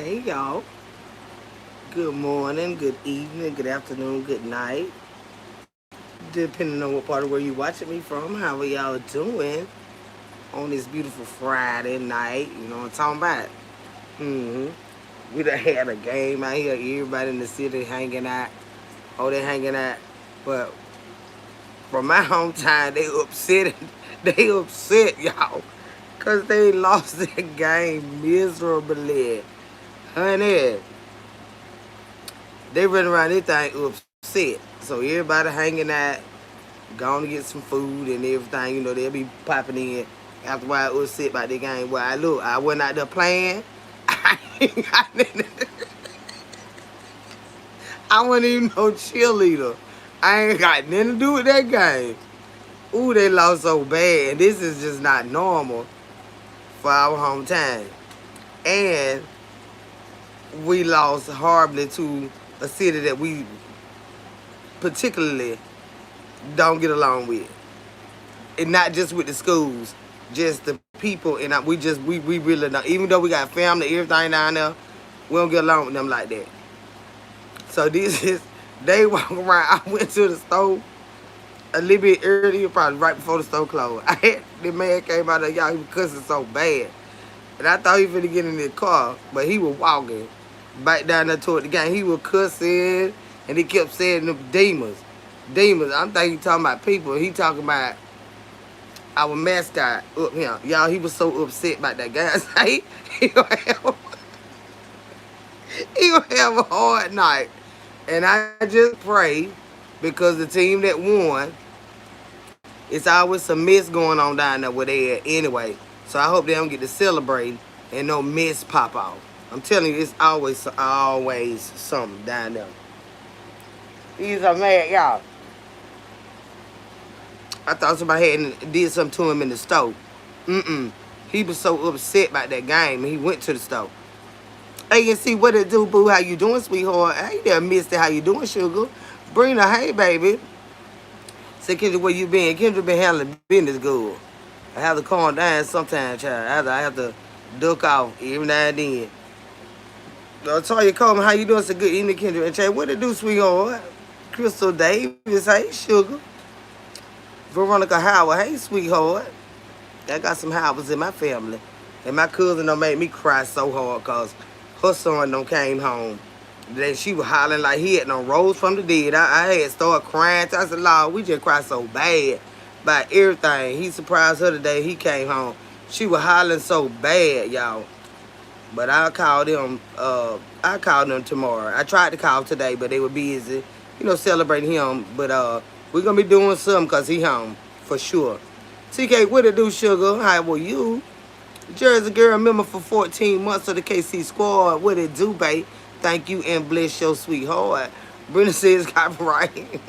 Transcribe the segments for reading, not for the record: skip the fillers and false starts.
Hey y'all. Good morning, good evening, good afternoon, good night. Depending on what part of where you watching me from, how are y'all doing on this beautiful Friday night? You know what I'm talking about? hmm We done had a game out here, everybody in the city hanging out. Oh, they hanging out. But from my hometown, they upset. They upset, y'all. Because they lost their game miserably. Honey, they run around this thing upset. So everybody hanging out, going to get some food and everything. You know, they'll be popping in after a while upset about the game. Well, I went out there playing. I wasn't even no cheerleader. I ain't got nothing to do with that game. Ooh, they lost so bad. And this is just not normal for our hometown. And we lost horribly to a city that we particularly don't get along with. And not just with the schools, just the people. And we really don't. Even though we got family, everything down there, we don't get along with them like that. So this is they walk around. I went to the store a little bit earlier, probably right before the store closed. The man came out there, y'all, he was cussing so bad, and I thought he was finna get in the car, but he was walking back down there toward the game. He was cussing, and he kept saying them demons. I'm thinking he talking about people. He talking about our mascot up here. Y'all, he was so upset about that guy. He gonna have, he gonna have a hard night. And I just pray because the team that won, it's always some mess going on down there where they at anyway. So I hope they don't get to celebrate and no mess pop off. I'm telling you, it's always something down there. He's a mad, y'all. I thought somebody had did something to him in the store. Mm-mm. He was so upset about that game, and he went to the store. Hey, and see what it do, boo? How you doing, sweetheart? Hey there, mister. How you doing, sugar? Brina, hey, baby. Say, Kendra, where you been? Kendra been handling business good. I have to calm down sometimes, child. I have to duck off every now and then. Toya Coleman, how you doing? It's a good evening, Kendra. And Chad, what it do, sweetheart? Crystal Davis, hey, sugar. Veronica Howard, hey, sweetheart. I got some Howards in my family. And my cousin don't make me cry so hard because her son don't came home. Then she was hollering like he had no rose from the dead. I had started crying. I said, Lord, we just cried so bad about everything. He surprised her today. He came home. She was hollering so bad, y'all. But I'll call them. I called them tomorrow. I tried to call today, but they were busy, celebrating him. But we're gonna be doing something because he home for sure. TK, what it do, sugar? How were you? Jersey girl member for 14 months of the KC squad. What it do, babe? Thank you and bless your sweetheart. Brenda says copyright.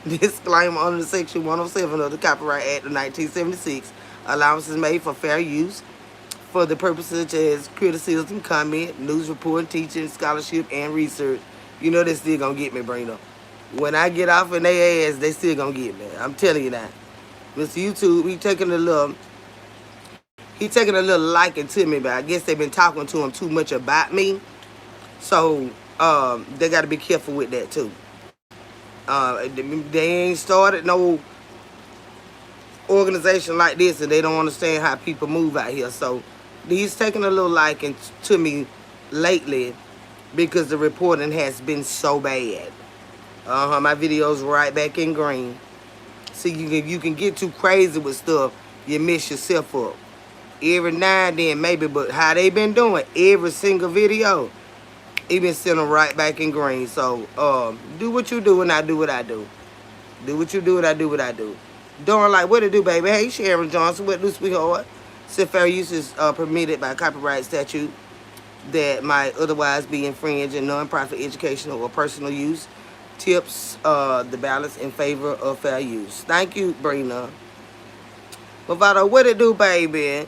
Disclaimer under Section 107 of the Copyright Act of 1976. Allowances made for fair use for the purposes such as criticism, comment, news reporting, teaching, scholarship, and research. You know they still gonna get me, Brenda. When I get off in their ass, they still gonna get me. I'm telling you that. Mr. YouTube, he taking a little liking to me, but I guess they've been talking to him too much about me. So they got to be careful with that too. They ain't started no organization like this, and they don't understand how people move out here. So he's taking a little liking to me lately because the reporting has been so bad. My videos right back in green. See, you can get too crazy with stuff, you mess yourself up. Every now and then, maybe, but how they been doing every single video, he been sitting right back in green. So, do what you do and I do what I do. Do what you do and I do what I do. Doing like what it do, baby. Hey, Sharon Johnson, what do, sweetheart? Said fair use is permitted by copyright statute that might otherwise be infringed in non-profit educational or personal use. Tips the balance in favor of fair use. Thank you, Brina. Movado, what it do, baby?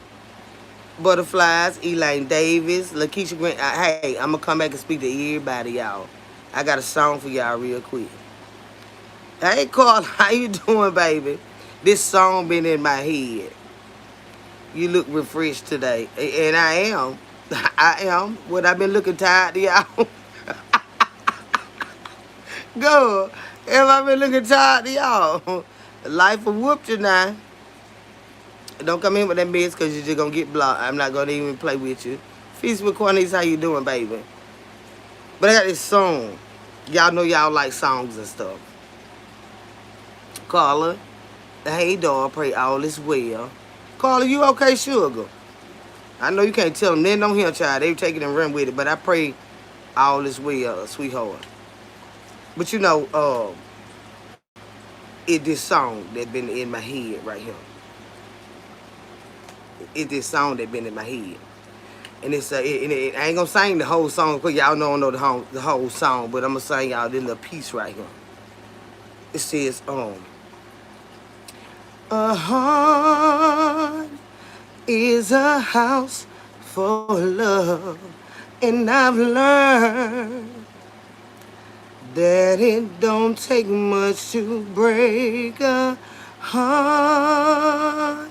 Butterflies, Elaine Davis, Lakeisha Green. Hey, I'm going to come back and speak to everybody, y'all. I got a song for y'all real quick. Hey, Carl, how you doing, baby? This song been in my head. You look refreshed today. And I am. I am. What I've been looking tired to y'all. Go. Have I been looking tired to y'all? Life will whoop you now. Don't come in with that mess because you're just going to get blocked. I'm not going to even play with you. Feast with Cornice, how you doing, baby? But I got this song. Y'all know y'all like songs and stuff. Carla, hey, dog, pray all is well. Carla, you okay, sugar? I know you can't tell them. They don't hear, child. They take it and run with it. But I pray all is well, sweetheart. But you know, it this song that been in my head right here. It this song that been in my head. And it's I ain't gonna sing the whole song because y'all don't know the whole song, but I'm gonna sing y'all this little piece right here. It says, a heart is a house for love, and I've learned that it don't take much to break a heart.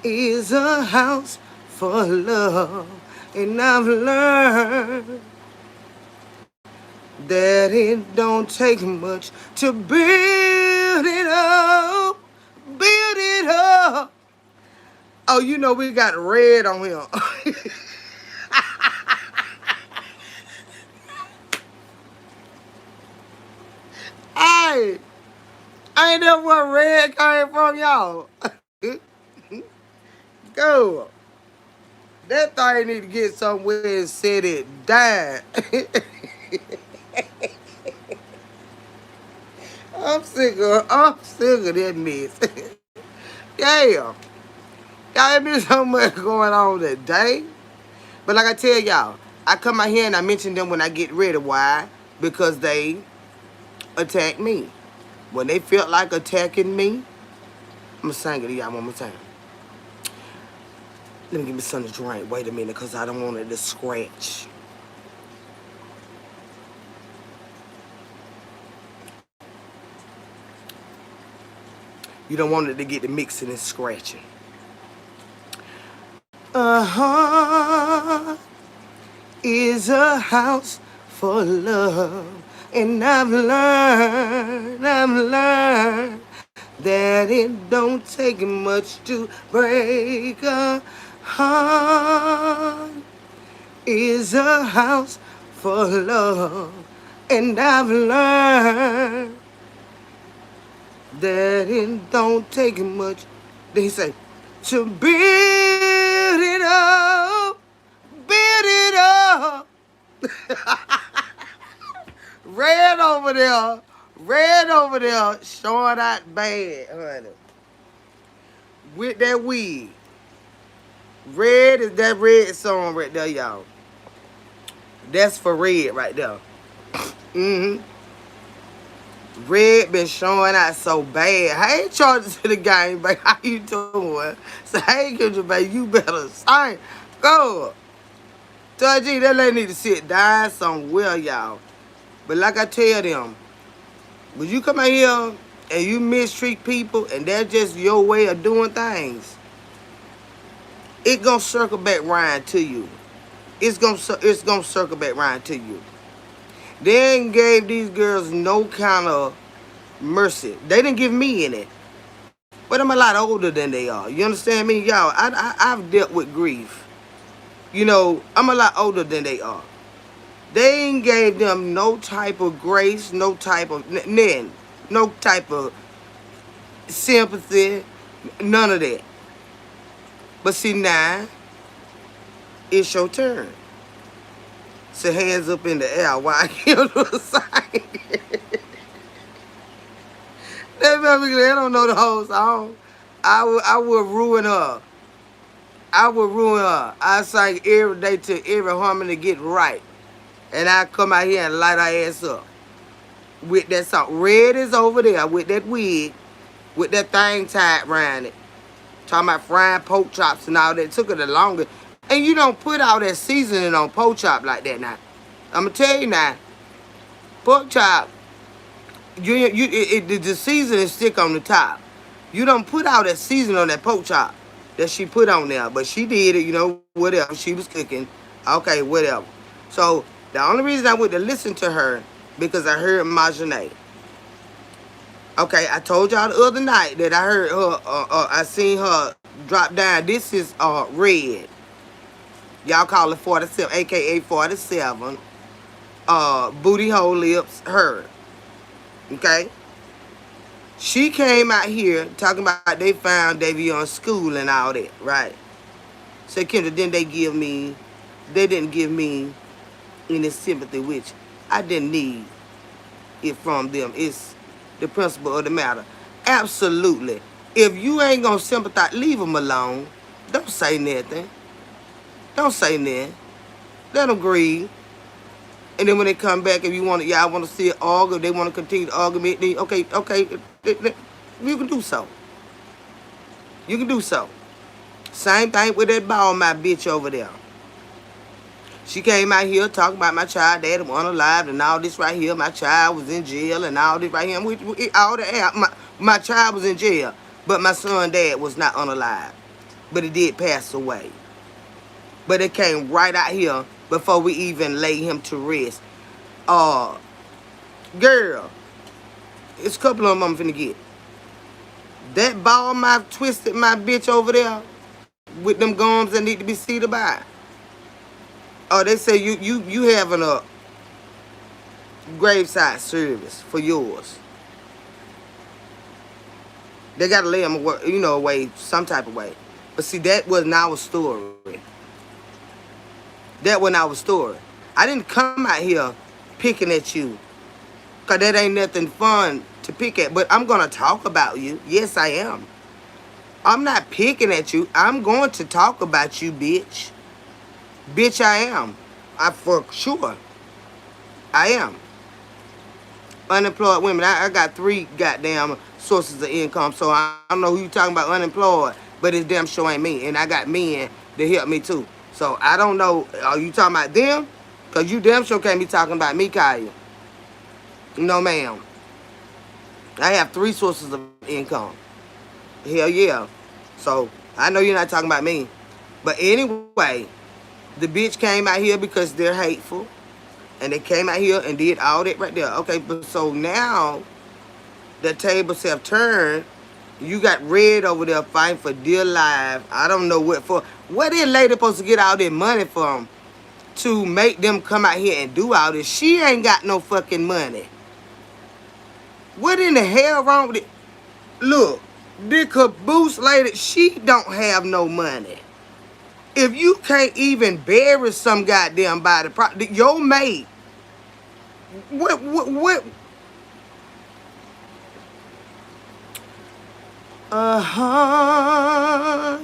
Is a house for love, and I've learned that it don't take much to build it up, build it up. Oh, you know we got red on here. Hey, I ain't know where red came from, y'all. Go. That thing need to get somewhere and set it down. I'm sick of that mess. Yeah. Y'all been so much going on today. But like I tell y'all, I come out here and I mention them when I get ready. Why? Because they attack me. When they felt like attacking me, I'm going to sing it to y'all one more time. Let me give me something to drink. Wait a minute, because I don't want it to scratch. You don't want it to get the mixing and scratching. A heart is a house for love. And I've learned that it don't take much to break a heart. Is a house for love. And I've learned that it don't take much, they say, to build it up, build it up. Red over there, showing out bad, honey. With that weed. Red is that red song right there, y'all. That's for red right there. Mm-hmm. Red been showing out so bad. Hey, charges to the game, baby. How you doing? So, hey, Kendra, baby, you better sing. Go. Tell G, that lady need to sit down somewhere, y'all. But like I tell them, when you come out here and you mistreat people and that's just your way of doing things, it gonna circle back round to you. It's gonna circle back round to you. They ain't gave these girls no kind of mercy. They didn't give me any. But I'm a lot older than they are. You understand me? Y'all, I've dealt with grief. You know, I'm a lot older than they are. They ain't gave them no type of grace, no type of, no type of sympathy, none of that. But see now, it's your turn. So hands up in the air while I give them a sign. That baby, they don't know the whole song. I would ruin her. I would ruin her. I sing every day till every harmony get right. And I come out here and light her ass up. With that song. Red is over there with that wig. With that thing tied around it. Talking about frying pork chops and all that. It took her the longest. And you don't put all that seasoning on pork chop like that now. I'm going to tell you now. Pork chop. The seasoning stick on the top. You don't put all that seasoning on that pork chop that she put on there. But she did it, you know, whatever. She was cooking. Okay, whatever. So the only reason I went to listen to her because I heard Marjanae. Okay, I told y'all the other night that I heard her. I seen her drop down. This is Red. Y'all call it 47, aka 47. Booty hole lips. Her. Okay. She came out here talking about they found Davion school and all that, right? So Kendra, then they didn't give me any sympathy, which I didn't need it from them. It's the principle of the matter. Absolutely. If you ain't gonna sympathize, leave them alone. Don't say nothing. Don't say nothing. Let them grieve. And then when they come back, if y'all want to see it argue, they want to continue the argument, then okay, you can do so. You can do so. Same thing with that ball, my bitch over there. She came out here talking about my child dad was unalive and all this right here. My child was in jail and all this right here. All the my child was in jail, but my son dad was not unalive. But he did pass away. But it came right out here before we even lay him to rest. Girl, it's a couple of them I'm finna get. That ball mouth twisted my bitch over there with them gums that need to be seated by. Oh, they say you having a graveside service for yours. They gotta lay them away some type of way. But see, that wasn't our story. That wasn't our story. I didn't come out here picking at you. Cause that ain't nothing fun to pick at. But I'm gonna talk about you. Yes, I am. I'm not picking at you. I'm going to talk about you, bitch. Bitch, I am. For sure. I am. Unemployed women. I got 3 goddamn sources of income. So I don't know who you talking about unemployed, but it's damn sure ain't me. And I got men to help me too. So I don't know. Are you talking about them? Because you damn sure can't be talking about me, Kaya. No, ma'am. I have 3 sources of income. Hell yeah. So I know you're not talking about me. But anyway, the bitch came out here because they're hateful. And they came out here and did all that right there. Okay, but so now the tables have turned. You got Red over there fighting for dear life. I don't know what for. What is lady supposed to get all that money from to make them come out here and do all this? She ain't got no fucking money. What in the hell wrong with it? Look, the caboose lady, she don't have no money. If you can't even bury some goddamn body, your mate, what? A heart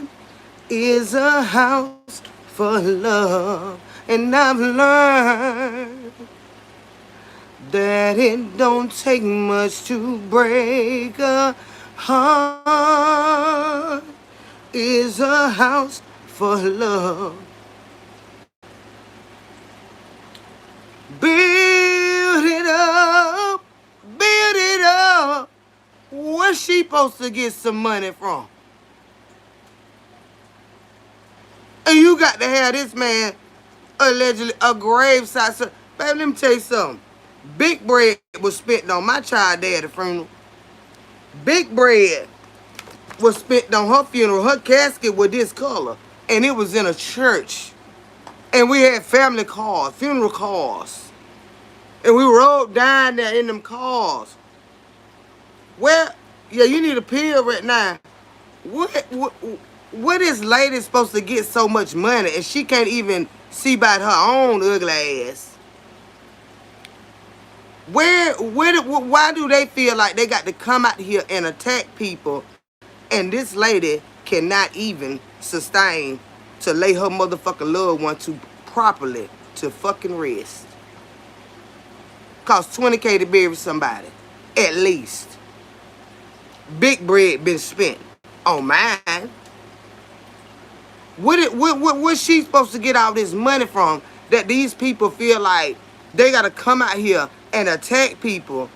is a house for love, and I've learned that it don't take much to break a heart is a house for love. Build it up, build it up. Where's she supposed to get some money from? And you got to have this man allegedly a graveside. Baby, let me tell you something. Big bread was spent on my child dad at the funeral. Big bread was spent on her funeral. Her casket was this color. And it was in a church. And we had family cars, funeral cars. And we rode down there in them cars. Well, yeah, you need a pill right now. What is lady supposed to get so much money and she can't even see about her own ugly ass? Why do they feel like they got to come out here and attack people and this lady cannot even sustain to lay her motherfucking loved one to properly to fucking rest? Cost $20K to bury somebody, at least. Big bread been spent on mine. What she supposed to get all this money from that these people feel like they got to come out here and attack people?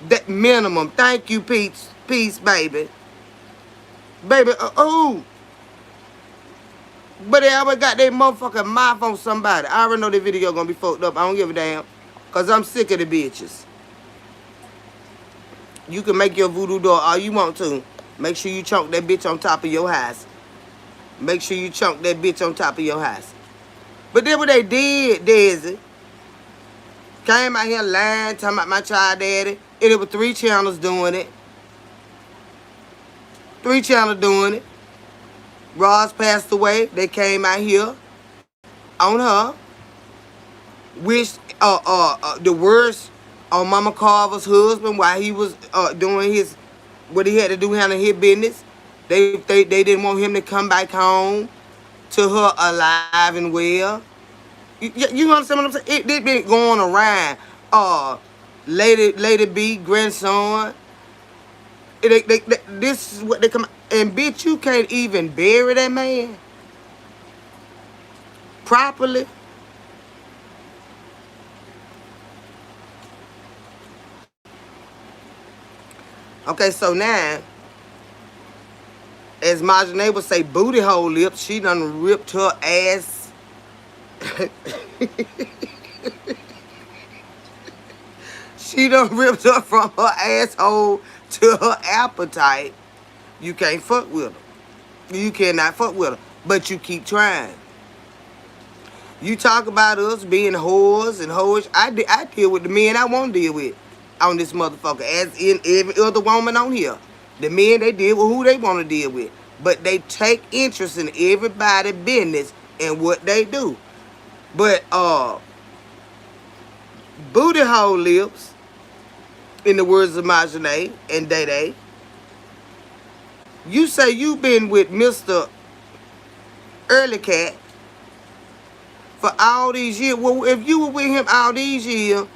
That minimum. Thank you, peace, baby. Baby, But they always got their motherfucking mouth on somebody. I already know the video gonna be fucked up. I don't give a damn. Cause I'm sick of the bitches. You can make your voodoo doll all you want to. Make sure you chunk that bitch on top of your house. Make sure you chunk that bitch on top of your house. But then what they did, Desi, came out here lying, talking about my child daddy. And it was 3 channels doing it. 3 channels doing it. Ross passed away. They came out here on her. Wished the worst on Mama Carver's husband while he was doing his what he had to do handling his business. They didn't want him to come back home to her alive and well. You understand what I'm saying? It been going around. Lady B, grandson. This is what they come. And bitch, you can't even bury that man properly. Okay, so now, as Marjane would say, booty hole lips, she done ripped her ass. She done ripped her from her asshole to her appetite. You can't fuck with her. You cannot fuck with her. But you keep trying. You talk about us being whores and hoes. I deal with the men I want to deal with on this motherfucker. As in every other woman on here. The men, they deal with who they want to deal with. But they take interest in everybody's business and what they do. But, booty hole lips, in the words of Marjane and Day Day, you say you been with Mr. Early Cat for all these years. Well, if you were with him all these years,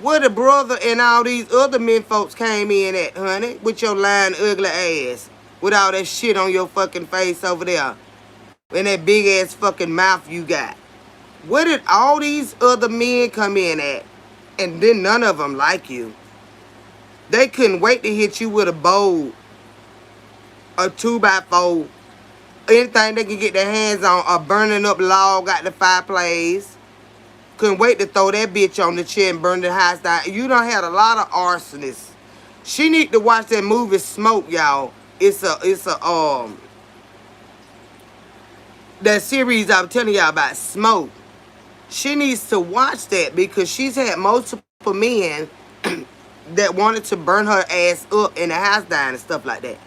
where the brother and all these other men folks came in at, honey, with your lying ugly ass, with all that shit on your fucking face over there, and that big ass fucking mouth you got. Where did all these other men come in at? And then none of them like you. They couldn't wait to hit you with a bowl, a 2x4, anything they can get their hands on, a burning up log out the fireplace. Couldn't wait to throw that bitch on the chair and burn the house down. You done had a lot of arsonists. She need to watch that movie Smoke, y'all. It's a that series I was telling y'all about, Smoke. She needs to watch that because she's had multiple men that wanted to burn her ass up in the house down and stuff like that.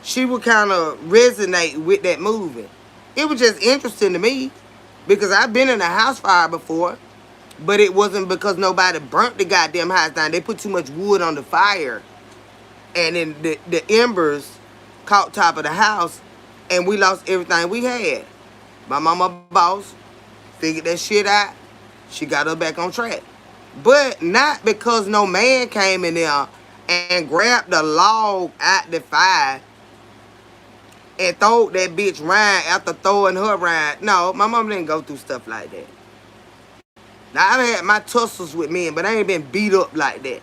She would kind of resonate with that movie. It was just interesting to me because I've been in a house fire before, but it wasn't because nobody burnt the goddamn house down. They put too much wood on the fire, and then the embers caught top of the house, and we lost everything we had. My mama boss figured that shit out. She got her back on track. But not because no man came in there and grabbed the log out the fire and throw that bitch around after throwing her around. No, my mom didn't go through stuff like that. Now, I've had my tussles with men, but I ain't been beat up like that.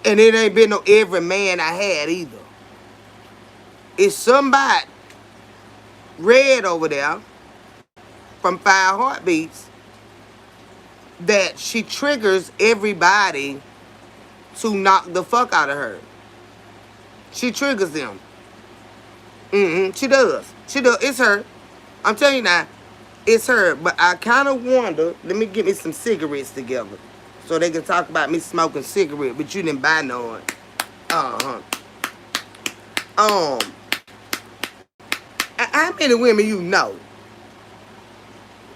And it ain't been no every man I had either. It's somebody red over there from 5 Heartbeats that she triggers everybody to knock the fuck out of her. She triggers them. She does. She does. It's her. I'm telling you now, it's her. But I kind of wonder, let me get me some cigarettes together so they can talk about me smoking cigarette, but you didn't buy none. How many women you know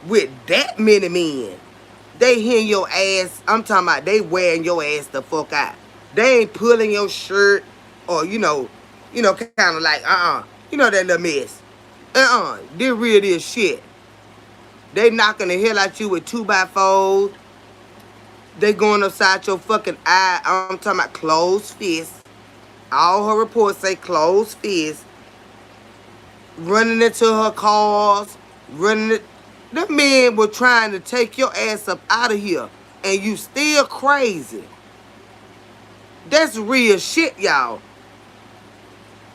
with that many men, they hitting your ass? I'm talking about they wearing your ass the fuck out. They ain't pulling your shirt or, you know, kind of like, you know that little mess. This real is shit. They knocking the hell out you with 2x4s. They going upside your fucking eye. I'm talking about closed fists. All her reports say closed fists. Running into her cars. Running it. The men were trying to take your ass up out of here. And you still crazy. That's real shit, y'all.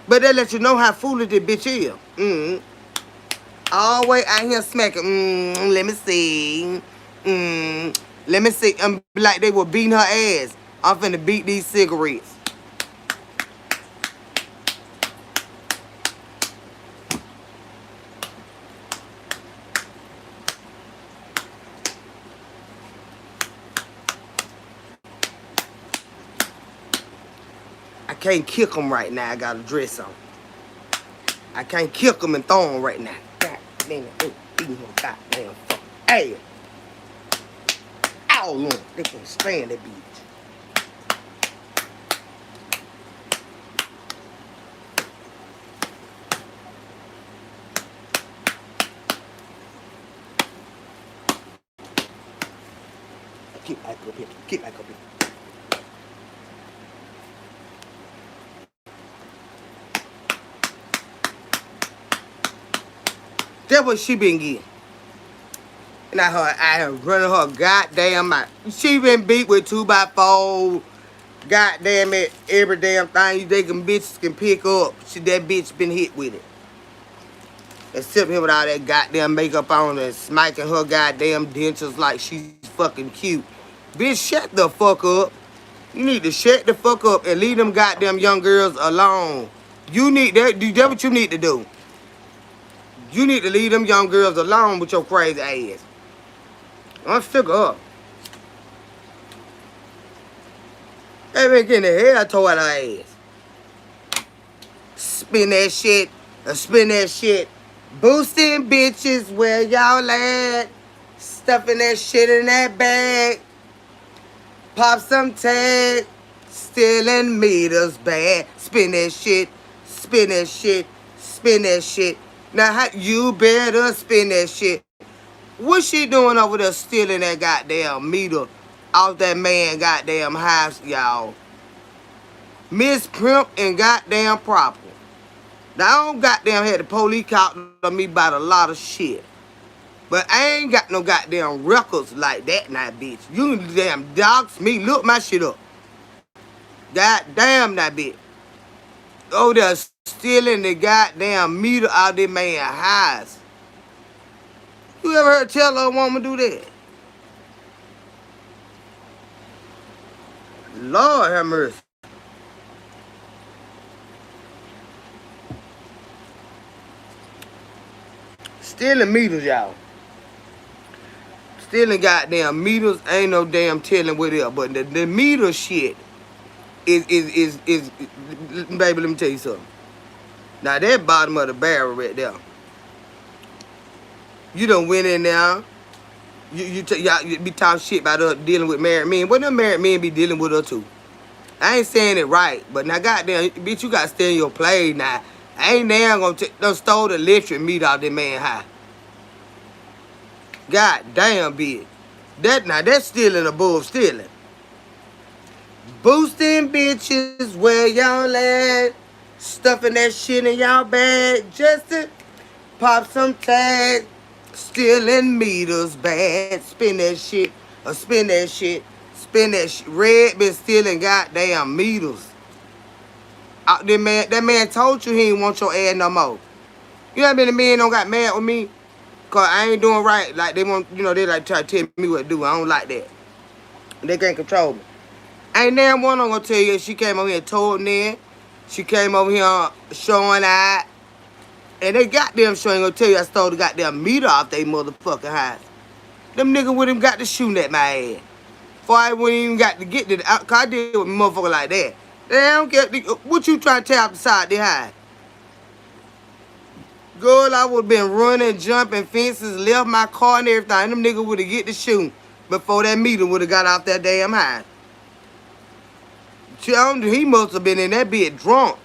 But they let you know how foolish this bitch is. Always out here smacking. Let me see. Let me see. Like they were beating her ass. I'm finna beat these cigarettes. I can't kick them right now. I got a dress on. I can't kick them and throw them right now. God damn it. Beating her goddamn fucking ass. Ow, Lord. They can't stand that bitch. Keep back up here. Keep back up here. That's what she been getting. And I have running her goddamn mouth. She been beat with 2x4. Goddamn it. Every damn thing they can bitches can pick up. That bitch been hit with it. Except him with all that goddamn makeup on and smacking her goddamn dentures like she's fucking cute. Bitch, shut the fuck up. You need to shut the fuck up and leave them goddamn young girls alone. You need that. That's what you need to do. You need to leave them young girls alone with your crazy ass. I'm sick up. They been getting the hair tore out her ass. Spin that shit. Spin that shit. Boosting bitches where y'all at. Stuffing that shit in that bag. Pop some tag. Stealing meters bad. Spin that shit. Spin that shit. Spin that shit. Now you better spin that shit. What's she doing over there stealing that goddamn meter off that man goddamn house, y'all? Miss Primp and goddamn Proper. Now, I don't goddamn had the police caught on me about a lot of shit. But I ain't got no goddamn records like that now, bitch. You damn dogs me. Look my shit up. Goddamn that bitch. Oh, they're stealing the goddamn meter out of that man's house. You ever heard tell a woman do that? Lord have mercy. Stealing meters, y'all. Stealing goddamn meters, ain't no damn telling what it is. But the meter shit is baby, let me tell you something. Now that bottom of the barrel right there. You done went in there. Y'all be talking shit about her dealing with married men. What them married men be dealing with her too? I ain't saying it right, but now goddamn, bitch, you gotta stay in your place now. I ain't now gonna stole the electric meter out that man high. God damn, bitch. That's stealing above stealing. Boosting bitches where y'all at. Stuffing that shit in y'all bag just to pop some tags. Stealing meters bad. Spin that shit. Or spin that shit. Spin that shit. Red been stealing goddamn meters. That man told you he ain't want your ass no more. You know how many men don't got mad with me? Cause I ain't doing right. Like they want, they like try to tell me what to do. I don't like that. They can't control me. Ain't damn one I'm gonna tell you she came over here and told me. She came over here showing out. And they goddamn sure ain't gonna tell you I stole the goddamn meter off they motherfucking house. Them niggas wouldn't even got to shooting at my ass. Before I wouldn't even got to get to the cause I did with motherfucker like that. They don't care what you trying to tear outside the house. Girl, I would have been running, jumping fences, left my car and everything. Them niggas would have get to shooting before that meter would have got off that damn house. He must have been in that bitch drunk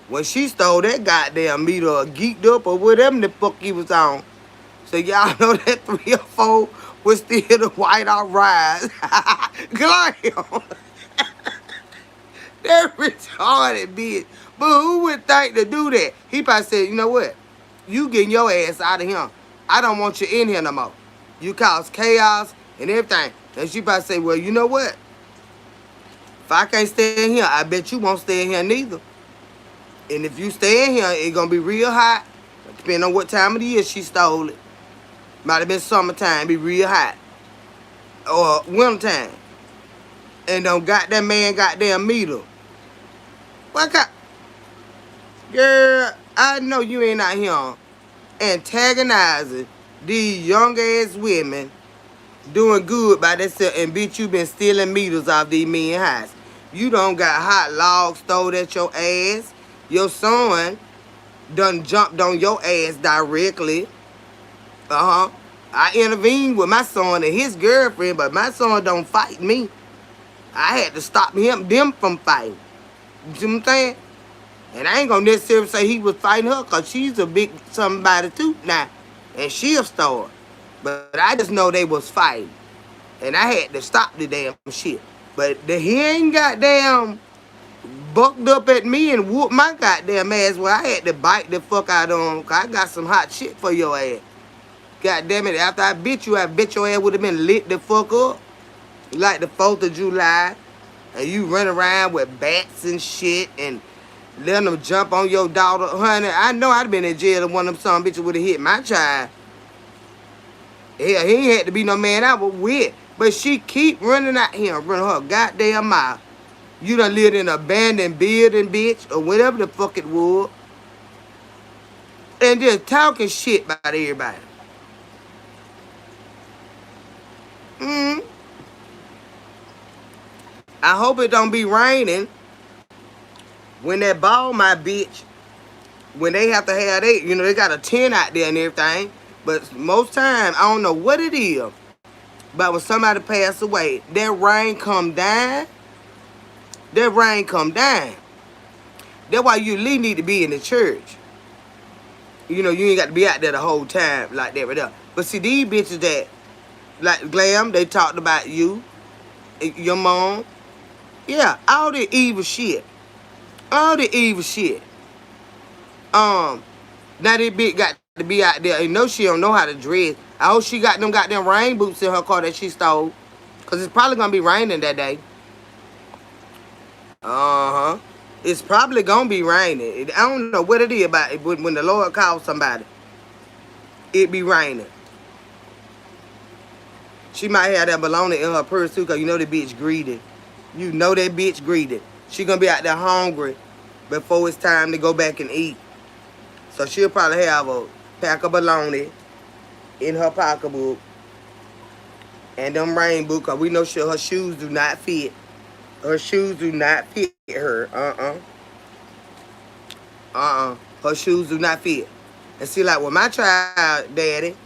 when she stole that goddamn meter or geeked up or whatever the fuck he was on. So y'all know that 3 or 4 was still the white out rise. Glam. That retarded bitch. But who would think to do that? He probably said, you know what? You getting your ass out of here. I don't want you in here no more. You cause chaos and everything. And she probably say, well, you know what? If I can't stay in here, I bet you won't stay in here neither. And if you stay in here, it's going to be real hot. Depending on what time of the year she stole it. Might have been summertime, be real hot. Or wintertime. And don't got that man goddamn meter. What kind? Girl, I know you ain't out here antagonizing these young ass women doing good by themselves, and bitch, you been stealing meters off these men house. You don't got hot logs stowed at your ass. Your son done jumped on your ass directly. I intervened with my son and his girlfriend, but my son don't fight me. I had to stop them from fighting. You see what I'm saying? And I ain't gonna necessarily say he was fighting her, cause she's a big somebody too now. And she a star. But I just know they was fighting. And I had to stop the damn shit. But he ain't goddamn bucked up at me and whooped my goddamn ass. Well, I had to bite the fuck out of him, cause I got some hot shit for your ass. God damn it, after I bet you, I bet your ass would have been lit the fuck up. Like the 4th of July. And you run around with bats and shit and letting them jump on your daughter. Honey, I know I'd have been in jail if one of them son bitches would have hit my child. Hell, he ain't had to be no man I was with. But she keep running out here, running her goddamn mouth. You done lived in an abandoned building, bitch, or whatever the fuck it was. And just talking shit about everybody. I hope it don't be raining when that ball, my bitch, when they have to have they got a tent out there and everything. But most time, I don't know what it is. But when somebody pass away, that rain come down. That rain come down. That's why you at least need to be in the church. You ain't got to be out there the whole time like that right there. But see, these bitches that, like Glam, they talked about you, your mom. Yeah, all the evil shit. All the evil shit. Now that bitch got to be out there. You know she don't know how to dress. I hope she got them goddamn rain boots in her car that she stole. Because it's probably going to be raining that day. It's probably going to be raining. I don't know what it is about it. When the Lord calls somebody, it be raining. She might have that bologna in her purse too, because you know that bitch greedy. You know that bitch greedy. She going to be out there hungry before it's time to go back and eat. So she'll probably have a pack of bologna in her pocketbook and them rain boots, because we know her shoes do not fit. Her shoes do not fit her. Her shoes do not fit. And see, like with my child daddy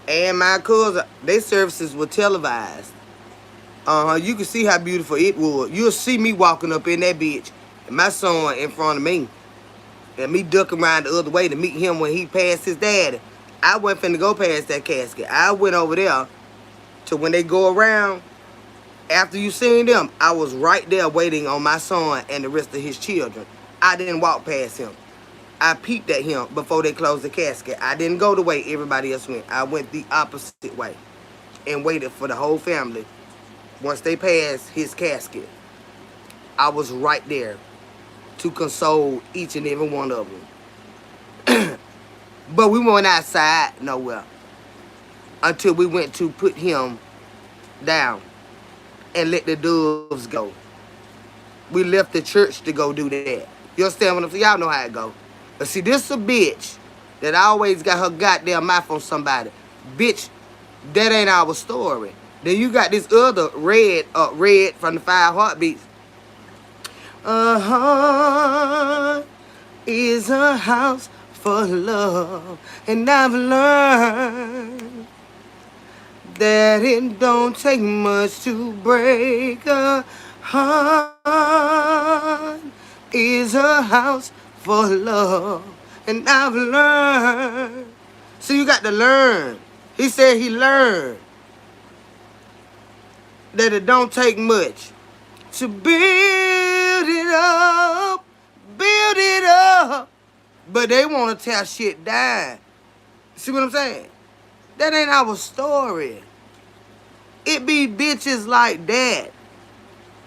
and my cousin, their services were televised. You can see how beautiful it was. You'll see me walking up in that bitch and my son in front of me. And me ducking around the other way to meet him when he passed his daddy. I wasn't finna go past that casket. I went over there to when they go around. After you seen them, I was right there waiting on my son and the rest of his children. I didn't walk past him. I peeped at him before they closed the casket. I didn't go the way everybody else went. I went the opposite way and waited for the whole family. Once they passed his casket, I was right there to console each and every one of them. But we weren't outside nowhere until we went to put him down and let the doves go. We left the church to go do that. You understand what I'm saying? Y'all know how it go. But see, this a bitch that always got her goddamn mouth on somebody. Bitch, that ain't our story. Then you got this other red from the 5 Heartbeats. A heart is a house for love. And I've learned that it don't take much to break a heart. Is a house for love. And I've learned. So you got to learn. He said he learned that it don't take much to build it up. Build it up. But they want to tear shit down. See what I'm saying? That ain't our story. It be bitches like that.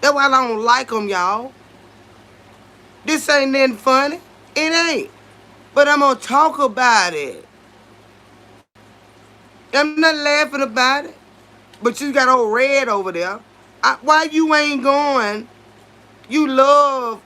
That's why I don't like them, y'all. This ain't nothing funny. It ain't. But I'm gonna talk about it. I'm not laughing about it. But you got old red over there. Why you ain't going? You love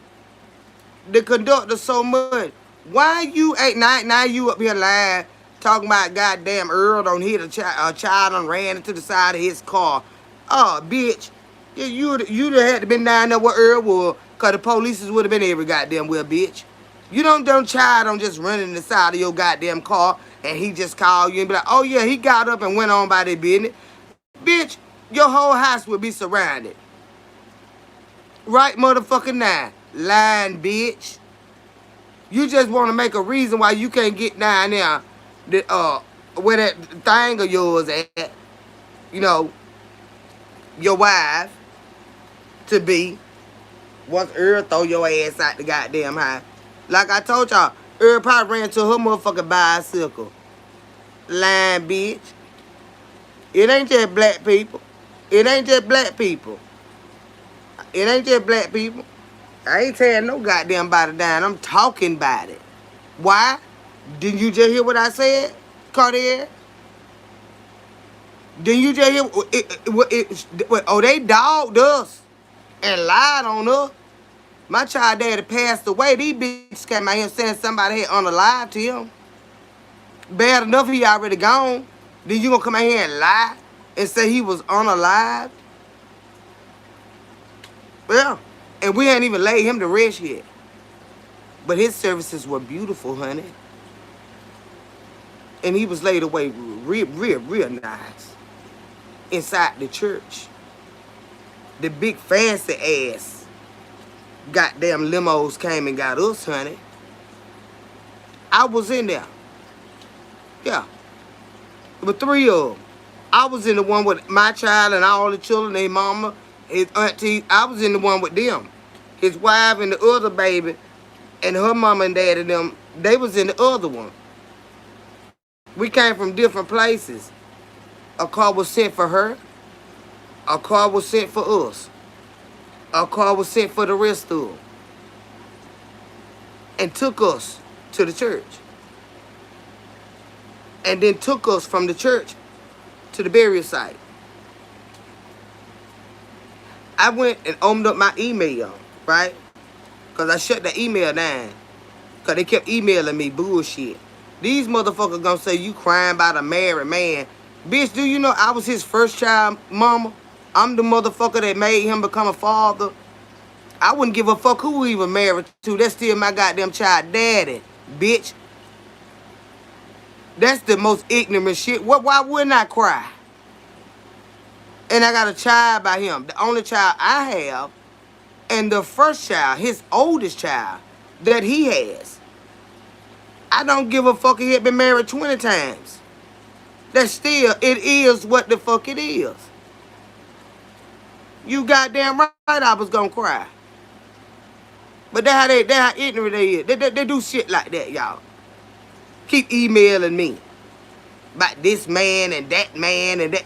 the conductor so much. Why you ain't now you up here lying, talking about goddamn Earl don't hit a child done ran into the side of his car. Oh, bitch. You'd have had to been down there where Earl was, cause the police would have been every goddamn well, bitch. You don't child don't just run in the side of your goddamn car and he just called you and be like, oh yeah, he got up and went on by their business. Bitch, your whole house would be surrounded. Right motherfucking now. Lying bitch. You just want to make a reason why you can't get down there where that thing of yours at, you know, your wife to be. Once Earl throw your ass out the goddamn house. Like I told y'all, Earl probably ran to her motherfucking bicycle. Lying bitch. It ain't just black people. It ain't just black people. It ain't just black people. I ain't tearing no goddamn body down. I'm talking about it. Why? Didn't you just hear what I said, Cartier? Didn't you just hear oh, they dogged us and lied on us. My child daddy passed away. These bitches came out here saying somebody had unalived him. Bad enough he already gone. Then you gonna come out here and lie and say he was unalived? Yeah. And we ain't even laid him to rest yet. But his services were beautiful, honey. And he was laid away real nice. Inside the church. The big fancy ass goddamn limos came and got us, honey. I was in there. Yeah. There were 3 of them. I was in the one with my child and all the children, their mama, his auntie. I was in the one with them. His wife and the other baby and her mama and dad and them, they was in the other one. We came from different places. A car was sent for her. A car was sent for us. A car was sent for the rest of them. And took us to the church. And then took us from the church to the burial site. I went and opened up my email, right? Because I shut the email down. Because they kept emailing me bullshit. These motherfuckers gonna say you crying about a married man. Bitch, do you know I was his first child mama? I'm the motherfucker that made him become a father. I wouldn't give a fuck who he was married to. That's still my goddamn child daddy, bitch. That's the most ignorant shit. Why wouldn't I cry? And I got a child by him. The only child I have. And the first child, his oldest child, that he has. I don't give a fuck if he had been married 20 times. That's still, it is what the fuck it is. You goddamn right I was gonna cry. But that's how ignorant they is. They do shit like that, y'all. Keep emailing me about this man and that man and that.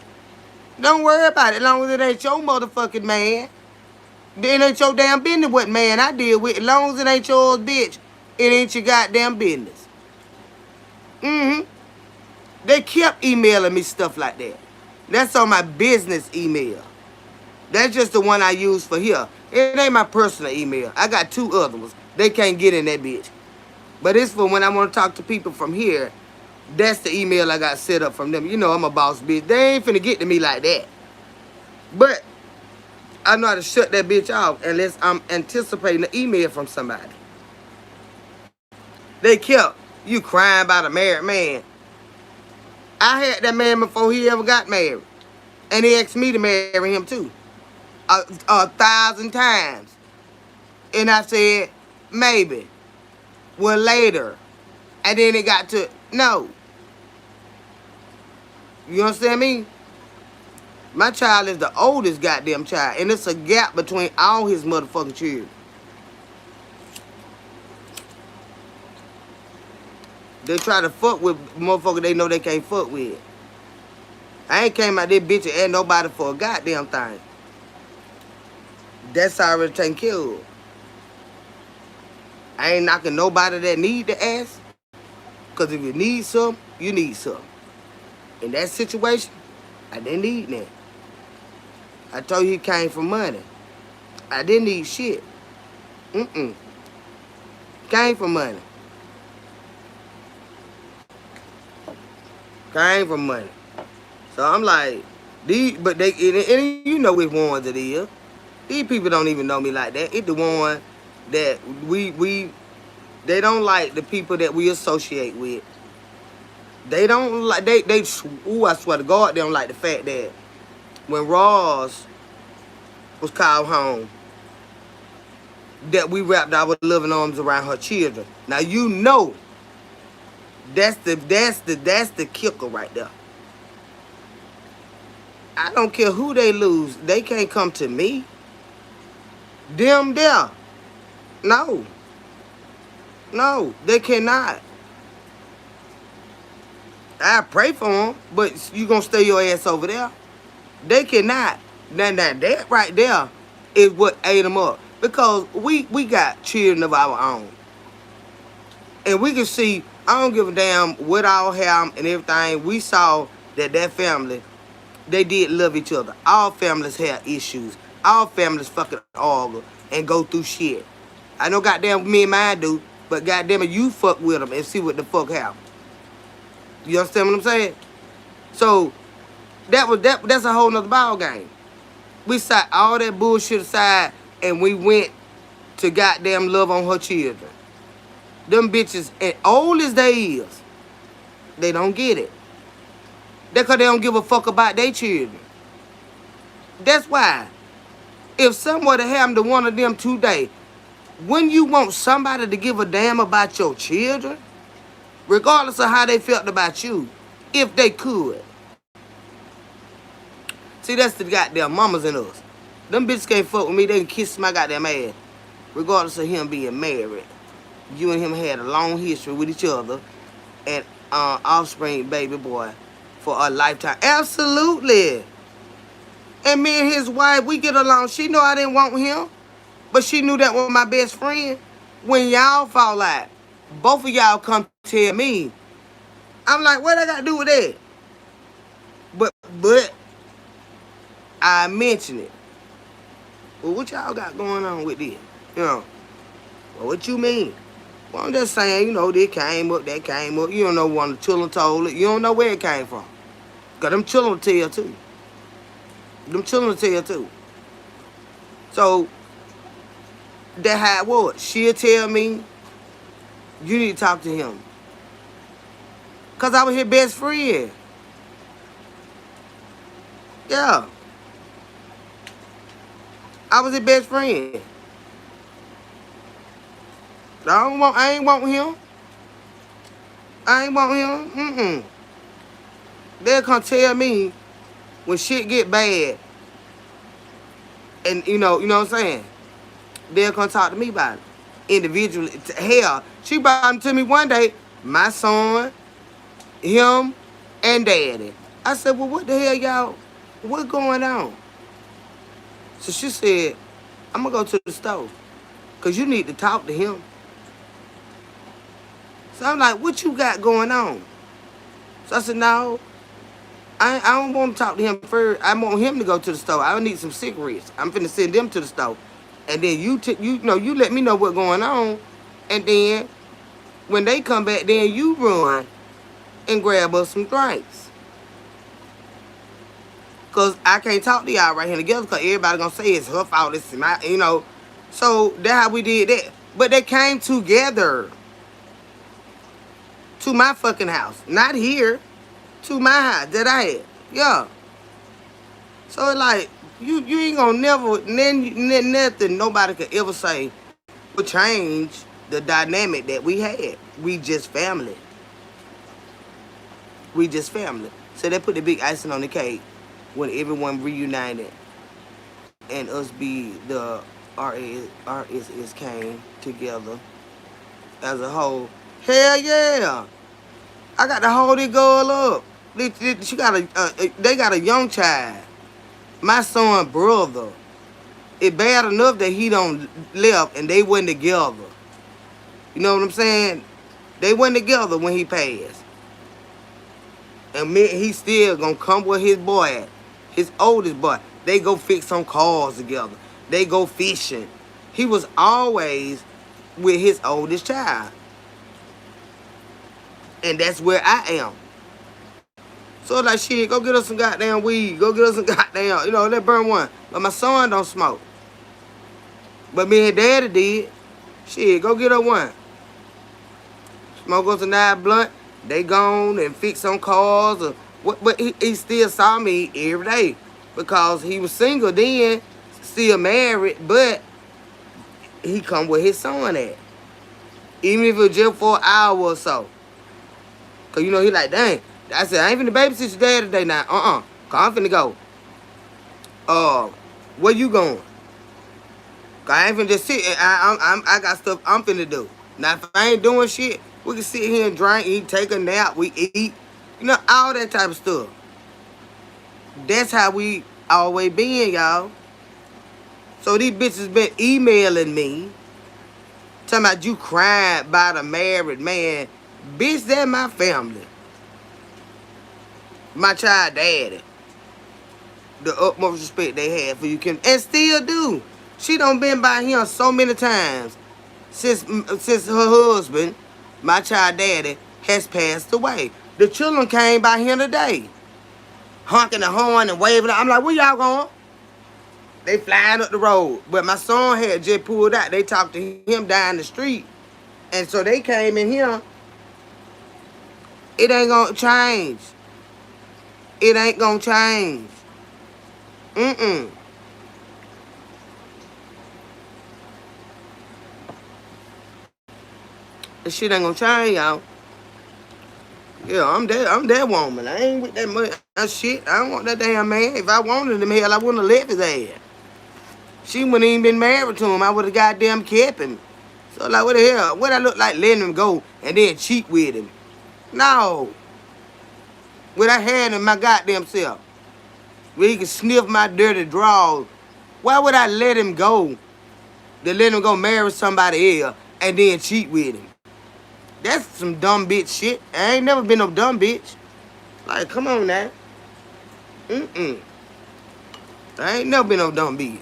Don't worry about it as long as it ain't your motherfucking man. It ain't your damn business what man I deal with. As long as it ain't yours, bitch, it ain't your goddamn business. They kept emailing me stuff like that. That's on my business email. That's just the one I use for here. It ain't my personal email. I got 2 other ones. They can't get in that bitch. But it's for when I want to talk to people from here. That's the email I got set up from them. You know I'm a boss bitch. They ain't finna get to me like that. But I know how to shut that bitch off unless I'm anticipating an email from somebody. They kept you crying about a married man. I had that man before he ever got married. And he asked me to marry him too. 1,000 times. And I said, maybe. Well, later. And then it got to, no. You understand me? My child is the oldest goddamn child. And it's a gap between all his motherfucking children. They try to fuck with motherfuckers they know they can't fuck with. I ain't came out this bitch and asked nobody for a goddamn thing. That's already taken care of. I ain't knocking nobody that need to ask. Because if you need some, you need some. In that situation, I didn't need that. I told you he came for money. I didn't need shit. Mm-mm. Came for money. Came for money. So I'm like, but and you know which ones it is. These people don't even know me like that. It's the one that they don't like the people that we associate with. They don't like, I swear to God, they don't like the fact that when Ross was called home, that we wrapped our loving arms around her children. Now you know that's the kicker right there. I don't care who they lose, they can't come to me. Them there. No. No, they cannot. I pray for them, but you gonna stay your ass over there. They cannot. Now that right there is what ate them up. Because we got children of our own. And we can see, I don't give a damn what our hair and everything. We saw that family, they did love each other. All families have issues. All families fucking argue and go through shit. I know goddamn me and mine do, but goddamn it, you fuck with them and see what the fuck happen. You understand what I'm saying? So that's a whole nother ball game. We set all that bullshit aside and we went to goddamn love on her children. Them bitches, as old as they is, they don't get it. That's because they don't give a fuck about their children. That's why. If someone happened to one of them today, wouldn't you want somebody to give a damn about your children? Regardless of how they felt about you, if they could. See, that's the goddamn mamas in us. Them bitches can't fuck with me, they can kiss my goddamn ass. Regardless of him being married. You and him had a long history with each other and offspring baby boy for a lifetime. Absolutely. And me and his wife, we get along. She know I didn't want him, but she knew that was my best friend. When y'all fall out, both of y'all come tell me. I'm like, what I got to do with that? But I mention it. Well, what y'all got going on with this? You know, well, what you mean? Well, I'm just saying, you know, this came up, that came up. You don't know when the children told it. You don't know where it came from. Because them children will tell too. Them children will tell too. So, that's how it was. She'll tell me, you need to talk to him. Because I was his best friend. Yeah. I was his best friend. I ain't want him. I ain't want him. Mm-mm. They'll come tell me when shit get bad. And you know what I'm saying? They'll come talk to me about it. Individually. Hell, she brought him to me one day. My son, him, and daddy. I said, well, what the hell, y'all? What's going on? So she said, I'm going to go to the store. Because you need to talk to him. So I'm like, what you got going on? So I said, no, I don't want to talk to him first. I want him to go to the store. I need some cigarettes. I'm finna send them to the store. And then you let me know what's going on. And then when they come back, then you run and grab us some drinks. Because I can't talk to y'all right here together because everybody going to say it's her fault. It's my, So that's how we did that. But they came together to my fucking house. Not here. To my house that I had. Yeah. So it's like, you ain't gonna nothing nobody could ever say will change the dynamic that we had. We just family. We just family. So they put the big icing on the cake when everyone reunited and us be the RSS came together as a whole. Hell yeah. I got to hold it girl up. They got a young child. My son brother. It bad enough that he don't left and they wasn't together. You know what I'm saying? They went together when he passed. And me, he still gonna come with his boy at. His oldest boy. They go fix some cars together. They go fishing. He was always with his oldest child. And that's where I am. So like, shit, go get us some goddamn weed. Go get us some goddamn, let's burn one. But my son don't smoke. But me and daddy did. Shit, go get her one. Smoke us a nice blunt. They gone and fix some cars. Or what, but he still saw me every day. Because he was single then. Still married. But he come where his son at. Even if it was just for an hour or so. Because, he like, dang. I said, I ain't finna babysit your dad today now. Cause I'm finna go. Where you going? Cause I ain't finna just sit. I got stuff I'm finna do. Now, if I ain't doing shit, we can sit here and drink, eat, take a nap, we eat. All that type of stuff. That's how we always been, y'all. So these bitches been emailing me. Talking about you crying about a married man. Bitch, that my family. My child daddy. The utmost respect they had for you, Kim. And still do. She done been by him so many times. Since her husband, my child daddy, has passed away. The children came by him today. Honking the horn and waving. I'm like, where y'all going? They flying up the road. But my son had just pulled out. They talked to him down the street. And so they came in here. It ain't gonna change. It ain't gonna change. This shit ain't gonna change, y'all. Yeah, I'm that woman. I ain't with that much shit. I don't want that damn man. If I wanted him, hell, I wouldn't have left his ass. She wouldn't even been married to him. I would have goddamn kept him. So, like, what the hell? What I look like letting him go and then cheat with him? No. When I had him my goddamn self. Where he could sniff my dirty drawers. Why would I let him go? To let him go marry somebody else and then cheat with him? That's some dumb bitch shit. I ain't never been no dumb bitch. Like, come on now. I ain't never been no dumb bitch.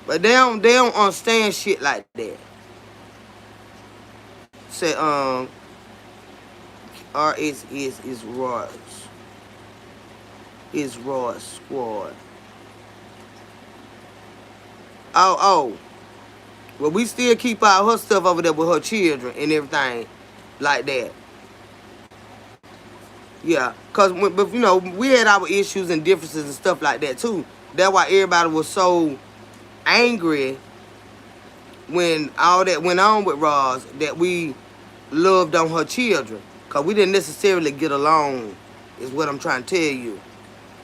But they don't understand shit like that. Say, RS is Ross. Is Ross Squad. Oh. Well, we still keep all her stuff over there with her children and everything like that. Yeah, because, we had our issues and differences and stuff like that, too. That's why everybody was so angry when all that went on with Roz, that we loved on her children. Because we didn't necessarily get along, is what I'm trying to tell you.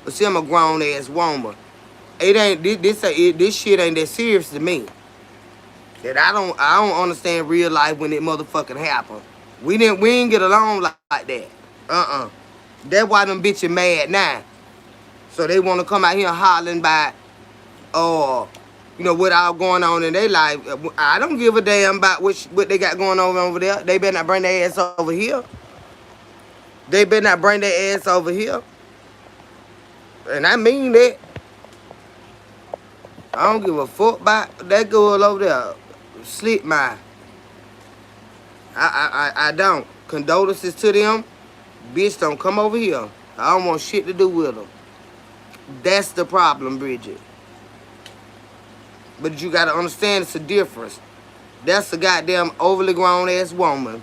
But see, I'm a grown-ass woman. It ain't, this shit ain't that serious to me. That I don't understand real life when it motherfucking happened. We didn't get along like that. That's why them bitches mad now. So they want to come out here hollering by, what all going on in their life. I don't give a damn about what they got going on over there. They better not bring their ass over here. They better not bring their ass over here. And I mean that. I don't give a fuck about that girl over there. Slit my. I don't. Condolences to them. Bitch, don't come over here. I don't want shit to do with them. That's the problem, Bridget. But you gotta understand it's a difference. That's a goddamn overly grown ass woman.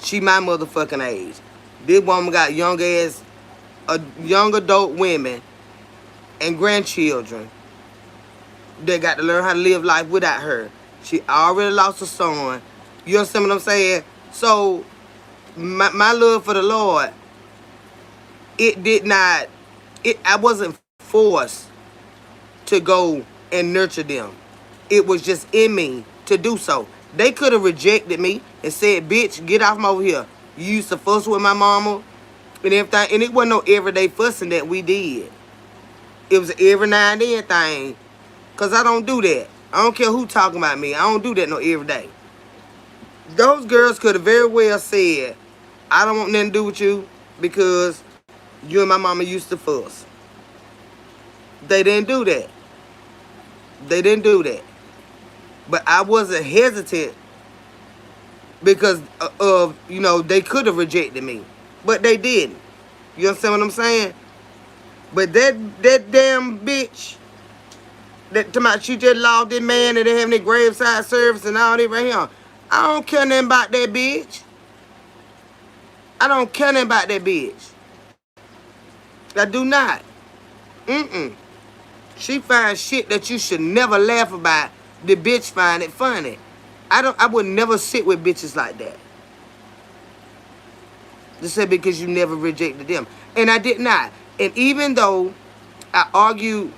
She my motherfucking age. This woman got young adult women and grandchildren that got to learn how to live life without her. She already lost her son. You understand what I'm saying? So, my love for the Lord, I wasn't forced to go and nurture them. It was just in me to do so. They could have rejected me and said, bitch, get off from over here. You used to fuss with my mama and everything. And it wasn't no everyday fussing that we did. It was an every now and then thing. Because I don't do that. I don't care who talking about me. I don't do that no every day. Those girls could have very well said, I don't want nothing to do with you because you and my mama used to fuss. They didn't do that. They didn't do that. But I wasn't hesitant because of, they could have rejected me. But they didn't. You understand what I'm saying? But that damn bitch, she just lost that man and they having their graveside service and all that right here. I don't care nothing about that bitch. I don't care nothing about that bitch. I do not. She finds shit that you should never laugh about. The bitch find it funny. I would never sit with bitches like that. Just say because you never rejected them. And I did not. And even though I argued,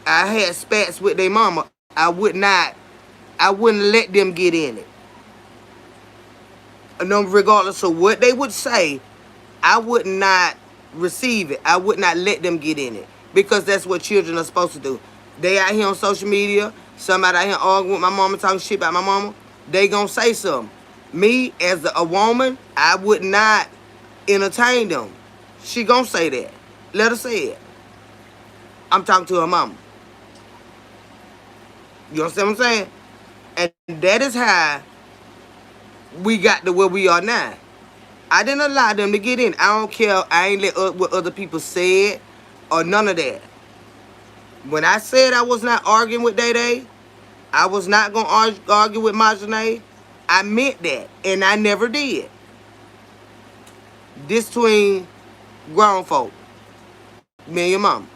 I had spats with their mama, I wouldn't let them get in it. No, regardless of what they would say, I would not receive it. I would not let them get in it. Because that's what children are supposed to do. They out here on social media, somebody out here arguing with my mama, talking shit about my mama, they gonna say something. Me, as a woman, I would not entertain them. She gonna say that. Let her say it. I'm talking to her mama. You understand what I'm saying? And that is how we got to where we are now. I didn't allow them to get in. I don't care. I ain't let what other people said or none of that. When I said I was not arguing with Day Day, I was not going to argue with Marjanae, I meant that. And I never did. This between grown folk. Me and your mom.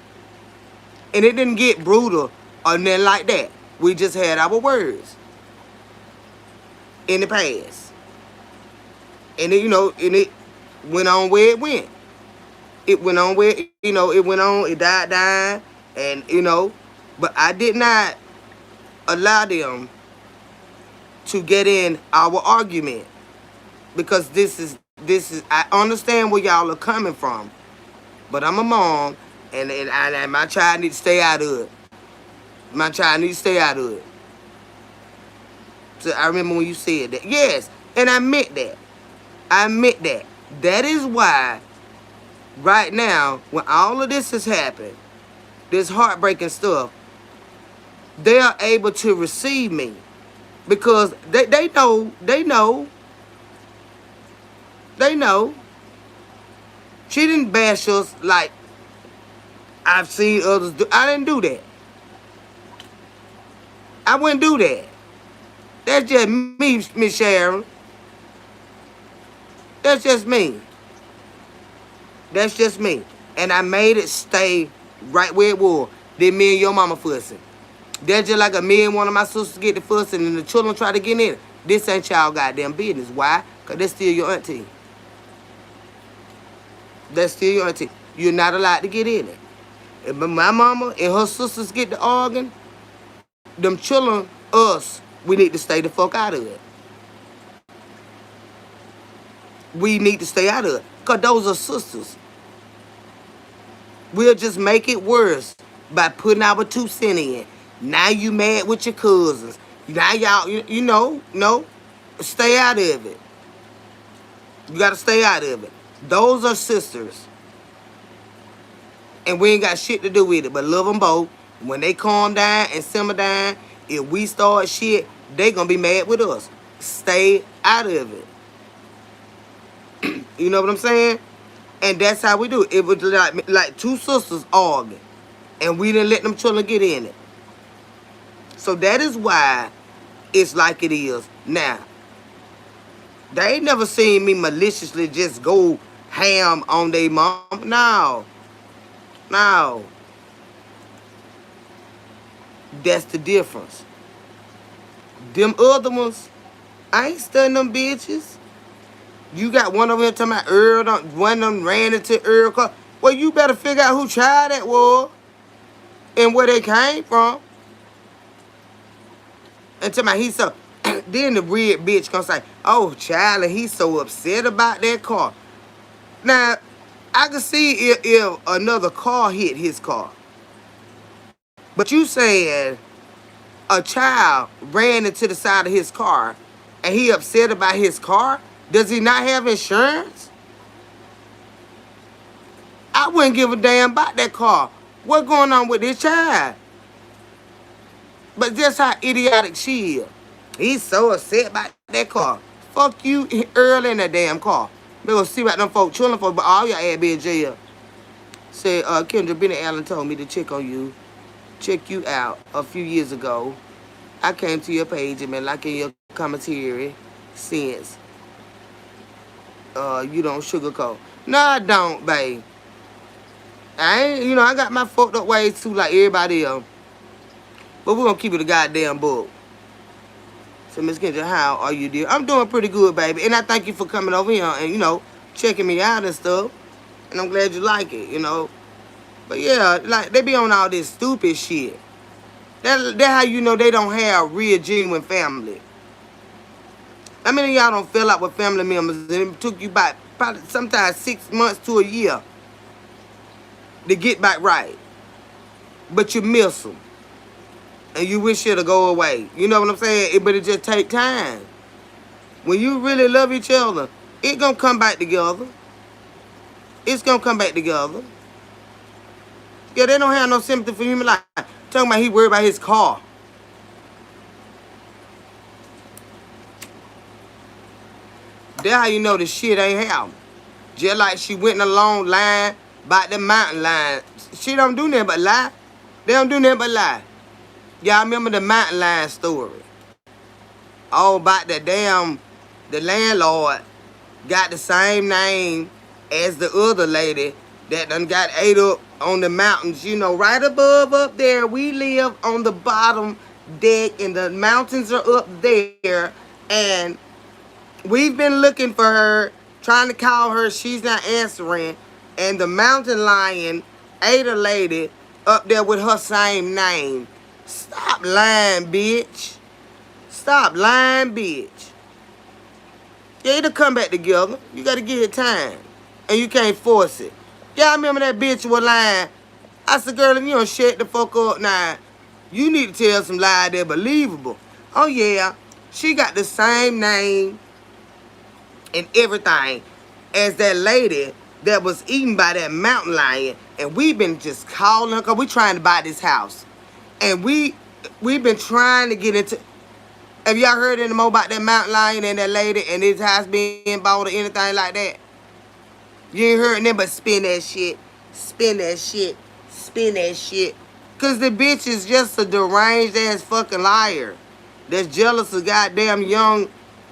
And it didn't get brutal or nothing like that. We just had our words. In the past. And it went on where it went. It went on where, it went on, it died, and, but I did not allow them to get in our argument. Because this is, I understand where y'all are coming from. But I'm a mom, and my child needs to stay out of it. My child needs to stay out of it. So I remember when you said that. Yes, and I meant that. I meant that. That is why, right now, when all of this has happened, this heartbreaking stuff, they are able to receive me. Because they know. She didn't bash us like I've seen others do. I didn't do that. I wouldn't do that. That's just me, Miss Sharon. That's just me. That's just me. And I made it stay right where it was. Then me and your mama fussing. That's just like me and one of my sisters get the fussing and the children try to get in it. This ain't y'all goddamn business. Why? Because that's still your auntie. That's still your auntie. You're not allowed to get in it. If my mama and her sisters get the arguing, them children, us, we need to stay the fuck out of it. We need to stay out of it. Because those are sisters. We'll just make it worse by putting our 2 cents in. Now you mad with your cousins. Now y'all, no. Stay out of it. You got to stay out of it. Those are sisters. And we ain't got shit to do with it, but love them both. When they calm down and simmer down, if we start shit, they gonna be mad with us. Stay out of it. You know what I'm saying? And that's how we do it. It was like 2 sisters arguing. And we didn't let them children get in it. So that is why it's like it is now. They ain't never seen me maliciously just go ham on their mom. No. That's the difference. Them other ones, I ain't studying them bitches. You got one of them talking about Earl, one of them ran into Earl car. Well, you better figure out who child that was and where they came from. And tell me, he's so. Then the red bitch gonna say, "Oh, child, and he's so upset about that car." Now, I can see if another car hit his car. But you saying a child ran into the side of his car and he upset about his car? Does he not have insurance? I wouldn't give a damn about that car. What's going on with this child? But that's how idiotic she is. He's so upset about that car. Fuck you early in that damn car. They gonna see about them folk chilling for, but all your ass be in jail. Say, Kendra, Benny Allen told me to check you out a few years ago. I came to your page and been liking your commentary since. You don't sugarcoat. No, I don't, babe. I ain't, I got my fucked up ways too, like everybody else. But we're gonna keep it a goddamn book. So, Miss Kendra, how are you, dear? I'm doing pretty good, baby. And I thank you for coming over here and, checking me out and stuff. And I'm glad you like it, But yeah, like, they be on all this stupid shit. That's how you know they don't have real, genuine family. How many of y'all don't feel like with family members and it took you about probably sometimes 6 months to a year to get back right? But you miss them. And you wish it'll go away. You know what I'm saying? But it just take time. When you really love each other, it gonna come back together. It's gonna come back together. Yeah, they don't have no sympathy for human life. Talking about he worried about his car. That's how you know the shit ain't happening. Just like she went in a long line by the mountain line. She don't do nothing but lie. They don't do nothing but lie. Y'all remember the mountain lion story? All about the landlord got the same name as the other lady that done got ate up on the mountains. Right above up there. We live on the bottom deck and the mountains are up there. And we've been looking for her, trying to call her. She's not answering. And the mountain lion ate a lady up there with her same name. Stop lying, bitch. Stop lying, bitch. Yeah, it'll come back together. You gotta give it time. And you can't force it. Y'all remember that bitch was lying? I said, girl, if you don't shut the fuck up now, you need to tell some lies that believable. Oh, yeah. She got the same name and everything as that lady that was eaten by that mountain lion. And we've been just calling her because we trying to buy this house. And we've been trying to get into... Have y'all heard any more about that mountain lion and that lady and his house being bought or anything like that? You ain't heard nothing but spin that shit. Spin that shit. Spin that shit. Because the bitch is just a deranged ass fucking liar that's jealous of goddamn young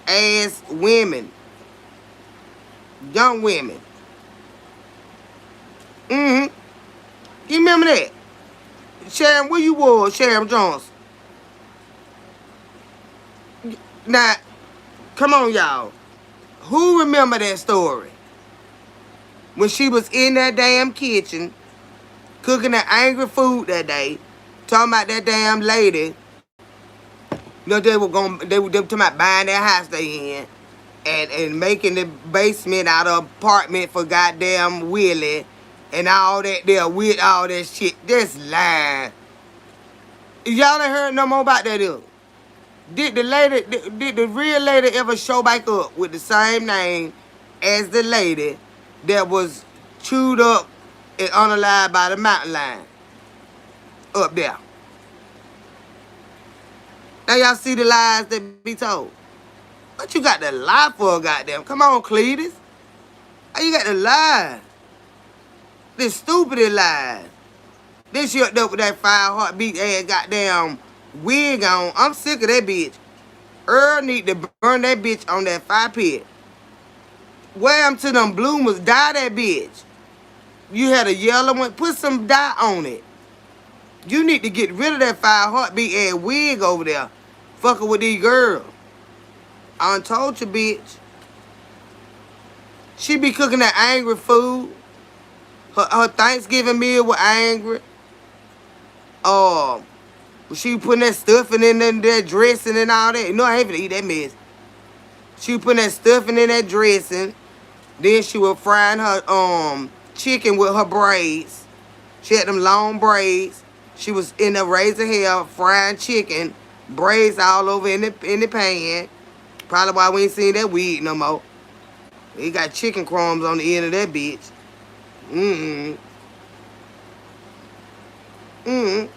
ass women. Young women. Mm-hmm. You remember that? Sharon, where you was, Sharon Jones? Now, come on, y'all. Who remember that story? When she was in that damn kitchen, cooking that angry food that day, talking about that damn lady. They were talking about buying that house they in and making the basement out of apartment for goddamn Willie and all that there with all that shit. That's lying. Y'all ain't heard no more about that either. Did the real lady ever show back up with the same name as the lady that was chewed up and unalive by the mountain lion up there? Now y'all see the lies that be told. What you got to lie for, goddamn? Come on, Cletus. How you got to lie? This stupid lies. This shit up with that 5 heartbeat ass goddamn wig on. I'm sick of that bitch. Earl need to burn that bitch on that fire pit. Wear them to them bloomers. Dye that bitch. You had a yellow one. Put some dye on it. You need to get rid of that 5 heartbeat ass wig over there. Fucking with these girls. I done told you, bitch. She be cooking that angry food. Her Thanksgiving meal was angry. She putting that stuffing in that dressing and all that. I hate to eat that mess. She was putting that stuffing in that dressing. Then she was frying her chicken with her braids. She had them long braids. She was in the razor hair frying chicken, braids all over in the pan. Probably why we ain't seen that weed no more. He got chicken crumbs on the end of that bitch. Mm-mm. Mm-mm.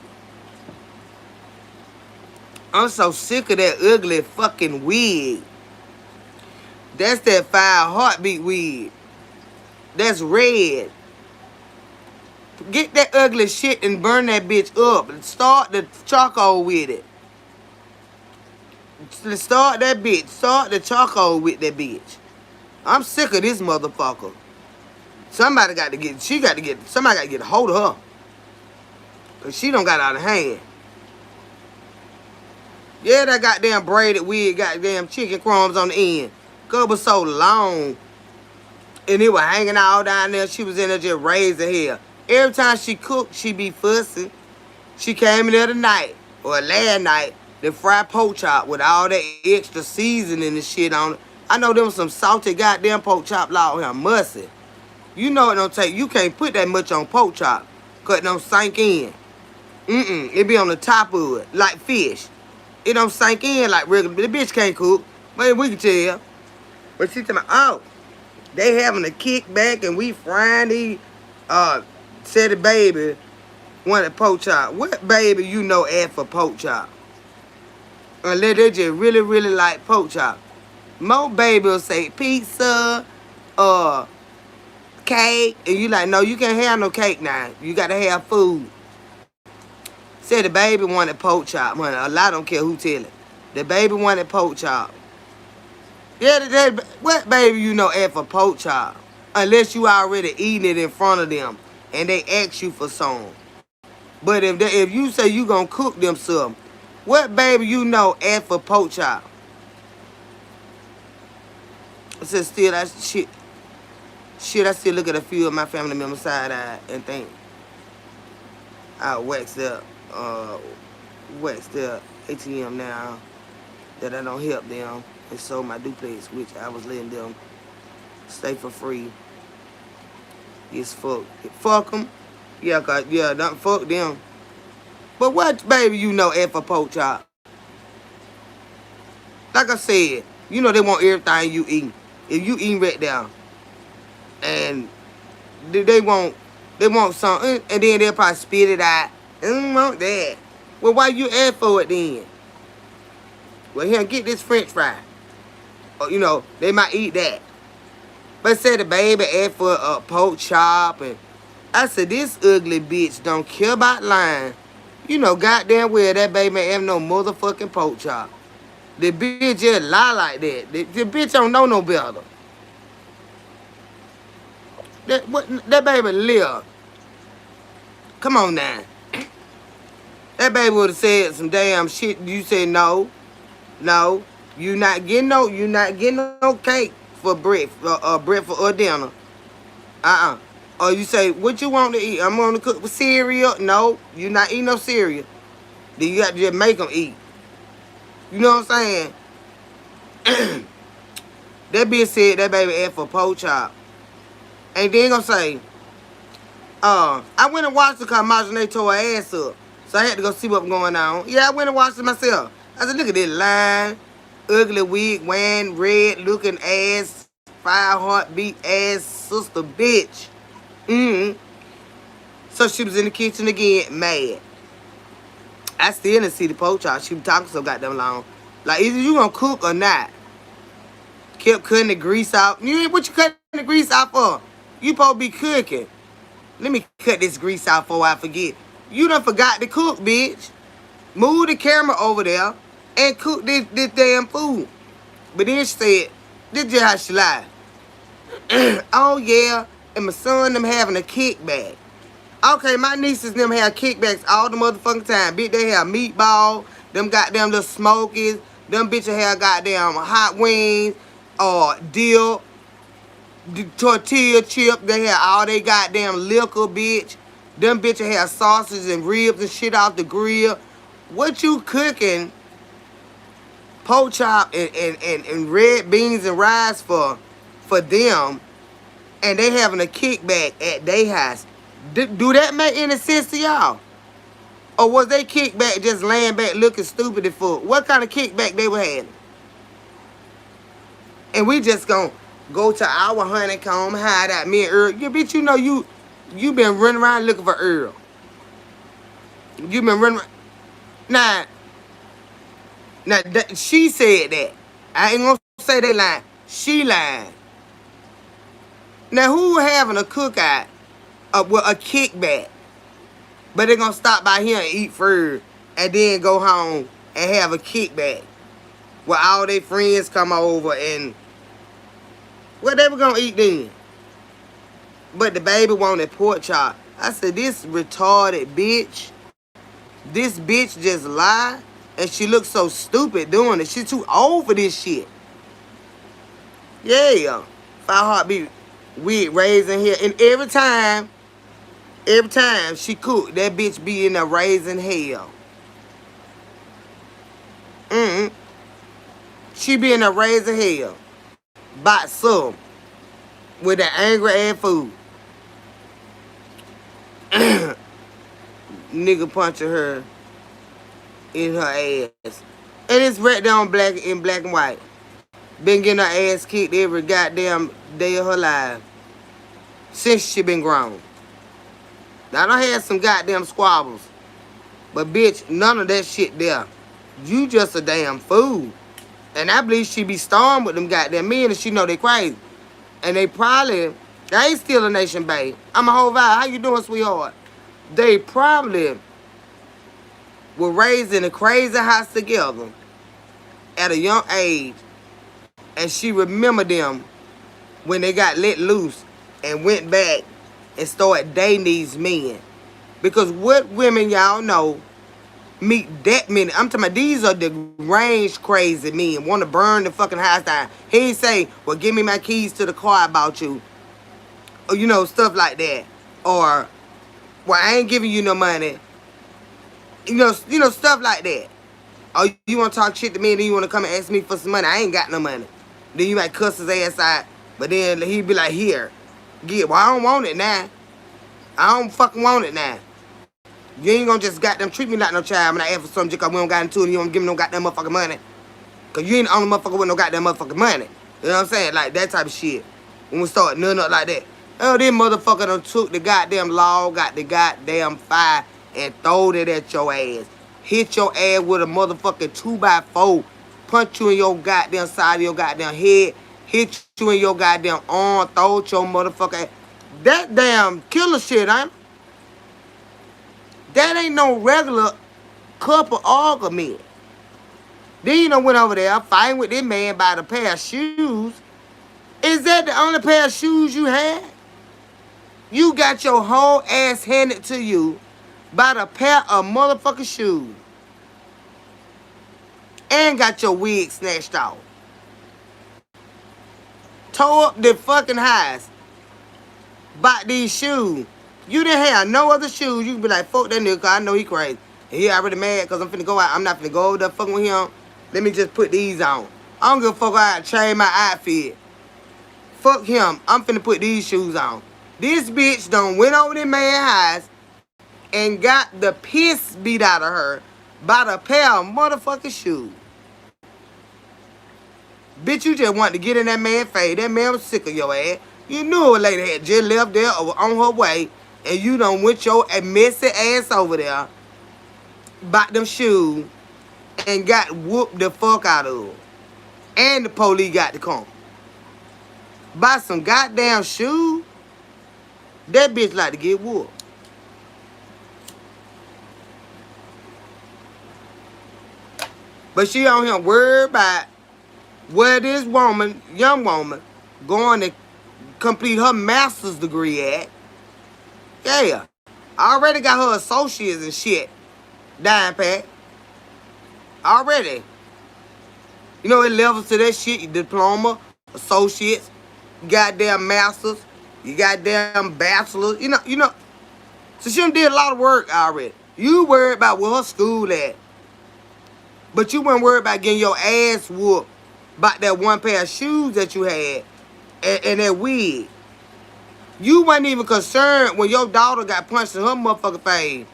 I'm so sick of that ugly fucking wig. That's that 5 heartbeat wig. That's red. Get that ugly shit and burn that bitch up. Start the charcoal with it. Start that bitch. Start the charcoal with that bitch. I'm sick of this motherfucker. Somebody got to get a hold of her. Cause she don't got out of hand. Yeah, that goddamn braided wig, goddamn chicken crumbs on the end. Girl was so long. And it was hanging all down there. She was in there just raising hell. Every time she cooked, she be fussy. She came in there tonight, or last night, the fried pork chop with all that extra seasoning and shit on it. I know there was some salty goddamn pork chop out here, musty. You know it don't take, you can't put that much on pork chop. Cause it don't sink in. It be on the top of it, like fish. It don't sink in like regular, the bitch can't cook. But we can tell. But she tell me, oh, they having a kickback and we frying these, said the baby wanted pork chop. What baby you know asked for pork chop? Unless they just really, really like pork chop. Most baby will say pizza or cake. And you like, no, you can't have no cake now. You got to have food. Said the baby wanted pork chop. Honey, a lot don't care who tell it. The baby wanted pork chop. Yeah, what baby you know asked for pork chop? Unless you already eating it in front of them and they ask you for some. But if you say you gonna cook them some, what baby you know asked for pork chop? I said still that shit. Shit, I still look at a few of my family members side eye and think I waxed up ATM now that I don't help them and sold my duplex, which I was letting them stay for free. It's fuck them. Yeah, don't fuck them. But what baby you know asked for pork chop? Like I said, you know they want everything you eat. If you eat right down, and they want something, and then they'll probably spit it out. I don't want that. Well, why you ask for it then? Well, here, get this French fry. Or, you know, they might eat that. But say the baby asked for a pork chop, and I said, this ugly bitch don't care about lying. You know goddamn well that baby ain't have no motherfucking pork chop. The bitch just lie like that. The bitch don't know no better. That baby live. Come on now. That baby would have said some damn shit. You said no. You not getting no cake for breakfast or dinner. Or you say, what you want to eat? I'm going to cook with cereal. No, you not eating no cereal. Then you got to just make them eat. You know what I'm saying? That bitch said that baby asked for pork chop. And then gonna say, I went and watched it because Marjorie tore her ass up. So I had to go see what was going on. Yeah, I went and watched it myself. I said, look at this line. Ugly wig, wearing red looking ass, 5 heartbeat ass sister bitch. So she was in the kitchen again, mad. I still didn't see the pork chop. She was talking so goddamn long. Like, either you gonna cook or not. Kept cutting the grease out. What you cutting the grease out for? You supposed to be cooking. Let me cut this grease out before I forget. You done forgot to cook, bitch. Move the camera over there and cook this damn food. But then she said, this is how she lied. Oh, yeah, and my son them having a kickback. Okay, my nieces them have kickbacks all the motherfucking time. Bitch, they have meatball, them goddamn little smokies, them bitches have goddamn hot wings, or dip, the tortilla chip, they have all they goddamn liquor, bitch. Them bitches have sausages and ribs and shit off the grill. What you cooking pork chop and red beans and rice for them, and they having a kickback at their house? Do that make any sense to y'all? Or was they kickback just laying back looking stupid as fuck? What kind of kickback they were having? And we just gonna go to our honeycomb, hide out. Me and Earl. Yeah, bitch, you know you been running around looking for Earl. You been running. Now, she said that. I ain't gonna say they lying. She lying. Now, who having a cookout with a kickback, but they gonna stop by here and eat food and then go home and have a kickback where all their friends come over and what they were gonna eat then? But the baby wanted pork chop. I said, this retarded bitch. This bitch just lied. And she looks so stupid doing it. She too old for this shit. Yeah. 5 Heartbeat with raising here. And every time she cook, that bitch be in a raising hell. She be in a raising hell. Bought some. With that angry ass food. Nigga punching her in her ass. And it's right down in black and white. Been getting her ass kicked every goddamn day of her life. Since she been grown. Now I done had some goddamn squabbles. But bitch, none of that shit there. You just a damn fool. And I believe she be stormed with them goddamn men and she know they crazy. And they ain't still a nation, babe. I'm a whole vibe. How you doing, sweetheart? They probably were raised in a crazy house together at a young age. And she remembered them when they got let loose and went back and started dating these men. Because what women y'all know meet that many? I'm talking about these are deranged crazy men. Want to burn the fucking house down. He ain't say, well, give me my keys to the car about you. Or, you know, stuff like that. Or, well, I ain't giving you no money. You know, stuff like that. Or you want to talk shit to me and then you want to come and ask me for some money. I ain't got no money. Then you might cuss his ass out. But then he be like, here. Get. Well, I don't want it now. I don't fucking want it now. You ain't gonna just goddamn treat me like no child when I ask for something just cause we don't got into it and you don't give me no goddamn motherfucking money. Cause you ain't the only motherfucker with no goddamn motherfucking money. You know what I'm saying? Like that type of shit. When we start nothing up like that. Oh, this motherfucker done took the goddamn log, got the goddamn fire, and throwed it at your ass. Hit your ass with a motherfucking 2x4. Punch you in your goddamn side of your goddamn head. Hit you in your goddamn arm. Throw it your motherfucker ass. That damn killer shit, ain't it? That ain't no regular couple argument. Then you done went over there fighting with this man about a pair of shoes. Is that the only pair of shoes you had? You got your whole ass handed to you by a pair of motherfucking shoes. And got your wig snatched off. Tore up the fucking house. Bought these shoes. You didn't have no other shoes. You can be like, fuck that nigga, cause I know he crazy. And he already mad cause I'm finna go out. I'm not finna go over there fucking with him. Let me just put these on. I don't give a fuck I change my outfit. Fuck him. I'm finna put these shoes on. This bitch done went over to man's house and got the piss beat out of her by the pair of motherfucking shoes. Bitch, you just wanted to get in that man's face. That man was sick of your ass. You knew a lady had just left there or on her way, and you done went your messy ass over there, bought them shoes, and got whooped the fuck out of her. And the police got to come. Buy some goddamn shoes? That bitch like to get whooped. But she on here worried about where this woman, young woman, going to complete her master's degree at. Yeah. Already got her associates and shit. Dying pat. Already. You know, it levels to that shit. Your diploma, associates, goddamn masters, you goddamn bachelors. You know. So she done did a lot of work already. You worried about where her school at. But you weren't worried about getting your ass whooped about that one pair of shoes that you had and that wig. You wasn't even concerned when your daughter got punched in her motherfucking face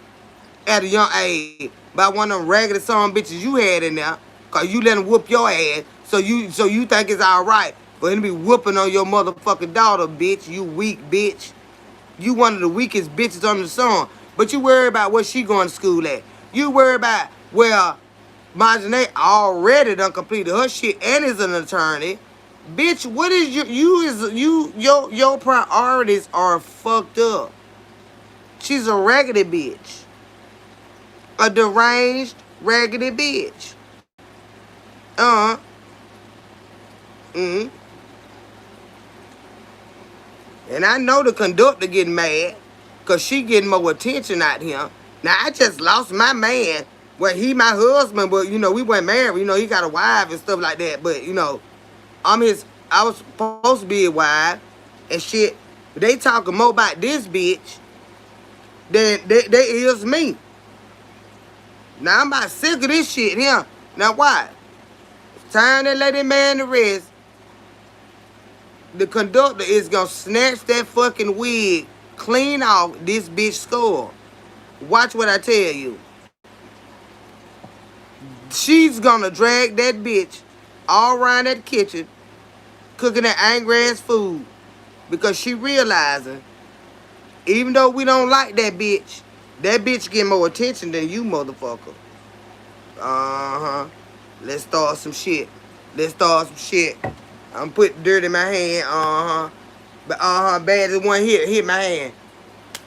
at a young age by one of them raggedy son bitches you had in there. Cause you let them whoop your ass. So you think it's alright For him to be whooping on your motherfucking daughter, bitch. You weak bitch. You one of the weakest bitches on the song. But you worry about where she going to school at. You worry about where Marjanae already done completed her shit and is an attorney. Bitch, what is your priorities are fucked up. She's a raggedy bitch. A deranged, raggedy bitch. Mm. And I know the conductor getting mad because she getting more attention out here. Now, I just lost my man. Well, he my husband, but, you know, we weren't married. You know, he got a wife and stuff like that. But, you know, I was supposed to be a wife and shit. They talking more about this bitch than they is me. Now, I'm about sick of this shit here. Now, why? It's time to let that man to rest. The conductor is gonna snatch that fucking wig clean off this bitch skull. Watch what I tell you. She's gonna drag that bitch all around that kitchen, cooking that angry ass food, because she realizing, even though we don't like that bitch get more attention than you, motherfucker. Let's start some shit. I'm putting dirt in my hand, But bad as one hit my hand.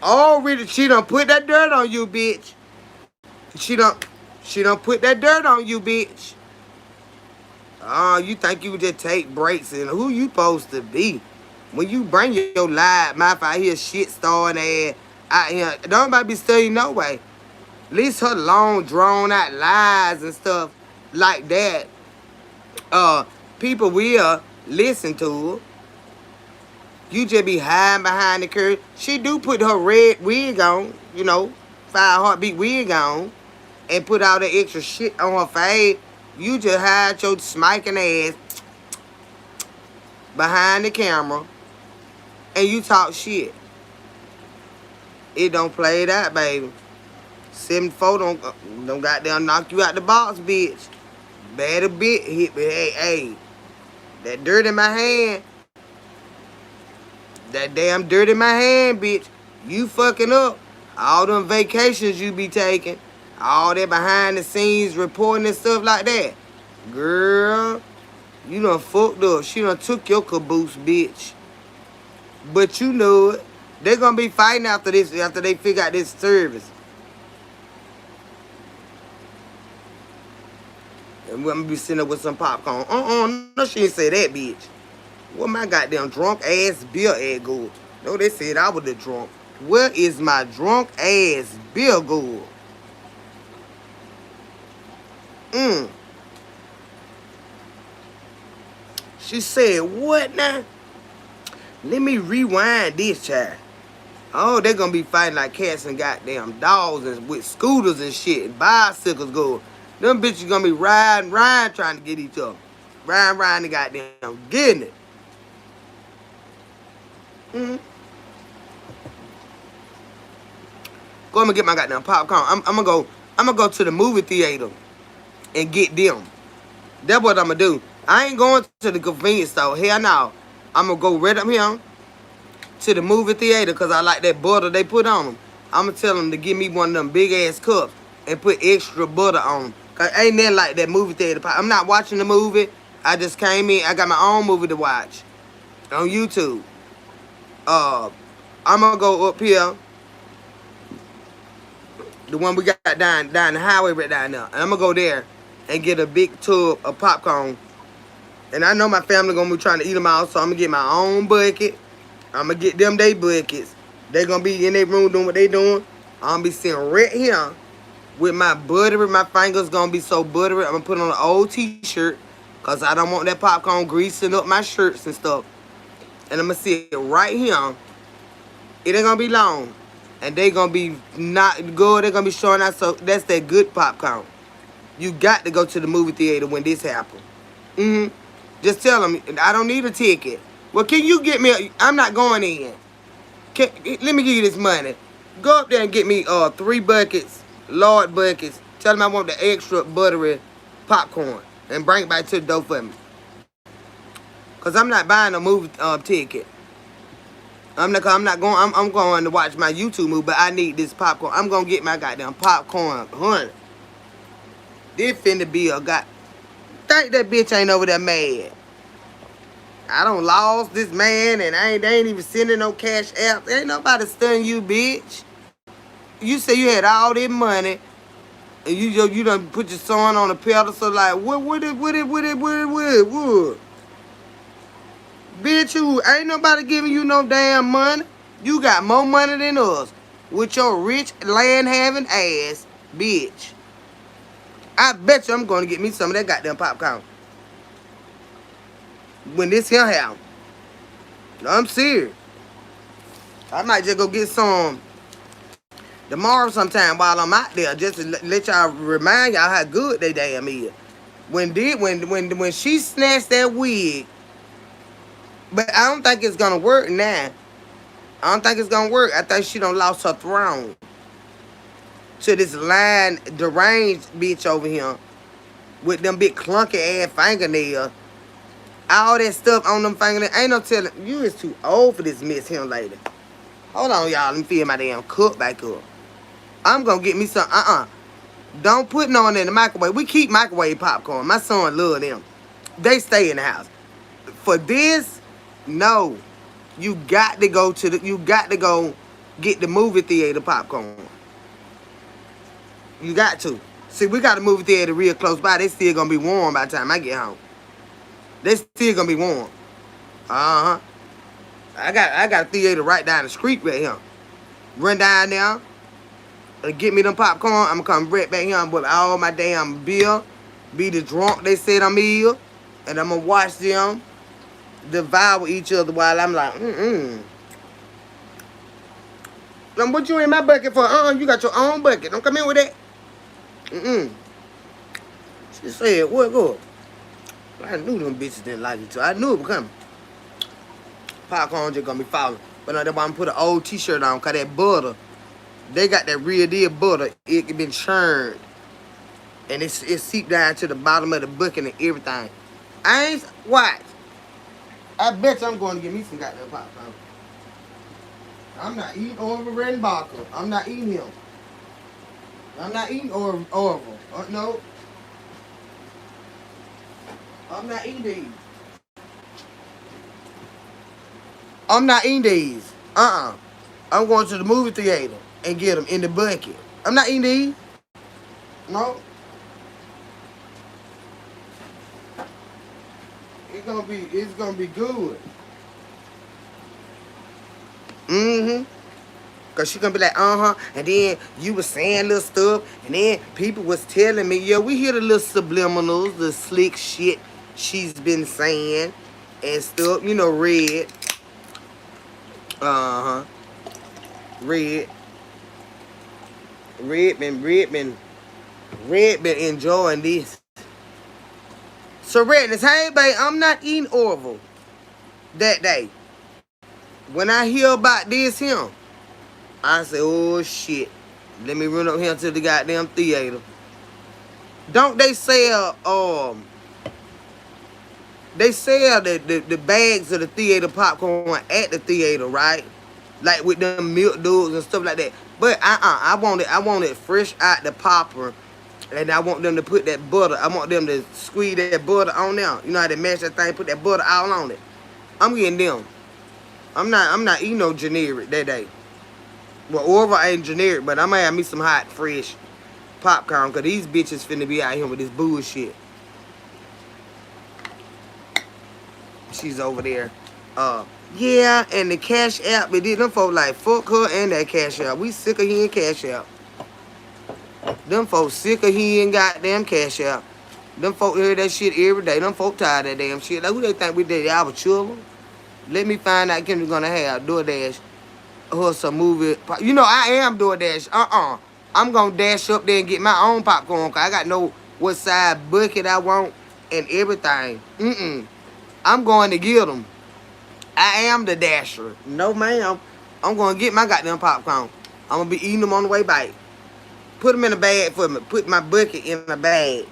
Already she done put that dirt on you, bitch. She done put that dirt on you, bitch. You think you just take breaks and who you supposed to be? When you bring your live mouth out here, shit starring ass out here, don't nobody be studying no way. At least her long drawn out lies and stuff like that. People will listen to her. You just be hiding behind the curtain. She do put her red wig on, you know, 5 heartbeat wig on, and put all that extra shit on her face. You just hide your smiking ass behind the camera, and you talk shit. It don't play that, baby. 7-4 don't goddamn knock you out the box, bitch. Bad a bit, hit me, hey. That dirt in my hand. That damn dirt in my hand, bitch. You fucking up. All them vacations you be taking. All that behind the scenes reporting and stuff like that. Girl, you done fucked up. She done took your caboose, bitch. But you know it. They gonna be fighting after this, after they figure out this service. And we're gonna be sitting up with some popcorn. No, she ain't say that, bitch. Where my goddamn drunk ass beer at go? No, they said I was the drunk. Where is my drunk ass beer go? She said, what now? Let me rewind this, child. Oh, they gonna be fighting like cats and goddamn dogs and with scooters and shit and bicycles go. Them bitches gonna be riding, trying to get each other. Riding the goddamn getting it. Go and get my goddamn popcorn. I'm gonna go to the movie theater and get them. That's what I'm gonna do. I ain't going to the convenience store. Hell no. I'm gonna go right up here to the movie theater because I like that butter they put on them. I'm gonna tell them to give me one of them big ass cups and put extra butter on them. Cause ain't nothing like that movie theater. I'm not watching the movie. I just came in. I got my own movie to watch on YouTube. I'm gonna go up here, the one we got down the highway right down there. And I'm gonna go there and get a big tub of popcorn. And I know my family gonna be trying to eat them out, so I'm gonna get my own bucket. I'm gonna get them they buckets. They gonna be in their room doing what they doing. I'm gonna be sitting right here with my buttery. My fingers gonna be so buttery. I'm gonna put on an old t-shirt because I don't want that popcorn greasing up my shirts and stuff. And I'm gonna sit right here. It ain't gonna be long. And they gonna be not good. They're gonna be showing out. So that's that good popcorn. You got to go to the movie theater when this happens. Just tell them, I don't need a ticket. Well, can you get me, I'm not going in. Let me give you this money. Go up there and get me 3 buckets, large buckets. Tell them I want the extra buttery popcorn. And bring it back to the door for me. Cause I'm not buying a movie ticket. I'm not going. I'm going to watch my YouTube movie, but I need this popcorn. I'm gonna get my goddamn popcorn, honey. This finna be a god. Think that bitch ain't over there mad. I don't lost this man, and they ain't even sending no cash out. Ain't nobody stunning you, bitch. You say you had all this money, and you done put your son on a pedestal like what? Bitch, you ain't nobody giving you no damn money. You got more money than us with your rich land having ass, bitch. I bet you I'm gonna get me some of that goddamn popcorn when this here happen. I'm serious. I might just go get some tomorrow sometime while I'm out there, just to let y'all remind y'all how good they damn is. When she snatched that wig, but I don't think it's gonna work now. I don't think it's gonna work. I think she done lost her throne to this line deranged bitch over here with them big clunky ass fingernails. All that stuff on them fingernails. Ain't no telling. You is too old for this Miss Him lady. Hold on, y'all. Let me fill my damn cup back up. I'm gonna get me some. Don't put no one in the microwave. We keep microwave popcorn. My son love them. They stay in the house. For this, no. You got to go get the movie theater popcorn. You got to. See, we got a movie theater real close by. They still gonna be warm by the time I get home. They still gonna be warm. Uh-huh. I got a theater right down the street right here. Run down there and get me them popcorn. I'm gonna come right back here with all my damn beer. Be the drunk they said I'm ill. And I'm gonna watch them devour each other while I'm like, Now, what you in my bucket for? You got your own bucket. Don't come in with that. She said, what, go? I knew them bitches didn't like it too. I knew it was coming. Popcorn just gonna be falling. But now that's why I'm put an old t-shirt on, cause that butter, they got that real deal butter. It been churned. And it seeped down to the bottom of the bucket and everything. I ain't, watch. I bet you I'm going to get me some goddamn popcorn. I'm not eating Orville Redenbacher. I'm not eating him. I'm not eating Orville. No. I'm not eating these. I'm not eating these. I'm going to the movie theater and get them in the bucket. I'm not eating these. No. It's gonna be good. Cause she gonna be like, and then you was saying little stuff, and then people was telling me, yeah, we hear the little subliminals, the slick shit she's been saying and stuff, you know, Red. Red been enjoying this. So Redness, hey babe, I'm not eating Orville that day. When I hear about this him, I say, oh shit. Let me run up here to the goddamn theater. Don't they sell the bags of the theater popcorn at the theater, right? Like with them milk dudes and stuff like that. But I want it fresh out the popper. And I want them to put that butter. I want them to squeeze that butter on there. You know how they mash that thing, put that butter all on it. I'm getting them. I'm not eating no generic that day. Well, Orville ain't generic, but I'm gonna have me some hot, fresh popcorn, cause these bitches finna be out here with this bullshit. She's over there. Yeah, and the Cash App, but them folks like, fuck her and that Cash App. We sick of hearing Cash App. Them folks sick of hearing goddamn Cash App. Them folks hear that shit every day. Them folks tired of that damn shit. Like, who they think we did? Our children? Let me find out Kim's gonna have DoorDash or some movie. You know, I am DoorDash. I'm gonna dash up there and get my own popcorn, cause I got know what size bucket I want and everything. I'm going to get them. I am the dasher. No, ma'am. I'm gonna get my goddamn popcorn. I'm gonna be eating them on the way back. Put them in a bag for me. Put my bucket in a bag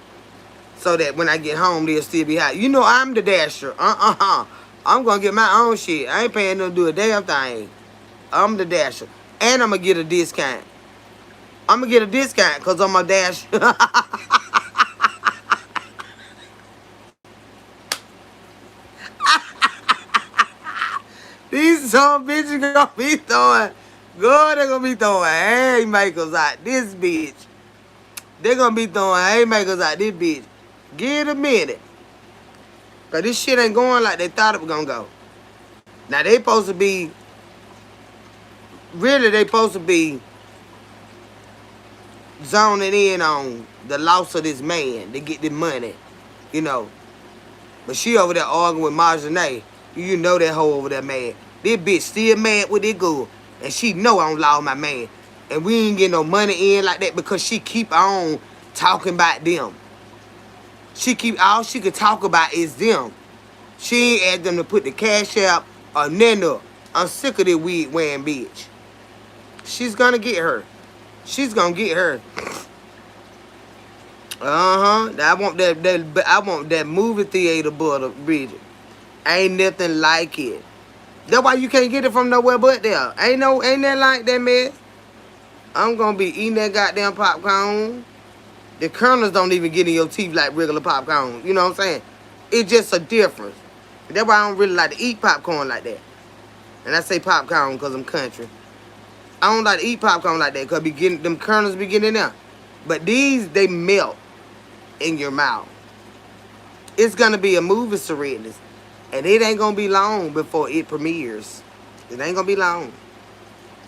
so that when I get home, they'll still be hot. You know I'm the dasher. I'm gonna get my own shit. I ain't paying them to do a damn thing. I'm the dasher. And I'm gonna get a discount. I'm gonna get a discount because I'm a dasher. These some bitches gonna be throwing, God, they gonna be throwing haymakers out this bitch. They gonna be throwing haymakers out this bitch. Give it a minute. Cause this shit ain't going like they thought it was gonna go. Now they supposed to be, really they supposed to be zoning in on the loss of this man to get the money, you know. But she over there arguing with Marjane. You know that hoe over there mad. This bitch still mad with this girl. And she know I don't love my man. And we ain't get no money in like that because she keep on talking about them. All she could talk about is them. She ain't asked them to put the cash out or nothing up. I'm sick of this wig wearing bitch. She's gonna get her. She's gonna get her. I want that movie theater butter, Bridget. Ain't nothing like it. That's why you can't get it from nowhere but there. Ain't nothing like that, man. I'm gonna be eating that goddamn popcorn. The kernels don't even get in your teeth like regular popcorn. You know what I'm saying? It's just a difference. That's why I don't really like to eat popcorn like that. And I say popcorn because I'm country. I don't like to eat popcorn like that because them kernels be getting in there. But these, they melt in your mouth. It's gonna be a movie, Serenity. And it ain't gonna be long before it premieres. It ain't gonna be long.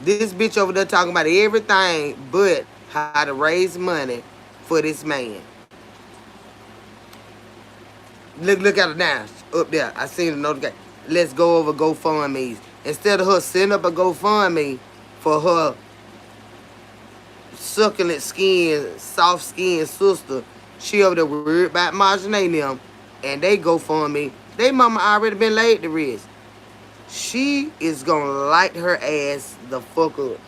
This bitch over there talking about everything but how to raise money for this man. Look at her now. Up there. I seen the notification. Let's go over GoFundMe's. Instead of her setting up a GoFundMe for her succulent skin, soft skin sister, she over there worried about Marjane and them. And they GoFundMe. They mama already been laid to rest. She is gonna light her ass the fuck up.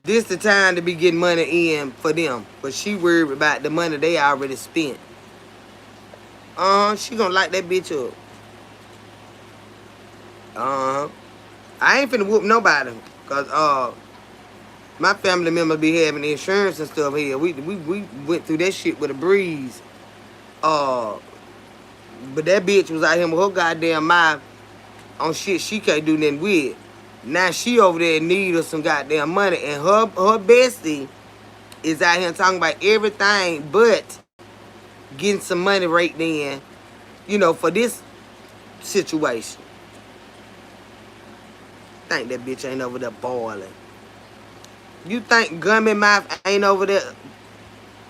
This the time to be getting money in for them. But she worried about the money they already spent. She gonna light that bitch up. I ain't finna whoop nobody. Cause my family members be having insurance and stuff here. We went through that shit with a breeze. But that bitch was out here with her goddamn mouth on shit she can't do nothing with. Now she over there in need of some goddamn money. And her bestie is out here talking about everything but getting some money right then, you know, for this situation. Think that bitch ain't over there boiling. You think Gummy Mouth ain't over there?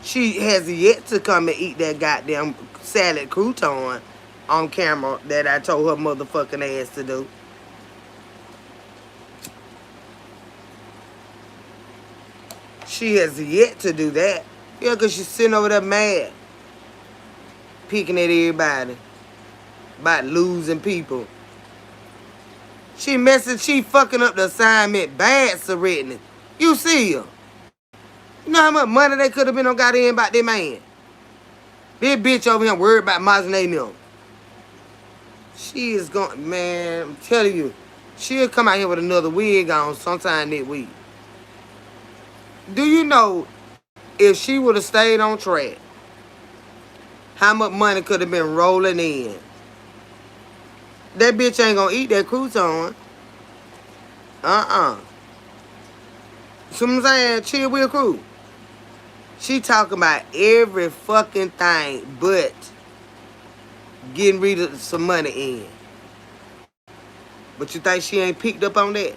She has yet to come and eat that goddamn salad crouton on camera that I told her motherfucking ass to do. She has yet to do that. Yeah, because she's sitting over there mad. Picking at everybody. About losing people. She fucking up the assignment bad, Serenity. You see her. You know how much money they could have been on goddamn about that man? This bitch over here worried about Marjane and them. She is going, man, I'm telling you, she'll come out here with another wig on sometime next week. Do you know if she would have stayed on track, how much money could have been rolling in? That bitch ain't gonna eat that crouton. So I'm saying, chill with crew. She talking about every fucking thing but getting rid of some money in. But you think she ain't picked up on that?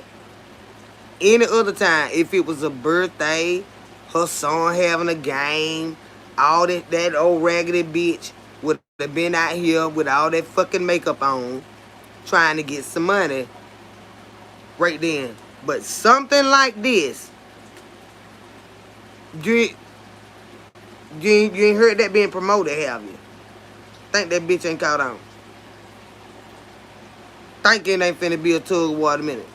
Any other time, if it was a birthday, her son having a game, all that old raggedy bitch would have been out here with all that fucking makeup on, trying to get some money right then. But something like this, you ain't heard that being promoted, have you? Think that bitch ain't caught on. Think it ain't finna be a tug of war in a minute.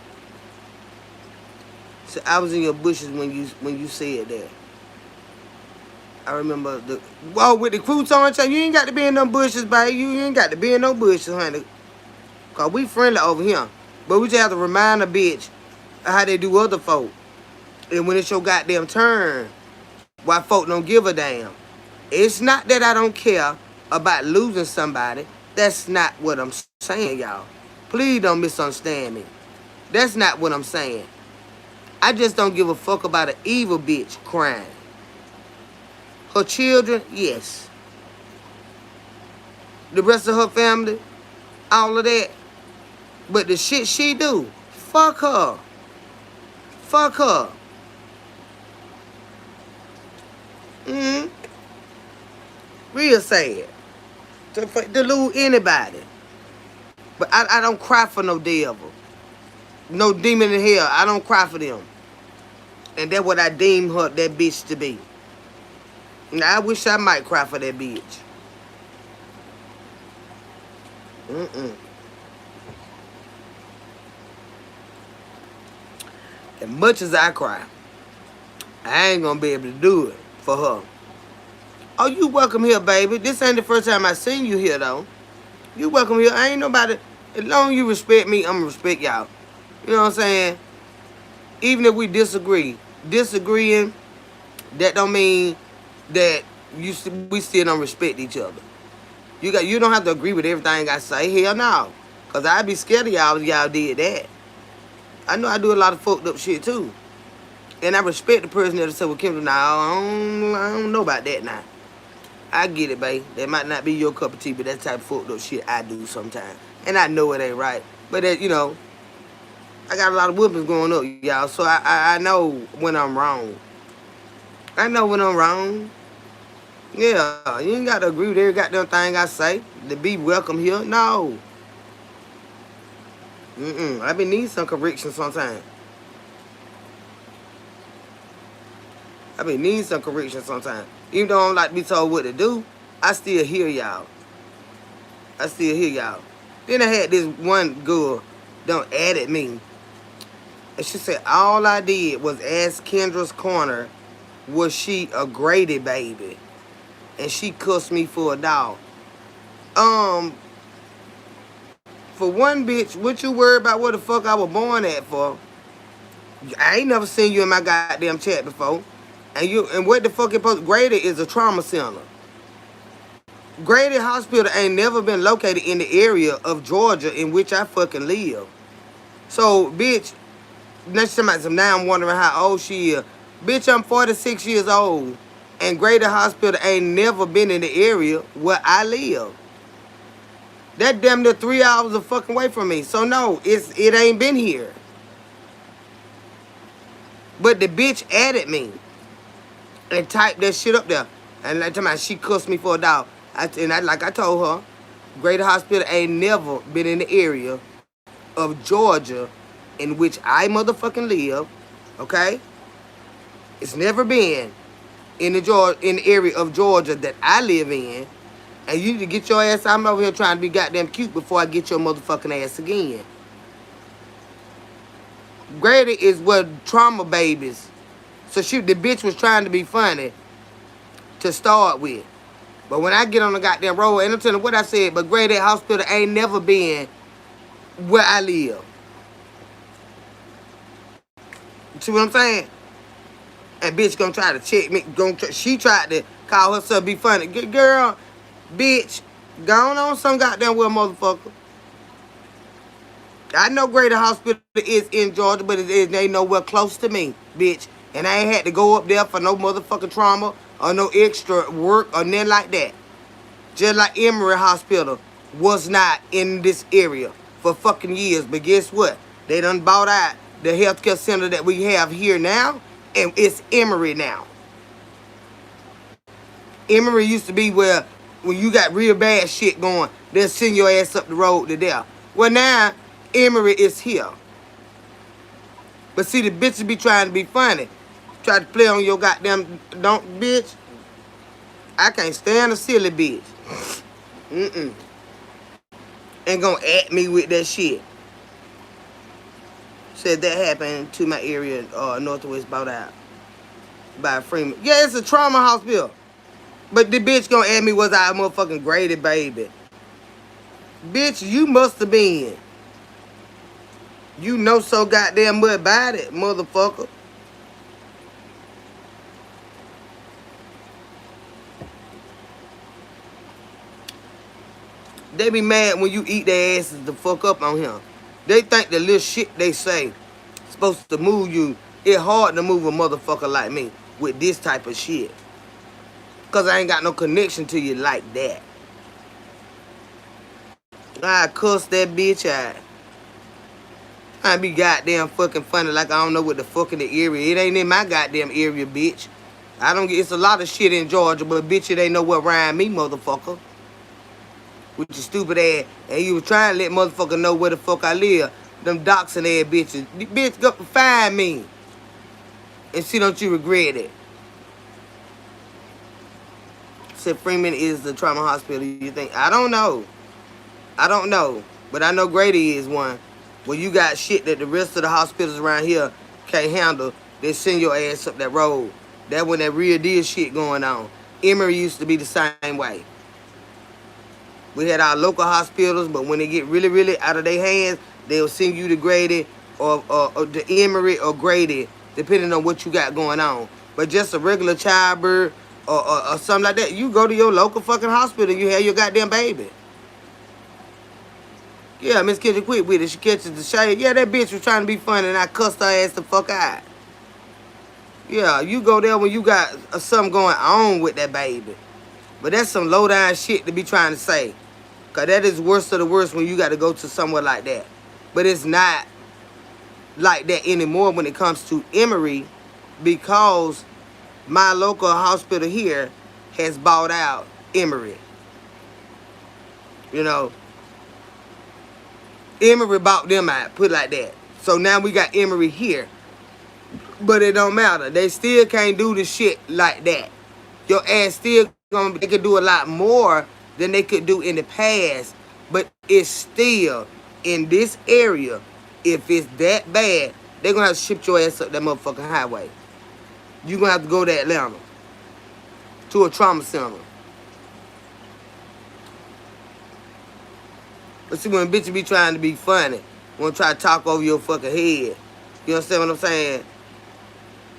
So I was in your bushes when you said that. I remember with the crouton chain, you ain't got to be in them bushes, baby. You ain't got to be in no bushes, honey. Cause we friendly over here. But we just have to remind a bitch how they do other folk. And when it's your goddamn turn, why folk don't give a damn. It's not that I don't care about losing somebody. That's not what I'm saying, y'all. Please don't misunderstand me. That's not what I'm saying. I just don't give a fuck about an evil bitch crying. Her children, yes. The rest of her family, all of that. But the shit she do, fuck her. Fuck her. Real sad. To lose anybody. But I don't cry for no devil. No demon in hell. I don't cry for them. And that's what I deem her, that bitch, to be. Now, I wish I might cry for that bitch. As much as I cry, I ain't gonna be able to do it for her. Oh, you welcome here, baby. This ain't the first time I seen you here, though. You welcome here. I ain't nobody. As long as you respect me, I'm gonna respect y'all. You know what I'm saying? Even if we disagreeing, that don't mean that we still don't respect each other. You don't have to agree with everything I say. Hell no. Cause I'd be scared of y'all if y'all did that. I know I do a lot of fucked up shit too. And I respect the person that said, well, Kendall, now I don't know about that now. I get it, babe. That might not be your cup of tea, but that type of fucked up shit I do sometimes. And I know it ain't right. But that, you know, I got a lot of whoopings going up, y'all. So I know when I'm wrong. I know when I'm wrong. Yeah, you ain't got to agree with every goddamn thing I say to be welcome here. No. I been needing some correction sometimes. Even though I don't like to be told what to do, I still hear y'all. Then I had this one girl don't add at me. And she said, all I did was ask Kendra's Corner, was she a Grady baby? And she cussed me for a dog. For one, bitch, what you worried about what the fuck I was born at for? I ain't never seen you in my goddamn chat before. And what the fuck it supposed? Grady is a trauma center. Grady Hospital ain't never been located in the area of Georgia in which I fucking live. So, bitch, next time now I'm wondering how old she is. Bitch, I'm 46 years old. And Grady Hospital ain't never been in the area where I live. That damn near 3 hours of fucking away from me. So no, it ain't been here. But the bitch added me and typed that shit up there. And like time she cussed me for a dog. Like I told her, Grady Hospital ain't never been in the area of Georgia in which I motherfucking live. Okay? It's never been in the area of Georgia that I live in. And you need to get your ass out. I'm over here trying to be goddamn cute before I get your motherfucking ass again. Grady is what trauma babies. So the bitch was trying to be funny to start with. But when I get on the goddamn road, and I'm telling you what I said, but Grady Hospital ain't never been where I live. See what I'm saying? And bitch gonna try to check me. She tried to call herself be funny. Girl, bitch, gone on some goddamn well, motherfucker. I know Grady Hospital is in Georgia, but it ain't nowhere close to me, bitch. And I ain't had to go up there for no motherfucking trauma or no extra work or nothing like that. Just like Emory Hospital was not in this area for fucking years. But guess what? They done bought out the healthcare center that we have here now, and it's Emory now. Emory used to be where when you got real bad shit going, they'll send your ass up the road to there. Well, now, Emory is here. But see, the bitches be trying to be funny. Try to play on your goddamn, bitch. I can't stand a silly bitch. Ain't gonna at me with that shit. Said that happened to my area, Northwest bought out by Freeman. Yeah, it's a trauma hospital. But the bitch gonna ask me, was I a motherfucking graded baby? Bitch, you must have been. You know so goddamn much about it, motherfucker. They be mad when you eat their asses the fuck up on him. They think the little shit they say supposed to move you. It hard to move a motherfucker like me with this type of shit. Cause I ain't got no connection to you like that. I cuss that bitch out. I be goddamn fucking funny like I don't know what the fuck in the area. It ain't in my goddamn area, bitch. I don't get, it's a lot of shit in Georgia, but bitch, it ain't know what around me, motherfucker. With your stupid ass. And you was trying to let motherfucker know where the fuck I live. Them doxing ass bitches. The bitch go find me. And see, don't you regret it. Said Freeman is the trauma hospital, you think? I don't know. I don't know. But I know Grady is one. Well, you got shit that the rest of the hospitals around here can't handle. They send your ass up that road. That when that real deal shit going on. Emory used to be the same way. We had our local hospitals, but when they get really, really out of their hands, they'll send you to Grady or to Emory or Grady, depending on what you got going on. But just a regular childbirth or something like that, you go to your local fucking hospital and you have your goddamn baby. Yeah, Miss Kitchen quit with it. She catches the shade. Yeah, that bitch was trying to be funny and I cussed her ass the fuck out. Yeah, you go there when you got something going on with that baby. But that's some low down shit to be trying to say. Cause that is worst of the worst when you got to go to somewhere like that. But it's not like that anymore when it comes to Emory because my local hospital here has bought out Emory. You know, Emory bought them out, put it like that. So now we got Emory here. But it don't matter. They still can't do the shit like that. Your ass still gonna, they could do a lot more than they could do in the past. But it's still in this area, if it's that bad, they're gonna have to ship your ass up that motherfucking highway. You're gonna have to go to Atlanta. To a trauma center. But see, when bitches be trying to be funny, wanna try to talk over your fucking head. You understand what I'm saying?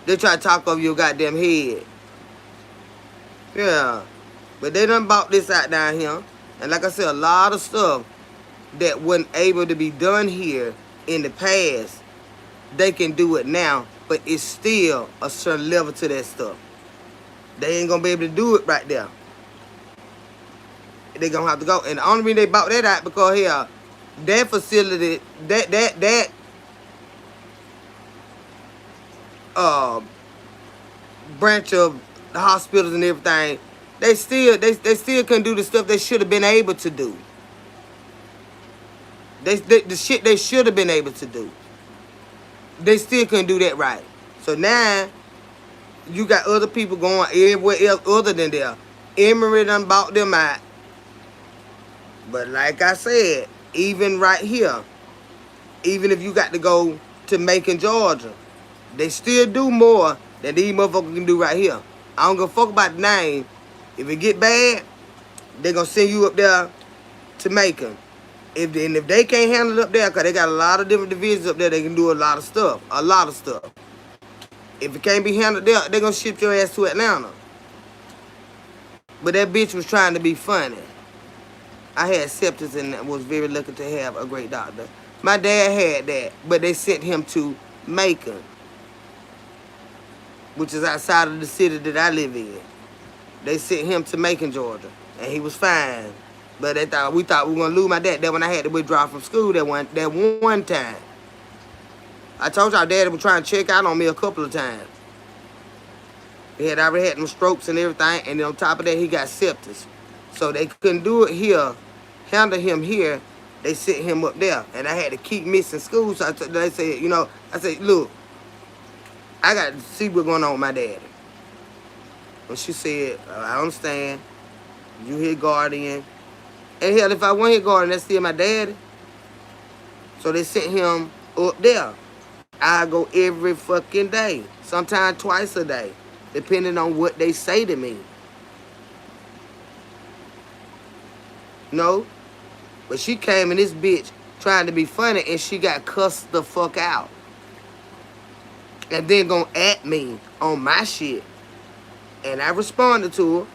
They try to talk over your goddamn head. Yeah. But they done bought this out down here. And like I said, a lot of stuff that wasn't able to be done here in the past, they can do it now. But it's still a certain level to that stuff. They ain't gonna be able to do it right there. They gonna have to go. And the only reason they bought that out because here, that facility, that branch of the hospitals and everything, they still couldn't do the stuff they should have been able to do. The shit they should have been able to do. They still couldn't do that right. So now you got other people going everywhere else other than there. Emory done bought them out. But like I said, even right here, even if you got to go to Macon, Georgia, they still do more than these motherfuckers can do right here. I don't give a fuck about the name. If it get bad, they gonna send you up there to Macon. If they can't handle it up there, because they got a lot of different divisions up there, they can do a lot of stuff. A lot of stuff. If it can't be handled there, they gonna ship your ass to Atlanta. But that bitch was trying to be funny. I had sepsis and was very lucky to have a great doctor. My dad had that, but they sent him to Macon, which is outside of the city that I live in. They sent him to Macon, Georgia, and he was fine. But we thought we were gonna lose my dad. That when I had to withdraw from school that one time. I told y'all Daddy was trying to check out on me a couple of times. He had already had them strokes and everything, and then on top of that, he got sepsis. So they couldn't do it here, handle him here. They sent him up there, and I had to keep missing school. So they said, you know, I said, look, I got to see what's going on with my daddy. And she said, I understand. You his guardian. And hell, if I want his guardian, that's still my daddy. So they sent him up there. I go every fucking day. Sometimes twice a day. Depending on what they say to me. No. But she came in this bitch trying to be funny and she got cussed the fuck out. And then gonna at me on my shit. And I responded to her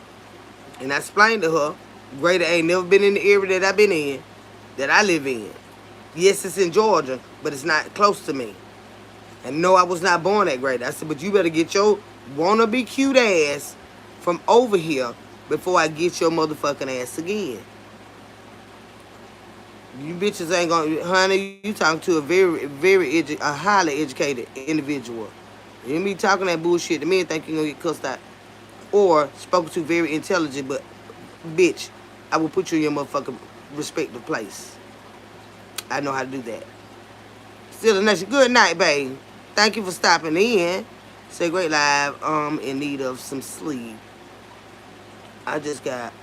and I explained to her, Greater ain't never been in the area that I've been in, that I live in. Yes, it's in Georgia, but it's not close to me. And no, I was not born at Greater. I said, but you better get your wannabe cute ass from over here before I get your motherfucking ass again. You bitches ain't gonna, honey, you talking to a a highly educated individual. You me talking that bullshit, the men think you gonna get cussed out. Or spoken to very intelligent, but bitch, I will put you in your motherfucking respective place. I know how to do that. Still a nation. Good night, babe. Thank you for stopping in. Say great live. In need of some sleep. I just got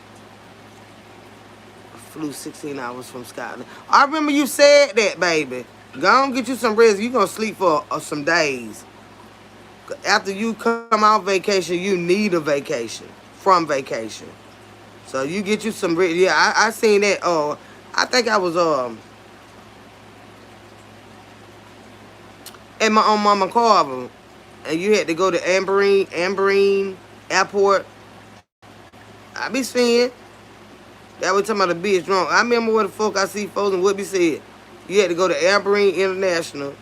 flew 16 hours from Scotland. I remember you said that, baby. Go on, get you some rest. You gonna sleep for some days. After you come out vacation, you need a vacation from vacation. So you get you some rest. Yeah, I seen that. I think I was at my own Mama Carver, and you had to go to Amberine Airport. I be seeing. That was talking about the bitch drunk. I remember what the fuck I see folks and Woodby said. You had to go to Amberine International.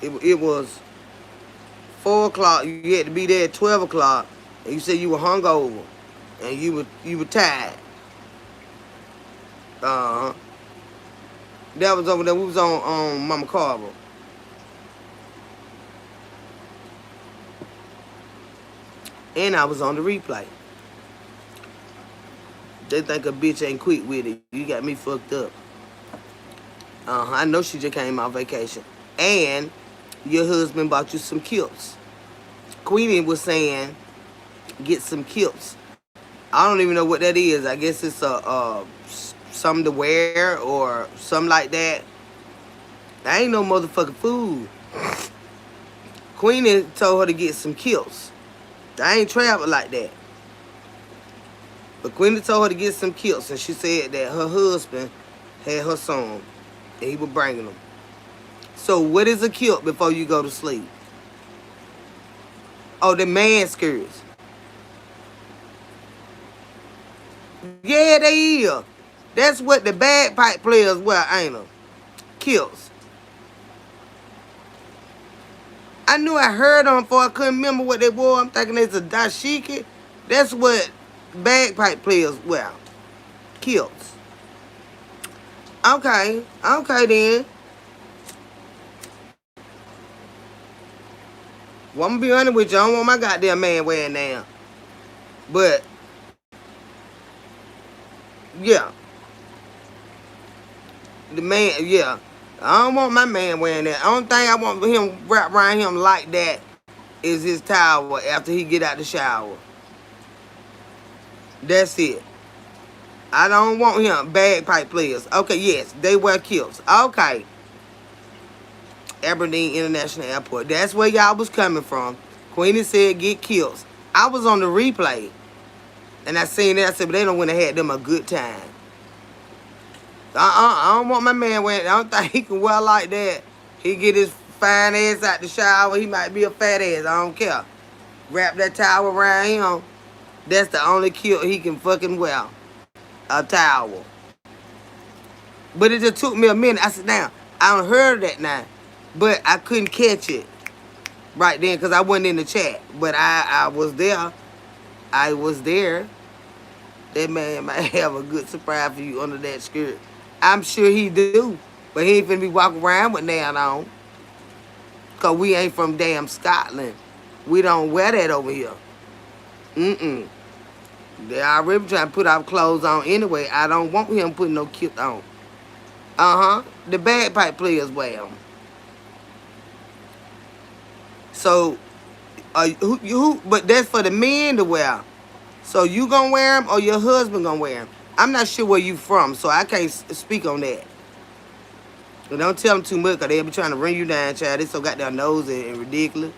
It was 4 o'clock. You had to be there at 12 o'clock. And you said you were hungover. And you were tired. That was over there. We was on Mama Carver. And I was on the replay. They think a bitch ain't quit with it. You got me fucked up. I know she just came out vacation. And your husband bought you some kilts. Queenie was saying, get some kilts. I don't even know what that is. I guess it's something to wear or something like that. I ain't no motherfucking food. Queenie told her to get some kilts. I ain't traveled like that. But Queenie told her to get some kilts, and she said that her husband had her son, and he was bringing them. So what is a kilt before you go to sleep? Oh, the man skirts. Yeah, they is. That's what the bagpipe players wear, ain't them? Kilts. I knew I heard them before. I couldn't remember what they wore. I'm thinking it's a dashiki. That's what bagpipe players wear. Kilts. Okay. Okay, then. Well, I'm going to be honest with you. I don't want my goddamn man wearing now. But, yeah. The man, yeah. I don't want my man wearing that. The only thing I want him wrapped around him like that is his towel after he get out the shower. That's it. I don't want him. Bagpipe players. Okay, yes. They wear kilts. Okay. Aberdeen International Airport. That's where y'all was coming from. Queenie said get kilts. I was on the replay. And I seen that. I said, but they don't want to have them a good time. I don't want my man wearing it. I don't think he can wear like that. He get his fine ass out the shower. He might be a fat ass. I don't care. Wrap that towel around him. That's the only kilt he can fucking wear. A towel. But it just took me a minute. I said, now, I don't heard that now. But I couldn't catch it right then because I wasn't in the chat. But I was there. I was there. That man might have a good surprise for you under that skirt. I'm sure he do. But he ain't finna be walking around with that on. Because we ain't from damn Scotland. We don't wear that over here. Mm-mm. They already trying to put our clothes on anyway. I don't want him putting no kilt on. Uh-huh. The bagpipe players wear them. So, but that's for the men to wear. So you gonna wear them or your husband gonna wear them? I'm not sure where you from, so I can't speak on that. But don't tell them too much, because they'll be trying to bring you down, child. They so goddamn nosy and ridiculous.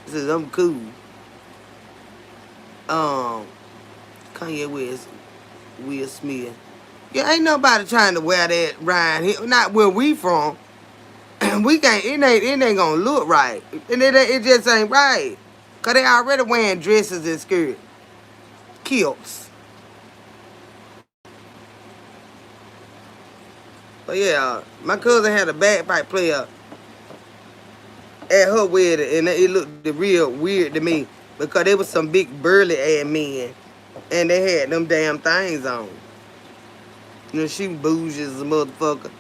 This is, I'm cool. Kanye West. Will Smith. Yeah, ain't nobody trying to wear that Ryan Hill. Not where we from. We can't. It ain't gonna look right, and it just ain't right. Cause they already wearing dresses and skirts, kilts. But yeah, my cousin had a bagpipe player at her wedding, and it looked real weird to me because there was some big burly ass men, and they had them damn things on. You know, she bougie as a motherfucker.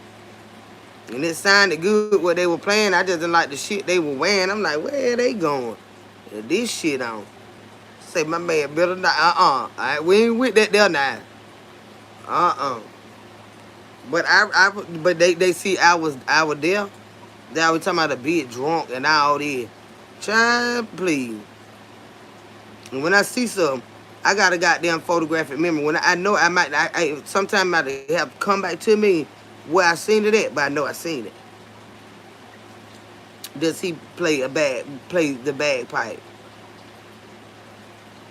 And it sounded good what they were playing. I just didn't like the shit they were wearing. I'm like, where are they going? And this shit on. Say, my man better not. All right, we ain't with that there now. But but they see I was there. They always talking about a bit drunk and all this. Child, please. And when I see something, I got a goddamn photographic memory. When I know I might, sometimes might have come back to me where I seen it at, but I know I seen it. Does he play the bagpipe?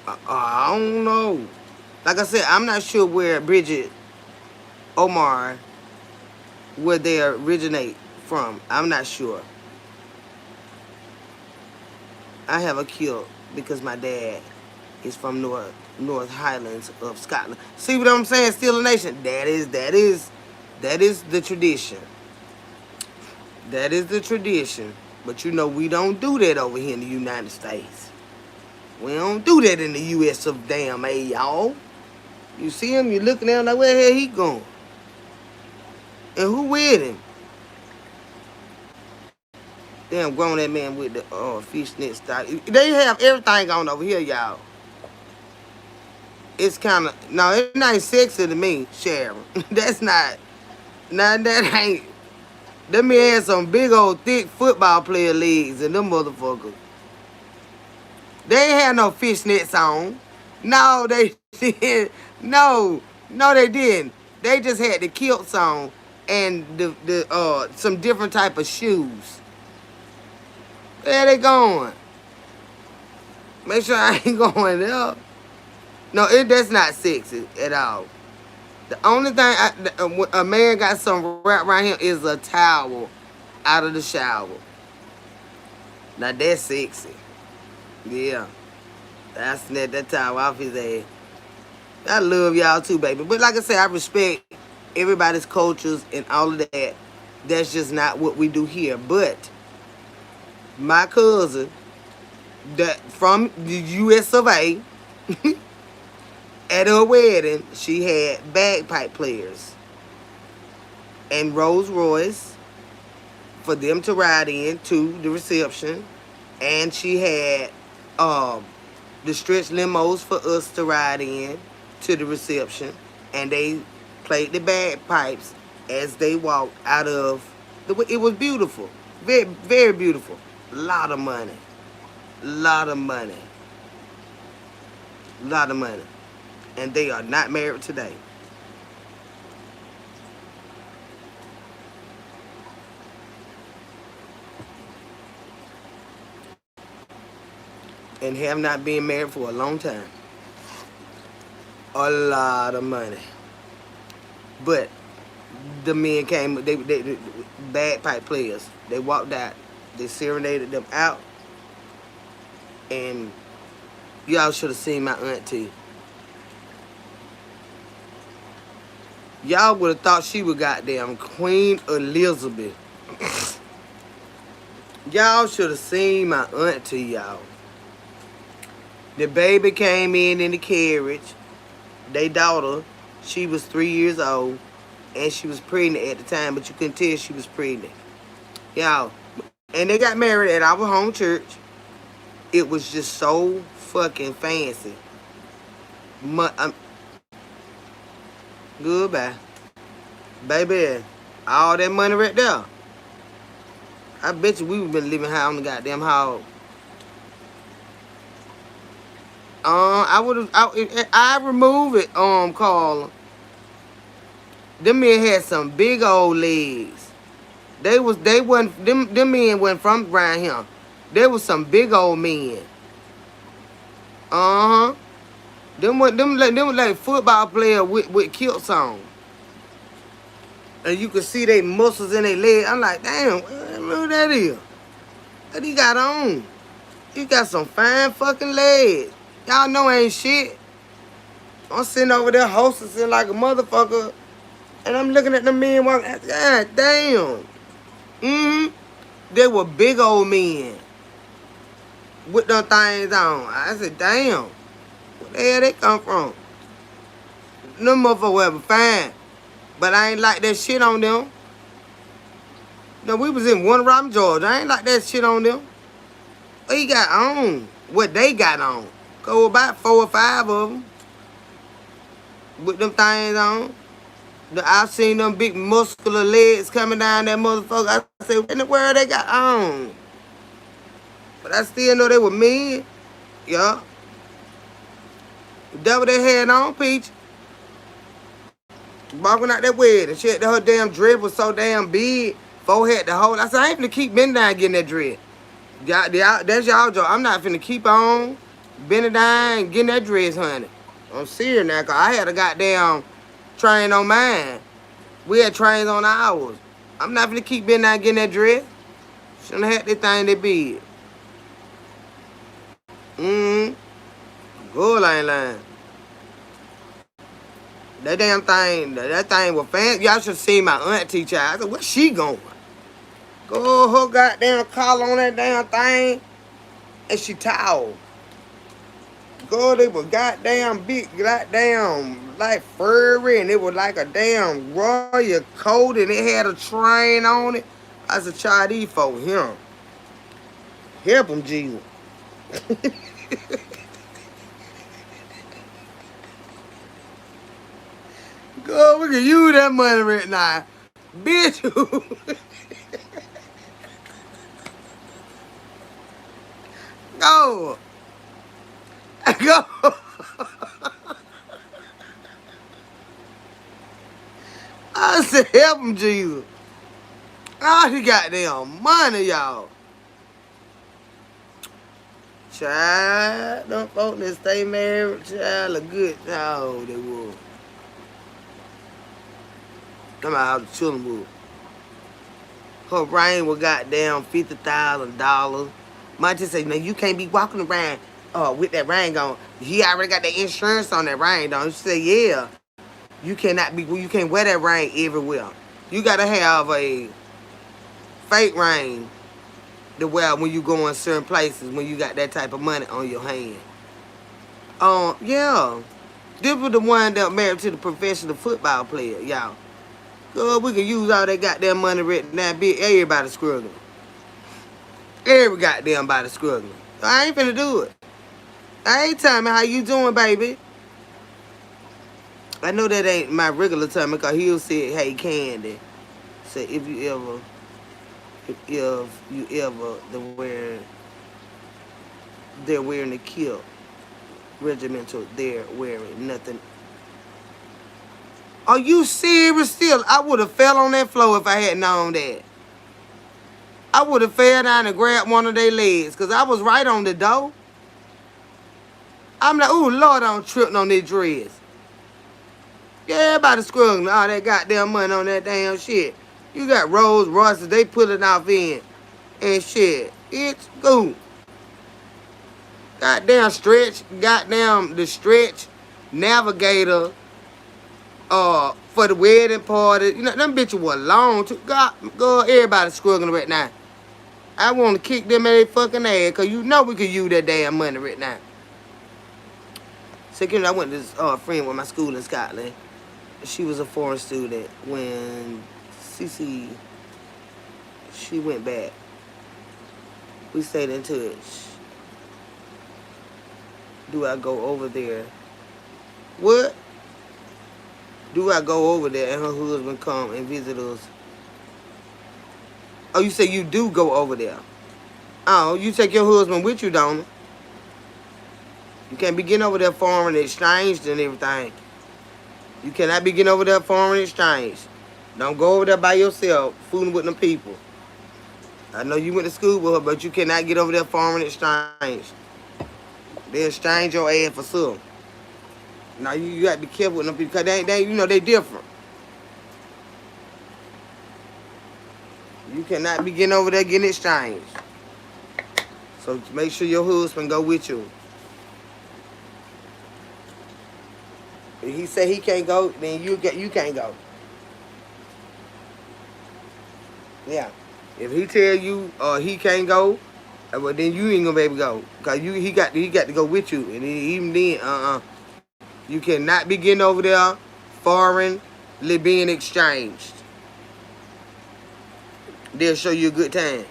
I don't know. Like I said, I'm not sure where Bridget Omar, where they originate from. I'm not sure. I have a kilt because my dad is from North Highlands of Scotland. See what I'm saying? Still a nation. That is the tradition. That is the tradition. But you know we don't do that over here in the United States. We don't do that in the U.S. of damn A, y'all. You see him, you looking at him like, where the hell he going? And who with him? Damn grown that man with the fishnet style. They have everything on over here, y'all. It's kind of, no, it ain't sexy to me, Sharon. That's not, that ain't. Them men had some big old thick football player legs and them motherfuckers. They ain't had no fishnets on. No, they didn't. No, they didn't. They just had the kilts on and the some different type of shoes. Where they going? Make sure I ain't going there. No, that's not sexy at all. The only thing a man got some wrapped around him is a towel out of the shower. Now that's sexy. Yeah. I snapped that towel off his ass. I love y'all too, baby. But like I said, I respect everybody's cultures and all of that. That's just not what we do here. But my cousin, that from the U.S. of A., at her wedding, she had bagpipe players and Rolls Royce for them to ride in to the reception. And she had the stretch limos for us to ride in to the reception. And they played the bagpipes as they walked out of the way. It was beautiful. Very, very beautiful. Lot of money. Lot of money. Lot of money. And they are not married today. And have not been married for a long time. A lot of money. But the men came, they bagpipe players. They walked out. They serenaded them out. And y'all should have seen my auntie. Y'all would have thought she was goddamn Queen Elizabeth. Y'all should have seen my auntie, y'all. The baby came in the carriage. They daughter, she was 3 years old. And she was pregnant at the time, but you couldn't tell she was pregnant. Y'all. And they got married at our home church. It was just so fucking fancy. Goodbye. Baby, all that money right there. I bet you we would been living high on the goddamn hog. I remove it, Carla. Them men had some big old legs. They wasn't, them men wasn't from around here. There was some big old men. Them like football player with kilts on. And you can see they muscles in their leg. I'm like, damn, who that is? What he got on? He got some fine fucking legs. Y'all know ain't shit. I'm sitting over there hostessing like a motherfucker. And I'm looking at the men walking. God damn. They were big old men with them things on. I said, damn. Where the hell they come from? Them motherfuckers were fine. But I ain't like that shit on them. No, we was in Warner Robin, Georgia. I ain't like that shit on them. What he got on? What they got on? Go about 4 or 5 of them. With them things on. I seen them big muscular legs coming down that motherfucker. I said, what in the world they got on? But I still know they were men. Yeah. That what they had on, Peach. Walking out that wedding. Shit, her damn dread was so damn big. Forehead the whole. I said, I ain't finna keep bending down getting that dread. That's y'all job. I'm not finna keep on bending down and getting that dress, honey. I'm serious now, cause I had a goddamn train on mine. We had trains on ours. I'm not finna keep bending down getting that dress. Shouldn't have had this thing that big. Good, I ain't lying. That damn thing, that thing was fancy. Y'all should see my auntie child. I said, where's she going? Go her goddamn collar on that damn thing. And she tall. Go, they were goddamn big, goddamn, like furry. And it was like a damn royal coat. And it had a train on it. I said, child, these for him. Help him, Jesus. Go, we can use that money right now. Bitch. Go. Go. I said, help him, Jesus. Oh, he got damn money, y'all. Child, them folk that stay married, child, a good child they will. Come out of the children wood. Her ring was goddamn $50,000. Might just say, no, you can't be walking around with that ring on. He already got the insurance on that ring, don't you? She said, yeah. You can't wear that ring everywhere. You gotta have a fake ring to wear when you go in certain places when you got that type of money on your hand. Yeah. This was the one that married to the professional football player, y'all. Good, we can use all that goddamn money written that big. Everybody struggling. Every goddamn body struggling. I ain't finna do it. I ain't telling me how you doing, baby. I know that ain't my regular time because he'll say, hey, Candy. Say, if you ever they're wearing a kilt, regimental, they're wearing nothing. Are you serious still? I would have fell on that floor if I had known that. I would have fell down and grabbed one of their legs because I was right on the door. I'm like, ooh, Lord, I don't trip on this dress. Yeah, everybody struggling all that goddamn money on that damn shit. You got Rolls Royces, they put it off in and shit. It's good. Goddamn stretch, goddamn the stretch navigator for the wedding party. You know, them bitches were long too. God, everybody struggling right now. I want to kick them at their fucking ass because you know we could use that damn money right now. Second, I went to this friend with my school in Scotland. She was a foreign student when Cece, she went back. We stayed in touch. Do I go over there? What? Do I go over there and her husband come and visit us? Oh, you say you do go over there. Oh, you take your husband with you, don't you? You can't be getting over there foreign exchange and everything. You cannot be getting over there foreign exchange. Don't go over there by yourself, fooling with them people. I know you went to school with her, but you cannot get over there foreign exchange. They exchange your ass for some. Now you got to be careful with them because they you know they different. You cannot be getting over there getting exchanged. So make sure your husband go with you. If he say he can't go, then you can't go. Yeah. If he tell you he can't go, well then you ain't gonna be able to go. Cause he got to go with you. And even then, you cannot be getting over there foreign being exchanged. They'll show you a good time.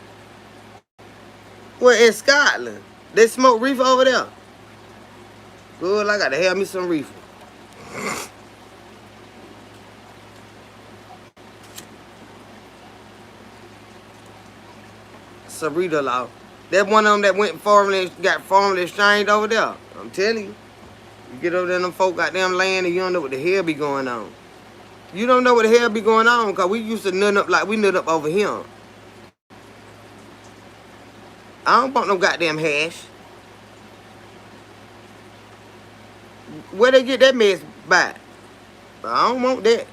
Well, in Scotland, they smoke reefer over there. Good, I got to have me some reefer. Sarita law. That one of them that went got formally exchanged over there. I'm telling you. You get over there and them folk got them land and you don't know what the hell be going on. You don't know what the hell be going on because we used to nut up like we nut up over here. I don't want no goddamn hash. Where they get that mess by? I don't want that.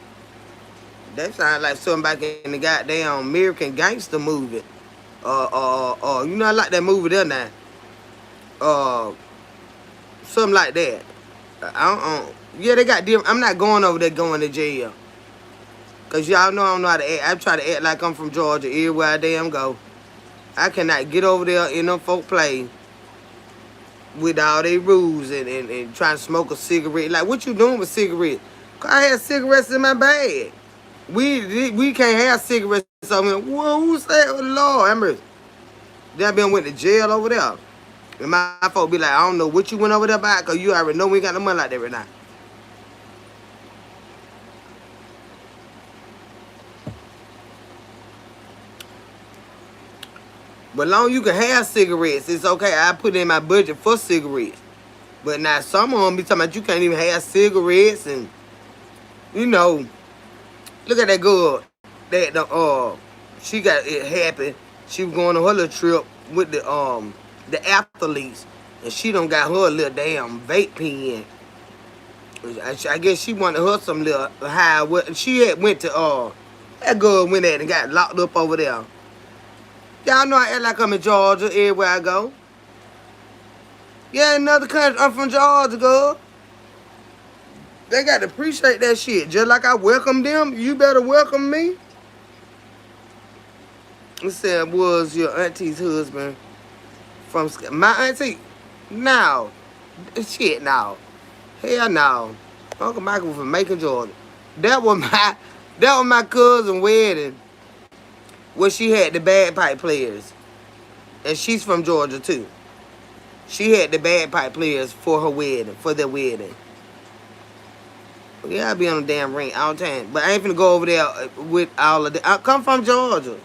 That sounds like something back in the goddamn American Gangster movie. You know I like that movie there now. Something like that. Yeah, they got different. I'm not going over there going to jail. Cause y'all know I don't know how to act. I try to act like I'm from Georgia everywhere I damn go. I cannot get over there in them folk play with all they rules and trying to smoke a cigarette. Like, what you doing with cigarettes? Cause I had cigarettes in my bag. We can't have cigarettes. So I mean, whoa, who said, oh, Lord, Amber? Then I been went to jail over there. And my folk be like, I don't know what you went over there by, cause you already know we ain't got no money like that right now. But long you can have cigarettes, it's okay. I put in my budget for cigarettes. But now some of them be talking about you can't even have cigarettes and, you know, look at that girl. She got it happen. She was going on her little trip with the athletes, and she done got her a little damn vape pen. I guess she wanted her some little high. She had went to that girl went there and got locked up over there. Y'all know I act like I'm in Georgia everywhere I go. Yeah, another country. I'm from Georgia, girl. They got to appreciate that shit. Just like I welcome them, you better welcome me. It said, was your auntie's husband from my auntie? No. Shit, no. Hell no. Uncle Michael was from Macon, Georgia. That was my cousin's wedding where she had the bagpipe players. And she's from Georgia too. She had the bagpipe players for her wedding, for their wedding. Yeah, I be on the damn ring all the time. But I ain't finna go over there with all of that. I come from Georgia.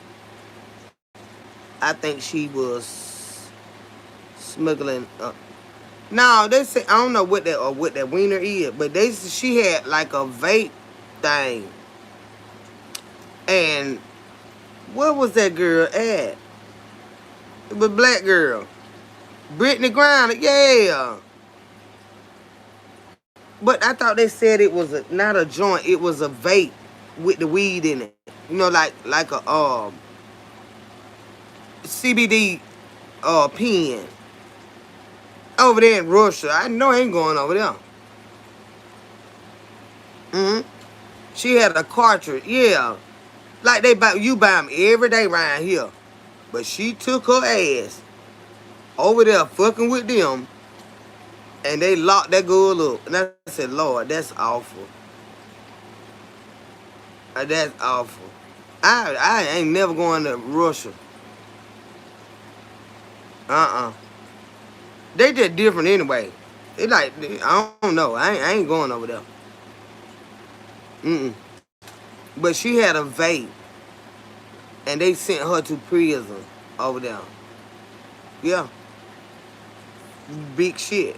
I think she was smuggling. No, they say I don't know what that wiener is, but she had like a vape thing. And where was that girl at? It was a black girl. Brittany Griner, yeah. But I thought they said it was not a joint, it was a vape with the weed in it. You know, like a CBD pen. Over there in Russia. I know I ain't going over there. She had a cartridge, yeah. Like you buy them every day around here. But she took her ass over there fucking with them. And they locked that girl up. And I said, Lord, that's awful. That's awful. I ain't never going to Russia. They just different anyway. They like, I don't know. I ain't going over there. But she had a vape. And they sent her to prison over there. Yeah. Big shit.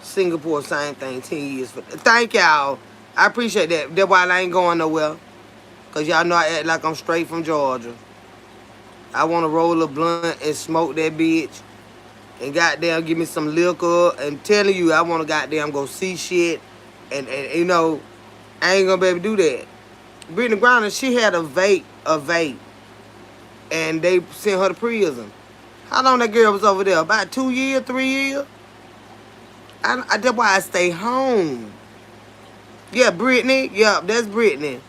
Singapore, same thing, 10 years. Thank y'all. I appreciate that. That's why I ain't going nowhere. Because y'all know I act like I'm straight from Georgia. I want to roll a blunt and smoke that bitch. and goddamn give me some liquor and telling you I want to goddamn go see shit and you know, I ain't gonna be able to do that. Brittany Griner, she had a vape, and they sent her to prison. How long that girl was over there? About 2 years, 3 years? That's why I stay home. Yeah, Brittany. Yeah, that's Brittany.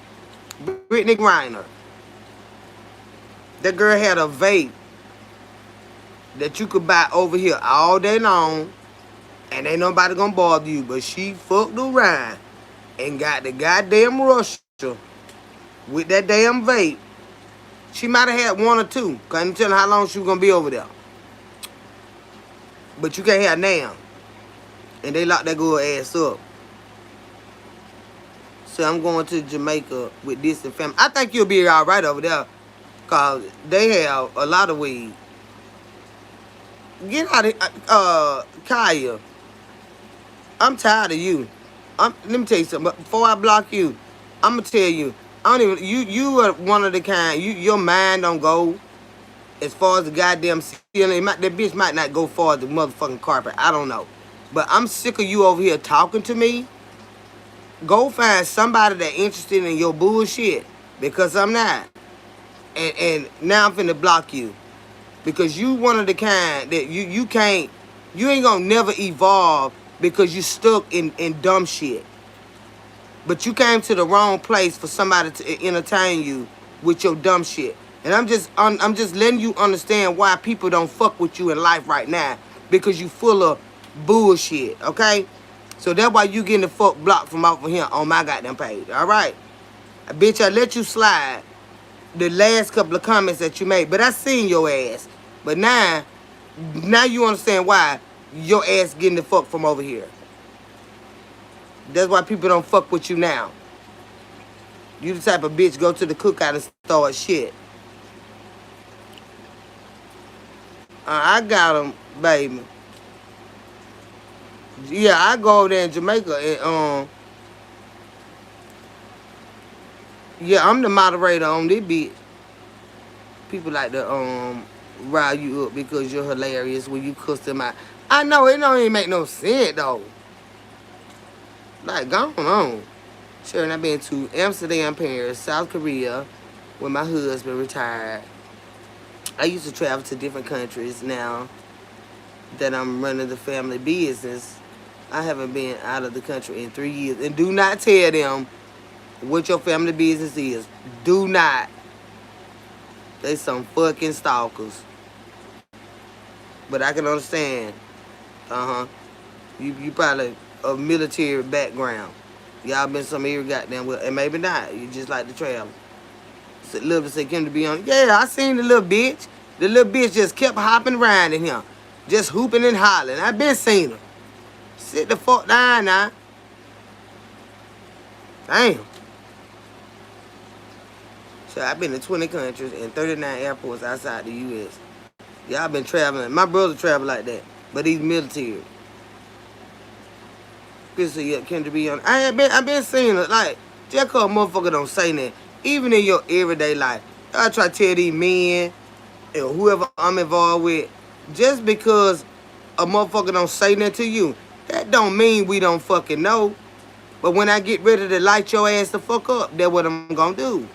Brittany Griner. That girl had a vape that you could buy over here all day long, and ain't nobody gonna bother you. But she fucked around and got the goddamn Russia with that damn vape. She might have had 1 or 2. Couldn't tell how long she was gonna be over there. But you can't have now. And they locked that girl ass up. So I'm going to Jamaica with this and family. I think you'll be all right over there. Because they have a lot of weed. Get out of Kaya. I'm tired of you. Let me tell you something. Before I block you, I'm going to tell you. I don't even, you are one of the kind, your mind don't go as far as the goddamn ceiling. That bitch might not go far as the motherfucking carpet. I don't know. But I'm sick of you over here talking to me. Go find somebody that's interested in your bullshit. Because I'm not. And now I'm finna block you. Because you one of the kind that you ain't gonna never evolve because you stuck in dumb shit. But you came to the wrong place for somebody to entertain you with your dumb shit. And I'm just letting you understand why people don't fuck with you in life right now. Because you full of bullshit, okay? So that's why you getting the fuck blocked from over here on my goddamn page, alright? Bitch, I let you slide the last couple of comments that you made, but I seen your ass. But now you understand why your ass getting the fuck from over here. That's why people don't fuck with you now. You the type of bitch go to the cookout and start shit. I got him, baby. Yeah, I go over there in Jamaica and yeah, I'm the moderator on this bitch. People like to rile you up because you're hilarious when you cuss them out. I know it don't even make no sense though. Like, go on. Sure, and I've been to Amsterdam, Paris, South Korea, when my husband retired. I used to travel to different countries. Now that I'm running the family business, I haven't been out of the country in 3 years. And do not tell them what your family business is. Do not. They some fucking stalkers. But I can understand. You probably a military background. Y'all been some here goddamn well, and maybe not. You just like to travel. So, love to say Kim to be on. Yeah, I seen the little bitch. The little bitch just kept hopping around in here. Just hooping and hollering. I been seen her. Sit the fuck down now. Damn. So I've been to 20 countries and 39 airports outside the U.S. Y'all been traveling. My brother travel like that. But he's military. Kendra be on. I've been seeing it. Like, just cause a motherfucker don't say that. Even in your everyday life. I try to tell these men and whoever I'm involved with, just because a motherfucker don't say that to you, that don't mean we don't fucking know. But when I get ready to light your ass the fuck up, that's what I'm gonna do.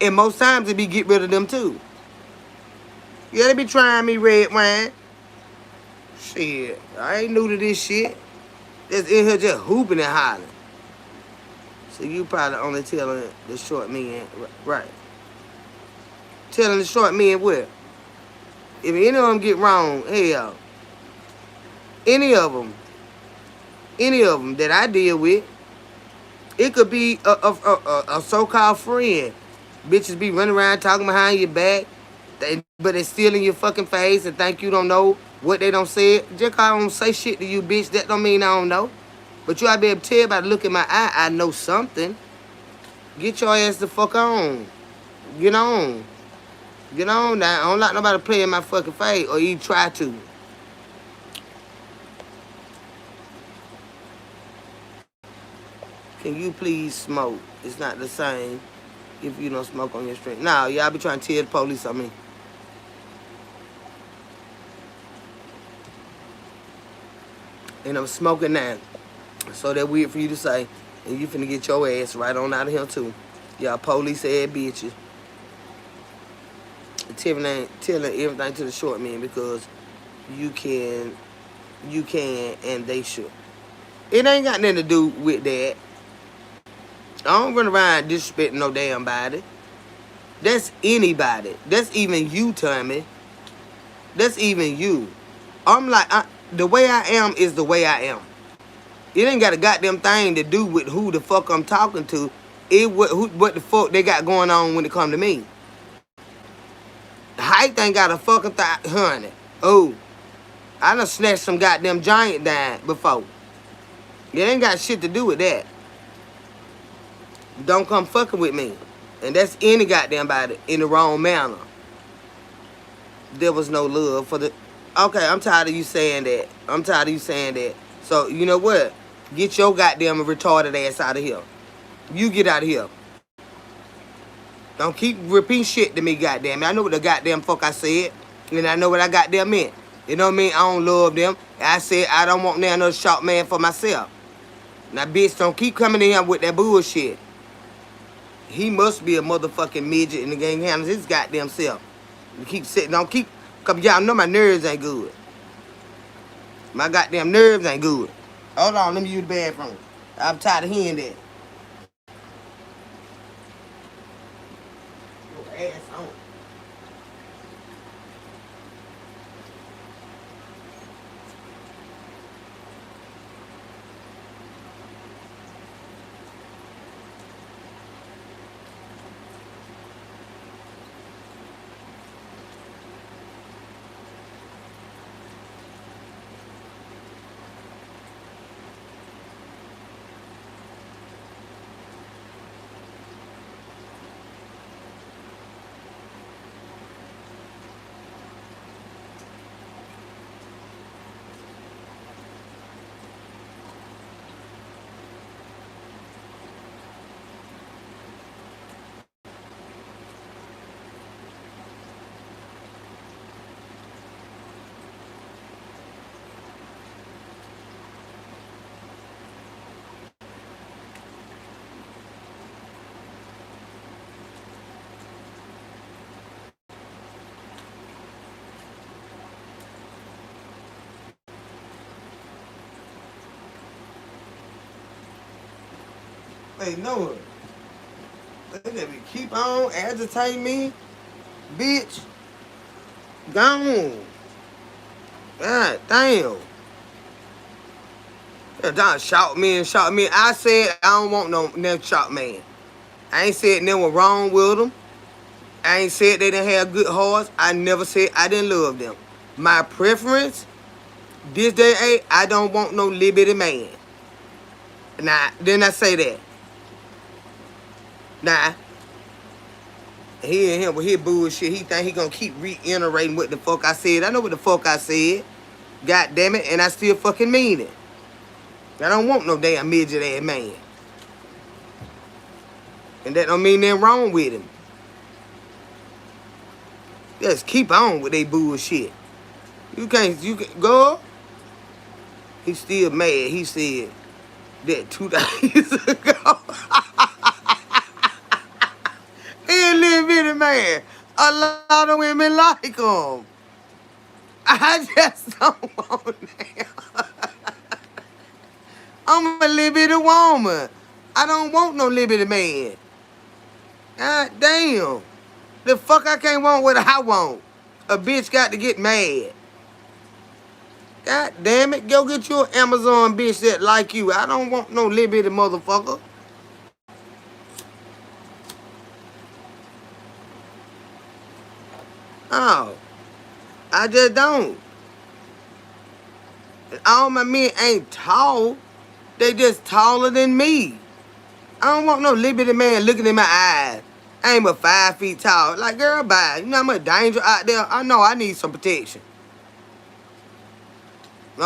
And most times it be get rid of them too. Yeah, they be trying me, red wine. Shit, I ain't new to this shit. That's in here just hooping and hollering. So you probably only telling the short men, right? Telling the short men what? If any of them get wrong, hell, any of them that I deal with, it could be a so-called friend. Bitches be running around talking behind your back, but they still in your fucking face and think you don't know what they don't say. Just cause I don't say shit to you, bitch, that don't mean I don't know. But you ought to be able to tell by the look in my eye, I know something. Get your ass the fuck on. Get on. Get on now. I don't like nobody play in my fucking face or even try to. Can you please smoke? It's not the same if you don't smoke on your street. Nah, y'all be trying to tell the police on me. And I'm smoking now. So that weird for you to say. And you finna get your ass right on out of here too. Y'all police ass bitches. Telling everything to the short men because you can, and they should. It ain't got nothing to do with that. I don't run around disrespecting no damn body. That's anybody. That's even you, Tommy. That's even you. I'm like, the way I am is the way I am. It ain't got a goddamn thing to do with who the fuck I'm talking to. What the fuck they got going on when it come to me. The height ain't got a fucking honey. Oh, I done snatched some goddamn giant down before. It ain't got shit to do with that. Don't come fucking with me. And that's any goddamn body in the wrong manner. There was no love for the... Okay, I'm tired of you saying that. So, you know what? Get your goddamn retarded ass out of here. You get out of here. Don't keep repeating shit to me, goddamn. I know what the goddamn fuck I said. And I know what I goddamn meant. You know what I mean? I don't love them. I said I don't want another short man for myself. Now, bitch, don't keep coming in here with that bullshit. He must be a motherfucking midget and the gang handles his goddamn self. You keep sitting, don't keep... Cause y'all know my nerves ain't good. My goddamn nerves ain't good. Hold on, let me use the bathroom. I'm tired of hearing that. Your ass on. Hey, Noah. Let me keep on agitating me. Bitch. Gone. God damn. Don't shout me. I said I don't want no shot man. I ain't said nothing was wrong with them. I ain't said they didn't have good hearts. I never said I didn't love them. My preference, this day, I don't want no liberty man. Nah, didn't I say that? Nah. He and him with his bullshit. He think he gonna keep reiterating what the fuck I said. I know what the fuck I said. God damn it, and I still fucking mean it. I don't want no damn midget ass man. And that don't mean nothing wrong with him. Just keep on with that bullshit. You can go. He's still mad. He said that 2 days ago. He a little bitty man. A lot of women like him. I just don't want that. I'm a little bitty woman. I don't want no little bitty man. God damn. The fuck I can't want what I want. A bitch got to get mad. God damn it. Go get you an Amazon bitch that like you. I don't want no little bitty motherfucker. Oh. I just don't. All my men ain't tall. They just taller than me. I don't want no little bitty man looking in my eyes. I ain't but 5 feet tall. Like, girl, bye. You know how much danger out there? I know I need some protection. Said,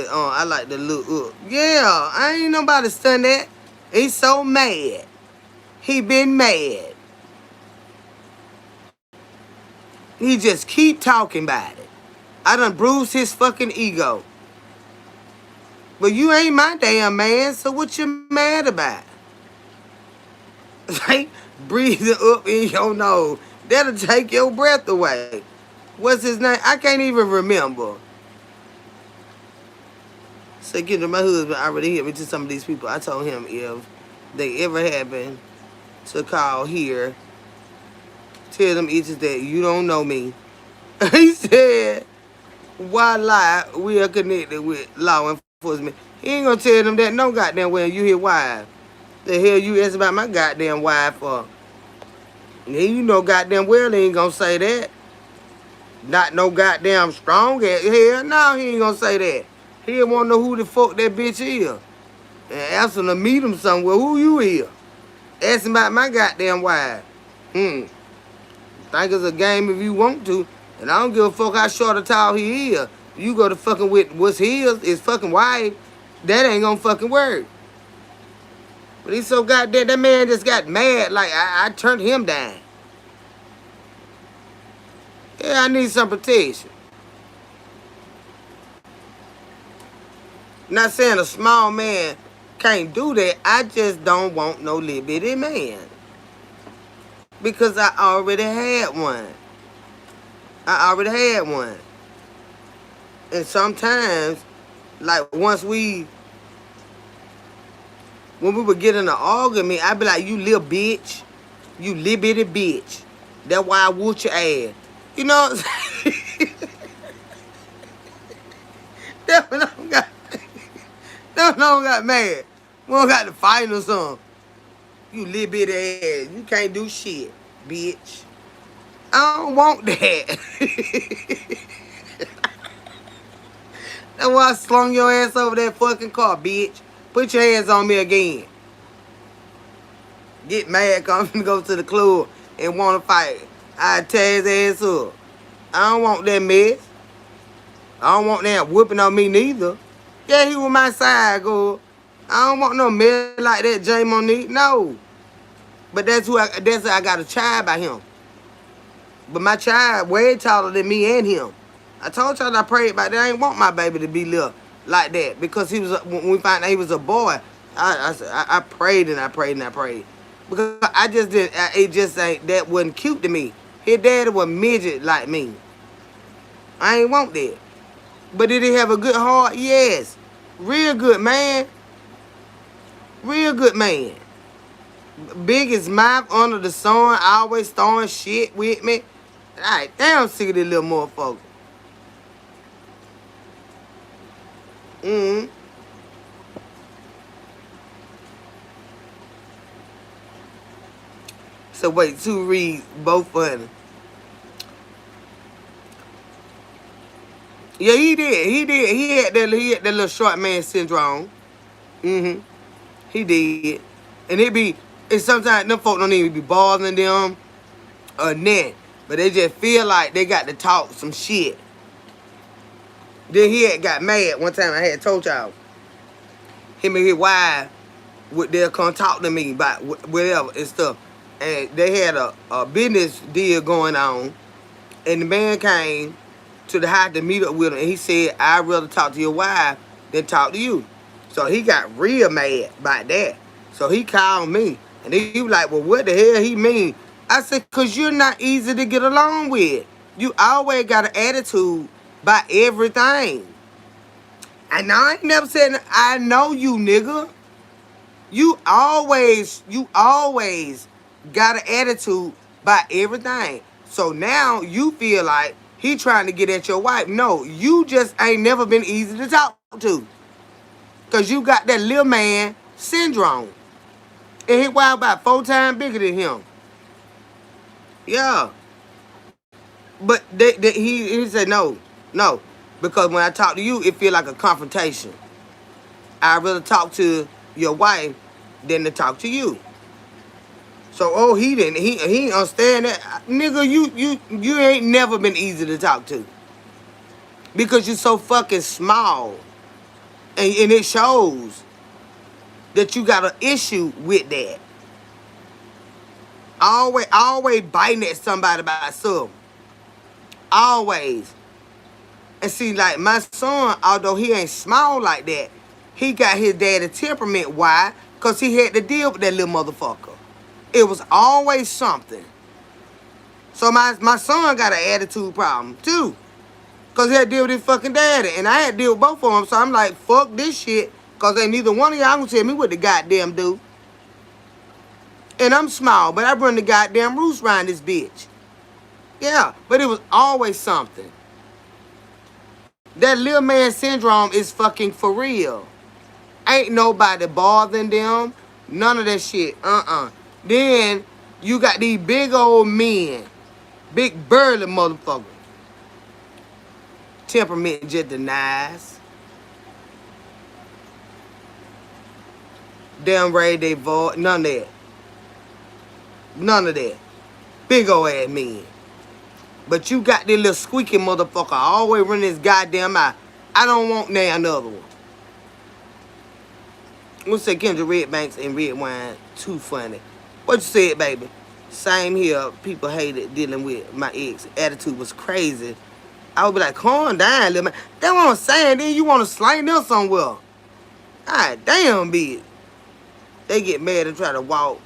I like to look up. Yeah, I ain't nobody studying that. He's so mad. He been mad. He just keep talking about it. I done bruised his fucking ego. But you ain't my damn man, so what you mad about? Like, breathing up in your nose. That'll take your breath away. What's his name? I can't even remember. So, my husband already hit me to some of these people. I told him if they ever happen to call here, tell them it's that you don't know me. He said, why lie? We are connected with law enforcement. He ain't gonna tell them that no goddamn well you hear why. The hell you ask about my goddamn wife for? And you know goddamn well he ain't gonna say that. Not no goddamn strong ass. Hell no, he ain't gonna say that. He don't wanna know who the fuck that bitch is. And ask him to meet him somewhere. Who you is? Ask him about my goddamn wife. Think it's a game if you want to. And I don't give a fuck how short or tall he is. You go to fucking with what's his fucking wife. That ain't gonna fucking work. But he's so goddamn, that man just got mad. Like, I turned him down. Yeah, I need some protection. Not saying a small man can't do that. I just don't want no little bitty man. Because I already had one. And sometimes, like, when we would get in an argument, I'd be like, you little bitch. You little bitty bitch. That's why I whooped your ass. You know what I'm saying? That's when I got mad. We don't got to fight or something. You little bitty ass. You can't do shit, bitch. I don't want that. That's why I slung your ass over that fucking car, bitch. Put your hands on me again. Get mad, come go to the club and want to fight. I tear his ass up. I don't want that mess. I don't want that whooping on me neither. Yeah, he was my side, girl. I don't want no mess like that, Jay Monique. No. But that's who I got a child by him. But my child way taller than me and him. I told y'all I prayed about that. I ain't want my baby to be little like that. Because he was when we found out he was a boy, I prayed and I prayed and I prayed. Because I just didn't, it just ain't, that wasn't cute to me. His daddy was midget like me. I ain't want that. But did he have a good heart? Yes. Real good man. Real good man. Biggest mouth under the sun, always throwing shit with me. Alright, damn sick of this little motherfucker. So wait, two reads, both funny. Yeah, he did. He had that little short man syndrome. He did. And and sometimes them folk don't even be bothering them or nothing. But they just feel like they got to talk some shit. Then he had got mad one time. I had told y'all. Him and his wife, they'll come talk to me about whatever and stuff. And they had a business deal going on. And the man came to the house to meet up with him. And he said, I'd rather talk to your wife than talk to you. So he got real mad about that. So he called me. And he was like, well, what the hell he mean? I said, because you're not easy to get along with. You always got an attitude about everything. And I ain't never said, I know you, nigga. You always got an attitude about everything. So now you feel like he trying to get at your wife. No, you just ain't never been easy to talk to. Because you got that little man syndrome. And his wife about 4 times bigger than him. Yeah. But he said no. Because when I talk to you, it feel like a confrontation. I'd rather talk to your wife than to talk to you. So, he didn't understand that. Nigga, you ain't never been easy to talk to. Because you're so fucking small. And it shows that you got an issue with that. Always biting at somebody about something. Always. And see, like, my son, although he ain't small like that, He got his daddy temperament. Why? Because he had to deal with that little motherfucker. It was always something. So my son got an attitude problem, too. Because he had to deal with his fucking daddy. And I had to deal with both of them. So I'm like, fuck this shit. Because ain't neither one of y'all gonna tell me what the goddamn do. And I'm small, but I run the goddamn roost around this bitch. Yeah, but it was always something. That little man syndrome is fucking for real. Ain't nobody bothering them. None of that shit. Then you got these big old men. Big burly motherfuckers. Temperament just denies. Damn right they void. None of that. None of that. Big old ass men. But you got this little squeaky motherfucker always running his goddamn mouth. I don't want now another one. We'll say Kendra Redbanks and Red Wine too funny. What you said, baby? Same here. People hated dealing with my ex. Attitude was crazy. I would be like, calm down, little man. That's what I'm saying. Then you want to slang them somewhere. God damn, bitch. They get mad and try to walk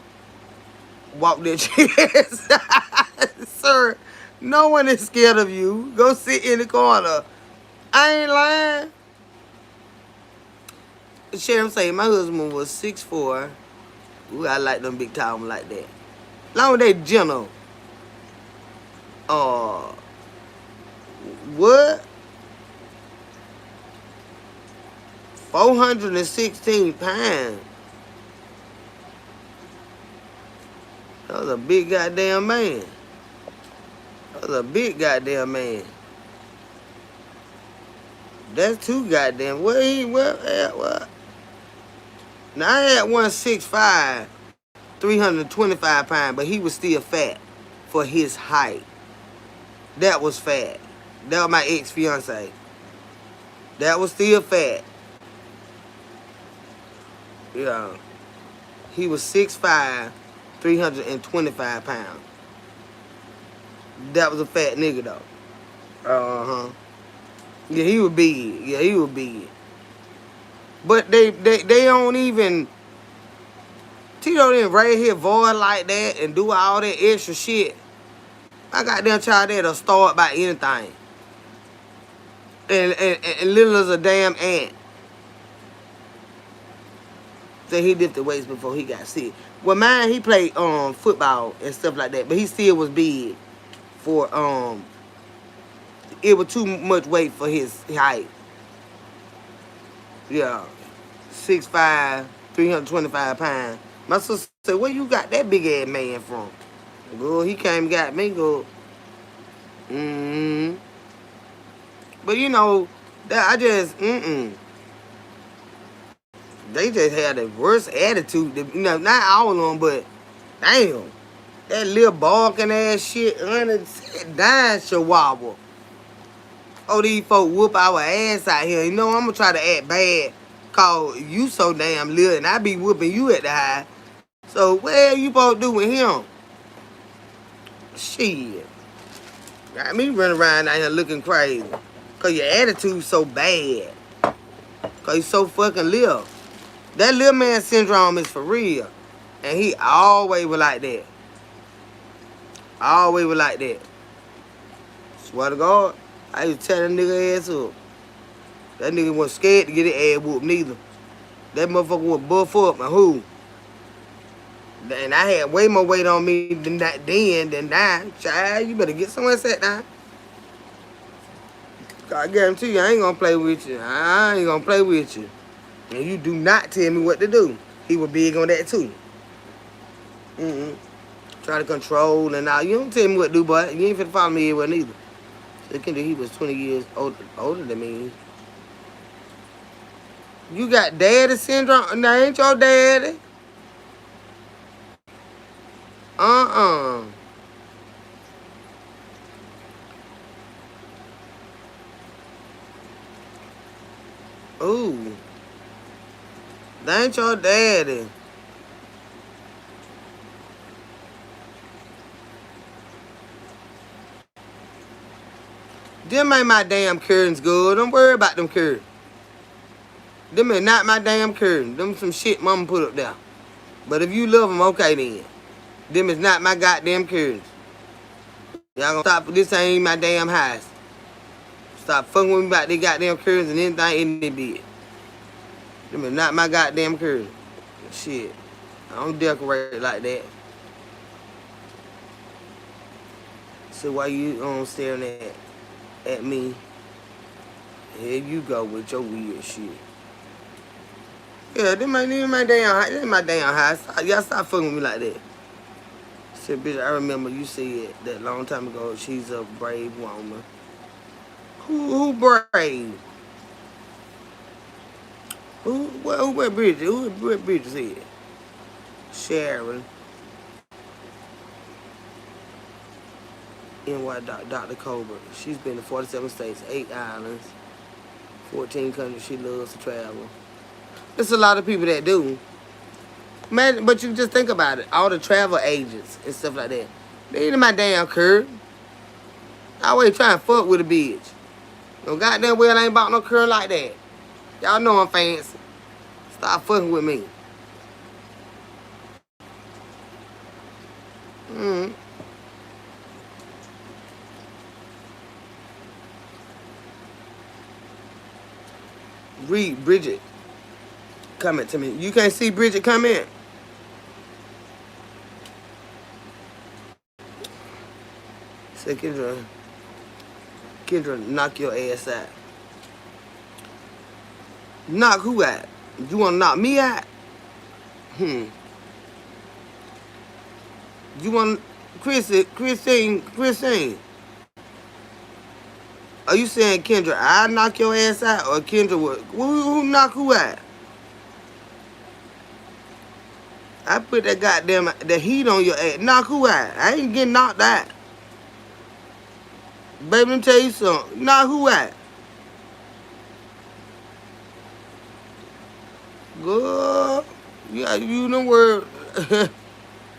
their chest. Sir, no one is scared of you. Go sit in the corner. I ain't lying. Sharon say my husband was 6'4". Ooh, I like them big tall like that. Long as they gentle. What? 416 pounds. That was a big goddamn man. That was a big goddamn man. That's too goddamn. What? Now I had 165, 325 pounds, but he was still fat for his height. That was fat. That was my ex-fiance. That was still fat. Yeah. He was 6'5", 325 pounds. That was a fat nigga though. Yeah, he was big. But they don't even Tito didn't raise his voice like that and do all that extra shit. I got them child that'll start by anything. And little as a damn ant. So he lifted weights before he got sick. Well, mine, he played football and stuff like that, but he still was big for it was too much weight for his height. Yeah. 6'5", 325 pounds. My sister said, where you got that big ass man from? Girl, he came and got me, girl. But you know, that I just, They just had the worst attitude. You know, not all of them, but damn. That little barking ass shit, dying chihuahua. Oh, these folk whoop our ass out here. You know, I'm going to try to act bad. Cause you so damn little and I be whooping you at the high. So what the hell you supposed to do with him? Shit. Got me running around out here looking crazy. Cause your attitude so bad. Cause you so fucking little. That little man syndrome is for real. And he always was like that. Always was like that. Swear to God, I used to tear that nigga ass up. That nigga wasn't scared to get his ass whooped neither. That motherfucker was buff up and who? And I had way more weight on me than that then than now. Child, you better get somewhere sat down. I guarantee you, I ain't gonna play with you. I ain't gonna play with you. And you do not tell me what to do. He was big on that too. Try to control and all. You don't tell me what to do, boy. You ain't finna follow me anywhere neither. So he was 20 years older than me. You got daddy syndrome? Now ain't your daddy? Ooh. That ain't your daddy. Them ain't my damn curtains good. Don't worry about them curtains. Them is not my damn curtains. Them some shit mama put up there. But if you love them, okay then. Them is not my goddamn curtains. Y'all gonna stop. This ain't my damn house. Stop fucking with me about these goddamn curtains and anything in the bed. Them is not my goddamn curtains. Shit. I don't decorate like that. So why you staring at me? Here you go with your weird shit. Yeah, this my damn house. Y'all stop fucking with me like that. Said, bitch, I remember you said that long time ago. She's a brave woman. Who brave? Where Bridget? Where Bridget said? Sharon. NY Dr. Cobra. She's been to 47 states, 8 islands, 14 countries. She loves to travel. There's a lot of people that do. Man, but you just think about it. All the travel agents and stuff like that. They ain't in my damn curb. I always trying to fuck with a bitch. No goddamn well I ain't bought no curb like that. Y'all know I'm fancy. Stop fucking with me. Read Bridget. Comment to me. You can't see Bridget comment. Say Kendra, knock your ass out. Knock who out? You wanna knock me out? You want Christine? Are you saying Kendra, I knock your ass out, or Kendra would? Who knock who out? I put that goddamn the heat on your ass. Knock who out? I ain't getting knocked out. Baby, let me tell you something. Knock who out? Girl, yeah, you know where.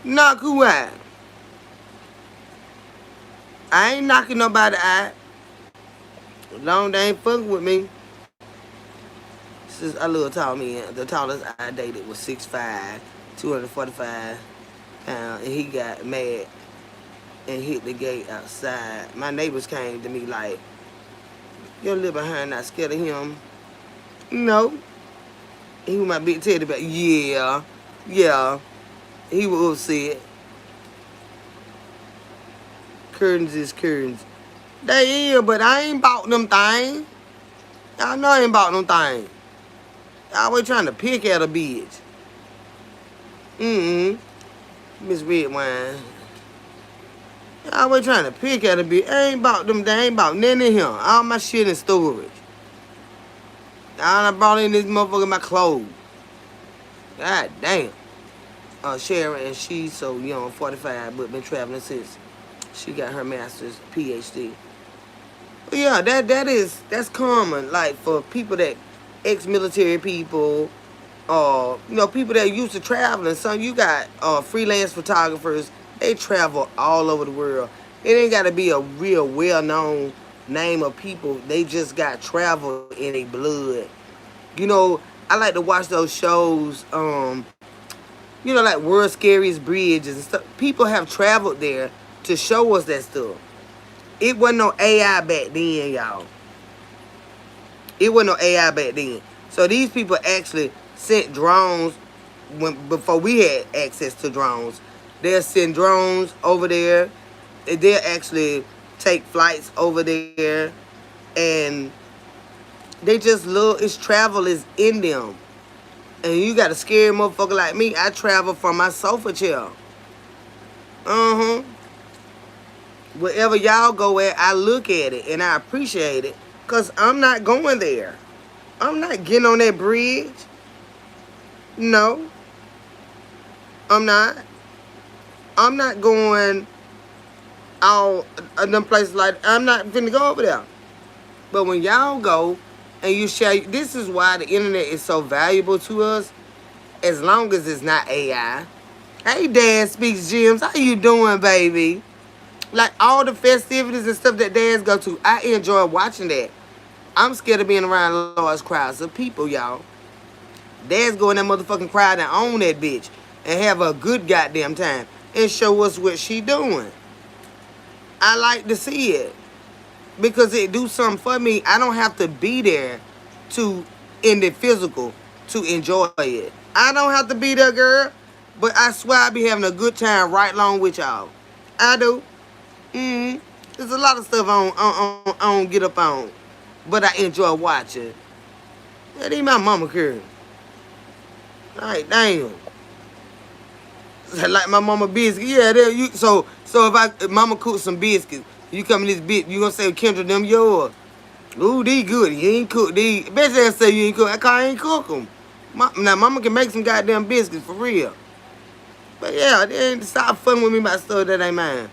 Knock who out? I ain't knocking nobody out. Long they ain't fucking with me. Since I little tall man, the tallest I dated was 6'5", 245 pounds, and he got mad and hit the gate outside. My neighbors came to me like, "Your little behind not scared of him?" No. He was my big teddy bear. Yeah. He was upset. Curtains is curtains. They is, but I ain't bought them things. Y'all know I ain't bought them things. Y'all always trying to pick at a bitch. Miss Red Wine. Y'all always trying to pick at a bitch. I ain't bought them. They ain't bought nothing in here. All my shit in storage. All I brought in this motherfucker my clothes. God damn. Sharon, and she's so young, 45, but been traveling since she got her master's, PhD. But yeah, that's common. Like for people that ex-military people, people that used to traveling. Some you got freelance photographers. They travel all over the world. It ain't got to be a real well-known name of people. They just got travel in their blood. I like to watch those shows. Like World's Scariest Bridges and stuff. People have traveled there to show us that stuff. It wasn't no AI back then, y'all. It wasn't no AI back then. So these people actually sent drones before we had access to drones. They'll send drones over there. They'll actually take flights over there. And they just love, travel is in them. And you got a scary motherfucker like me. I travel from my sofa chair. Wherever y'all go at, I look at it and I appreciate it. Because I'm not going there. I'm not getting on that bridge. No. I'm not. I'm not going out them places like, I'm not finna go over there. But when y'all go and you share, this is why the internet is so valuable to us, as long as it's not AI. Hey, Dad Speaks Gems. How you doing, baby? Like all the festivities and stuff that dads go to, I enjoy watching that. I'm scared of being around large crowds of people, y'all. Dads go in that motherfucking crowd and own that bitch and have a good goddamn time and show us what she doing. I like to see it because it do something for me. I don't have to be there to in the physical to enjoy it. I don't have to be there, girl, but I swear I be having a good time right along with y'all. I do. There's a lot of stuff I don't get up on, but I enjoy watching. That ain't my mama, girl. Like, damn. Like my mama biscuit. Yeah, there you. So if mama cook some biscuits, you come in this bitch, you gonna say, Kendra, them yours. Ooh, these good. You ain't cook these. Bitch ass say you ain't cook. I ain't cook them. Now mama can make some goddamn biscuits for real. But yeah, they ain't stop fucking with me about stuff that ain't mine.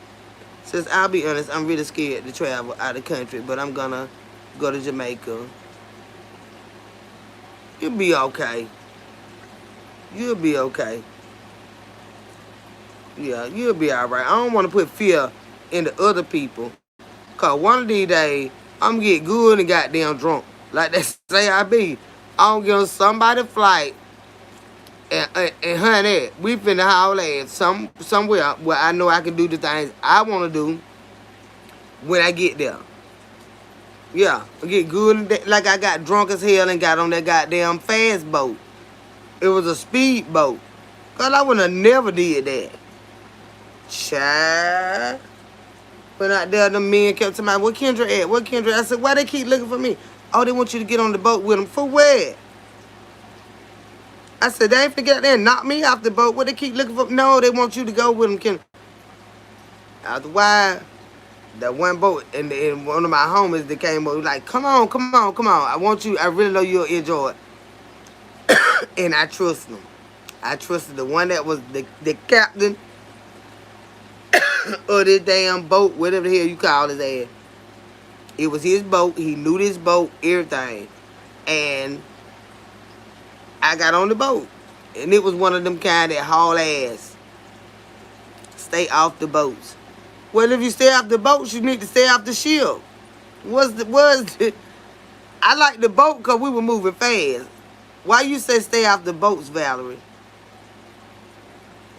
Since I'll be honest, I'm really scared to travel out of the country, but I'm gonna go to Jamaica. You'll be okay. You'll be okay. Yeah, you'll be alright. I don't want to put fear into other people. Cause one of these days, I'm gonna get good and goddamn drunk. Like they say I be. I'm gonna get on somebody's flight and honey, we finna haul ass somewhere where I know I can do the things I wanna do when I get there. Yeah, I get good like I got drunk as hell and got on that goddamn fast boat. It was a speed boat. Cause I would have never did that. Child. Went out there, the men kept telling me, where Kendra at? Where Kendra? I said, why they keep looking for me? Oh, they want you to get on the boat with them. For where? I said, they ain't finna get out there and knock me off the boat. What they keep looking for? No, they want you to go with them, Kendra. After a while, that one boat, and one of my homies that came over, like, come on. I want you, I really know you'll enjoy it. And I trust them. I trusted the one that was the captain of this damn boat, whatever the hell you call his ass. It was his boat. He knew this boat, everything. And I got on the boat. And it was one of them kind that haul ass. Stay off the boats. Well, if you stay off the boats, you need to stay off the ship. I like the boat because we were moving fast. Why you say stay off the boats, Valerie?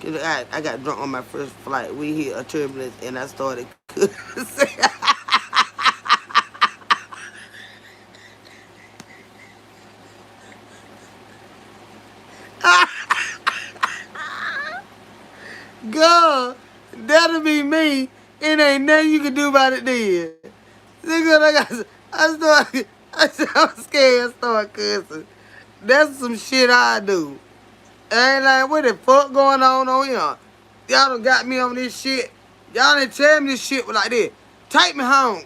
I got drunk on my first flight. We hit a turbulence and I started cussing. God, that'll be me. It ain't nothing you can do about it then. Nigga, I'm scared I start cussing. That's some shit I do. I ain't like, what the fuck going on here? Y'all done got me on this shit. Y'all done tell me this shit was like this. Take me home.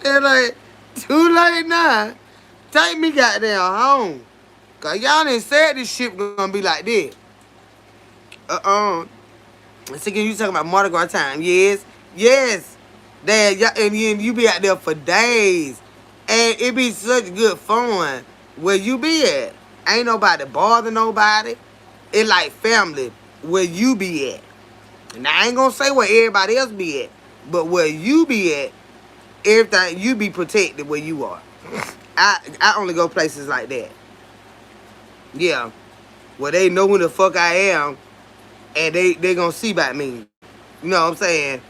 They're like, too late now. Take me goddamn home. Cause y'all done said this shit was gonna be like this. So you talking about Mardi Gras time? Yes. Dad, and you be out there for days. And it be such good fun where you be at. Ain't nobody bother nobody. It like family where you be at. And I ain't gonna say where everybody else be at. But where you be at, everything, you be protected where you are. I only go places like that. Yeah. Where they know who the fuck I am. And they gonna see about me. You know what I'm saying?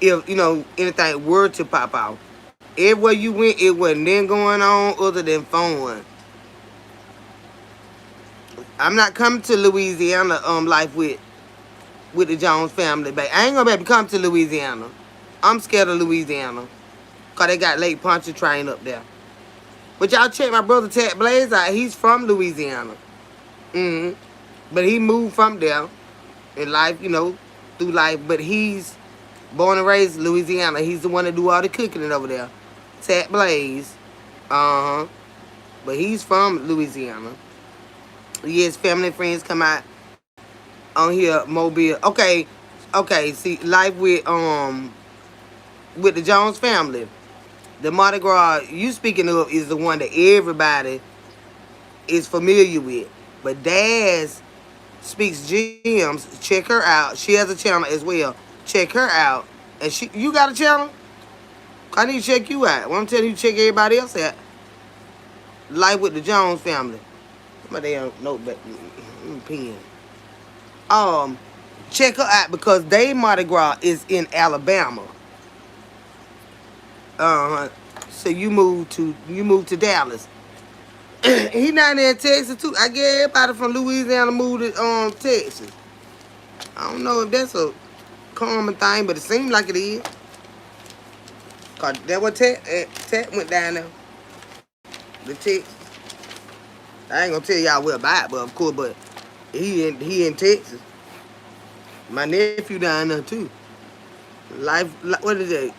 If, anything were to pop out. Everywhere you went, it wasn't then going on other than fun. I'm not coming to Louisiana life with the Jones family, but I ain't gonna be able to come to Louisiana. I'm scared of Louisiana. Cause they got Lake Pontchartrain up there. But y'all check my brother Ted Blaze out. He's from Louisiana. But he moved from there in life, through life. But he's born and raised in Louisiana. He's the one that do all the cooking over there. Ted Blaze. But he's from Louisiana. Yes, family and friends come out on here, Mobile. Okay, see, life with the Jones family. The Mardi Gras you speaking of is the one that everybody is familiar with. But Daz speaks gems. Check her out. She has a channel as well. Check her out. And you got a channel? I need to check you out. Well, I'm telling you to check everybody else out. Life with the Jones family. My damn notebook pen. Check her out because they Mardi Gras is in Alabama. So you moved to Dallas. He not there in Texas too. I get everybody from Louisiana moved to Texas. I don't know if that's a common thing, but it seems like it is. Cause that what Tat went down there. The Texas. I ain't gonna tell y'all where about, but of course, but he in Texas. My nephew down there too. Life, what is it?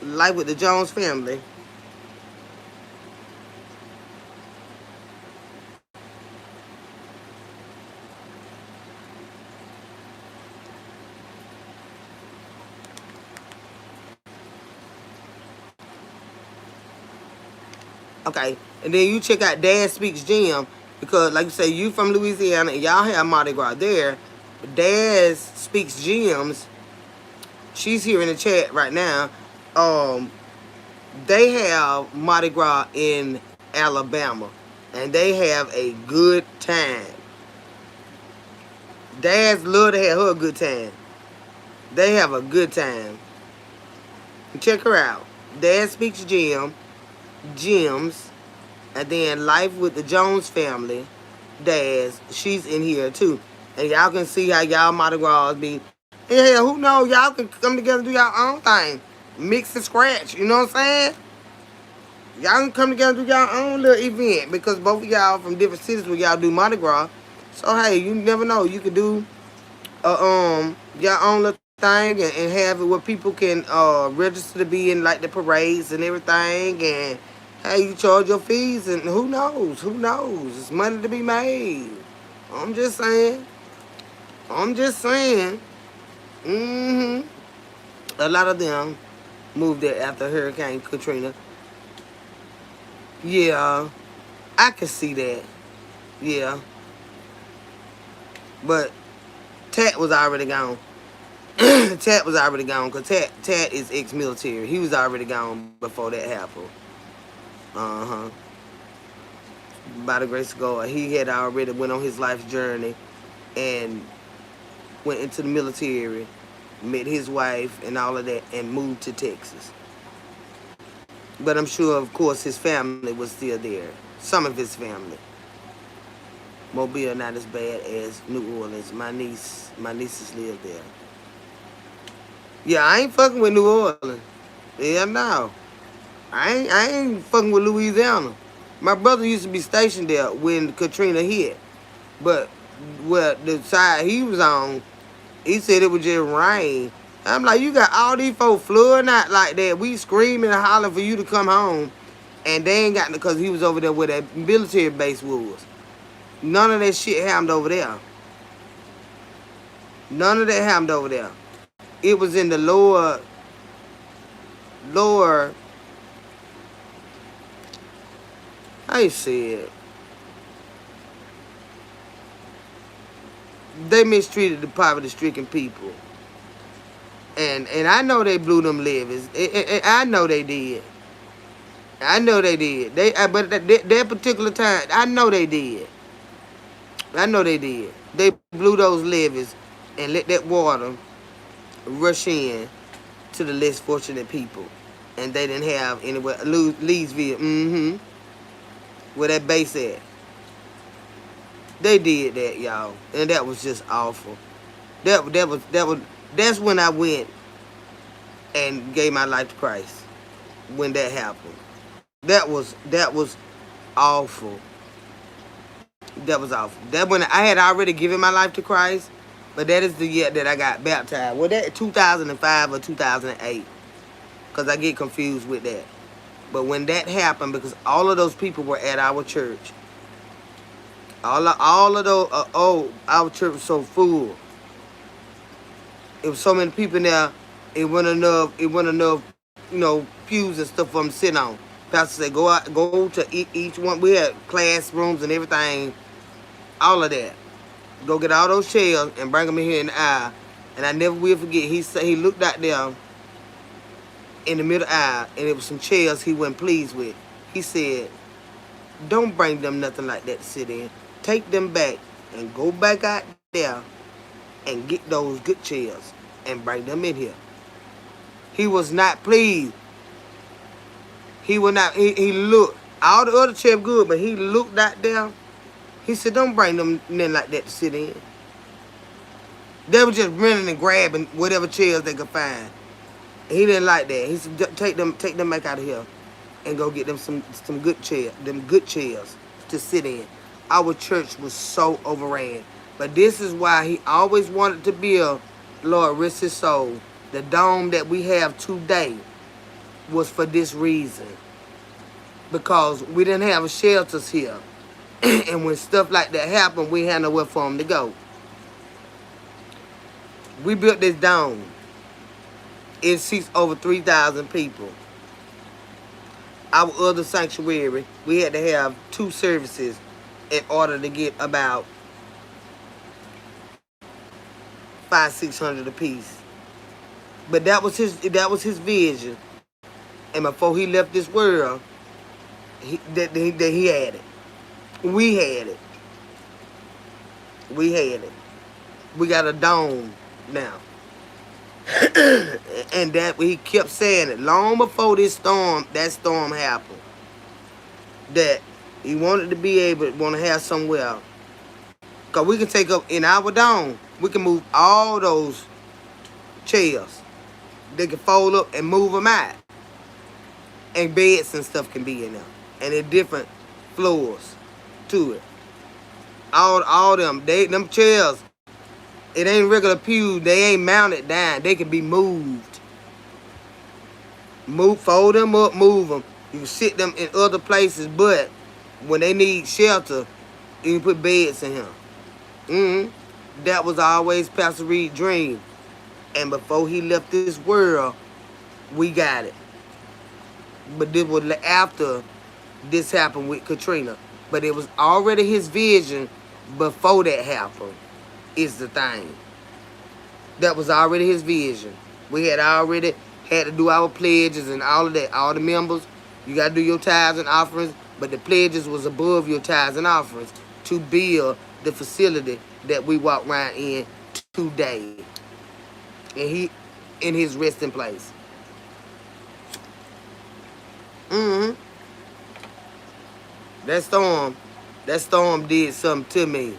Life with the Jones family. Okay, and then you check out Dad Speaks Gym because, like you say, you from Louisiana and y'all have Mardi Gras there. Dad Speaks Gyms. She's here in the chat right now. They have Mardi Gras in Alabama, and they have a good time. Dads love to have her a good time. They have a good time. Check her out. Dad Speaks Gyms, and then Life with the Jones family. Dads, she's in here too, and y'all can see how y'all Mardi Gras be. Yeah, who knows? Y'all can come together and do y'all own thing, mix and scratch. You know what I'm saying? Y'all can come together and do y'all own little event because both of y'all from different cities where y'all do Mardi Gras. So hey, you never know. You could do your own little thing and have it where people can register to be in like the parades and everything, and hey, you charge your fees, and who knows? Who knows? It's money to be made. I'm just saying. A lot of them moved there after Hurricane Katrina. Yeah, I can see that. Yeah. But Tat was already gone. Tat was already gone because Tat is ex-military. He was already gone before that happened. By the grace of God, he had already went on his life's journey and went into the military, met his wife and all of that, and moved to Texas. But I'm sure, of course, his family was still there. Some of his family. Mobile not as bad as New Orleans. My nieces live there. Yeah, I ain't fucking with New Orleans. Yeah, no. I ain't fucking with Louisiana. My brother used to be stationed there when Katrina hit. But where the side he was on, he said it would just rain. I'm like, you got all these folks flooding out like that. We screaming and hollering for you to come home. And they ain't got, because he was over there where that military base was. None of that shit happened over there. None of that happened over there. It was in the lower, I said, they mistreated the poverty-stricken people. And I know they blew them levees. I know they did. But that particular time, I know they did. They blew those levees and let that water rush in to the less fortunate people. And they didn't have anywhere. Leesville, where that base at. They did that, y'all. And that was just awful. That's when I went and gave my life to Christ. When that happened. That was awful. That was awful. That when I had already given my life to Christ, but that is the year that I got baptized. Well, that 2005 or 2008, because I get confused with that. But when that happened, because all of those people were at our church, all of those, our church was so full. It was so many people in there. It wasn't enough, pews and stuff for them to sit on. Pastor said, go to each one. We had classrooms and everything, all of that. Go get all those chairs and bring them in here in the aisle. And I never will forget, he looked out there in the middle aisle, and it was some chairs he wasn't pleased with. He said, don't bring them nothing like that to sit in. Take them back and go back out there and get those good chairs and bring them in here. He was not pleased. He would not, he looked, all the other chairs good, but he looked out there. He said, don't bring them nothing like that to sit in. They were just running and grabbing whatever chairs they could find. He didn't like that. He said, take them back out of here and go get them some good chairs, them good chairs to sit in. Our church was so overran. But this is why he always wanted to build, Lord rest his soul, the dome that we have today was for this reason. Because we didn't have shelters here. And when stuff like that happened, we had nowhere for them to go. We built this dome. It seats over 3,000 people. Our other sanctuary, we had to have 2 services in order to get about 500-600 apiece. But that was his vision. And before he left this world, that he had it. We had it. We had it. We got a dome now. And that he kept saying it long before that storm happened. That he wanted to be able to have somewhere. Because we can take up in our dome, we can move all those chairs. They can fold up and move them out. And beds and stuff can be in there. And in different floors to it. All them chairs, it ain't regular pews. They ain't mounted down. They can be moved. Fold them up, move them. You can sit them in other places, but when they need shelter, you can put beds in here. That was always Pastor Reed's dream. And before he left this world, we got it. But this was after this happened with Katrina. But it was already his vision before that happened, is the thing. That was already his vision. We had already had to do our pledges and all of that. All the members, you got to do your tithes and offerings. But the pledges was above your tithes and offerings to build the facility that we walk around in today. And he in his resting place. That storm did something to me.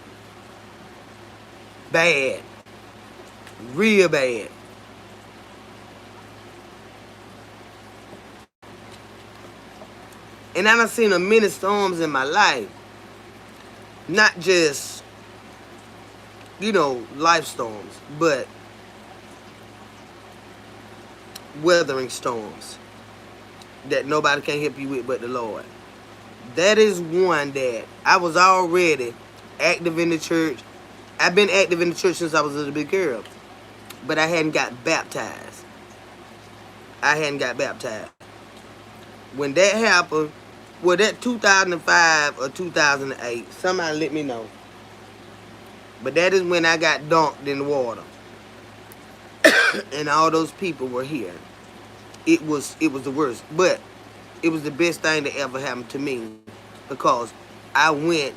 Bad. Real bad. And I done seen a many storms in my life. Not just, life storms, but weathering storms that nobody can help you with but the Lord. That is one that I was already active in the church. I've been active in the church since I was a little bit girl. But I hadn't got baptized. When that happened, well, that 2005 or 2008, somebody let me know. But that is when I got dunked in the water. And all those people were here. It was the worst. But it was the best thing that ever happened to me. Because I went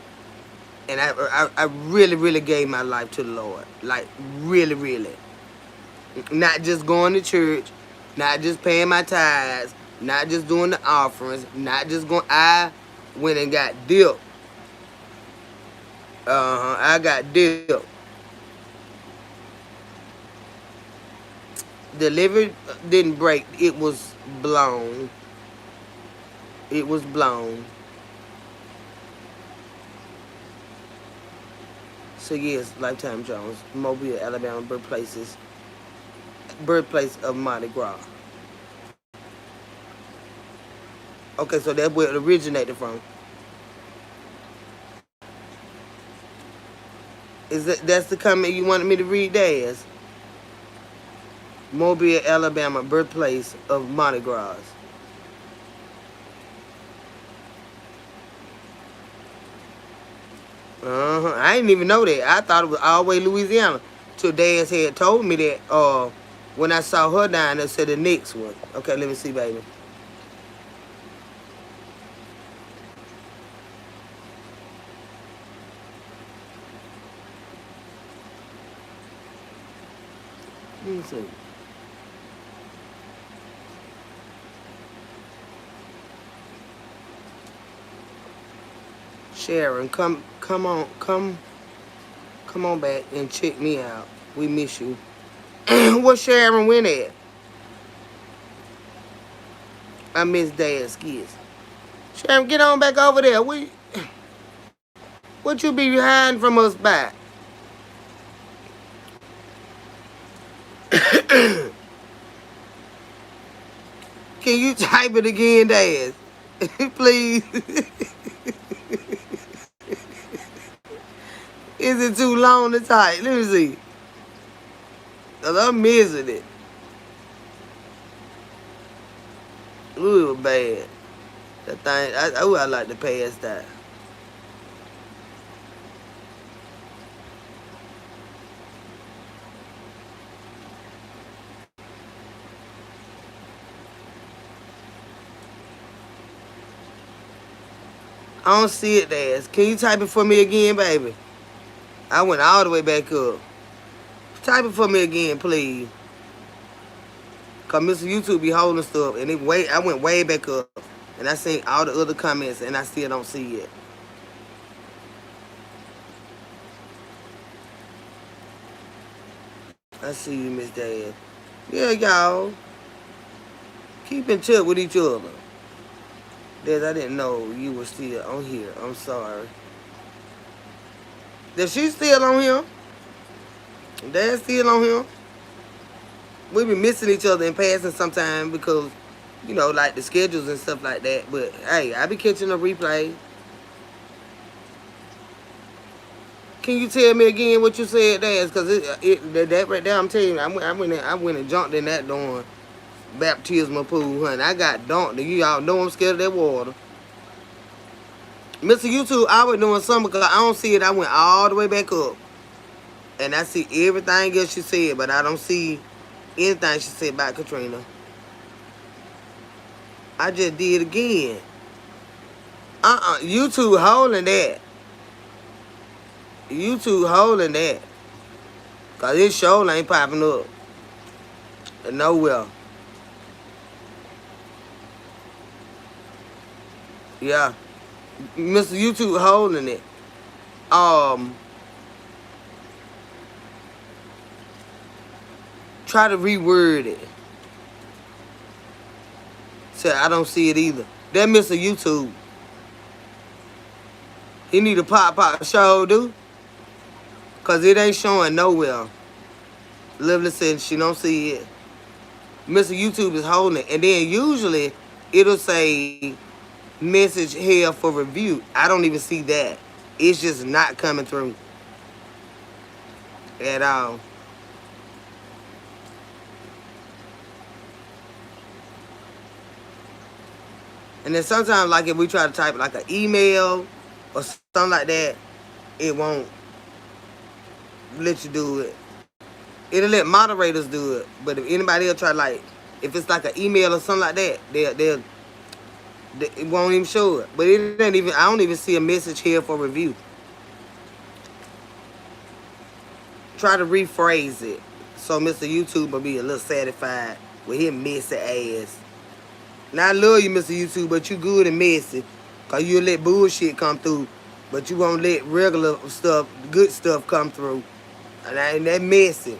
and I really, really gave my life to the Lord. Like, really, really. Not just going to church. Not just paying my tithes. Not just doing the offerings. Not just going. I went and got dipped. I got dipped. The liver didn't break. It was blown. It was blown. So yes, Lifetime Jones, Mobile, Alabama, birthplace of Mardi Gras. Okay, so that's where it originated from. That's the comment you wanted me to read there is? Mobile, Alabama, birthplace of Mardi Gras. I didn't even know that. I thought it was all the way Louisiana. Till Daz had told me that When I saw her down there, said the next one. Okay, let me see, baby. Let me see. Sharon, come on back and check me out. We miss you. What Sharon went at? I miss Dad's kids. Sharon, get on back over there. What you be hiding from us back? Can you type it again, Dad? Please. Is it too long to type? Let me see. Cause I'm missing it. Ooh, it was bad. That thing, I like to pass that. I don't see it, Dad. Can you type it for me again, baby? I went all the way back up. Type it for me again, please. Cause Mr. YouTube be holding stuff, and I went way back up, and I seen all the other comments, and I still don't see it. I see you, Miss Dad. Yeah, y'all. Keep in touch with each other. Dad, I didn't know you were still on here. I'm sorry. Is she still on here? Dad's still on here? We be missing each other in passing sometimes because, you know, like the schedules and stuff like that. But, hey, I be catching a replay. Can you tell me again what you said, Dad? Because that right there, I'm telling you, I went and jumped in that darn baptismal pool, honey. I got dunked. You all know I'm scared of that water. Mr. YouTube, I was doing something because I don't see it. I went all the way back up. And I see everything else she said, but I don't see anything she said about Katrina. I just did again. YouTube holding that. YouTube holding that. Because this show ain't popping up. Nowhere. Yeah. Mr. YouTube holding it. Try to reword it. Say I don't see it either. That Mr. YouTube. He need a pop show, dude. Cause it ain't showing nowhere. Lively said she don't see it. Mr. YouTube is holding it. And then usually it'll say message here for review. I don't even see that. It's just not coming through. At all. And then sometimes, like if we try to type like an email or something like that, it won't let you do it. It'll let moderators do it. But if anybody else try, like, if it's like an email or something like that, it won't even show it. But it ain't even, I don't even see a message here for review. Try to rephrase it so Mr. YouTube will be a little satisfied with him messy ass. Now I love you, Mr. YouTube, but you good and messy. Cause you'll let bullshit come through. But you won't let regular stuff, good stuff come through. And ain't that messy.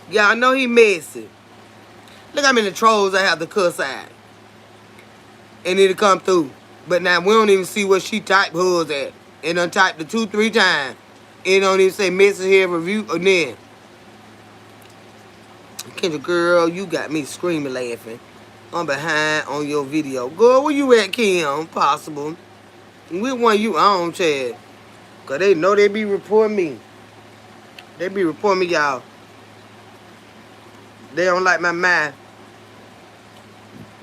Yeah, I know he messy. Look how many trolls I have to cuss at. And it'll come through. But now we don't even see what she typed hers at. And untyped it 2-3 times. It don't even say message here review or then. Kendra, girl, you got me screaming laughing. I'm behind on your video. Girl, where you at, Kim? Possible. Which one you on, Chad? Because they know they be reporting me. They be reporting me, y'all. They don't like my mind.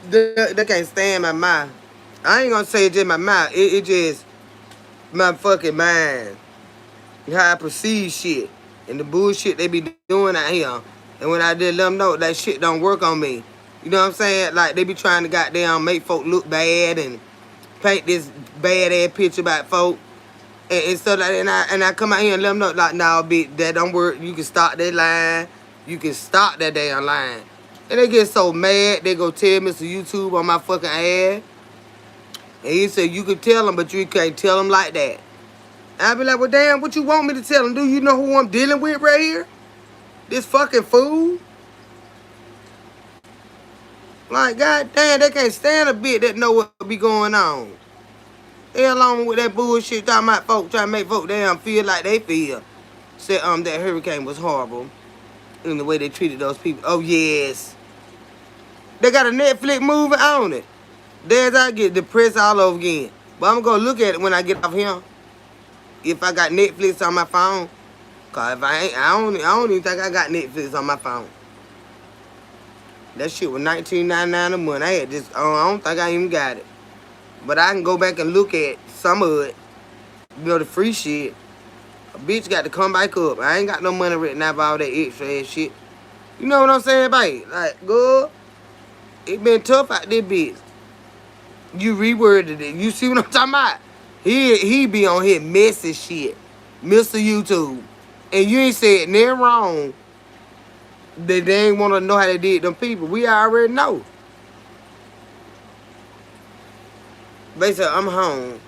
They can't stand my mind. I ain't going to say it's just my mind. It just... my fucking mind. How I perceive shit. And the bullshit they be doing out here. And when I did let them know that shit don't work on me. You know what I'm saying? Like they be trying to goddamn make folk look bad and paint this bad ass picture about folk. And stuff like that. And I come out here and let them know like, nah, bitch, that don't work. You can stop that line. You can stop that damn line. And they get so mad, they go tell Mr. YouTube on my fucking ass. And he said, you can tell him, but you can't tell him like that. And I be like, well, damn, what you want me to tell him? Do you know who I'm dealing with right here? This fucking fool? Like, goddamn, they can't stand a bit that know what be going on. They along with that bullshit talking about folk, trying to make folk damn feel like they feel. Said that hurricane was horrible in the way they treated those people. Oh, yes. They got a Netflix movie on it. There's I get depressed all over again. But I'm going to look at it when I get off here. If I got Netflix on my phone. Because if I ain't, I don't even think I got Netflix on my phone. That shit was $19.99 a month. I had this, I don't think I even got it. But I can go back and look at some of it. You know, the free shit. A bitch got to come back up. I ain't got no money written out for all that extra ass shit. You know what I'm saying, babe? Like, good. It been tough out there, bitch. You reworded it. You see what I'm talking about? He be on here messy shit. Mr. YouTube. And you ain't said nothing wrong. They ain't want to know how they did them people. We already know. Basically, I'm home.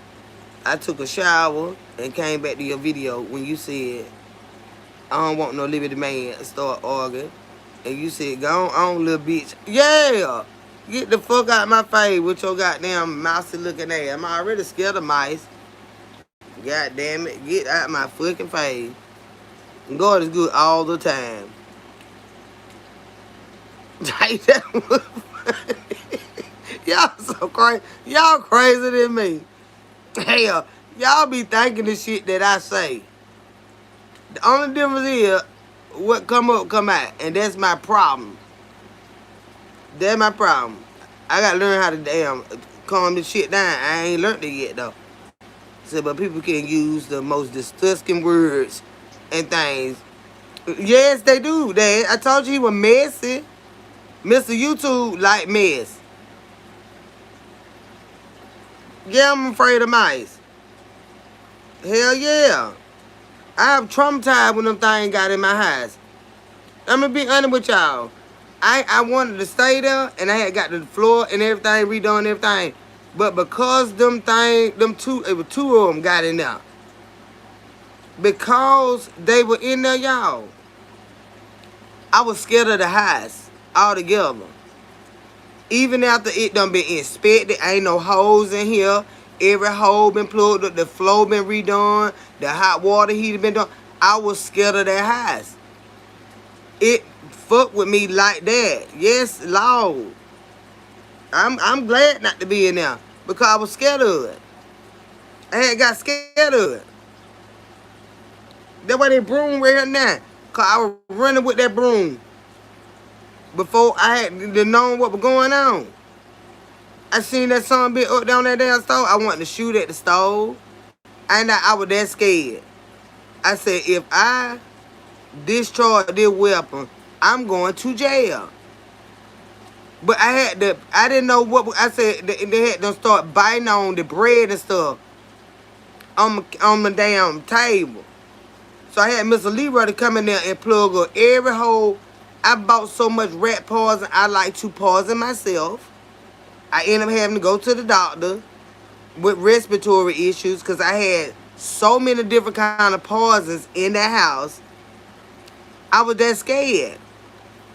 I took a shower and came back to your video when you said, I don't want no Liberty Man, start arguing. And you said, go on, little bitch. Yeah! Get the fuck out of my face with your goddamn mousy looking ass. I'm already scared of mice. God damn it. Get out of my fucking face. God is good all the time. Y'all so crazy. Y'all crazier than me. Hell, y'all be thinking the shit that I say. The only difference is what come up, come out. And that's my problem. That's my problem. I gotta learn how to damn calm this shit down. I ain't learned it yet though. So, but people can use the most disgusting words and things. Yes, they do. I told you he was messy. Mr. YouTube like mess. Yeah, I'm afraid of mice. Hell yeah. I'm traumatized when them things got in my house. I'm gonna be honest with y'all. I wanted to stay there and I had got the floor and everything redone and everything. But because it was two of them got in there. Because they were in there, y'all. I was scared of the house altogether. Even after it done been inspected, ain't no holes in here. Every hole been plugged up, the floor been redone, the hot water heater been done. I was scared of that house. It fucked with me like that. Yes, Lord. I'm glad not to be in there because I was scared of it. I had got scared of it. That's why they broom right here now. Cause I was running with that broom before I had to know what was going on. I seen that son bit up down that damn stove. I wanted to shoot at the stove. And I was that scared. I said, if I discharge this weapon, I'm going to jail. But I didn't know what, I said, they had to start biting on the bread and stuff on my damn table. So I had Mr. Leroy to come in there and plug up every hole. I bought so much rat poison, I like to poison myself. I ended up having to go to the doctor with respiratory issues because I had so many different kind of poisons in the house. I was that scared.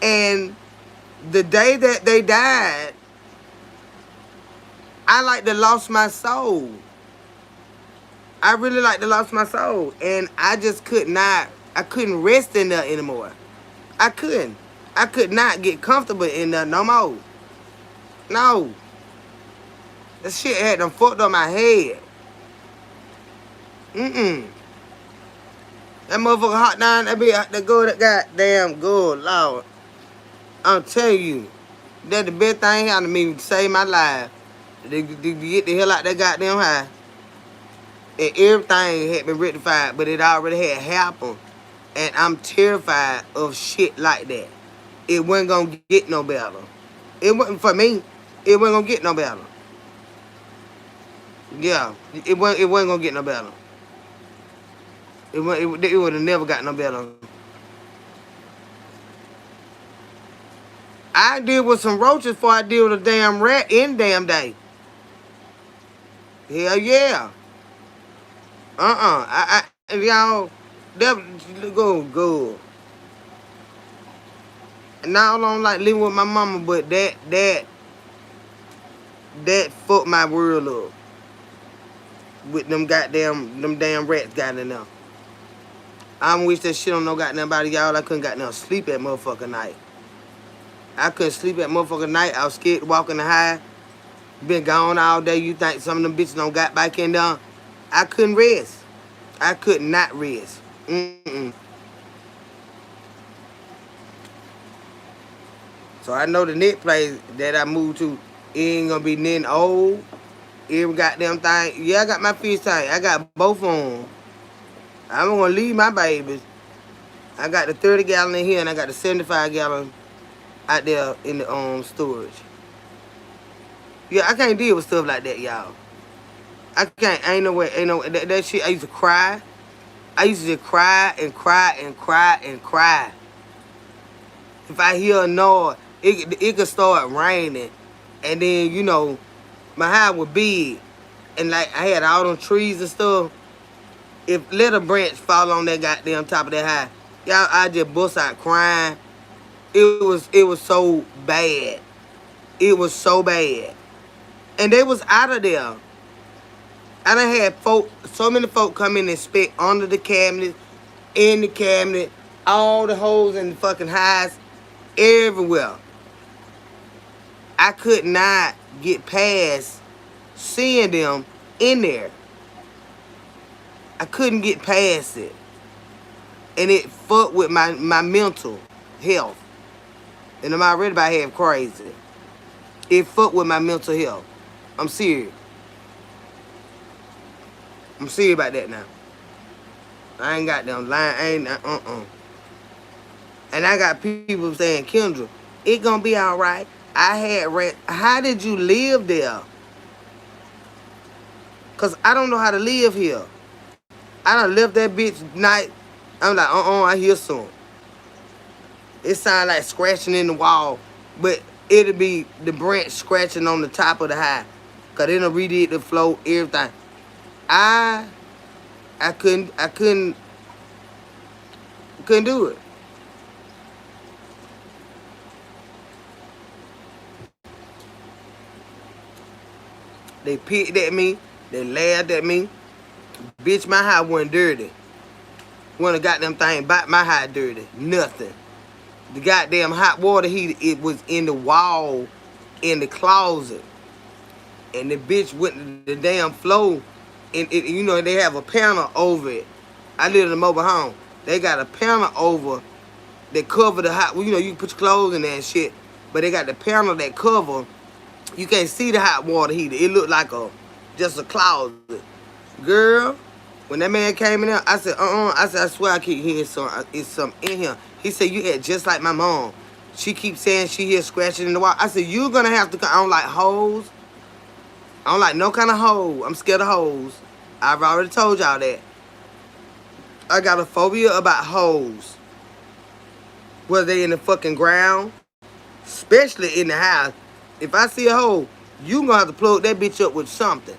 And the day that they died, I like to lost my soul. I really like to lost my soul. And I just I couldn't rest in there anymore. I couldn't. I could not get comfortable in there no more. No. That shit had done fucked up my head. That motherfucker hot down, that be that good, that goddamn good, Lord. I'm telling you, that's the best thing happened to me to save my life. To get the hell out that goddamn high. And everything had been rectified, but it already had happened. And I'm terrified of shit like that. It wasn't gonna get no better. It wasn't for me. It wasn't gonna get no better. Yeah, it wasn't gonna get no better. It would have never got no better. I deal with some roaches before I deal with a damn rat any damn day. Hell yeah. Y'all, that go good. Now I don't like living with my mama, but that fucked my world up. With them damn rats got in there. I don't wish that shit on no goddamn body, y'all. I couldn't goddamn sleep that motherfucking night. I couldn't sleep that motherfucking night. I was scared to walk in the high. Been gone all day. You think some of them bitches don't got back in there? I couldn't rest. I could not rest. So I know the next place that I moved to, it ain't gonna be nothing old. Every goddamn thing. Yeah, I got my fish tank. I got both of them. I'm gonna leave my babies. I got the 30 gallon in here and I got the 75 gallon out there in the storage. Yeah, I can't deal with stuff like that, y'all. I can't. Ain't no way. Ain't no that shit. I used to cry. I used to just cry and cry and cry and cry. If I hear a noise, it could start raining, and then my house was big, and like I had all them trees and stuff. If let a branch fall on that goddamn top of that house, y'all, I just bust out crying. It was so bad. It was so bad, and they was out of there. I done had so many folk come in and spit under the cabinet, in the cabinet, all the holes in the fucking house, everywhere. I could not get past seeing them in there. I couldn't get past it. And it fucked with my mental health. And I'm already about half crazy. It fucked with my mental health. I'm serious. I'm serious about that now. I ain't got them lying. And I got people saying, Kendra, it gonna be all right. I had rent. How did you live there? Because I don't know how to live here. I done left that bitch night. I'm like, I hear something. It sound like scratching in the wall. But it'll be the branch scratching on the top of the high. Because it'll redid the flow, everything. I couldn't do it. They picked at me. They laughed at me. Bitch, my house wasn't dirty. When I got them thing about my house dirty. Nothing. The goddamn hot water heater, it was in the wall in the closet. And the bitch went to the damn floor. And they have a panel over it. I live in a mobile home. They got a panel over that cover the hot. You can put your clothes in there and shit. But they got the panel that cover. You can't see the hot water heater. It looked like just a closet. Girl, when that man came in there, I said, I said, I swear I keep hearing it's some in here. He said, you had just like my mom. She keeps saying she hears scratching in the wall. I said, you're going to have to, I don't like holes. I don't like no kind of hole. I'm scared of holes. I've already told y'all that. I got a phobia about holes. Whether they in the fucking ground, especially in the house. If I see a hole, you going to have to plug that bitch up with something.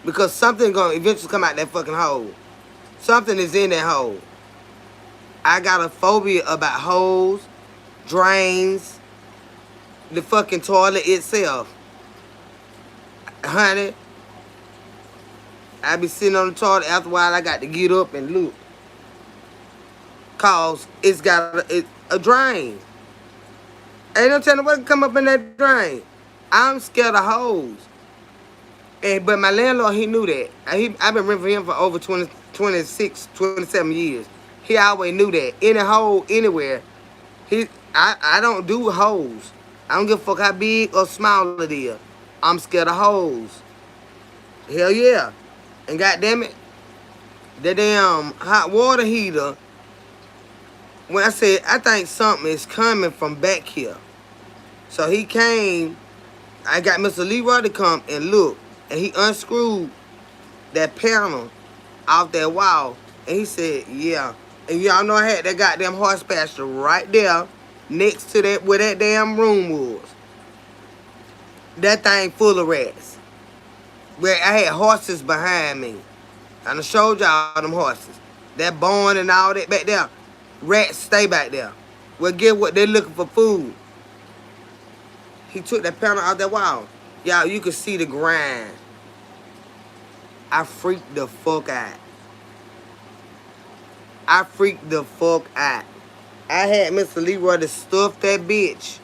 Because something going to eventually come out that fucking hole. Something is in that hole. I got a phobia about holes, drains, the fucking toilet itself. Honey, I be sitting on the toilet. After a while, I got to get up and look. Cause it's got a drain. Ain't no telling what can come up in that drain. I'm scared of holes. But my landlord, he knew that. I've been renting for him for over 26, 27 years. He always knew that. Any hole, anywhere. I don't do holes. I don't give a fuck how big or small it is. I'm scared of holes. Hell yeah. And goddamn it, the damn hot water heater, when I said, I think something is coming from back here. So he came, I got Mr. Leroy to come and look, and he unscrewed that panel off that wall, and he said, yeah. And y'all know I had that goddamn horse pasture right there next to that where that damn room was. That thing full of rats. Where I had horses behind me. And I showed y'all them horses. That barn and all that back there. Rats stay back there. Well, get what? They looking for food. He took that panel out that wall. Y'all, you could see the grind. I freaked the fuck out. I freaked the fuck out. I had Mr. Leroy to stuff that bitch.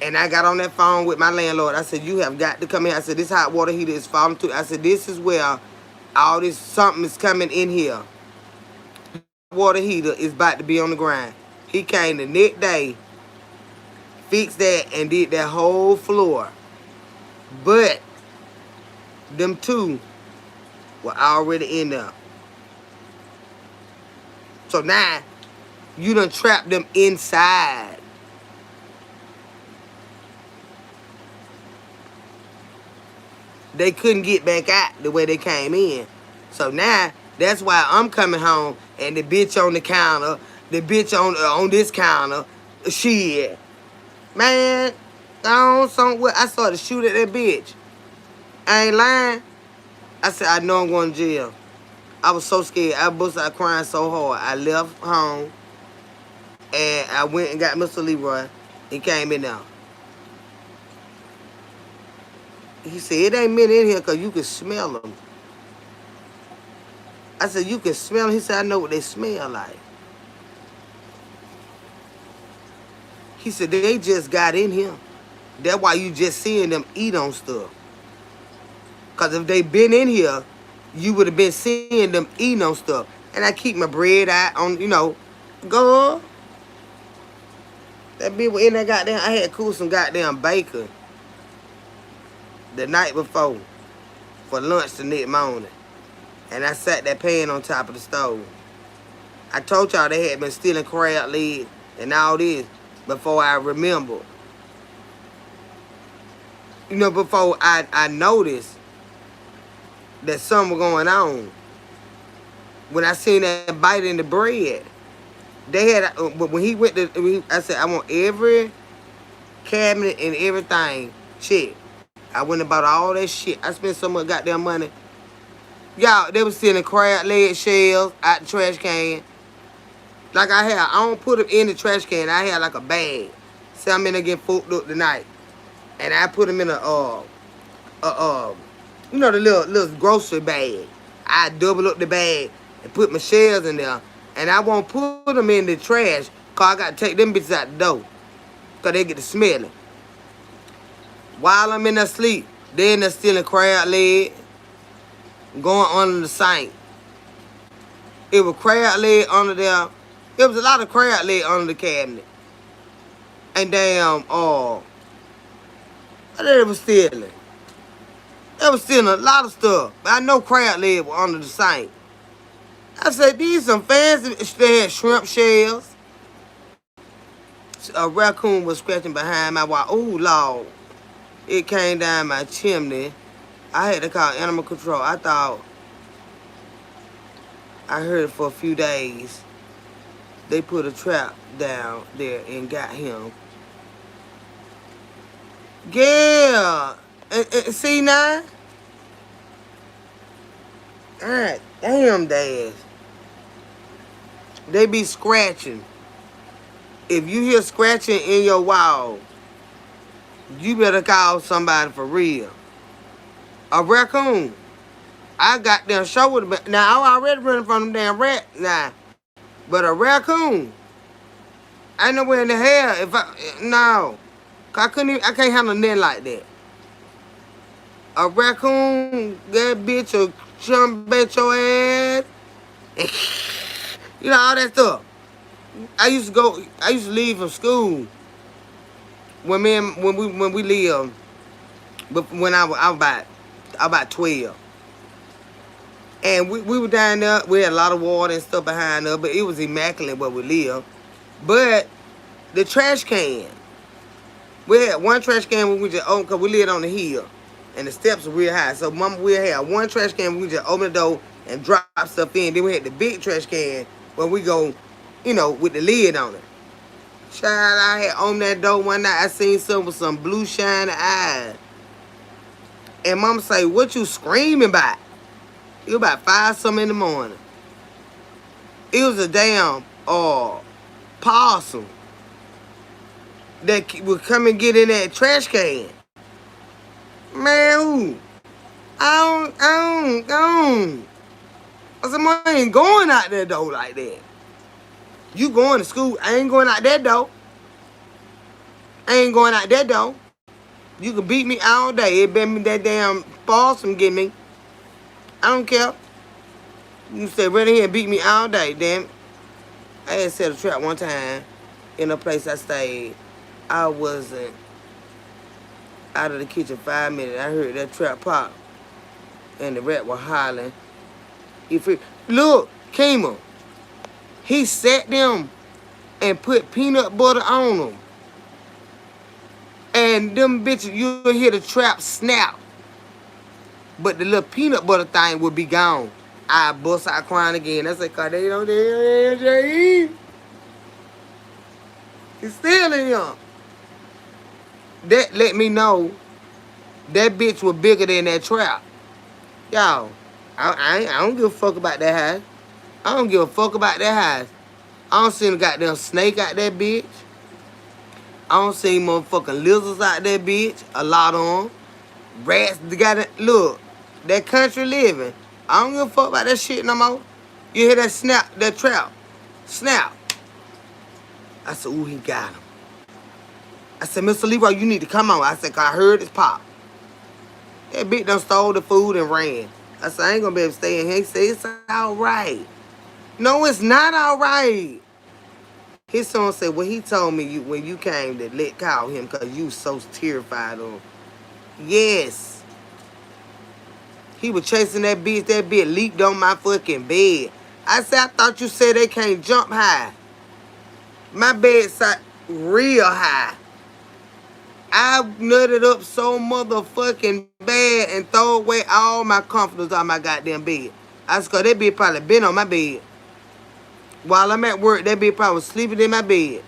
And I got on that phone with my landlord. I said, you have got to come in. I said, this hot water heater is falling through. I said, this is where all this something is coming in here. Water heater is about to be on the ground. He came the next day, fixed that, and did that whole floor. But them two were already in there. So now, you done trapped them inside. They couldn't get back out the way they came in. So now, that's why I'm coming home and the bitch on the counter, the bitch on this counter, shit. Man, I started shooting at that bitch. I ain't lying. I said, I know I'm going to jail. I was so scared. I busted out crying so hard. I left home and I went and got Mr. Leroy. He came in there. He said, it ain't men in here because you can smell them. I said, you can smell them? He said, I know what they smell like. He said, they just got in here. That's why you just seeing them eat on stuff. Because if they been in here, you would have been seeing them eating on stuff. And I keep my bread out on, go. That bitch was in that goddamn, I had cooked some goddamn bacon the night before for lunch the next morning. And I sat that pan on top of the stove. I told y'all they had been stealing crab legs and all this before I remembered. Before I noticed that something was going on. When I seen that bite in the bread, they had, when he went to, I said, I want every cabinet and everything checked. I went and bought all that shit. I spent so much goddamn money. Y'all, they was stealing crab leg shells out the trash can. Like I don't put them in the trash can. I had like a bag. So I'm in there getting fucked up tonight. And I put them in the little grocery bag. I double up the bag and put my shells in there. And I won't put them in the trash because I got to take them bitches out the door. Because they get to smelling. While I'm in there sleep, they in there stealing crab leg, going under the sink. It was crab leg under there. There was a lot of crab leg under the cabinet. And damn, what they was stealing? They was stealing a lot of stuff. But I know crab leg was under the sink. I said, these some fancy, they had shrimp shells. A raccoon was scratching behind my wall. Oh, Lord. It came down my chimney. I had to call animal control. I thought I heard it for a few days. They put a trap down there and got him. Yeah. And see now? God damn, Dad. They be scratching. If you hear scratching in your wall, you better call somebody for real. A raccoon. I got them show with them. Now, I already running from them damn rat now. But a raccoon. I know where in the hell no. I can't handle nothing like that. A raccoon, that bitch will jump at your ass. All that stuff. I used to leave from school when we lived, but when I was about 12. And we were down there. We had a lot of water and stuff behind us, but it was immaculate where we live. But the trash can, we had one trash can when we just opened because we lived on the hill. And the steps were real high. So mama, we had one trash can when we just open the door and drop stuff in. Then we had the big trash can where we go, with the lid on it. Child, I had opened that door one night. I seen something with some blue shiny eyes. And mama say, what you screaming about? It was about 5 something in the morning. It was a damn possum that would come and get in that trash can. Man, who? I don't. I said, man, I ain't going out that door like that. You going to school. I ain't going out that door. I ain't going out that door. You can beat me all day. It been me that damn possum get me. I don't care. You stay right here and beat me all day, damn it. I had set a trap one time in a place I stayed. I wasn't out of the kitchen 5 minutes. I heard that trap pop. And the rat was hollering. Look, Kima. He set them and put peanut butter on them. And them bitches, you'll hear the trap snap. But the little peanut butter thing would be gone. I bust out crying again. I said, cause they don't eat. He's still in here. That let me know that bitch was bigger than that trap. Y'all, I don't give a fuck about that house. I don't give a fuck about that house. I don't see no goddamn snake out that bitch. I don't see motherfucking lizards out that bitch. A lot of them. Rats, look, that country living. I don't give a fuck about that shit no more. You hear that snap, that trap. Snap. I said, ooh, he got him. I said, Mr. Leroy, you need to come on. I said, cause I heard his pop. That bitch done stole the food and ran. I said, I ain't gonna be able to stay in here. He said, it's all right. No, it's not all right. His son said, well, he told me when you came to call him because you was so terrified of him. Yes. He was chasing that bitch. That bitch leaped on my fucking bed. I said, I thought you said they can't jump high. My bed sat real high. I nutted up so motherfucking bad and throw away all my comforters on my goddamn bed. I said, that bitch probably been on my bed. While I'm at work, that bitch probably was sleeping in my bed.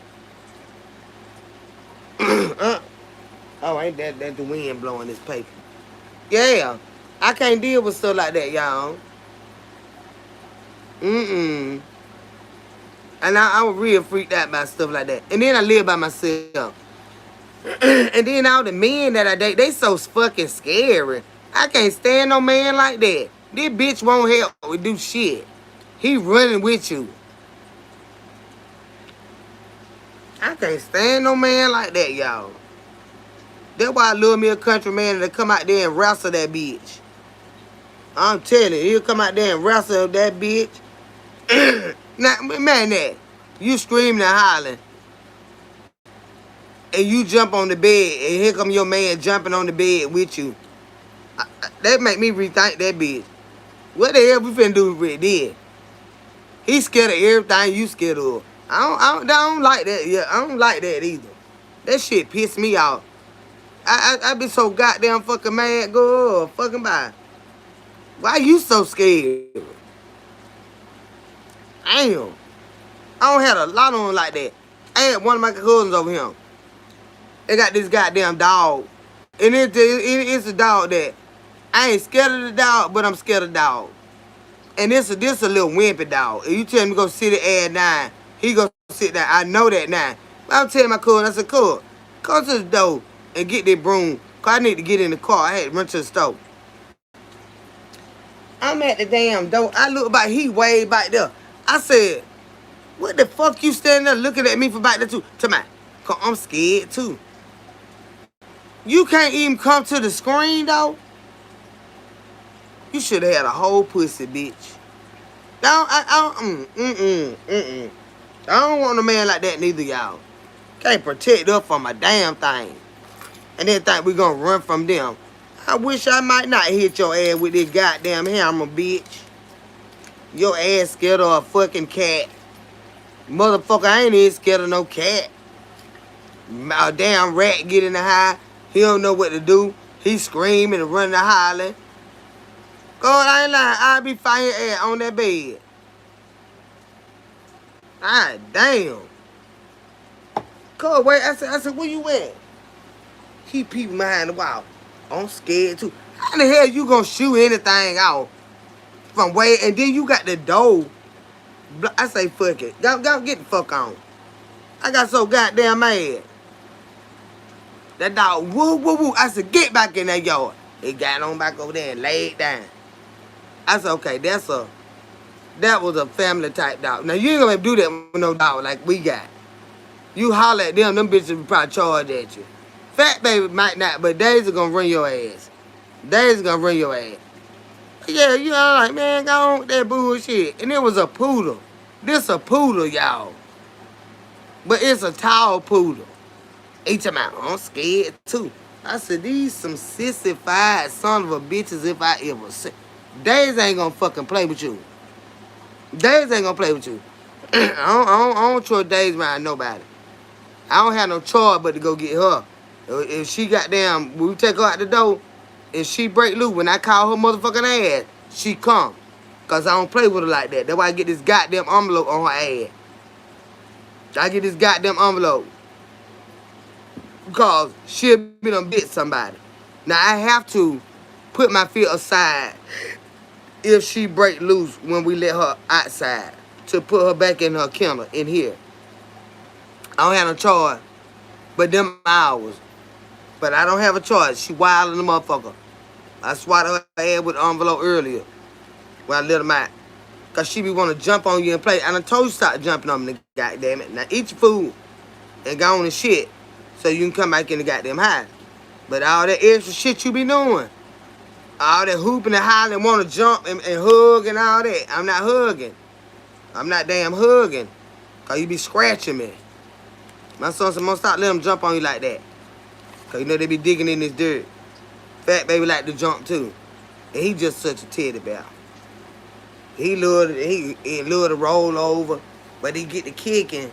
Oh, ain't that the wind blowing this paper? Yeah. I can't deal with stuff like that, y'all. And I was real freaked out by stuff like that. And then I live by myself. And then all the men that I date, they so fucking scary. I can't stand no man like that. This bitch won't help with do shit. He running with you. I can't stand no man like that, y'all. That's why I love me a country man that come out there and wrestle that bitch. I'm telling you, he'll come out there and wrestle that bitch. Now, man, that you screaming and hollering, and you jump on the bed, and here come your man jumping on the bed with you. That make me rethink that bitch. What the hell we finna do with this? He's scared of everything you scared of. I don't like that. Yeah, I don't like that either. That shit piss me off. I be so goddamn fucking mad. Go fucking by. Why you so scared? Damn. I don't have a lot on like that. I had one of my cousins over here. They got this goddamn dog. And it's a dog that I ain't scared of the dog, but I'm scared of the dog. And this a little wimpy dog. If you tell him to go sit at 9, he go sit down. I know that now. But I'm telling my cousin, I said, "Cuz, come to the door and get that broom. Cause I need to get in the car. I had to run to the store." I'm at the damn door. I look back, he way back there. I said, what the fuck you standing there looking at me for back there too? Cause I'm scared too. You can't even come to the screen though. You should have had a whole pussy, bitch. I don't want a man like that neither, y'all. Can't protect us from a damn thing. And then think we gonna run from them. I wish I might not hit your ass with this goddamn hammer, bitch. Your ass scared of a fucking cat. Motherfucker, I ain't even scared of no cat. A damn rat get in the house. He don't know what to do. He screaming and running and hollering. God, I ain't lying. I be fighting ass on that bed. Ah, damn. God, wait. I said, where you at? He peeping behind the wall. I'm scared too. How the hell you gonna shoot anything out from way? And then you got the door. I say, fuck it. Go get the fuck on. I got so goddamn mad. That dog, woo, woo, woo. I said, get back in that yard. He got on back over there and laid down. I said, okay, that was a family type dog. Now, you ain't gonna do that with no dog like we got. You holler at them bitches will probably charge at you. Fat baby might not, but Daisy gonna run your ass. Daisy gonna run your ass. Yeah, you know, like, man, go on with that bullshit. And it was a poodle. This a poodle, y'all. But it's a tall poodle. Each of my, I'm scared too. I said, these some sissified son of a bitches if I ever see. Daisy ain't gonna fucking play with you. Daisy ain't gonna play with you. I don't trust Daisy around nobody. I don't have no choice but to go get her. If she goddamn, we take her out the door, and she break loose, when I call her motherfucking ass, she come. Cause I don't play with her like that. That's why I get this goddamn envelope on her ass. I get this goddamn envelope. Because she'll be done bit somebody. Now I have to put my feet aside if she break loose when we let her outside. To put her back in her kennel in here. I don't have no choice. But them hours. But I don't have a choice. She wild in the motherfucker. I swatted her ass with the envelope earlier. When I let them out. Because she be want to jump on you and play. And I told you stop jumping on me, goddammit. Now eat your food. And go on and shit. So you can come back in the goddamn house. But all that extra shit you be doing. All that hooping and hollering, want to jump and hug and all that. I'm not hugging. I'm not damn hugging. Because you be scratching me. My son said, stop letting them jump on you like that. Because you know they be digging in this dirt. Fat baby like to jump too. And he just such a teddy bear. He love to roll over. But he get the kicking.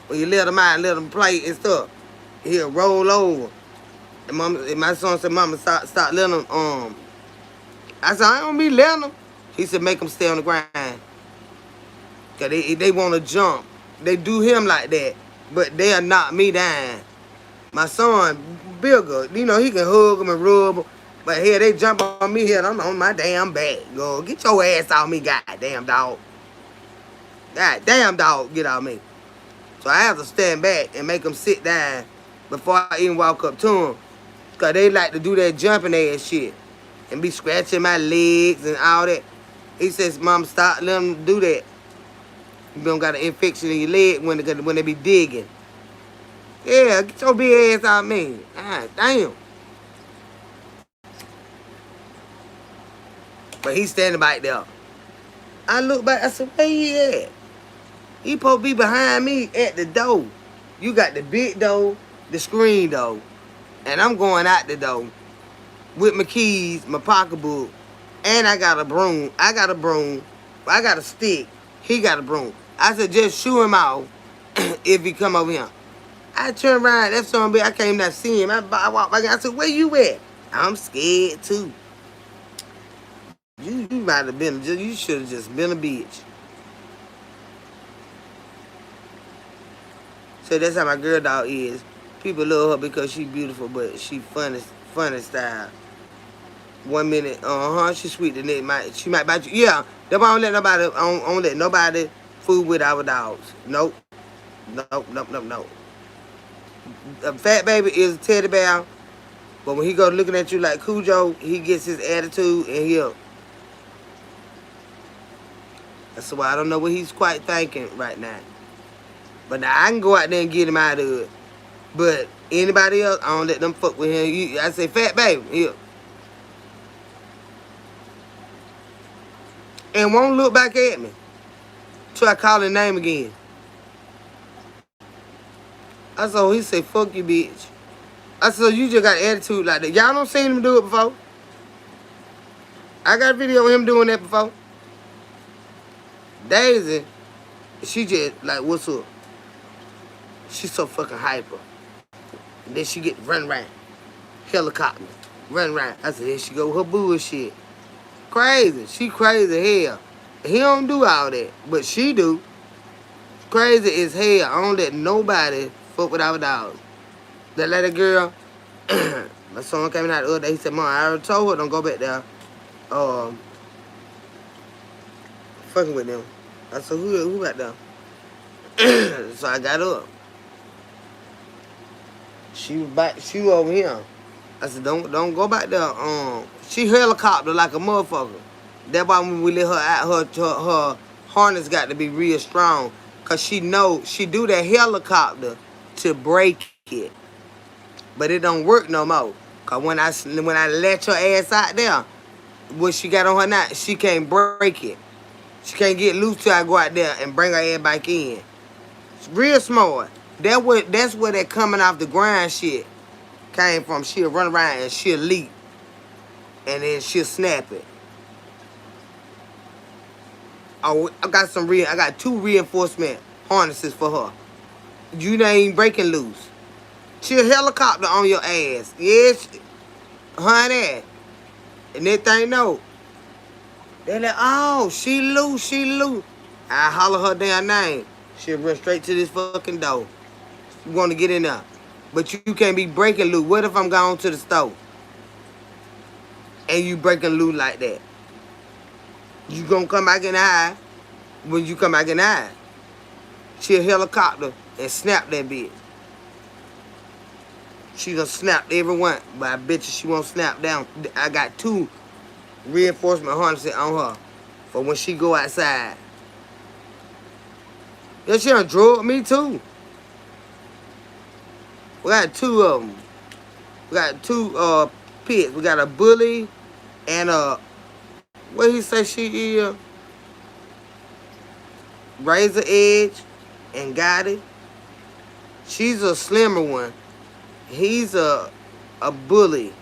When you let him out and let him play and stuff. He'll roll over. And my son said, Mama, stop letting him, I said, I don't be letting him. He said, make him stay on the ground. Because they want to jump. They do him like that. But they'll knock me down. My son, bigger, you know, he can hug him and rub him. But here, they jump on me here, I'm on my damn back. Go, get your ass off me, goddamn dog. Goddamn dog, get off me. So I have to stand back and make them sit down before I even walk up to them. Because they like to do that jumping ass shit. And be scratching my legs and all that. He says, Mom, stop letting them do that. You don't got an infection in your leg when they be digging. Yeah, get your big ass out of me. God damn. But he's standing back there. I look back, I said, where he at? He supposed to be behind me at the door. You got the big door, the screen door. And I'm going out the door with my keys, my pocketbook, and I got a broom. I got a stick. He got a broom. I said, just shoo him out if he come over here. I turned around, that son, I came not see him. I walked back, I said, where you at? I'm scared too. You might have been, you should have just been a bitch. So that's how my girl dog is. People love her because she beautiful, but she funny style. 1 minute, she sweet, the next she might bite you. Yeah, that's why I don't let nobody fool with our dogs. Nope. A fat baby is a teddy bear, but when he go looking at you like Cujo, he gets his attitude and he'll. That's why I don't know what he's quite thinking right now. But now I can go out there and get him out of it. But anybody else, I don't let them fuck with him. I say, fat baby, here. And won't look back at me. Till I call his name again. I said, he say, fuck you, bitch. I said, you just got an attitude like that. Y'all don't seen him do it before? I got a video of him doing that before. Daisy, she just like, what's up? She's so fucking hyper. And then she get run around. Helicopter. Run around. I said, here she go with her bullshit. Crazy. She crazy hell. He don't do all that, but she do. Crazy as hell. I don't let nobody fuck with our dogs. That little girl, my son came out the other day. He said, Mom, I already told her don't go back there. Fucking with them. I said, who back there? So I got up. She was over here. I said, don't go back there. She helicopter like a motherfucker. That's why when we let her out, her harness got to be real strong. Cause she do that helicopter to break it. But it don't work no more. Cause when I let your ass out there, what she got on her now, she can't break it. She can't get loose till I go out there and bring her ass back in. It's real smart. That's where that coming off the ground shit came from. She'll run around and she'll leap. And then she'll snap it. Oh, I got 2 reinforcement harnesses for her. You ain't breaking loose. She'll helicopter on your ass. Yes, honey. And that thing know. They're like, oh, she loose. I holler her damn name. She'll run straight to this fucking door. You want to get in there. But you can't be breaking loose. What if I'm going to the store? And you breaking loose like that? You gonna come back in the eye when you come back in the eye. She'll helicopter and snap that bitch. She gonna snap everyone, but I bet you she won't snap down. I got 2 reinforcement harnesses on her for when she go outside. Yeah, she done drug me too. We got 2 of them. We got 2 pits. We got a bully and a, what he say she is? Razor Edge and Gotti. She's a slimmer one. He's a bully.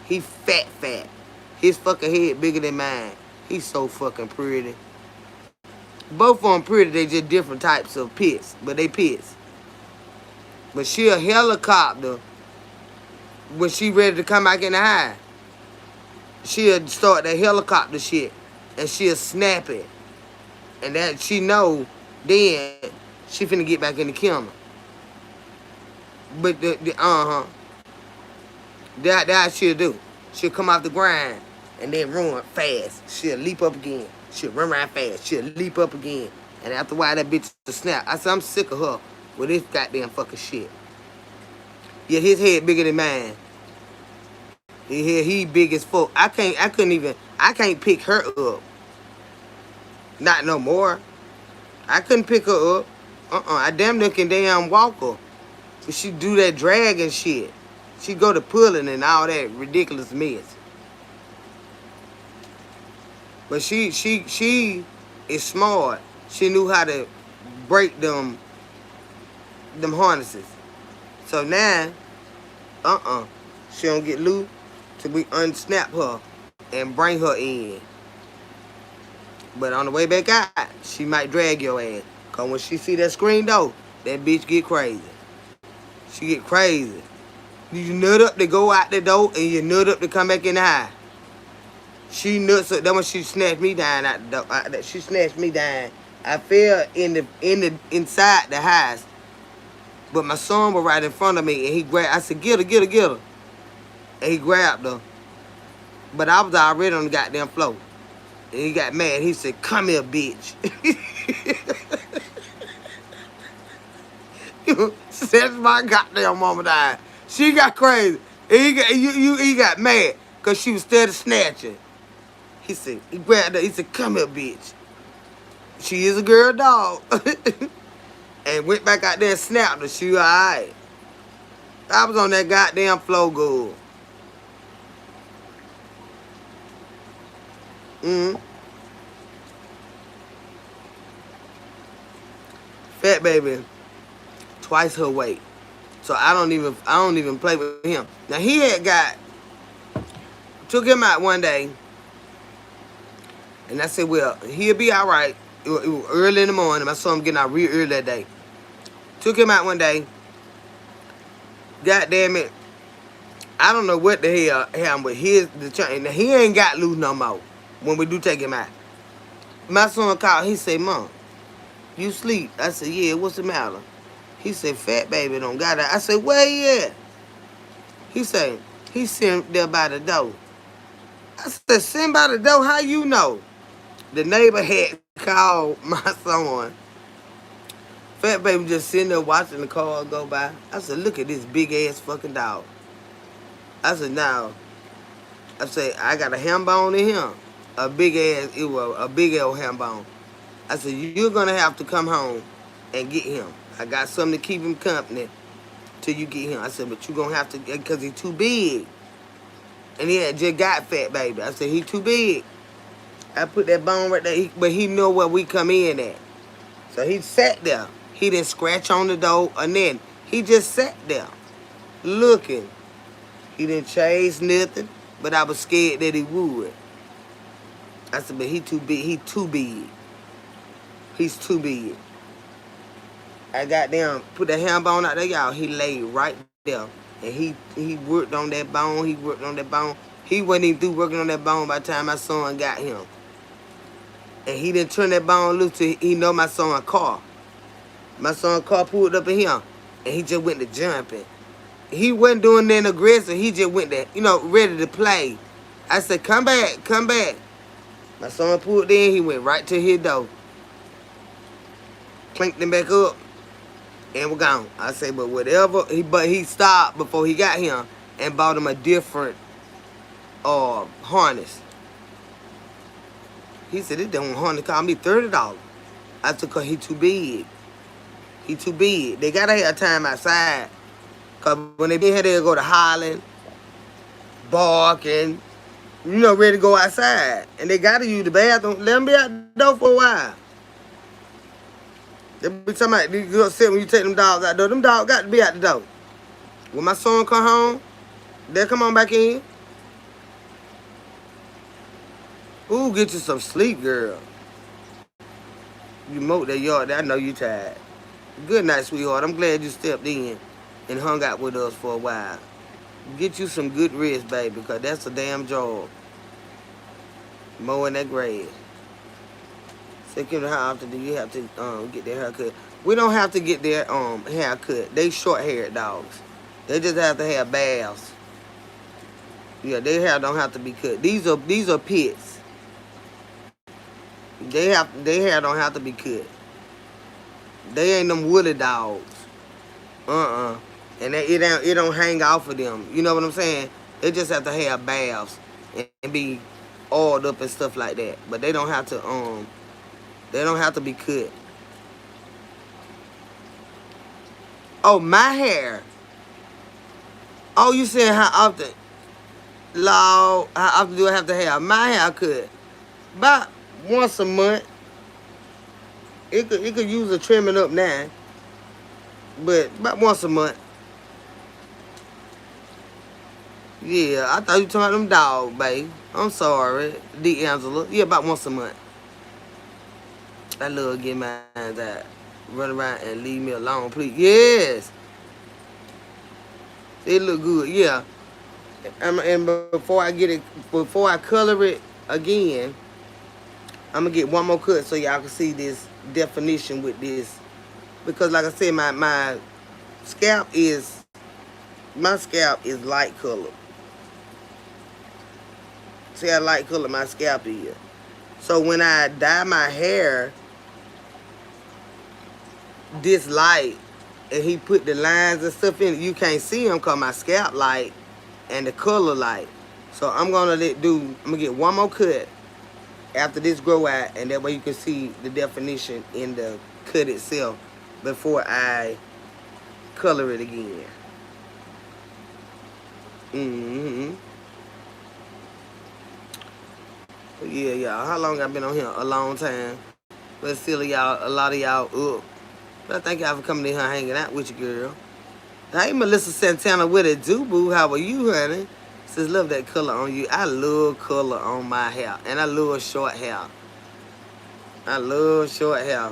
He fat. His fucking head bigger than mine. He's so fucking pretty. Both of them pretty. They just different types of pits, but they pits. But she a helicopter when she ready to come back in the high. She'll start that helicopter shit and she'll snap it. And that she know then she finna get back in the kennel. But that she'll do. She'll come off the grind and then run fast. She'll leap up again. She'll run around fast. She'll leap up again. And after a while that bitch will snap. I said, I'm sick of her with this goddamn fucking shit. Yeah, his head bigger than mine. He big as fuck. I can't pick her up. Not no more. I couldn't pick her up. I damn near can damn walk her. But she do that drag and shit. She go to pulling and all that ridiculous mess. But she is smart. She knew how to break them harnesses. So now, she don't get loose till we unsnap her and bring her in. But on the way back out, she might drag your ass. Cause when she see that screen door, that bitch get crazy. She get crazy. You nut up to go out the door and you nut up to come back in the high. She nuts up. Then when she snatched me down out the door, she snatched me down. I fell inside the house. But my son was right in front of me and he grabbed. I said, get her. And he grabbed her. But I was already on the goddamn floor. And he got mad. He said, come here, bitch. Since my goddamn mama died. She got crazy. And he got mad because she was steady snatching. He grabbed her. He said, come here, bitch. She is a girl dog. And went back out there and snapped her. She was all right. I was on that goddamn floor good. Fat baby, twice her weight. So I don't even play with him. Now he took him out one day, and I said, well, he'll be all right. It was early in the morning. I saw him getting out real early that day. Took him out one day. God damn it. I don't know what the hell happened with he ain't got loose no more when we do take him out. My son called, he said, Mom, you sleep? I said, yeah, what's the matter? He said, Fat Baby don't got it. I said, where he at? He said, he's sitting there by the door. I said, sitting by the door, how you know? The neighbor had called my son. Fat Baby just sitting there watching the car go by. I said, look at this big ass fucking dog. I said, now, I said, I got a ham bone in him. It was a big old ham bone. I said, you're going to have to come home and get him. I got something to keep him company till you get him. I said, but you're going to have to, because he's too big. And he had just got Fat Baby. I said, he too big. I put that bone right there, but he know where we come in at. So he sat there. He didn't scratch on the door or nothing. He just sat there looking. He didn't chase nothing, but I was scared that he would. I said, but he too big. He too big. He's too big. I got down, put the ham bone out there, y'all. He laid right there. And he worked on that bone. He worked on that bone. He wasn't even through working on that bone by the time my son got him. And he didn't turn that bone loose till he know my son's car. My son's car pulled up in him. And he just went to jumping. He wasn't doing nothing aggressive. He just went there, ready to play. I said, come back, come back. My son pulled in. He went right to his door. Clinked him back up. And we're gone. I said, but whatever. But he stopped before he got him and bought him a different harness. He said, this damn harness cost me $30. I said, cause he too big. He too big. They gotta have time outside. Cause when they be here, they'll go to hollering, barking, ready to go outside. And they gotta use the bathroom. Let them be out the door for a while. They be talking about, you upset when you take them dogs out the door. Them dogs got to be out the door. When my son come home, they'll come on back in. Ooh, get you some sleep, girl. You mowed that yard. I know you tired. Good night, sweetheart. I'm glad you stepped in and hung out with us for a while. Get you some good rest, baby, because that's a damn job. Mowing that grass. Say, Kim, how often do you have to get their haircut? We don't have to get their haircut. They short-haired dogs. They just have to have baths. Yeah, their hair don't have to be cut. These are pits. Their hair don't have to be cut. They ain't them woolly dogs. And it don't hang off of them. You know what I'm saying? They just have to have baths and be oiled up and stuff like that. But they don't have to they don't have to be cut. Oh, my hair. Oh, you saying how often? Lord, how often do I have to have my hair cut? About once a month. It could use a trimming up now. But about once a month. Yeah, I thought you were talking about them dogs, babe. I'm sorry. D'Angela. Yeah, about once a month. I love getting my hands out. Run around and leave me alone, please. Yes. It look good, yeah. And before I color it again, I'm gonna get one more cut so y'all can see this definition with this. Because like I said, my scalp is light colored. See how light colored my scalp is. So when I dye my hair this light and he put the lines and stuff in it, you can't see them because my scalp light and the color light. So I'm gonna get one more cut after this grow out, and that way you can see the definition in the cut itself before I color it again. Yeah, y'all. How long I been on here? A long time. But still, y'all, a lot of y'all up. But I thank y'all for coming in here hanging out with you, girl. Hey, Melissa Santana, what it do, boo? How are you, honey? Says, love that color on you. I love color on my hair. And I love short hair. I love short hair.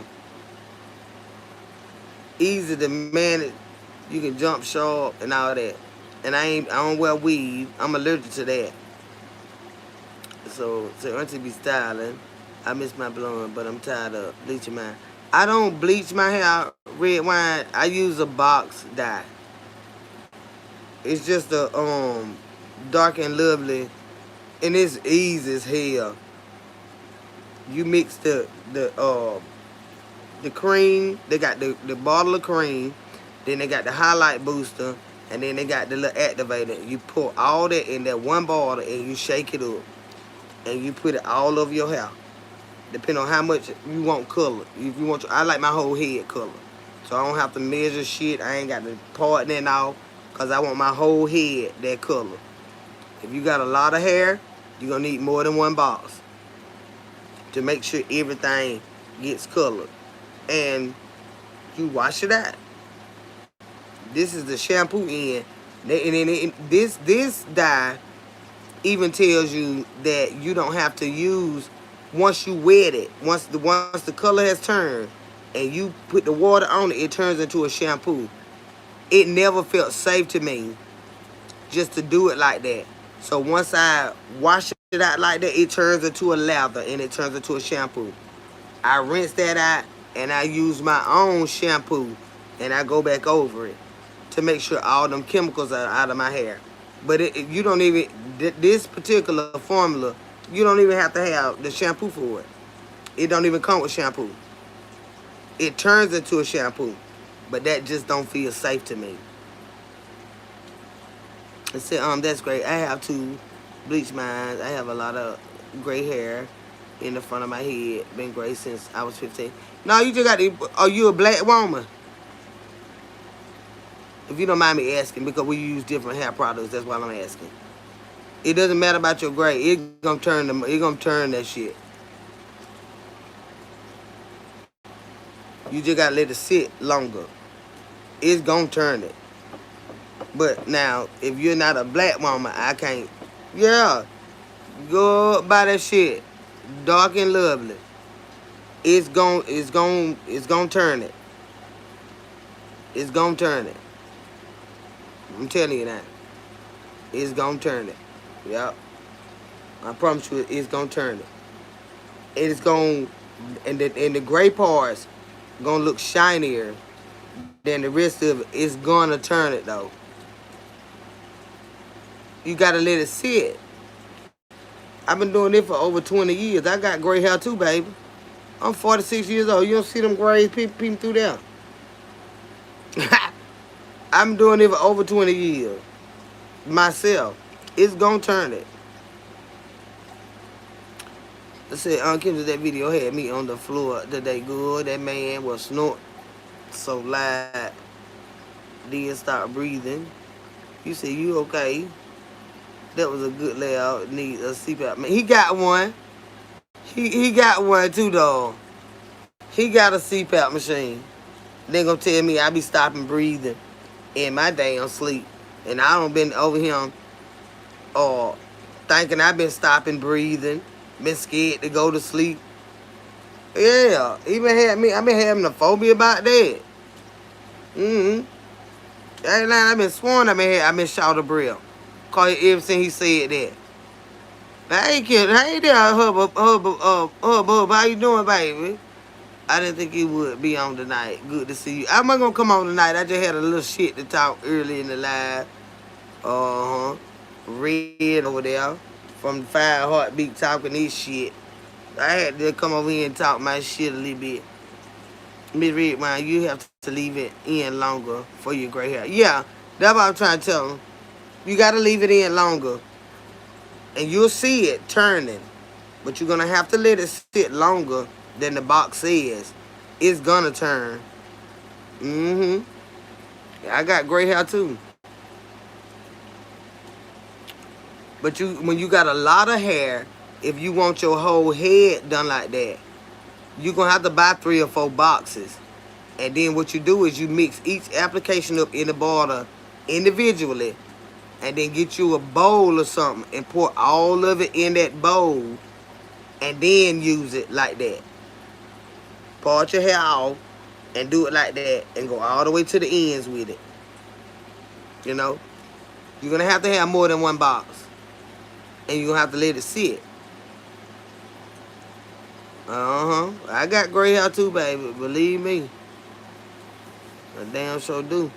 Easy to manage. You can jump sharp and all that. And I don't wear weave. I'm allergic to that. So Auntie be styling. I miss my blonde, but I'm tired of bleaching mine. I don't bleach my hair red wine. I use a box dye. It's just a dark and lovely, and it's easy as hell. You mix the cream. They got the bottle of cream. Then they got the highlight booster, and then they got the little activator. You pour all that in that one bottle, and you shake it up, and you put it all over your hair. Depending on how much you want color. If you want, I like my whole head color, so I don't have to measure shit. I ain't got to part that off, cause I want my whole head that color. If you got a lot of hair, you're gonna need more than one box to make sure everything gets colored. And you wash it out. This is the shampoo end. This dye even tells you that you don't have to use once you wet it. Once the color has turned and you put the water on it, it turns into a shampoo. It never felt safe to me just to do it like that. So once I wash it out like that, it turns into a lather and it turns into a shampoo. I rinse that out and I use my own shampoo and I go back over it to make sure all them chemicals are out of my hair. But you don't even, this particular formula, you don't even have to have the shampoo for it. It don't even come with shampoo. It turns into a shampoo, but that just don't feel safe to me. I said, that's great. I have to bleach mine. I have a lot of gray hair in the front of my head. Been gray since I was 15. No, you just got to, are you a black woman? If you don't mind me asking, because we use different hair products, that's why I'm asking. It doesn't matter about your gray. It's gonna turn that shit. You just gotta let it sit longer. It's gonna turn it. But now, if you're not a black woman, I can't. Yeah, go buy that shit. Dark and lovely. It's gonna turn it. It's gonna turn it. I'm telling you that. It's gonna turn it. Yep. I promise you, it's gonna turn it. It's gonna, and the gray parts gonna look shinier than the rest of it. It's gonna turn it though. You gotta let it sit. I've been doing it for over 20 years. I got gray hair too, baby. I'm 46 years old. You don't see them grays peeping through there. I'm doing it for over 20 years. Myself. It's gonna turn it. I said, Kim, that video had me on the floor today. Good. That man was snorting so loud. Then start breathing. You said, you okay? That was a good layout. Need a CPAP. Man, he got one. He got one too, dog. He got a CPAP machine. They gonna tell me I be stopping breathing in my damn sleep. And I don't been over him thinking I've been stopping breathing. Been scared to go to sleep. Yeah, he been had me. I've been having a phobia about that. That line I've been sworn I've been shot a breath. Call it ever since he said that. I ain't kidding. I ain't there, hub. How you doing, baby? I didn't think he would be on tonight. Good to see you. I'm not gonna come on tonight. I just had a little shit to talk early in the live. Red over there from the Fire Heartbeat talking this shit. I had to come over here and talk my shit a little bit. Miss Redwine, you have to leave it in longer for your gray hair. Yeah, that's what I'm trying to tell them. You gotta leave it in longer. And you'll see it turning. But you're gonna have to let it sit longer than the box says. It's gonna turn. Yeah, I got gray hair too. But when you got a lot of hair, if you want your whole head done like that, you're gonna have to buy 3 or 4 boxes. And then what you do is you mix each application up in the bottle individually. And then get you a bowl or something and pour all of it in that bowl. And then use it like that. Start your hair off and do it like that and go all the way to the ends with it. You know? You're going to have more than one box. And you're going to have to let it sit. I got gray hair too, baby. Believe me. I damn sure do.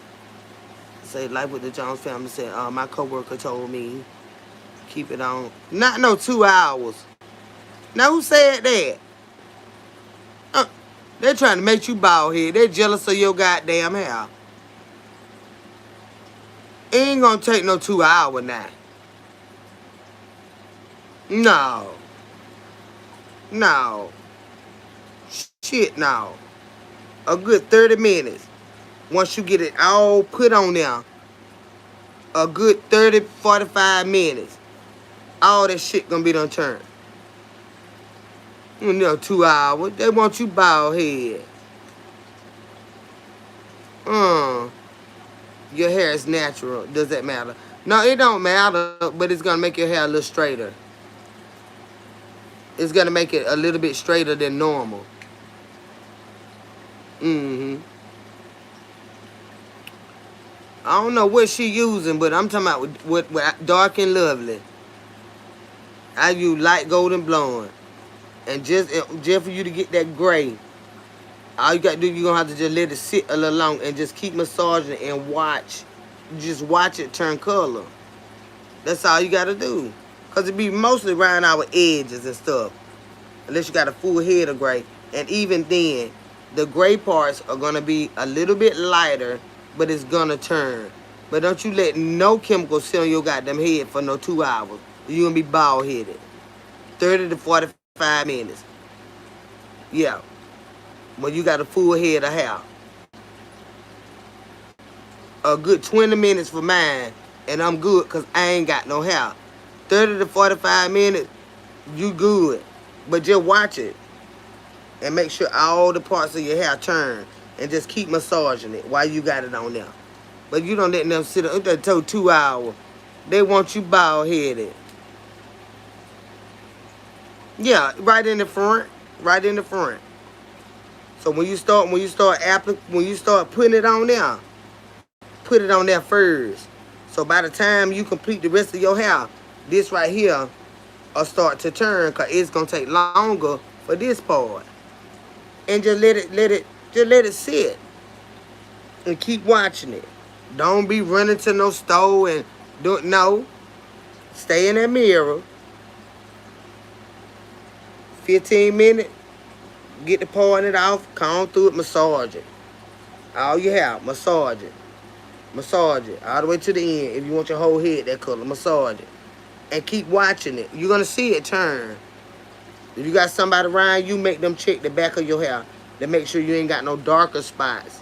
Say Life with the Jones family said, my coworker told me keep it on. Not no 2 hours. Now who said that? They're trying to make you bald head. They're jealous of your goddamn hair. It ain't gonna take no 2 hours now. No. No. Shit, no. A good 30 minutes. Once you get it all put on there. A good 30, 45 minutes. All that shit gonna be done turned. You know, 2 hours. They want you bald head. Your hair is natural. Does that matter? No, it don't matter, but it's gonna make your hair a little straighter. It's gonna make it a little bit straighter than normal. I don't know what she using, but I'm talking about with Dark and Lovely. I use light golden blonde. And just for you to get that gray, all you got to do, you're going to have to just let it sit a little long and just keep massaging and watch. Just watch it turn color. That's all you got to do. Because it be mostly around our edges and stuff. Unless you got a full head of gray. And even then, the gray parts are going to be a little bit lighter, but it's going to turn. But don't you let no chemicals sit on your goddamn head for no 2 hours. You're going to be bald-headed. 30 to 45 minutes. Yeah. When you got a full head of hair. A good 20 minutes for mine, and I'm good because I ain't got no hair. 30 to 45 minutes, you good. But just watch it. And make sure all the parts of your hair turn. And just keep massaging it while you got it on there. But you don't let them sit up until 2 hours. They want you bald-headed. Yeah, right in the front. Right in the front. So when you start putting it on there, put it on there first. So by the time you complete the rest of your hair, this right here will start to turn because it's gonna take longer for this part. And just let it sit. And keep watching it. Don't be running to no stove and no. Stay in that mirror. 15 minutes. Get the pouring it off. Comb through it. Massage it. All you have. Massage it. Massage it. All the way to the end. If you want your whole head that color. Massage it. And keep watching it. You're going to see it turn. If you got somebody around you, make them check the back of your hair. To make sure you ain't got no darker spots.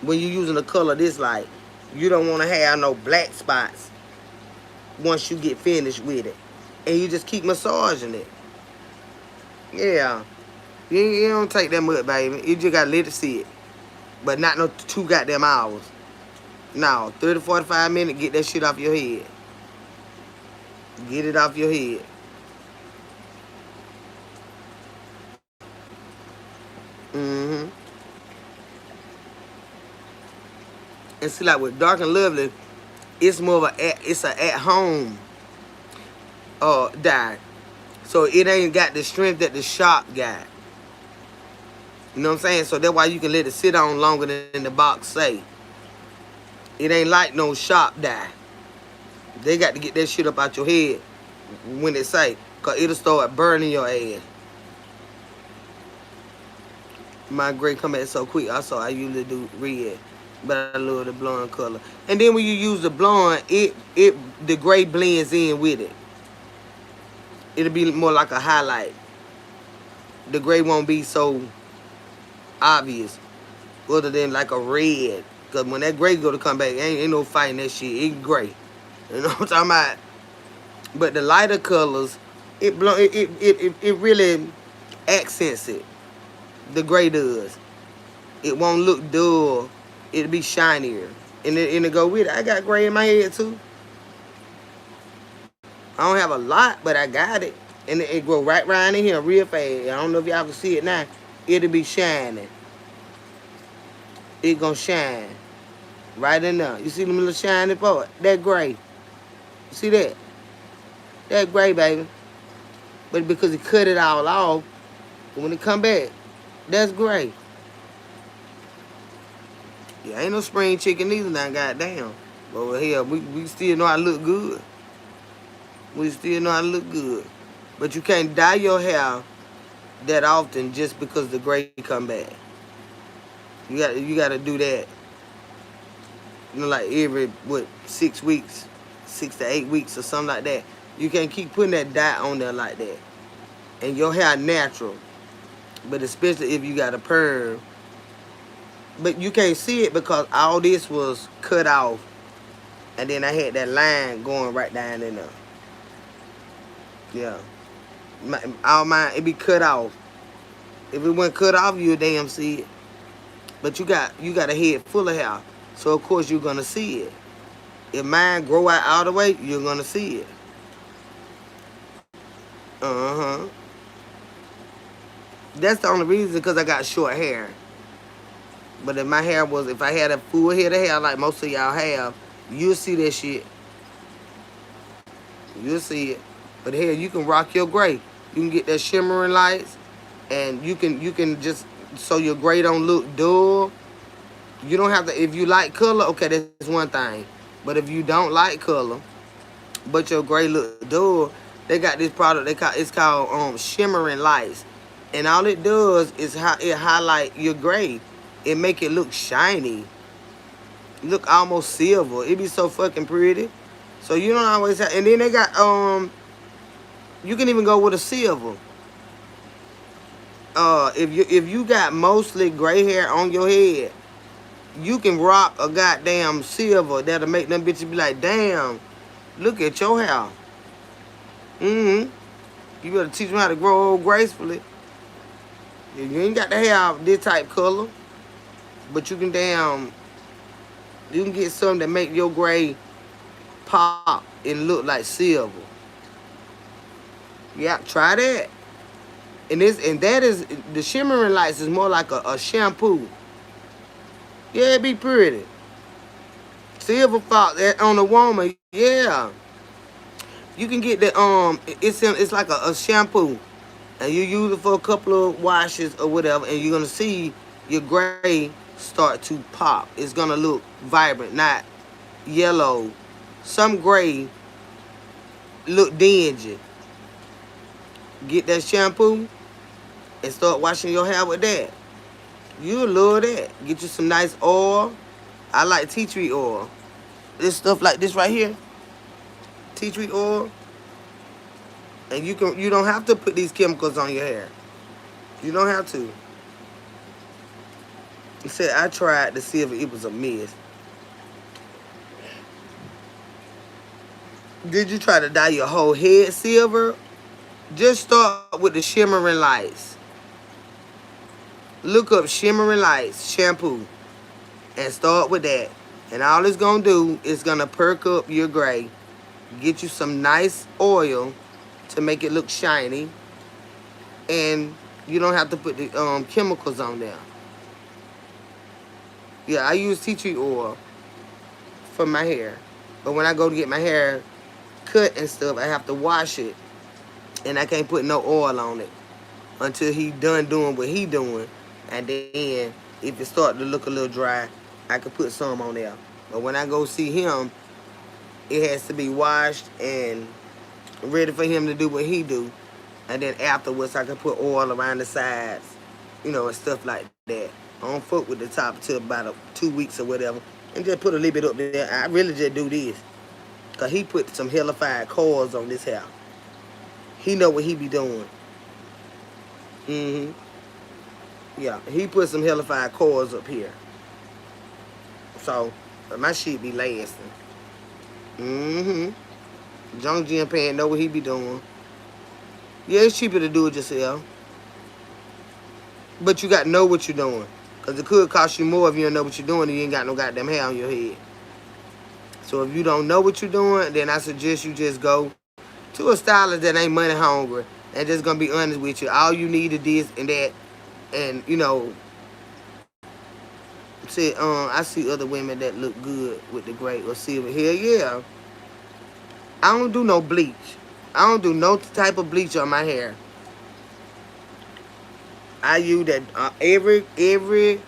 When you're using the color this light. You don't want to have no black spots. Once you get finished with it. And you just keep massaging it. Yeah. You don't take that much, baby. You just got to let it sit. But not no 2 goddamn hours. No. 30, 45 minutes, get that shit off your head. Get it off your head. And see, like with Dark and Lovely, it's more of it's a at-home dye. So it ain't got the strength that the shop got. You know what I'm saying? So that's why you can let it sit on longer than the box say. It ain't like no shop dye. They got to get that shit up out your head when it say. Because it'll start burning your ass. My gray come back so quick. I usually do red. But I love the blonde color. And then when you use the blonde, the gray blends in with it. It'll be more like a highlight. The gray won't be so obvious. Other than like a red. Because when that gray go to come back, ain't no fighting that shit. It's gray. You know what I'm talking about? But the lighter colors, it really accents it. The gray does. It won't look dull. It'll be shinier. And it go with it. I got gray in my head too. I don't have a lot, but I got it. And it grow right around in here real fast. I don't know if y'all can see it now. it'll be shining. It gonna shine right in there. You see them little shiny part? That gray. You see that? That gray, baby. But because he cut it all off, when it come back, that's gray. Yeah, ain't no spring chicken either now, goddamn. But hell, we still know how to look good. We still know how to look good. But you can't dye your hair that often just because the gray come back. You gotta do that. You know, like every 6 weeks, 6 to 8 weeks or something like that. You can't keep putting that dye on there like that. And your hair natural. But especially if you got a perm. But you can't see it because all this was cut off. And then I had that line going right down in there. Yeah. All mine, it be cut off. If it wasn't cut off, you'll damn see it. But you got a head full of hair. So of course you're gonna see it. If mine grow out all the way, you're gonna see it. Uh-huh. That's the only reason, because I got short hair. But if my hair was, if I had a full head of hair like most of y'all have, you'll see that shit. You'll see it. But hell, you can rock your gray. You can get that shimmering lights, and you can just, so your gray don't look dull. You don't have to, if you like color, okay, that's one thing. But if you don't like color, but your gray look dull, they got this product, it's called shimmering lights. And all it does is it highlight your gray. It make it look shiny. Look almost silver. It be so fucking pretty. So you don't always have, and then they got, you can even go with a silver. If you got mostly gray hair on your head, you can rock a goddamn silver that'll make them bitches be like, damn, look at your hair. You better teach them how to grow old gracefully. You ain't got the hair this type color, but you can get something that make your gray pop and look like silver. Yeah, try that. And that is, the shimmering lights is more like a shampoo. Yeah, it be pretty. Silver fox on a woman, yeah. You can get the it's like a shampoo, and you use it for a couple of washes or whatever, and you're gonna see your gray start to pop. It's gonna look vibrant, not yellow. Some gray look dingy. Get that shampoo and start washing your hair with that. You'll love that. Get you some nice oil. I like tea tree oil. This stuff like this right here, tea tree oil. And you don't have to put these chemicals on your hair. You don't have to. He said I tried to see if it was a mist. Did you try to dye your whole head silver? Just start with the shimmering lights. Look up shimmering lights shampoo and start with that. And all it's gonna do is gonna perk up your gray. Get you some nice oil to make it look shiny. And you don't have to put the chemicals on there. Yeah, I use tea tree oil for my hair. But when I go to get my hair cut and stuff, I have to wash it. And I can't put no oil on it until he done doing what he doing. And then if it start to look a little dry, I could put some on there. But when I go see him, it has to be washed and ready for him to do what he do. And then afterwards, I can put oil around the sides, you know, and stuff like that. I don't fuck with the top until about 2 weeks or whatever. And just put a little bit up there. I really just do this. Because he put some hellified coils on this hair. He know what he be doing. Yeah, he put some hellified coils up here. So, my shit be lasting. Jung Jin Pan know what he be doing. Yeah, it's cheaper to do it yourself. But you got to know what you're doing. Because it could cost you more if you don't know what you're doing and you ain't got no goddamn hair on your head. So if you don't know what you're doing, then I suggest you just go to a stylist that ain't money hungry and just going to be honest with you. All you need is this and that. And you know, see, I see other women that look good with the gray or silver hair. Yeah, I don't do no bleach. I don't do no type of bleach on my hair. I use that every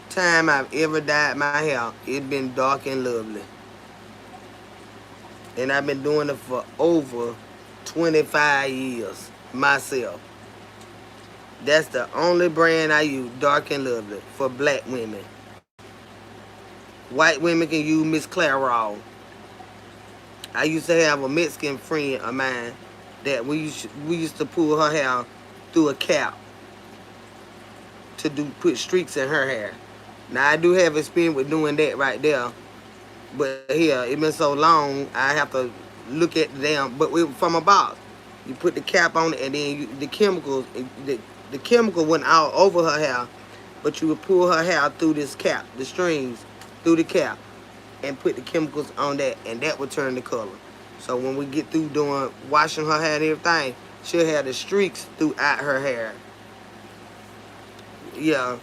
time I've ever dyed my hair, it's been dark and lovely. And I've been doing it for over 25 years myself. That's the only brand I use, Dark and Lovely, for black women. White women can use Miss Clairol. I used to have a Mexican friend of mine that we used to pull her hair through a cap to put streaks in her hair. Now I do have experience with doing that right there, but here it been so long I have to look at the damn. But from a box, you put the cap on it, and then the chemicals, the chemical went all over her hair, but you would pull her hair through this cap, the strings through the cap, and put the chemicals on that, and that would turn the color. So when we get through doing washing her hair and everything, she'll have the streaks throughout her hair. Yeah.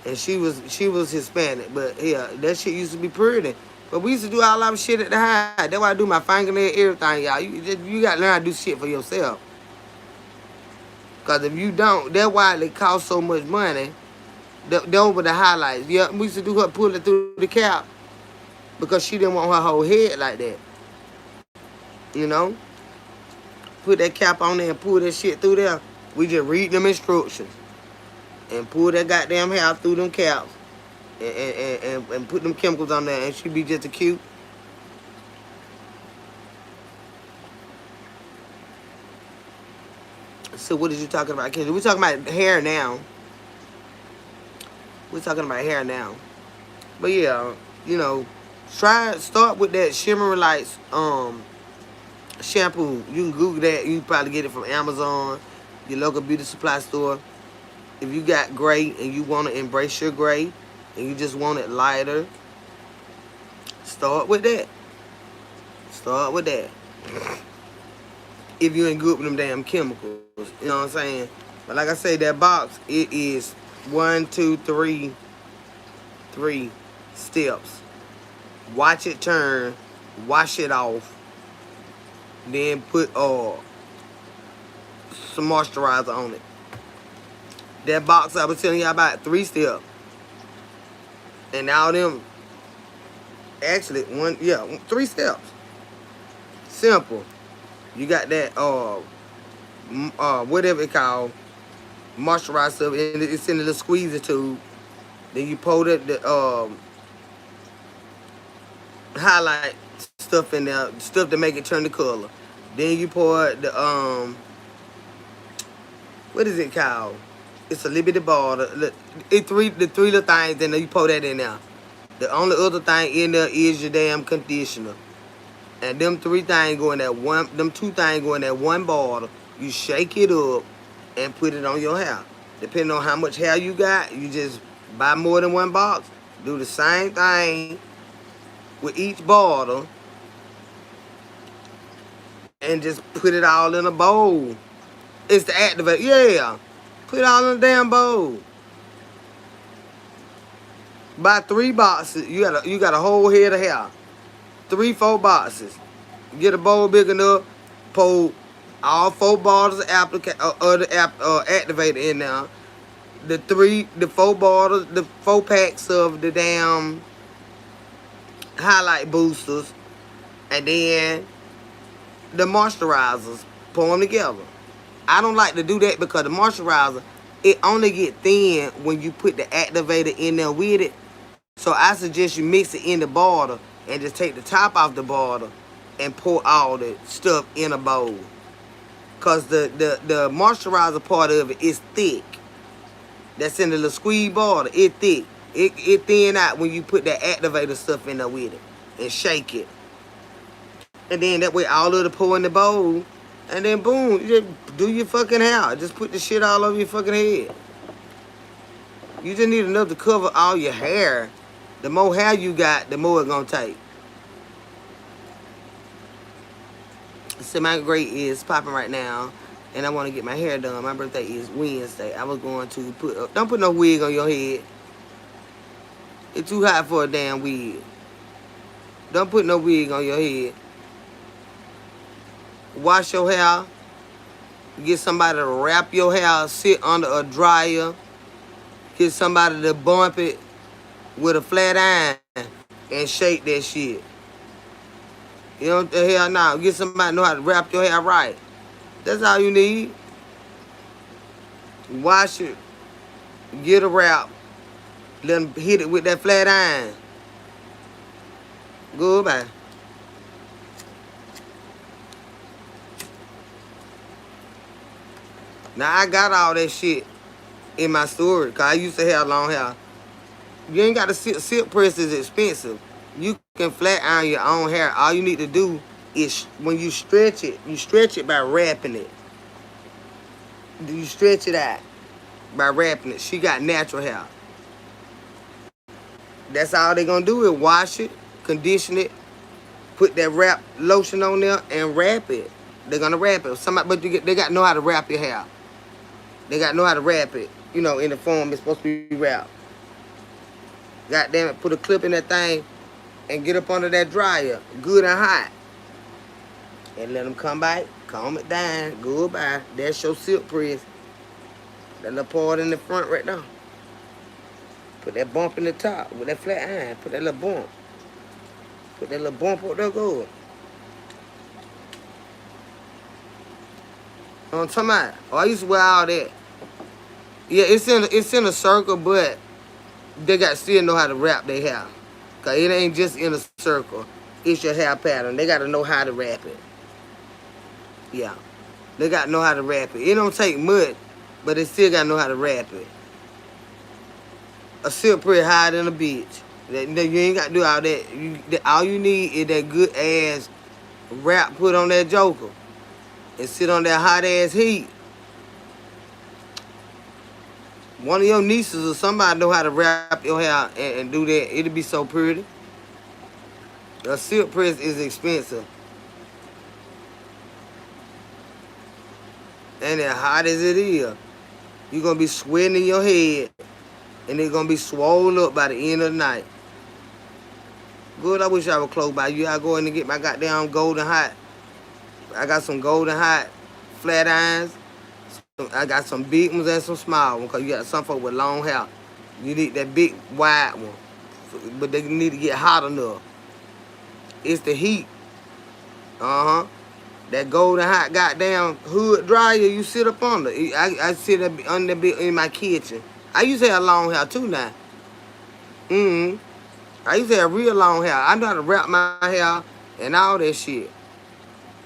And she was Hispanic, but yeah, that shit used to be pretty. But we used to do all our shit at the house. That's why I do my fingernail, everything, y'all. You got to learn how to do shit for yourself. Because if you don't, that's why it costs so much money. Those were the highlights. Yeah, we used to do her pull it through the cap because she didn't want her whole head like that. You know? Put that cap on there and pull that shit through there. We just read them instructions and pull that goddamn hair through them caps and put them chemicals on there, and she be just a cute. So what is you talking about, Kendra? We're talking about hair now. We're talking about hair now. But yeah, you know, start with that Shimmery Lights shampoo. You can Google that. You can probably get it from Amazon, your local beauty supply store. If you got gray and you want to embrace your gray and you just want it lighter, start with that. Start with that. If you ain't good with them damn chemicals, you know what I'm saying? But like I say, that box, it is 1, 2, 3 steps. Watch it turn, wash it off, then put some moisturizer on it. That box I was telling y'all about, 3 steps. And all them, actually, 3 steps. Simple. You got that, whatever it called, moisturizer, and it's in the little squeezer tube. Then you pour the highlight stuff in there, stuff to make it turn the color. Then you pour the, what is it called? It's a little bit of bottle. The 3 little things, and then you pour that in there. The only other thing in there is your damn conditioner. And them 3 things go in that one, them 2 things go in that one bottle. You shake it up and put it on your hair. Depending on how much hair you got, you just buy more than 1 box. Do the same thing with each bottle and just put it all in a bowl. It's the activate, yeah. Put it all in a damn bowl. Buy 3 boxes. You got a whole head of hair. 3, 4 boxes. Get a bowl big enough. Pour all 4 bottles of activator in there. The 4 bottles, the 4 packs of the damn highlight boosters, and then the moisturizers. Pour them together. I don't like to do that because the moisturizer, it only get thin when you put the activator in there with it. So I suggest you mix it in the bottle and just take the top off the bottle and pour all the stuff in a bowl. Cause the moisturizer part of it is thick. That's in the little squeeze bottle. It thick. It thin out when you put that activator stuff in there with it and shake it. And then that way all of the pour in the bowl. And then boom, you just do your fucking hair. Just put the shit all over your fucking head. You just need enough to cover all your hair. The more hair you got, the more it's gonna take. Semi-Great is popping right now. and I want to get my hair done. My birthday is Wednesday. I was going to don't put no wig on your head. It's too hot for a damn wig. Don't put no wig on your head. Wash your hair. Get somebody to wrap your hair. Sit under a dryer. Get somebody to bump it with a flat iron and shake that shit. You know what the hell now? Get somebody to know how to wrap your hair right. That's all you need. Wash it. Get a wrap. Let them hit it with that flat iron. Goodbye. Now I got all that shit in my storage because I used to have long hair. You ain't got to silk press is expensive. You can flat iron your own hair. All you need to do is when you stretch it by wrapping it. You stretch it out by wrapping it. She got natural hair. That's all they gonna do is wash it, condition it, put that wrap lotion on there, and wrap it. They're gonna wrap it. But they got to know how to wrap your hair. They got to know how to wrap it. You know, in the form it's supposed to be wrapped. God damn it, put a clip in that thing and get up under that dryer, good and hot. And let them come back, calm it down, goodbye. That's your silk press. That little part in the front right now. Put that bump in the top with that flat iron. Put that little bump. Put that little bump up there, good. You know what I'm talking about? Oh, I used to wear all that. Yeah, it's in a circle, but they got to still know how to wrap their hair. Because it ain't just in a circle. It's your hair pattern. They got to know how to wrap it. Yeah. They got to know how to wrap it. It don't take much, but they still got to know how to wrap it. A silk press higher than a bitch. You ain't got to do all that. All you need is that good ass wrap put on that joker. And sit on that hot ass heat. One of your nieces or somebody know how to wrap your hair and do that. It'll be so pretty. A silk press is expensive. And as hot as it is, you're going to be sweating in your head. And it's going to be swollen up by the end of the night. Good, I wish I was close by you. I go in and get my goddamn golden hot. I got some golden hot flat irons. I got some big ones and some small ones because you got some folk with long hair. You need that big wide one. But they need to get hot enough. It's the heat. That golden hot goddamn hood dryer you sit up under. I sit up under in my kitchen. I used to have long hair too now. I used to have real long hair. I know how to wrap my hair and all that shit.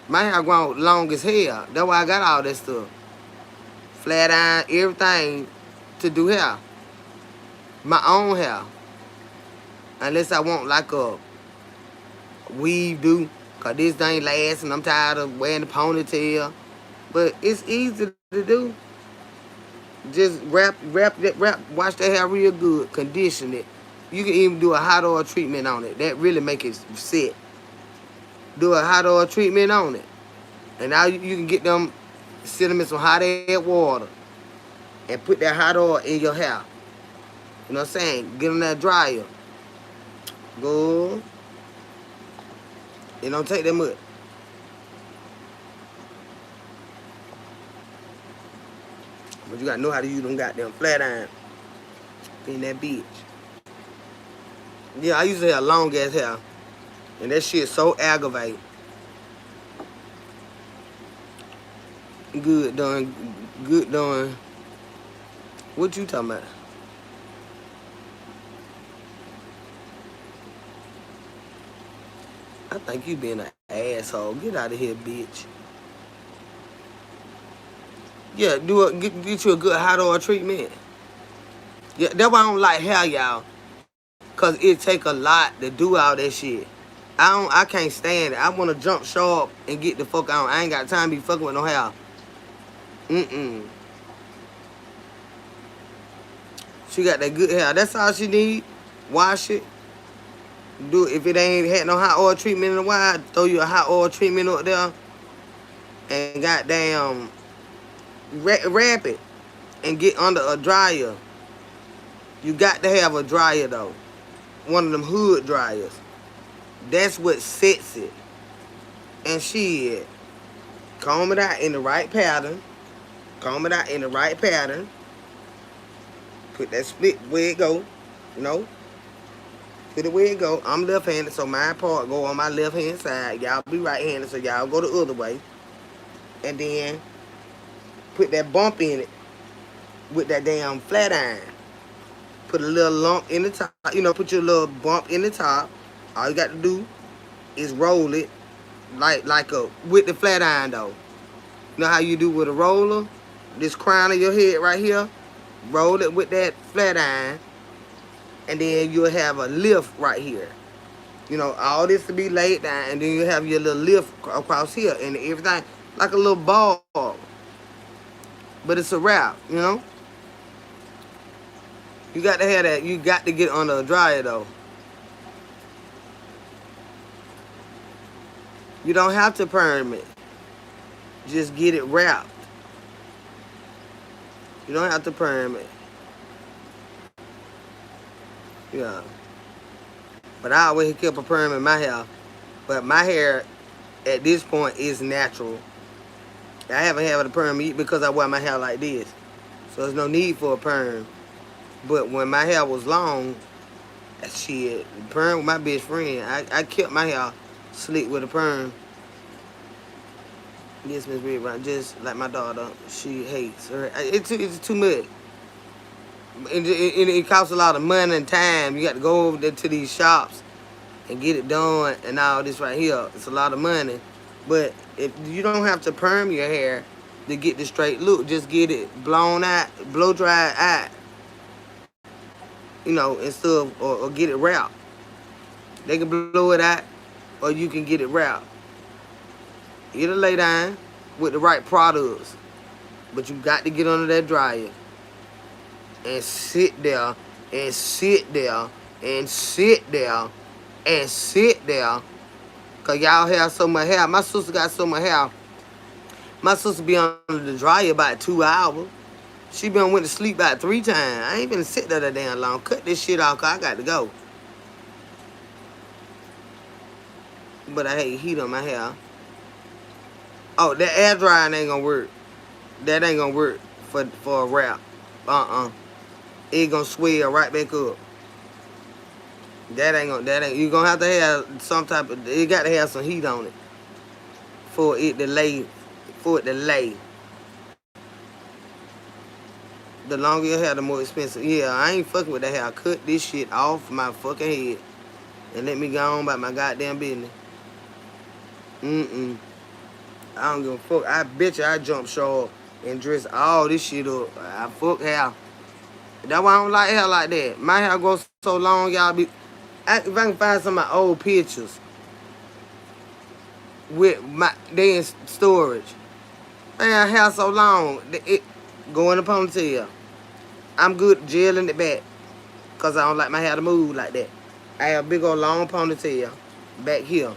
My hair grown long as hell. That's why I got all that stuff. Flat iron, everything to do hair. My own hair. Unless I want like a weave do. Because this thing lasts and I'm tired of wearing the ponytail. But it's easy to do. Just wrap, wash the hair real good, condition it. You can even do a hot oil treatment on it. That really make it set. Do a hot oil treatment on it. And now you can get them, sit them in some hot air water. And put that hot oil in your hair. You know what I'm saying? Get them that dryer. Go. It don't take that much. But you gotta know how to use them goddamn flat iron in that bitch. Yeah, I used to have long ass hair. And that shit so aggravating. Good done. Good done. What you talking about? I think you being an asshole. Get out of here, bitch. Yeah, get you a good hot oil treatment. Yeah, that's why I don't like hair, y'all. Cause it take a lot to do all that shit. I can't stand it. I wanna jump sharp and get the fuck on. I ain't got time to be fucking with no hair. She got that good hair. That's all she need. Wash it. Do it. If it ain't had no hot oil treatment in a while, throw you a hot oil treatment up there. And goddamn wrap it and get under a dryer. You got to have a dryer though. One of them hood dryers. That's what sets it. And shit, comb it out in the right pattern. Comb it out in the right pattern. Put that split where it go. You know? Put it where it go. I'm left-handed, so my part go on my left-hand side. Y'all be right-handed, so y'all go the other way. And then put that bump in it with that damn flat iron. Put a little lump in the top. You know, put your little bump in the top. All you got to do is roll it like a with the flat iron though. You know how you do with a roller? This crown of your head right here. Roll it with that flat iron. And then you'll have a lift right here. You know, all this to be laid down. And then you have your little lift across here. And everything like a little ball. But it's a wrap, you know? You got to have that. You got to get under a dryer though. You don't have to perm it. Just get it wrapped. You don't have to perm it. Yeah. But I always kept a perm in my hair. But my hair at this point is natural. I haven't had a perm because I wear my hair like this. So there's no need for a perm. But when my hair was long, shit, perm with my best friend. I kept my hair slick with a perm. Yes, Miss Red, just like my daughter, she hates her. It's too much. It costs a lot of money and time. You got to go over there to these shops and get it done and all this right here. It's a lot of money. But if you don't have to perm your hair to get the straight look, just get it blown out, blow dried out. You know, and stuff, or get it wrapped. They can blow it out, or you can get it wrapped. It'll lay down with the right products. But you got to get under that dryer. And sit there, and sit there, and sit there, and sit there. Because y'all have so much hair. My sister got so much hair. My sister be under the dryer about 2 hours. She been went to sleep about 3 times. I ain't been sit there that damn long. Cut this shit off, because I got to go. But I hate heat on my hair. Oh, that air drying ain't gonna work. That ain't gonna work for a wrap. It gonna swell right back up. You gonna have to have some type of, you got to have some heat on it for it to lay. The longer your hair, the more expensive. Yeah, I ain't fucking with that hair. Cut this shit off my fucking head and let me go on about my goddamn business. I don't give a fuck. I bet you I jump short and dress all this shit up. I fuck hair. That's why I don't like hair like that. My hair goes so long, y'all be... if I can find some of my old pictures with they in storage. Man, hair so long, it go in a ponytail. I'm good gel in the back because I don't like my hair to move like that. I have a big old long ponytail back here.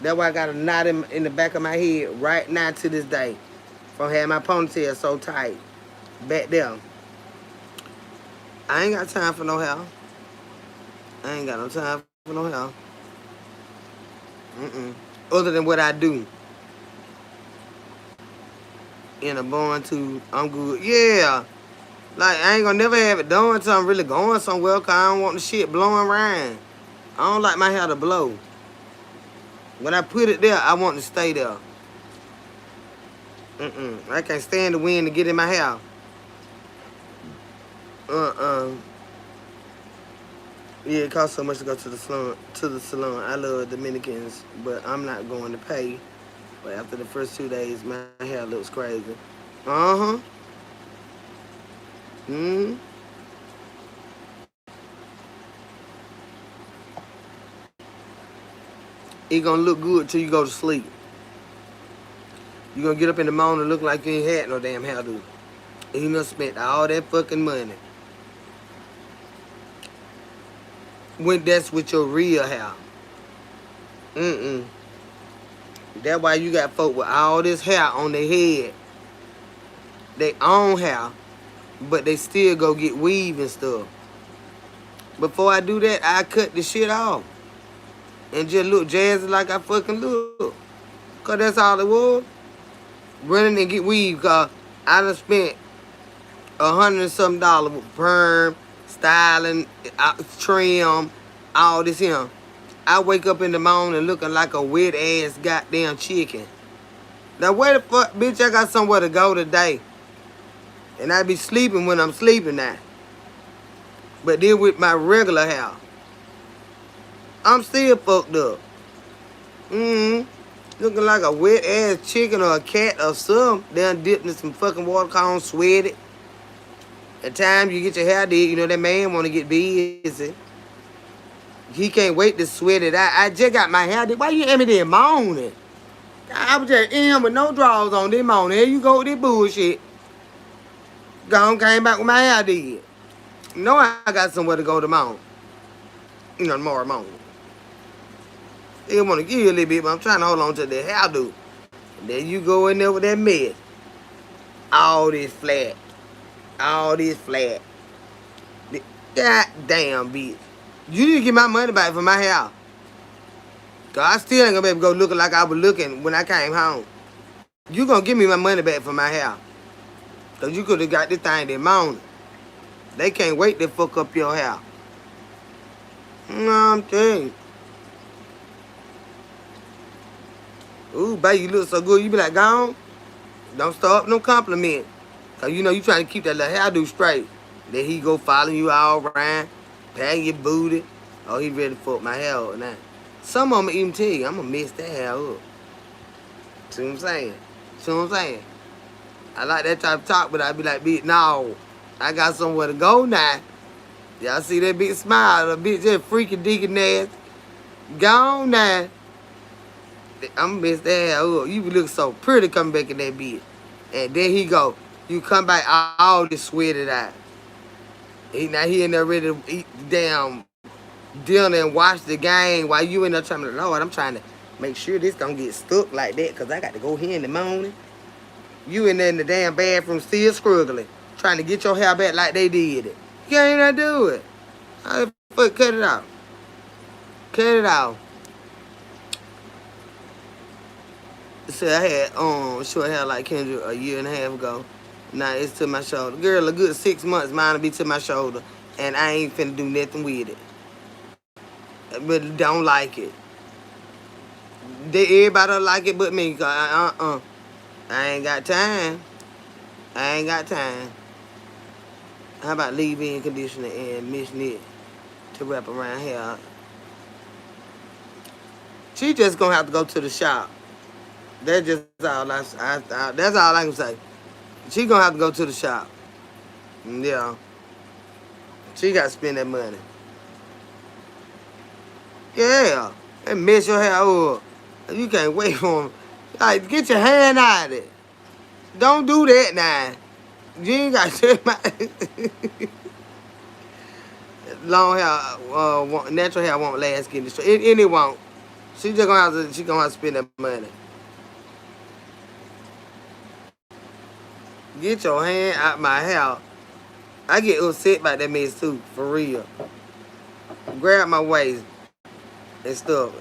That's why I got a knot in the back of my head right now to this day from having my ponytail so tight back there. I ain't got time for no hair. I ain't got no time for no hair. Other than what I do. In a barn too, I'm good. Yeah. Like, I ain't gonna never have it done until I'm really going somewhere because I don't want the shit blowing around. I don't like my hair to blow. When I put it there, I want it to stay there. I can't stand the wind to get in my hair. Yeah, it costs so much to go to the salon. I love Dominicans, but I'm not going to pay. But after the first 2 days, my hair looks crazy. It gonna look good till you go to sleep. You gonna get up in the morning look like you ain't had no damn hairdo. And you done spent all that fucking money. When that's with your real hair. That's why you got folk with all this hair on their head. they own hair, but they still go get weave and stuff. Before I do that, I cut the shit off and just look jazzy like I fucking look. Cause that's all it was. Running and get weave, cause I done spent $100 and something with perm, styling, trim, all this here. I wake up in the morning looking like a wet ass goddamn chicken. Now where the fuck, bitch, I got somewhere to go today. And I be sleeping when I'm sleeping now. But then with my regular hair, I'm still fucked up. Looking like a wet ass chicken or a cat or something. Done dipped in some fucking water cone, sweated. At times you get your hair did, you know that man want to get busy. He can't wait to sweat it out. I just got my hair did. Why you in me there moaning? I was just in with no drawers on this morning. Here you go with this bullshit. Gone came back with my hair did. You know I got somewhere to go tomorrow. You know, tomorrow morning. They want to give you a little bit, but I'm trying to hold on to the hairdo. And then you go in there with that mess. All this flat. All this flat. God damn, bitch. You need to get my money back for my hair. Cause I still ain't gonna be able to go looking like I was looking when I came home. You gonna give me my money back for my hair. Cause you could have got this thing this morning. They can't wait to fuck up your hair. You know what I'm telling you. Ooh, baby, you look so good. You be like, gone. Don't start up no compliment. Cause you know you trying to keep that little hairdo straight. Then he go following you all around, patting your booty. Oh, he ready to fuck my hair up now. Some of them even tell you, I'm gonna mess that hair up. See what I'm saying? See what I'm saying? I like that type of talk, but I be like, bitch, no. I got somewhere to go now. Y'all see that big smile? The bitch just freaking deacon ass. Gone now. I'm gonna mess that hair up. You look so pretty coming back in that bitch. And then he go, you come back all this sweated out. Now he in there ready to eat the damn dinner and watch the game while you in there trying to, Lord, I'm trying to make sure this gonna get stuck like that because I got to go here in the morning. You in there in the damn bathroom still struggling, trying to get your hair back like they did it. You can't even do it. How the fuck cut it out? Cut it out. So I had short hair like Kendra a year and a half ago. Now it's to my shoulder. Girl, a good 6 months, mine will be to my shoulder. And I ain't finna do nothing with it. But don't like it. Everybody don't like it but me. I ain't got time. I ain't got time. How about leave-in conditioner and mix it to wrap around here? She just gonna have to go to the shop. That's just all that's all I can say. She gonna have to go to the shop. Yeah. She got to spend that money. Yeah. And mess your hair up. You can't wait for him. Like, get your hand out of it. Don't do that now. You ain't got to my long hair, natural hair won't last getting straight. And it won't. She gonna have to spend that money. Get your hand out my hair. I get upset about that mess too, for real. Grab my waist and stuff.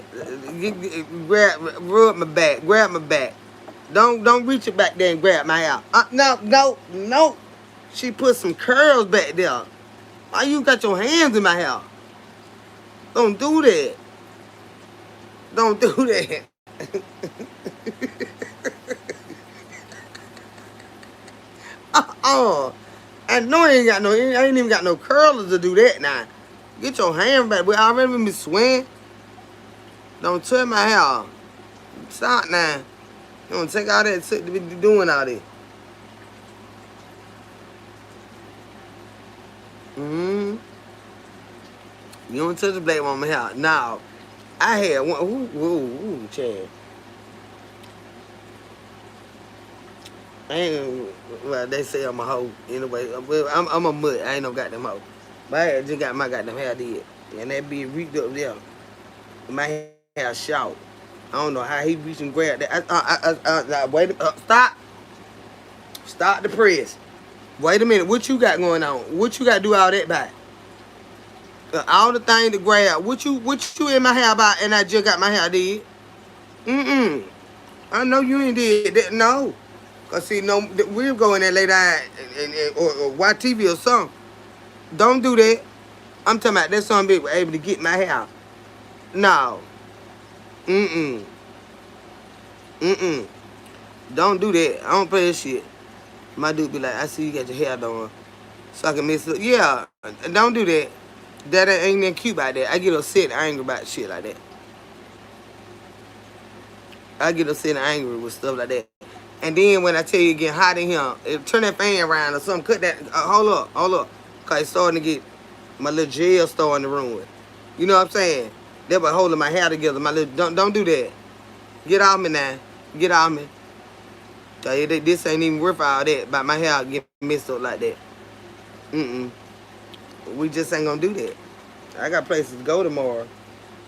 Rub my back. Grab my back. Don't reach it back there and grab my hair. No. She put some curls back there. Why you got your hands in my hair? Don't do that. Don't do that. I know I ain't even got no curlers to do that now. Get your hand back. We already been swinging. Don't touch my hair. Stop now. You don't take all that to be doing all that. You don't touch the black woman hair. Now, I had one. Ooh, Chad. I ain't, well, they say I'm a hoe. Anyway, I'm a mutt. I ain't no goddamn hoe. But I just got my goddamn hair did. And that be reeked up there. My hair short. I don't know how he reached and grabbed that. Wait, stop. Start the press. Wait a minute. What you got going on? What you got to do all that by? All the thing to grab. What you in my hair about? And I just got my hair did. Mm-mm. I know you ain't did that. No. Cause see, no, we'll go in there later or watch TV or something. Don't do that. I'm talking about that son be able to get my hair. No. Mm-mm. Mm-mm. Don't do that. I don't play this shit. My dude be like, I see you got your hair done. So I can miss it. Yeah. Don't do that. That ain't that cute about that. I get upset and angry about shit like that. I get upset and angry with stuff like that. And then when I tell you it get hot in here, turn that fan around or something. Cut that. Hold up. Cause it's starting to get my little gel starting to ruin. You know what I'm saying? That was holding my hair together. My little don't do that. Get off me now. Get off me. Tell you that this ain't even worth all that. About my hair getting messed up like that. Mm-mm. We just ain't gonna do that. I got places to go tomorrow.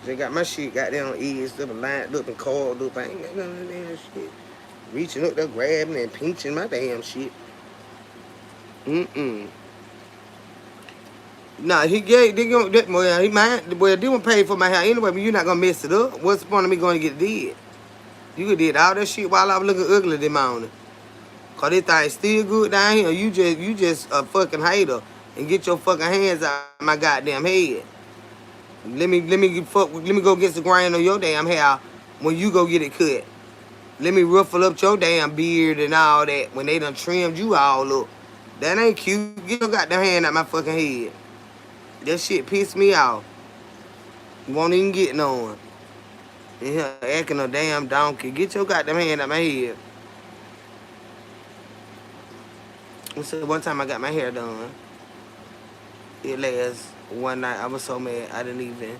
They got my shit goddamn on edge, lined up and coiled up. I ain't got none of that damn shit. Reaching up there, grabbing and pinching my damn shit. Mm-mm. Nah, he gave, well, he might, well, they won't pay for my hair anyway, but you're not gonna mess it up. What's the point of me going to get it did? You could did all that shit while I was looking ugly this morning. Cause this thing still good down here. You just a fucking hater and get your fucking hands out of my goddamn head. Let me go get some grain on your damn hair when you go get it cut. Let me ruffle up your damn beard and all that when they done trimmed you all up. That ain't cute. Get your goddamn hand out my fucking head. That shit pissed me off. You won't even get no one. In here acting a damn donkey. Get your goddamn hand out my head. So one time I got my hair done. It last one night. I was so mad I didn't even.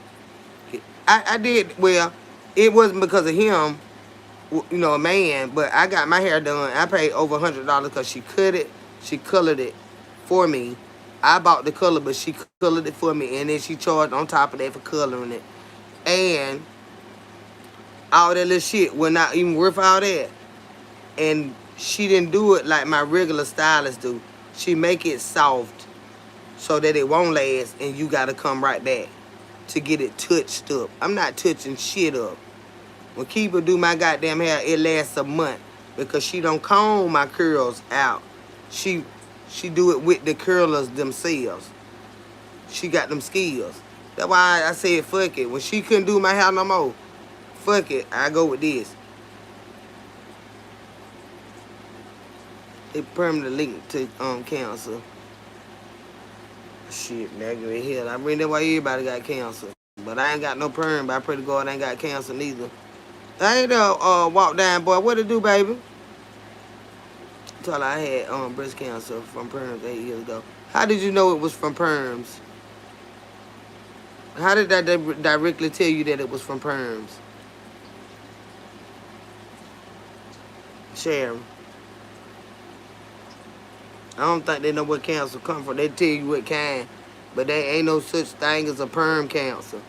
I did well. It wasn't because of him, you know, a man. But I got my hair done. I paid over $100 because she cut it. She colored it for me. I bought the color, but she colored it for me, and then she charged on top of that for coloring it. And all that little shit was not even worth all that. And she didn't do it like my regular stylist do. She make it soft so that it won't last, and you gotta come right back to get it touched up. I'm not touching shit up. When Keeper do my goddamn hair, it lasts a month because she don't comb my curls out. She do it with the curlers themselves. She got them skills. That's why I said fuck it. When she couldn't do my hair no more, fuck it, I go with this. It permanently linked to cancer. Shit, negative hell. I mean, that's why everybody got cancer. But I ain't got no perm, but I pray to God I ain't got cancer neither. I ain't walk down, boy. What it do, baby? Until I had breast cancer from perms 8 years ago. How did you know it was from perms? How did that directly tell you that it was from perms? Sharon. I don't think they know what cancer come from. They tell you what kind, but there ain't no such thing as a perm cancer.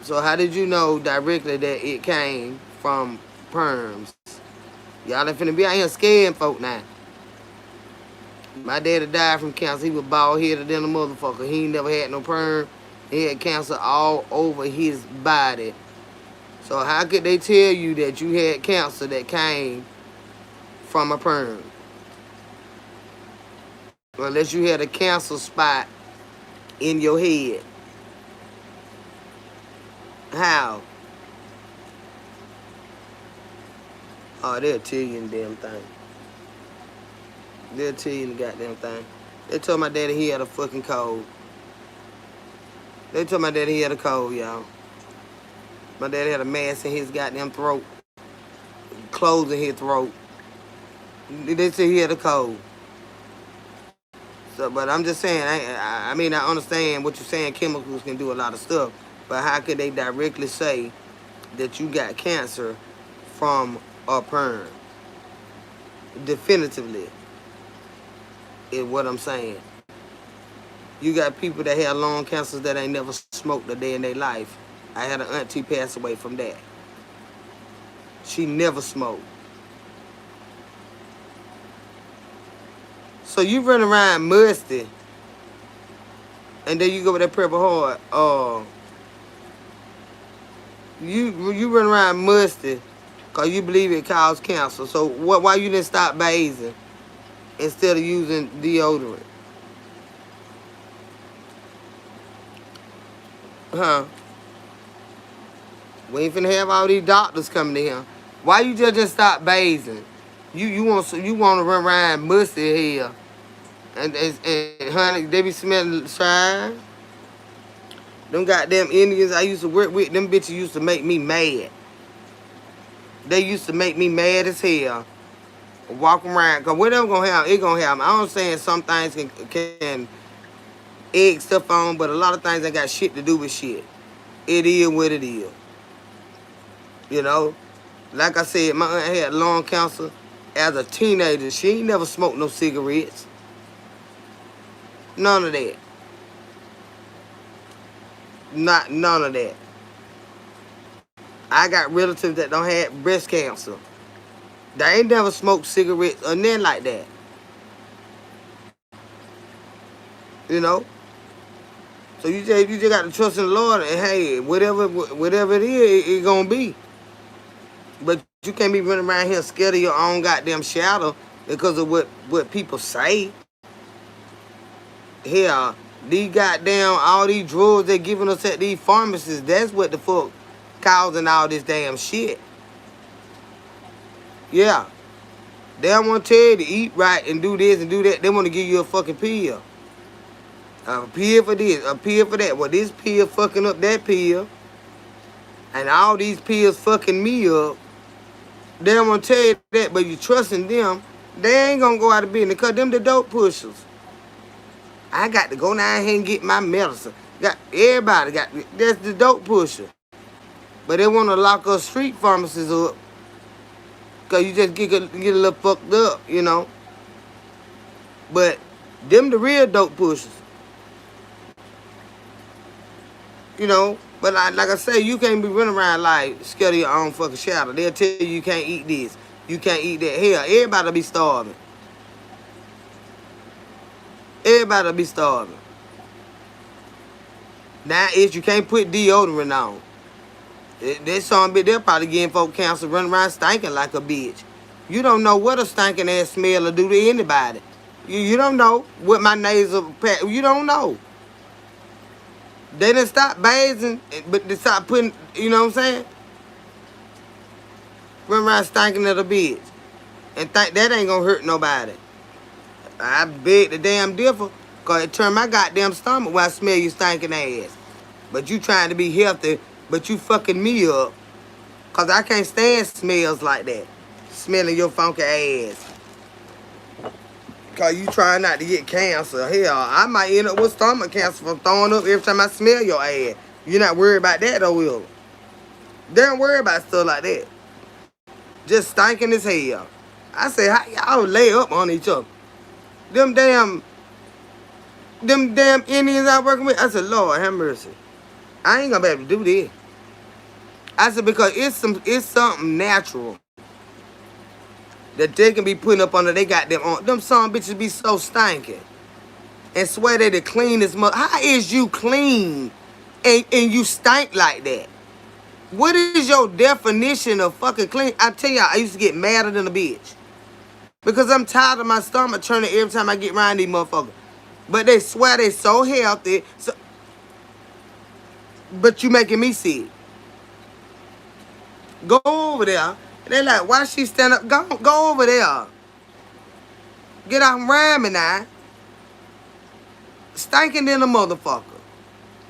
So how did you know directly that it came from perms? Y'all ain't finna be out here scaring folk now. My daddy died from cancer. He was bald-headed than a motherfucker. He ain't never had no perm. He had cancer all over his body. So how could they tell you that you had cancer that came from a perm? Unless you had a cancer spot in your head. How? Oh, they'll tell you the damn thing. They'll tell you the goddamn thing. They told my daddy he had a fucking cold. They told my daddy he had a cold, y'all. My daddy had a mass in his goddamn throat. Clothes in his throat. They said he had a cold. So, but I'm just saying, I mean, I understand what you're saying. Chemicals can do a lot of stuff. But how could they directly say that you got cancer from a perm? Definitively is what I'm saying. You got people that have lung cancers that ain't never smoked a day in their life. I had an auntie pass away from that. She never smoked. So you run around musty, and then you go with that Purple Heart. You run around musty, cause you believe it causes cancer. So why you didn't stop bathing instead of using deodorant? Huh? We ain't finna have all these doctors coming to here. Why you just stop bathing? You want to run around musty here, and honey, they be smelling swine. Them goddamn Indians I used to work with, them bitches used to make me mad. They used to make me mad as hell. Walk around, cause whatever gonna happen, it gonna happen. I'm saying some things can egg stuff on, but a lot of things ain't got shit to do with shit. It is what it is. You know? Like I said, my aunt had lung cancer as a teenager. She ain't never smoked no cigarettes. None of that. None of that. I got relatives that don't have breast cancer. They ain't never smoked cigarettes or nothing like that. You know? So you just got to trust in the Lord, and hey, whatever it is, it gonna be. But you can't be running around here scared of your own goddamn shadow because of what people say. Here, these goddamn, all these drugs they giving us at these pharmacies, that's what the fuck causing all this damn shit. Yeah. They don't want to tell you to eat right and do this and do that. They want to give you a fucking pill. A pill for this, a pill for that. Well, this pill fucking up that pill. And all these pills fucking me up. They don't want to tell you that, but you trusting them. They ain't going to go out of business because them the dope pushers. I got to go down here and get my medicine. Everybody got, that's the dope pusher. But they want to lock us street pharmacists up because you just get a little fucked up, you know. But them the real dope pushers. You know, but like I say, you can't be running around like scared of your own fucking shadow. They'll tell you can't eat this, you can't eat that. Hell, everybody be starving. Everybody be starving. Now is you can't put deodorant on. That song bit, they're probably getting folk cancer running around stinking like a bitch. You don't know what a stinking ass smell will do to anybody. You don't know what my nasal, you don't know. They didn't stop bathing, but they stopped putting, you know what I'm saying? Run around stinking at a bitch. And think that ain't gonna hurt nobody. I beg the damn differ, cause it turned my goddamn stomach when I smell you stinking ass. But you trying to be healthy, but you fucking me up. Cause I can't stand smells like that. Smelling your funky ass. Cause you trying not to get cancer. Hell, I might end up with stomach cancer from throwing up every time I smell your ass. You're not worried about that though, will you? They don't worry about stuff like that. Just stinking as hell. I say, how y'all lay up on each other? Them damn Indians I working with, I said, Lord have mercy. I ain't gonna be able to do this. I said, because it's something natural that they can be putting up under they goddamn on. Them some bitches be so stinking. And swear they the cleanest mother. How is you clean and you stink like that? What is your definition of fucking clean? I tell y'all, I used to get madder than a bitch. Because I'm tired of my stomach turning every time I get around these motherfuckers. But they swear they so healthy. So, but you making me sick. Go over there. They like, why she stand up? Go over there. Get out and ram me now. Stinking than a motherfucker.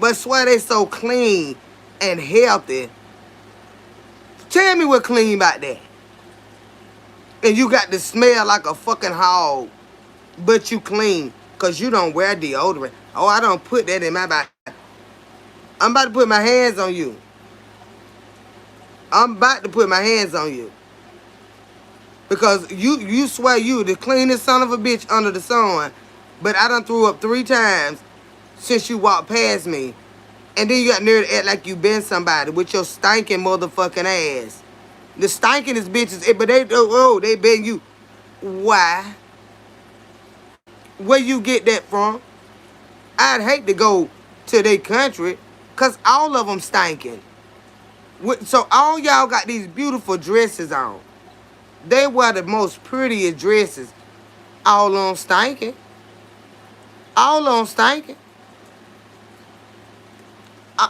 But swear they so clean and healthy. Tell me what clean about that. And you got to smell like a fucking hog. But you clean. Because you don't wear deodorant. Oh, I don't put that in my body. I'm about to put my hands on you. I'm about to put my hands on you. Because you swear you the cleanest son of a bitch under the sun. But I done threw up 3 times since you walked past me. And then you got nerve to act like you been somebody with your stinking motherfucking ass. The stinkingest bitches, but they been you. Why? Where you get that from? I'd hate to go to their country because all of them stinking. So all y'all got these beautiful dresses on. They wear the most prettiest dresses. All on stinking. All on stinking.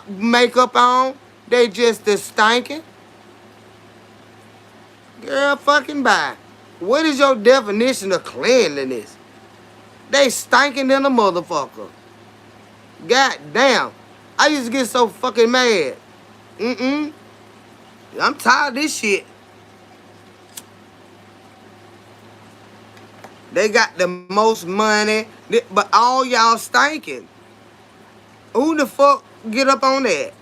Makeup on. They just as stinking. Girl, fucking bye. What is your definition of cleanliness? They stinking than a motherfucker. God damn. I used to get so fucking mad. I'm tired of this shit. They got the most money, but all y'all stinking. Who the fuck get up on that?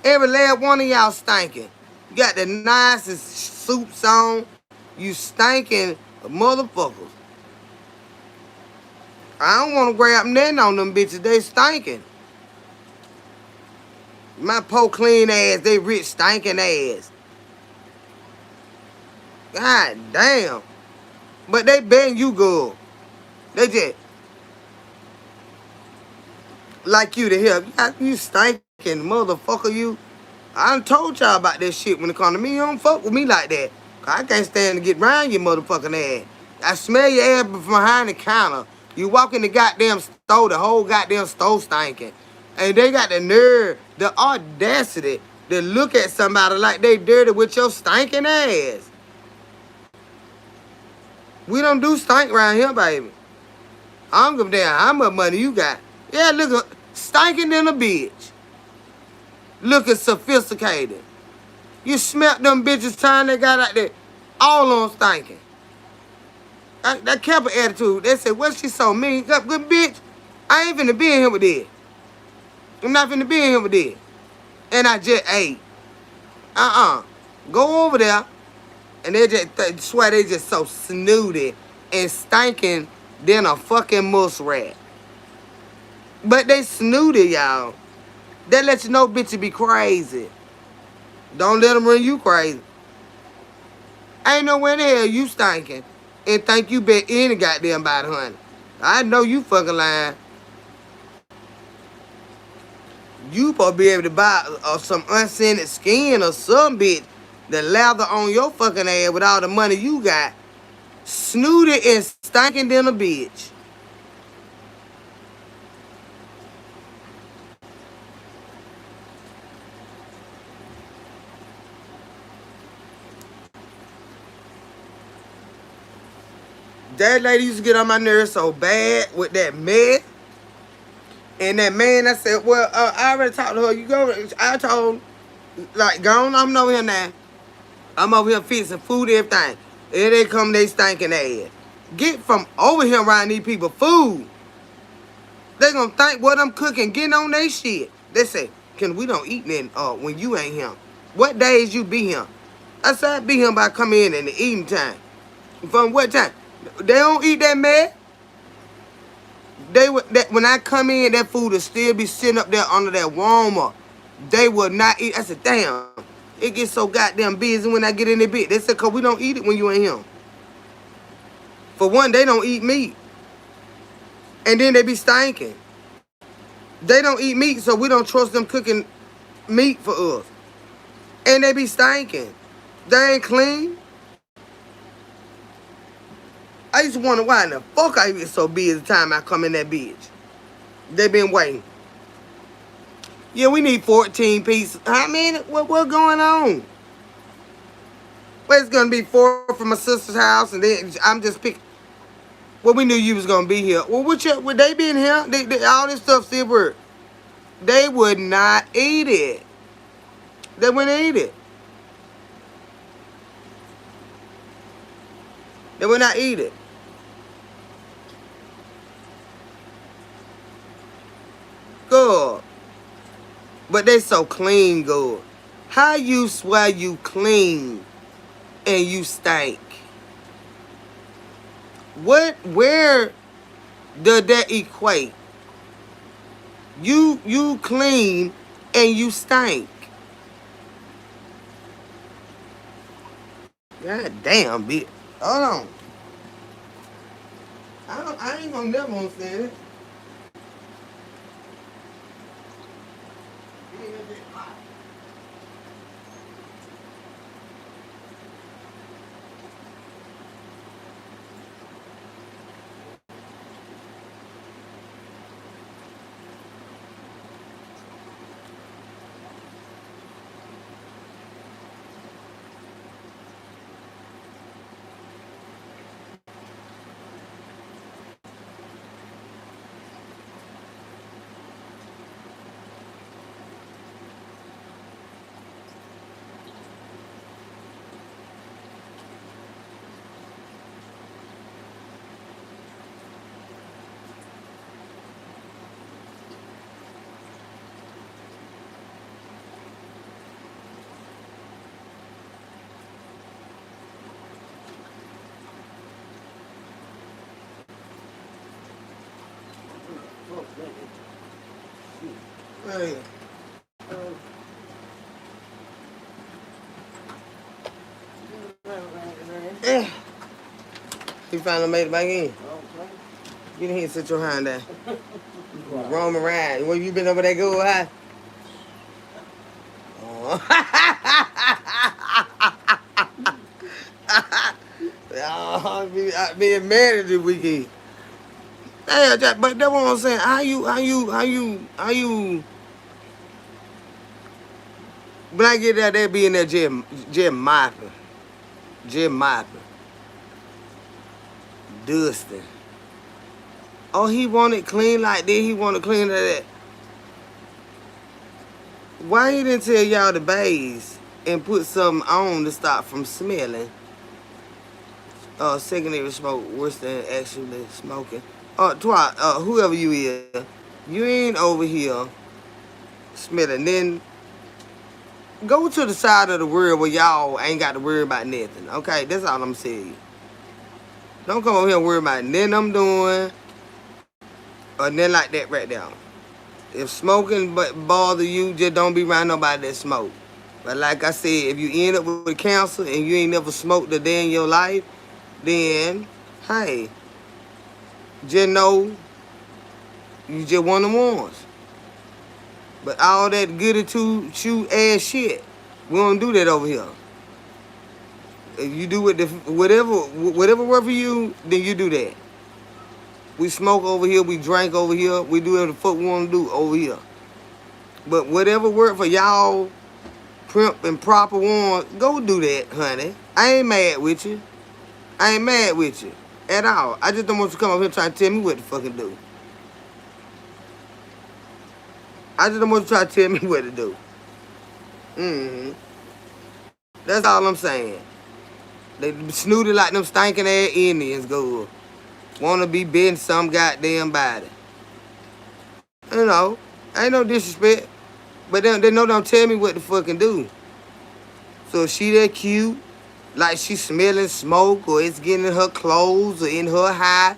Every last one of y'all stinking. You got the nicest suits on. You stinking motherfuckers. I don't want to grab nothing on them bitches. They stinking. My poor clean ass, they rich stinking ass. God damn. But they been you good. They just like you to hear. You stinking motherfucker, you. I done told y'all about that shit when it come to me. You don't fuck with me like that. I can't stand to get around your motherfucking ass. I smell your ass from behind the counter. You walk in the goddamn store, the whole goddamn store stinking. And they got the nerve, the audacity to look at somebody like they dirty with your stinking ass. We don't do stink around here, baby. I don't give a damn how much money you got. Yeah, look, stinking than a bitch. Looking sophisticated. You smelt them bitches time they got out there, all on stinking. That kept an attitude. They said, "What she so mean? Good bitch. I ain't finna be in here with that. I'm not finna be in here with that." And I just ate. Go over there. And they just swear they just so snooty and stinking than a fucking muskrat. But they snooty, y'all. That lets you know bitches be crazy. Don't let them run you crazy. Ain't nowhere in the hell you stinking and think you bet any goddamn body, honey. I know you fucking lying. You supposed to be able to buy some unscented skin or some bitch that lather on your fucking ass with all the money you got. Snooty and stinking than a bitch. That lady used to get on my nerves so bad with that mess. And that man, I said, well, I already talked to her. You go, I told, like, go on, I'm over here now. I'm over here fixing food, everything. And they come, they stinking ass. Get from over here around these people food. They gonna think what I'm cooking, getting on they shit. They say, we don't eat then when you ain't here. What days you be here? I said, I be here by coming in the eating time. From what time? They don't eat that mess. When I come in, that food will still be sitting up there under that warmer. They will not eat. I said, damn, it gets so goddamn busy when I get in the bit. They said, cause we don't eat it when you ain't here. For one, they don't eat meat. And then they be stinking. They don't eat meat, so we don't trust them cooking meat for us. And they be stinking. They ain't clean. I used to wonder why in the fuck I get so busy the time I come in that bitch. They been waiting. Yeah, we need 14 pieces. I mean, what going on? Well, it's gonna be 4 from my sister's house, and then I'm just picking. Well, we knew you was gonna be here. Well, would they be in here? All this stuff still work. They would not eat it. They wouldn't eat it. They would not eat it. Good. But they so clean good. How you swear you clean and you stink? Where does that equate? You clean and you stink. God damn, bitch. Hold on. I ain't gonna never understand it. Hey. Eh. He finally made it back in. Get in here and sit your hand down. Roam around. Where you been over there good, huh? Oh. Being mad at this weekend. Hey, but that's what I'm saying. How you blanket that they be in there just mopping. Just mopping. Dusting. Oh, he want it clean like this. He want it clean like that. Why he didn't tell y'all to bathe and put something on to stop from smelling? Secondary smoke worse than actually smoking. Whoever you is, you ain't over here smelling. Then go to the side of the world where y'all ain't got to worry about nothing. Okay, that's all I'm saying. Don't come over here and worry about nothing I'm doing or nothing like that right now. If smoking bother you, just don't be around nobody that smoke. But like I said, if you end up with cancer and you ain't never smoked a day in your life, then, hey, just know you just one of the ones. But all that goody two ass shit, we don't do that over here. If you do it, whatever work for you, then you do that. We smoke over here, we drink over here, we do whatever the fuck we want to do over here. But whatever work for y'all, primp and proper ones, go do that, honey. I ain't mad with you. I ain't mad with you at all. I just don't want you to come up here trying to tell me what to fucking do. I just don't want you to try to tell me what to do. That's all I'm saying. They snooty like them stinking ass Indians go. Wanna be bitten some goddamn body. You know, ain't no disrespect. But they know don't tell me what to fucking do. So if she that cute, like she smelling smoke or it's getting in her clothes or in her high,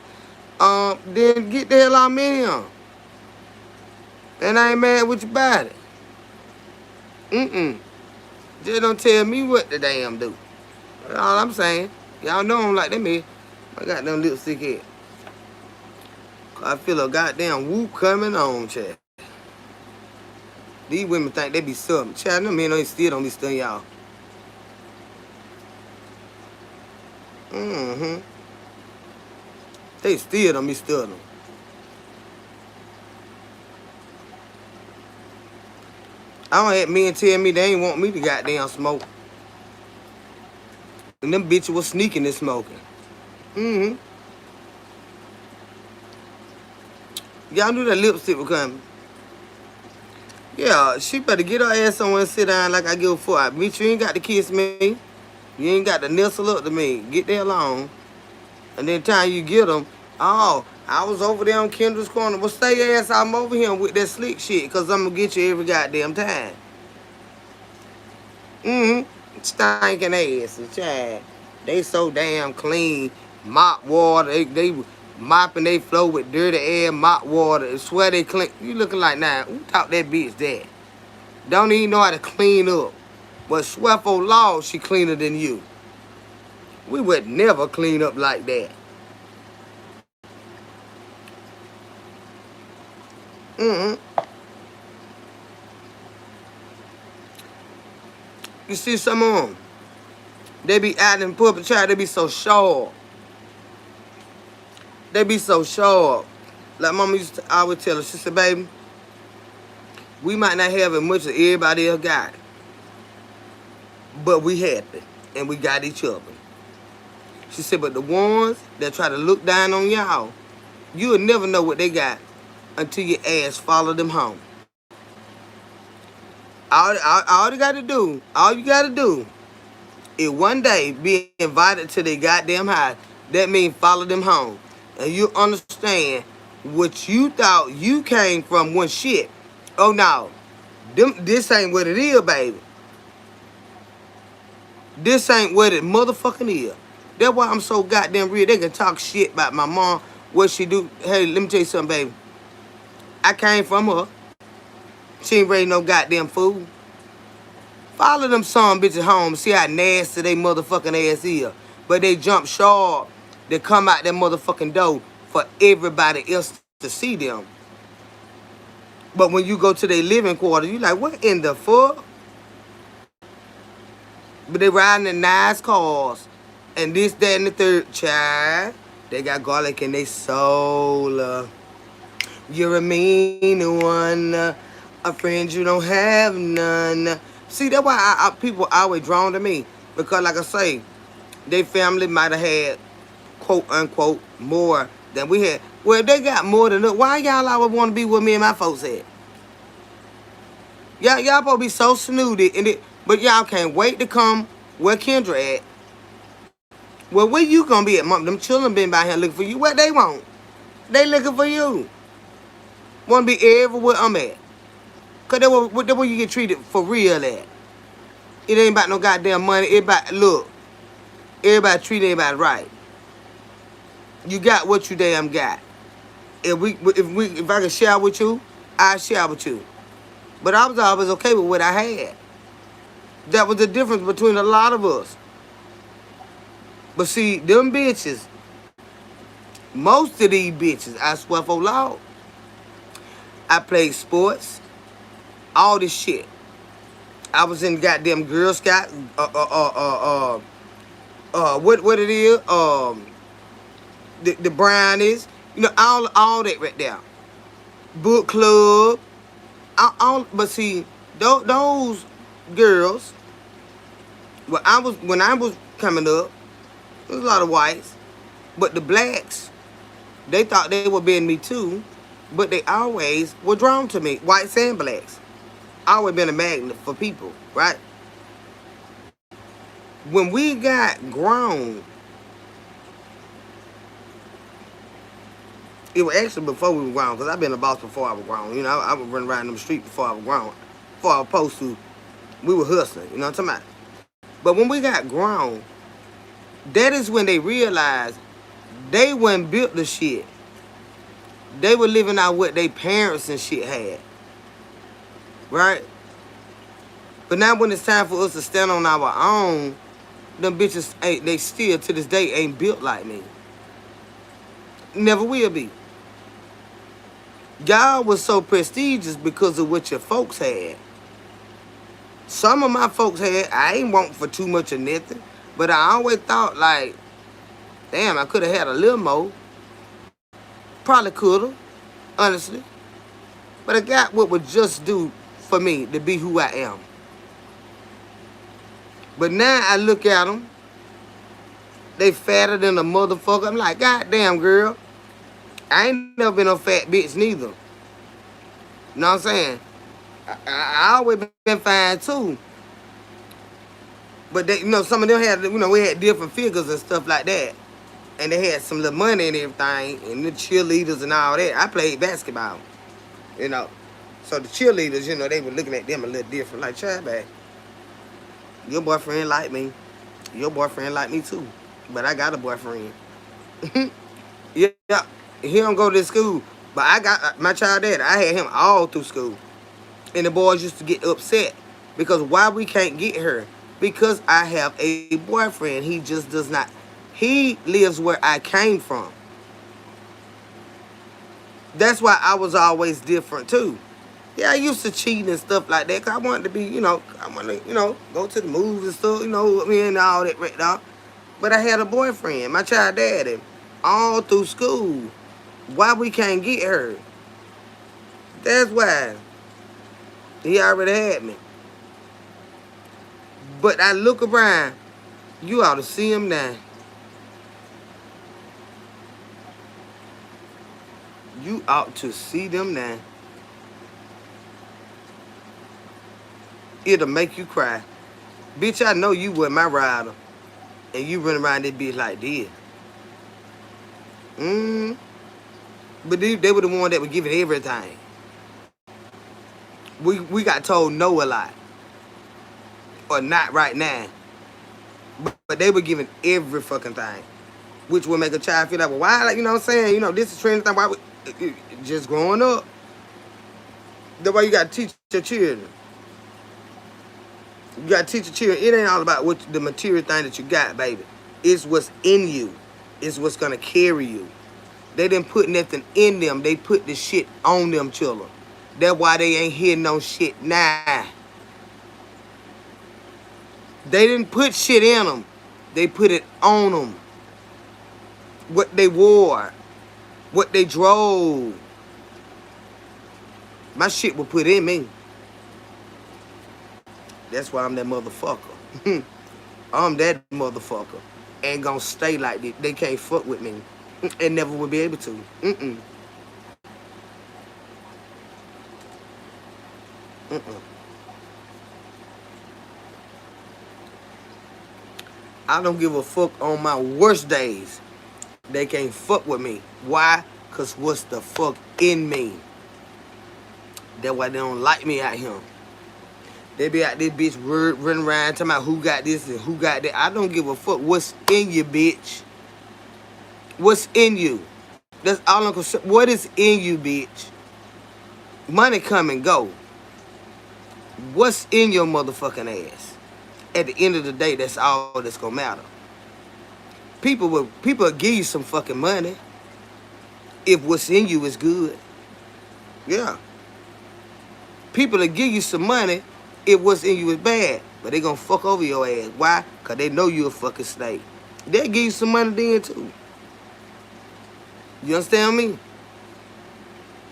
then get the hell out of me. And I ain't mad with your body. Just don't tell me what to damn do. That's all I'm saying. Y'all know I'm like them here. I got them lipstick head. I feel a goddamn whoop coming on, Chad. These women think they be something. Chad, them men still don't be stunning y'all. They still don't be stunning. I don't have men tell me they ain't want me to goddamn smoke. And them bitches was sneaking and smoking. Y'all knew that lipstick was coming. Yeah, she better get her ass somewhere and sit down like I give a fuck. Bitch, you ain't got to kiss me. You ain't got to nestle up to me. Get there alone. And then time you get them, oh, I was over there on Kendra's corner. Well, stay your ass, I'm over here with that slick shit, because I'm going to get you every goddamn time. Stinking ass, child. They so damn clean. Mop water. They mopping they floor with dirty air, mop water. I swear they clean. You looking like, nah, who taught that bitch that? Don't even know how to clean up. But swear for law, she cleaner than you. We would never clean up like that. Mm-hmm. You see some of them, they be out in public child, they be so sharp. They be so sharp. Like mama used to always tell her, she said, baby, we might not have as much as everybody else got, but we happy and we got each other. She said, but the ones that try to look down on y'all, you'll never know what they got until your ass follow them home. All you gotta do is one day be invited to their goddamn house. That means follow them home. And you understand what you thought you came from one shit. Oh no. This ain't what it is, baby. This ain't what it motherfucking is. That's why I'm so goddamn real. They can talk shit about my mom, what she do. Hey, let me tell you something, baby. I came from her. She ain't raised no goddamn fool. Follow them some bitches home, see how nasty they motherfucking ass is. But they jump sharp. They come out that motherfucking door for everybody else to see them. But when you go to their living quarters, you like, what in the fuck? But they riding in nice cars. And this, that, and the third. Child, they got garlic in their soul. You're a mean one. A friend you don't have none. See, that's why people always drawn to me. Because like I say, their family might have had, quote unquote, more than we had. Well, if they got more than us, why y'all always want to be where me and my folks at? Y'all supposed to be so snooty, but y'all can't wait to come where Kendra at. Well, where you gonna be at, mom? Them children been by here looking for you. What they want? They looking for you. Want to be everywhere I'm at. Because that's where you get treated for real at. It ain't about no goddamn money. Everybody treat everybody right. You got what you damn got. If I can share with you, I share with you. But I was always okay with what I had. That was the difference between a lot of us. But see, them bitches, most of these bitches, I swear for Lord, I played sports, all this shit. I was in goddamn Girl Scout, what it is, the brownies, you know, all that right there. Book club, but see, those girls, when I was coming up, there was a lot of whites, but the blacks, they thought they were being me too, but they always were drawn to me, whites and blacks. I always been a magnet for people, right? When we got grown, it was actually before we were grown, because I've been a boss before I was grown. You know, I was running around them streets before I was grown. Before I was supposed to, we were hustling, you know what I'm talking about? But when we got grown, that is when they realized they wasn't built the shit. They were living out what their parents and shit had. Right? But now when it's time for us to stand on our own, them bitches they still to this day ain't built like me. Never will be. Y'all was so prestigious because of what your folks had. Some of my folks had, I ain't want for too much of nothing, but I always thought like, damn, I could have had a little more. Probably could have, honestly. But I got what would just do for me to be who I am. But now I look at them, they fatter than a motherfucker. I'm like, goddamn, girl. I ain't never been no fat bitch neither. You know what I'm saying? I always been fine too. But they, you know, some of them had, you know, we had different figures and stuff like that. And they had some little money and everything, and the cheerleaders and all that. I played basketball, you know. So the cheerleaders, you know, they were looking at them a little different. Like, child, back, your boyfriend like me. Your boyfriend like me too. But I got a boyfriend. Yeah, he don't go to school. But I got my child dad. I had him all through school. And the boys used to get upset. Because why we can't get her? Because I have a boyfriend. He just does not. He lives where I came from. That's why I was always different too. Yeah, I used to cheat and stuff like that. 'Cause I wanted to be, I wanted to, go to the movies and stuff, with me and all that right now. But I had a boyfriend, my child daddy, all through school. Why we can't get her? That's why. He already had me. But I look around, you ought to see him now. You ought to see them now. It'll make you cry. Bitch, I know you was my rider. And you run around this bitch like this. But they were the one that were giving everything. We got told no a lot. Or not right now. But they were giving every fucking thing. Which would make a child feel like, well, why? Like, you know what I'm saying? This is trending thing. Why just growing up. That's why you got to teach your children. You got to teach your children. It ain't all about what the material thing that you got, baby. It's what's in you. It's what's going to carry you. They didn't put nothing in them. They put the shit on them children. That's why they ain't hearing no shit now. They didn't put shit in them. They put it on them. What they wore. What they drove. My shit was put in me. That's why I'm that motherfucker. I'm that motherfucker. Ain't gonna stay like this. They can't fuck with me. And never will be able to. I don't give a fuck on my worst days. They can't fuck with me. Why? Because what's the fuck in me? That's why they don't like me out here. They be out this bitch running around talking about who got this and who got that. I don't give a fuck what's in you, bitch. What's in you? That's all I'm concerned. What is in you, bitch? Money come and go. What's in your motherfucking ass? At the end of the day, that's all that's gonna matter. People will give you some fucking money if what's in you is good. Yeah. People will give you some money if what's in you is bad. But they gonna fuck over your ass. Why? Because they know you a fucking snake. They'll give you some money then too. You understand me?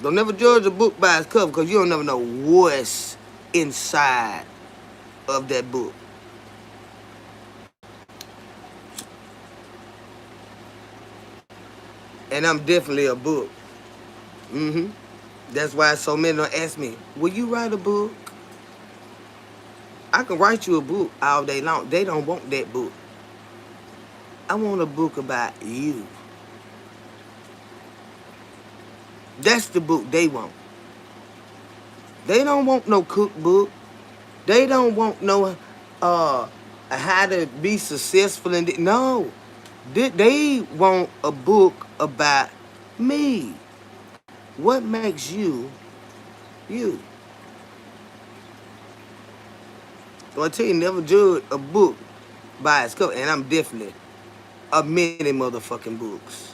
Don't never judge a book by its cover because you don't never know what's inside of that book. And I'm definitely a book. That's why so many don't ask me, will you write a book? I can write you a book all day long. They don't want that book. I want a book about you. That's the book they want. They don't want no cookbook. They don't want no how to be successful. No. They want a book about me. What makes you, you? So I tell you, never judge a book by its cover. And I'm definitely a many motherfucking books.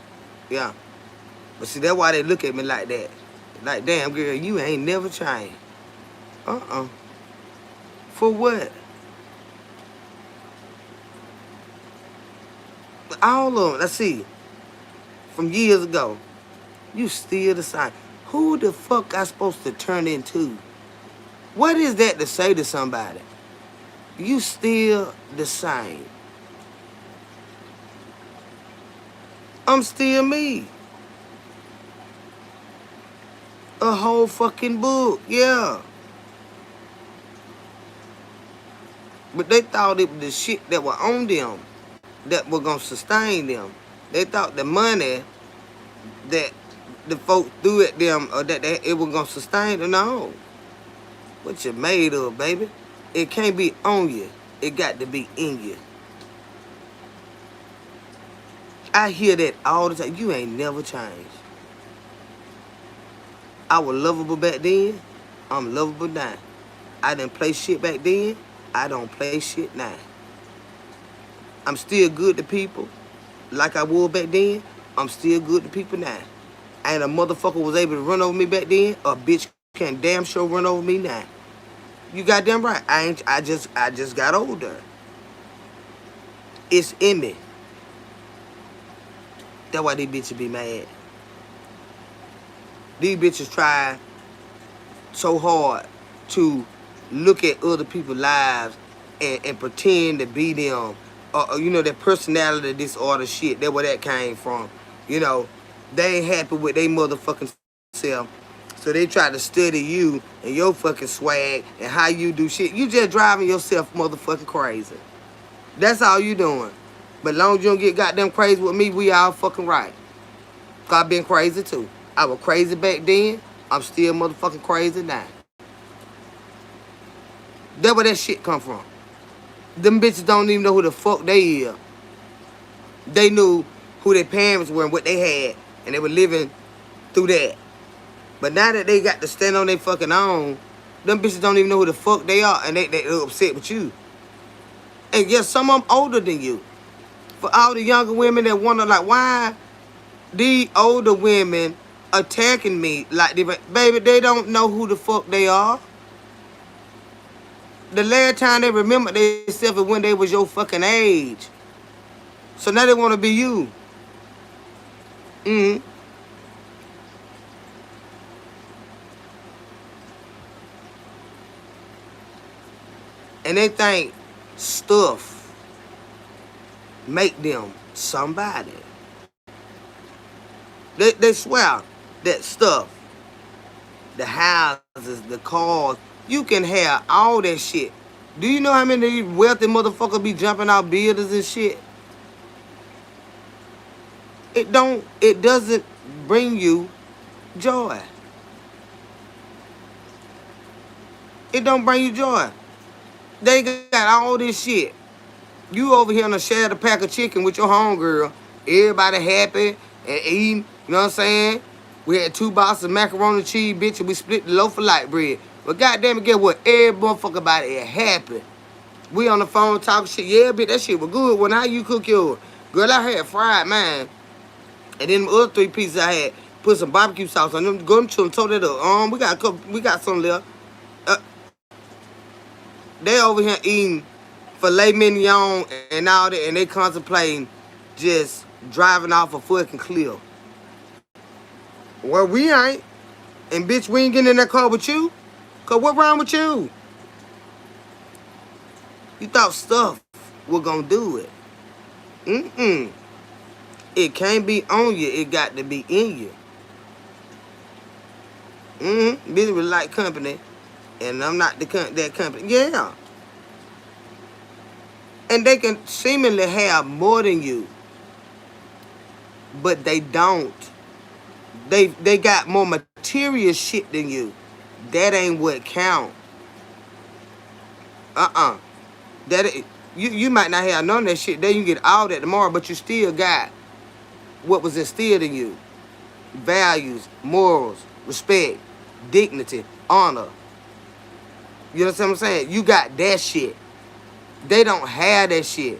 Yeah. But see, that's why they look at me like that. Like, damn, girl, you ain't never changed. For what? All of them, let's see, from years ago, you still the same. Who the fuck I supposed to turn into? What is that to say to somebody? You still the same. I'm still me. A whole fucking book, yeah. But they thought it was the shit that were on them that were gonna sustain them. They thought the money that the folk threw at them or that it was gonna sustain them. No. What you made of, baby? It can't be on you. It got to be in you. I hear that all the time. You ain't never changed. I was lovable back then. I'm lovable now. I didn't play shit back then. I don't play shit now. I'm still good to people like I was back then. I'm still good to people now. and a motherfucker was able to run over me back then, a bitch can damn sure run over me now. You goddamn right. I just got older. It's in me. That's why these bitches be mad. These bitches try so hard to look at other people's lives and pretend to be them. You know, that personality disorder shit. That's where that came from. You know, they ain't happy with their motherfucking self. So they try to study you and your fucking swag and how you do shit. You just driving yourself motherfucking crazy. That's all you doing. But as long as you don't get goddamn crazy with me, we all fucking right. Cause I been crazy too. I was crazy back then. I'm still motherfucking crazy now. That's where that shit come from. Them bitches don't even know who the fuck they is. They knew who their parents were and what they had. And they were living through that. But now that they got to stand on their fucking own, them bitches don't even know who the fuck they are. And they upset with you. And yes, some of them older than you. For all the younger women that wonder, like, why these older women attacking me like they, baby, they don't know who the fuck they are. The last time they remember themselves is when they was your fucking age. So now they want to be you. And they think stuff make them somebody. They swear that stuff, the houses, the cars, you can have all that shit. Do you know how many wealthy motherfuckers be jumping out buildings and shit? It doesn't bring you joy. It don't bring you joy. They got all this shit. You over here on a share a pack of chicken with your homegirl. Everybody happy and eating. You know what I'm saying? We had 2 boxes of macaroni and cheese, bitch, and we split the loaf of light bread. But goddamn it, get what? Every motherfucker about it happy. We on the phone talking shit. Yeah, bitch, that shit was good. Well, how you cook yours? Girl, I had fried mine. And then the other 3 pieces I had, put some barbecue sauce on them. Go them children, told that up. We got some left. They over here eating filet mignon and all that, and they contemplating just driving off a fucking cliff. Well, we ain't. And bitch, we ain't getting in that car with you. Cause what wrong with you? You thought stuff was gonna do it. It can't be on you. It got to be in you. Bitch was like company. And I'm not that company. Yeah. And they can seemingly have more than you. But they don't. They got more material shit than you. That ain't what count. You might not have none of that shit. Then you get all that tomorrow, but you still got what was instilled in you. Values, morals, respect, dignity, honor. You know what I'm saying? You got that shit. They don't have that shit.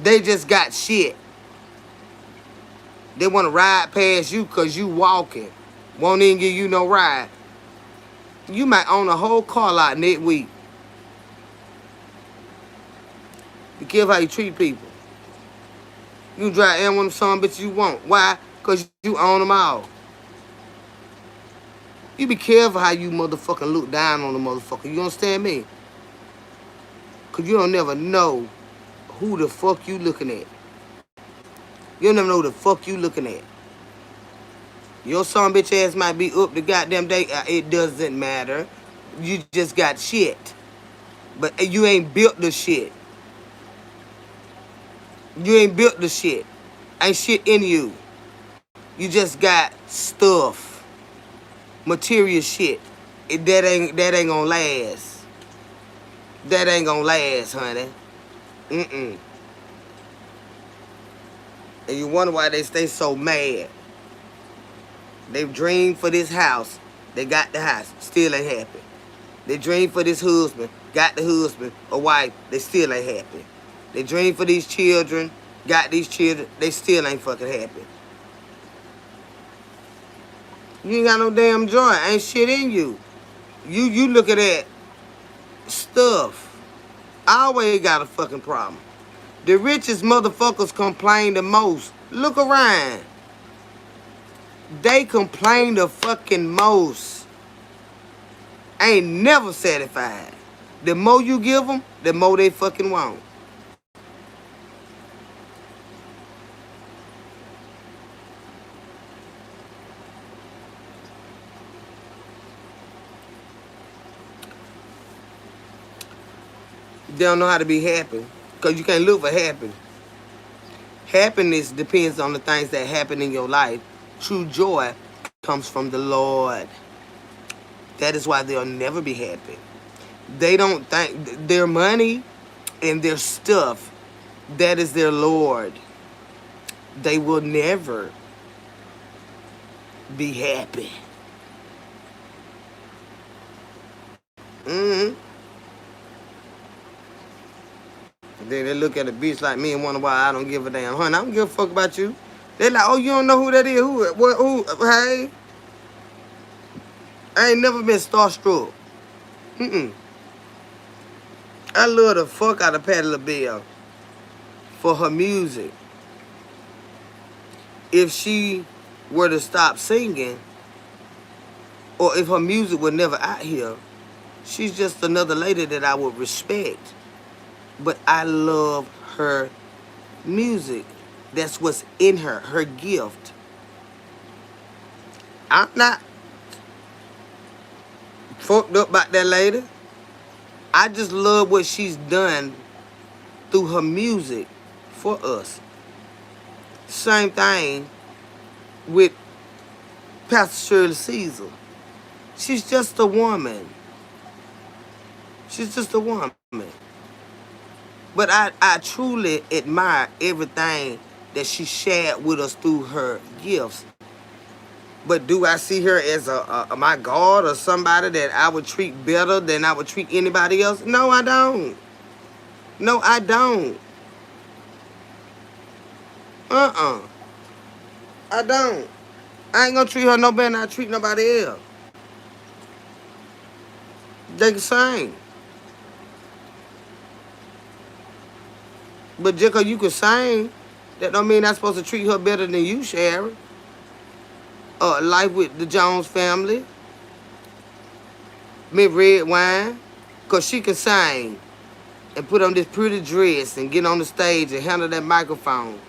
They just got shit. They want to ride past you because you walking. Won't even give you no ride. You might own a whole car lot next week. Be careful how you treat people. You drive in one of some bitches you want. Why? Because you own them all. You be careful how you motherfucking look down on the motherfucker. You understand me? Because you don't never know who the fuck you looking at. You don't never know who the fuck you looking at. Your son bitch ass might be up the goddamn day. It doesn't matter. You just got shit. But you ain't built the shit. You ain't built the shit. Ain't shit in you. You just got stuff. Material shit. That ain't gonna last. That ain't gonna last, honey. And you wonder why they stay so mad. They dreamed for this house. They got the house. Still ain't happy. They dreamed for this husband. Got the husband or wife. They still ain't happy. They dreamed for these children. got these children, they still ain't fucking happy. You ain't got no damn joy. Ain't shit in you. You look at that stuff. I always got a fucking problem. The richest motherfuckers complain the most. Look around. They complain the fucking most. Ain't never satisfied. The more you give them, the more they fucking want. They don't know how to be happy. Because you can't look for happiness. Happiness depends on the things that happen in your life. True joy comes from the Lord. That is why they'll never be happy. They don't think their money and their stuff, that is their Lord. They will never be happy. Mm-hmm. Then they look at a bitch like me and wonder why I don't give a damn. Honey, I don't give a fuck about you. They like, oh, you don't know who that is? Who? Hey? I ain't never been starstruck. I love the fuck out of Patti LaBelle for her music. If she were to stop singing, or if her music were never out here, she's just another lady that I would respect. But I love her music. That's what's in her gift. I'm not fucked up about that lady. I just love what she's done through her music for us. Same thing with Pastor Shirley Caesar. She's just a woman. She's just a woman. But I truly admire everything that she shared with us through her gifts. But do I see her as my God or somebody that I would treat better than I would treat anybody else? No, I don't. No, I don't. I don't. I ain't gonna treat her no better than I treat nobody else. They can sing. But just because you can sing, that don't mean I'm supposed to treat her better than you, Sharon. Life with the Jones family. Miss Redwine. Because she can sing and put on this pretty dress and get on the stage and handle that microphone.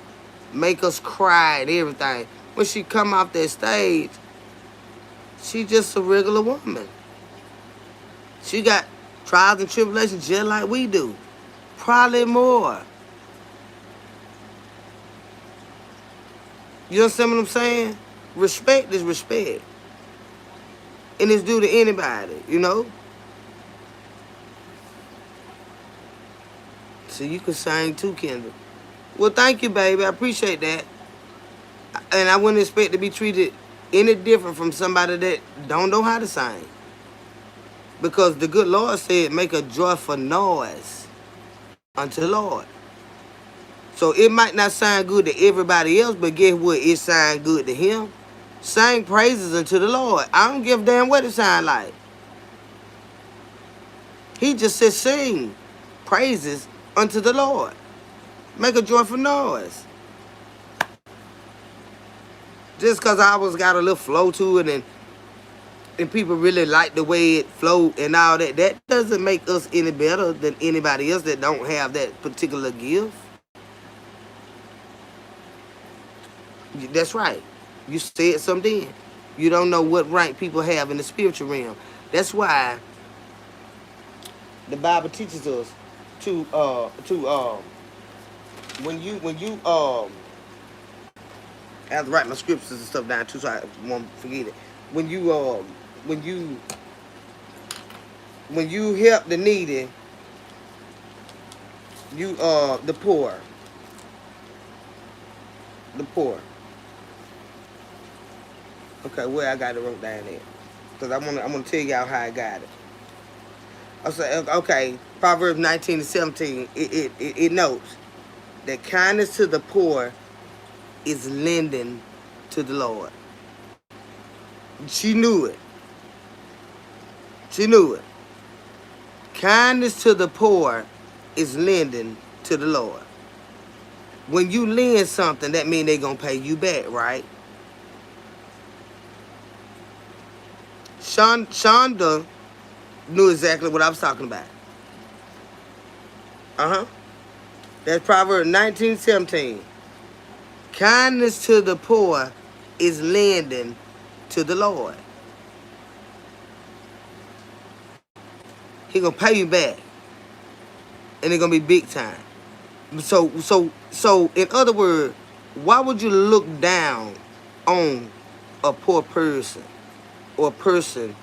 Make us cry and everything. When she come off that stage, she just a regular woman. She got trials and tribulations just like we do. Probably more. You understand what I'm saying? Respect is respect. And it's due to anybody, you know? So you can sing too, Kendall. Well, thank you, baby. I appreciate that. And I wouldn't expect to be treated any different from somebody that don't know how to sing. Because the good Lord said, make a joyful noise unto the Lord. So it might not sound good to everybody else, but guess what? It sound good to him. Sing praises unto the Lord. I don't give a damn what it sound like. He just said sing praises unto the Lord. Make a joyful noise. Just because I always got a little flow to it and people really like the way it flow and all that, that doesn't make us any better than anybody else that don't have that particular gift. That's right. You said something. You don't know what rank people have in the spiritual realm. That's why the Bible teaches us to when you I have to write my scriptures and stuff down too, so I won't forget it. When you help the needy, you the poor. Okay, where I got it wrote down there, because I'm gonna tell y'all how I got it. I said, okay, Proverbs 19:17. It notes, that kindness to the poor is lending to the Lord. She knew it. She knew it. Kindness to the poor is lending to the Lord. When you lend something, that means they're going to pay you back, right? Shonda knew exactly what I was talking about. That's Proverbs 19:17. Kindness to the poor is lending to the Lord. He gonna pay you back, and it's gonna be big time. So in other words, why would you look down on a poor person or a person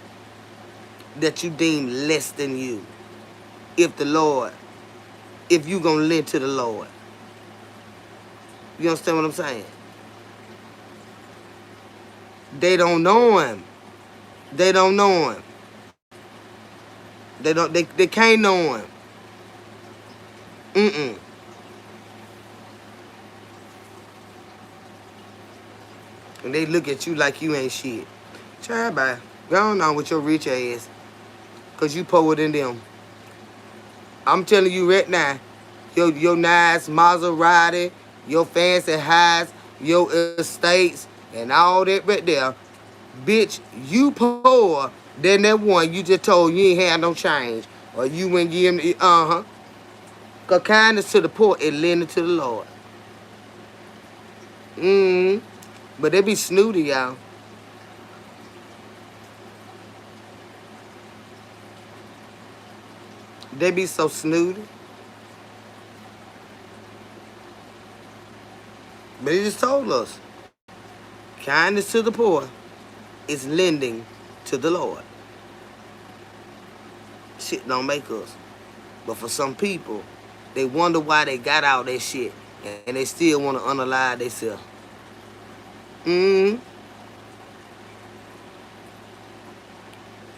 that you deem less than you if you gonna lend to the Lord? You understand what I'm saying? They don't know him. They don't know him. They can't know him. And they look at you like you ain't shit. Try by. Go on with your rich ass. Cause you poorer than them. I'm telling you right now, your nice Maserati, your fancy house, your estates, and all that right there, bitch, you poorer than that one you just told you ain't had no change. Or you wouldn't give him, Cause kindness to the poor is lending to the Lord. But they be snooty, y'all. They be so snooty. But he just told us, kindness to the poor is lending to the Lord. Shit don't make us. But for some people, they wonder why they got all that shit. And they still want to unalive themselves.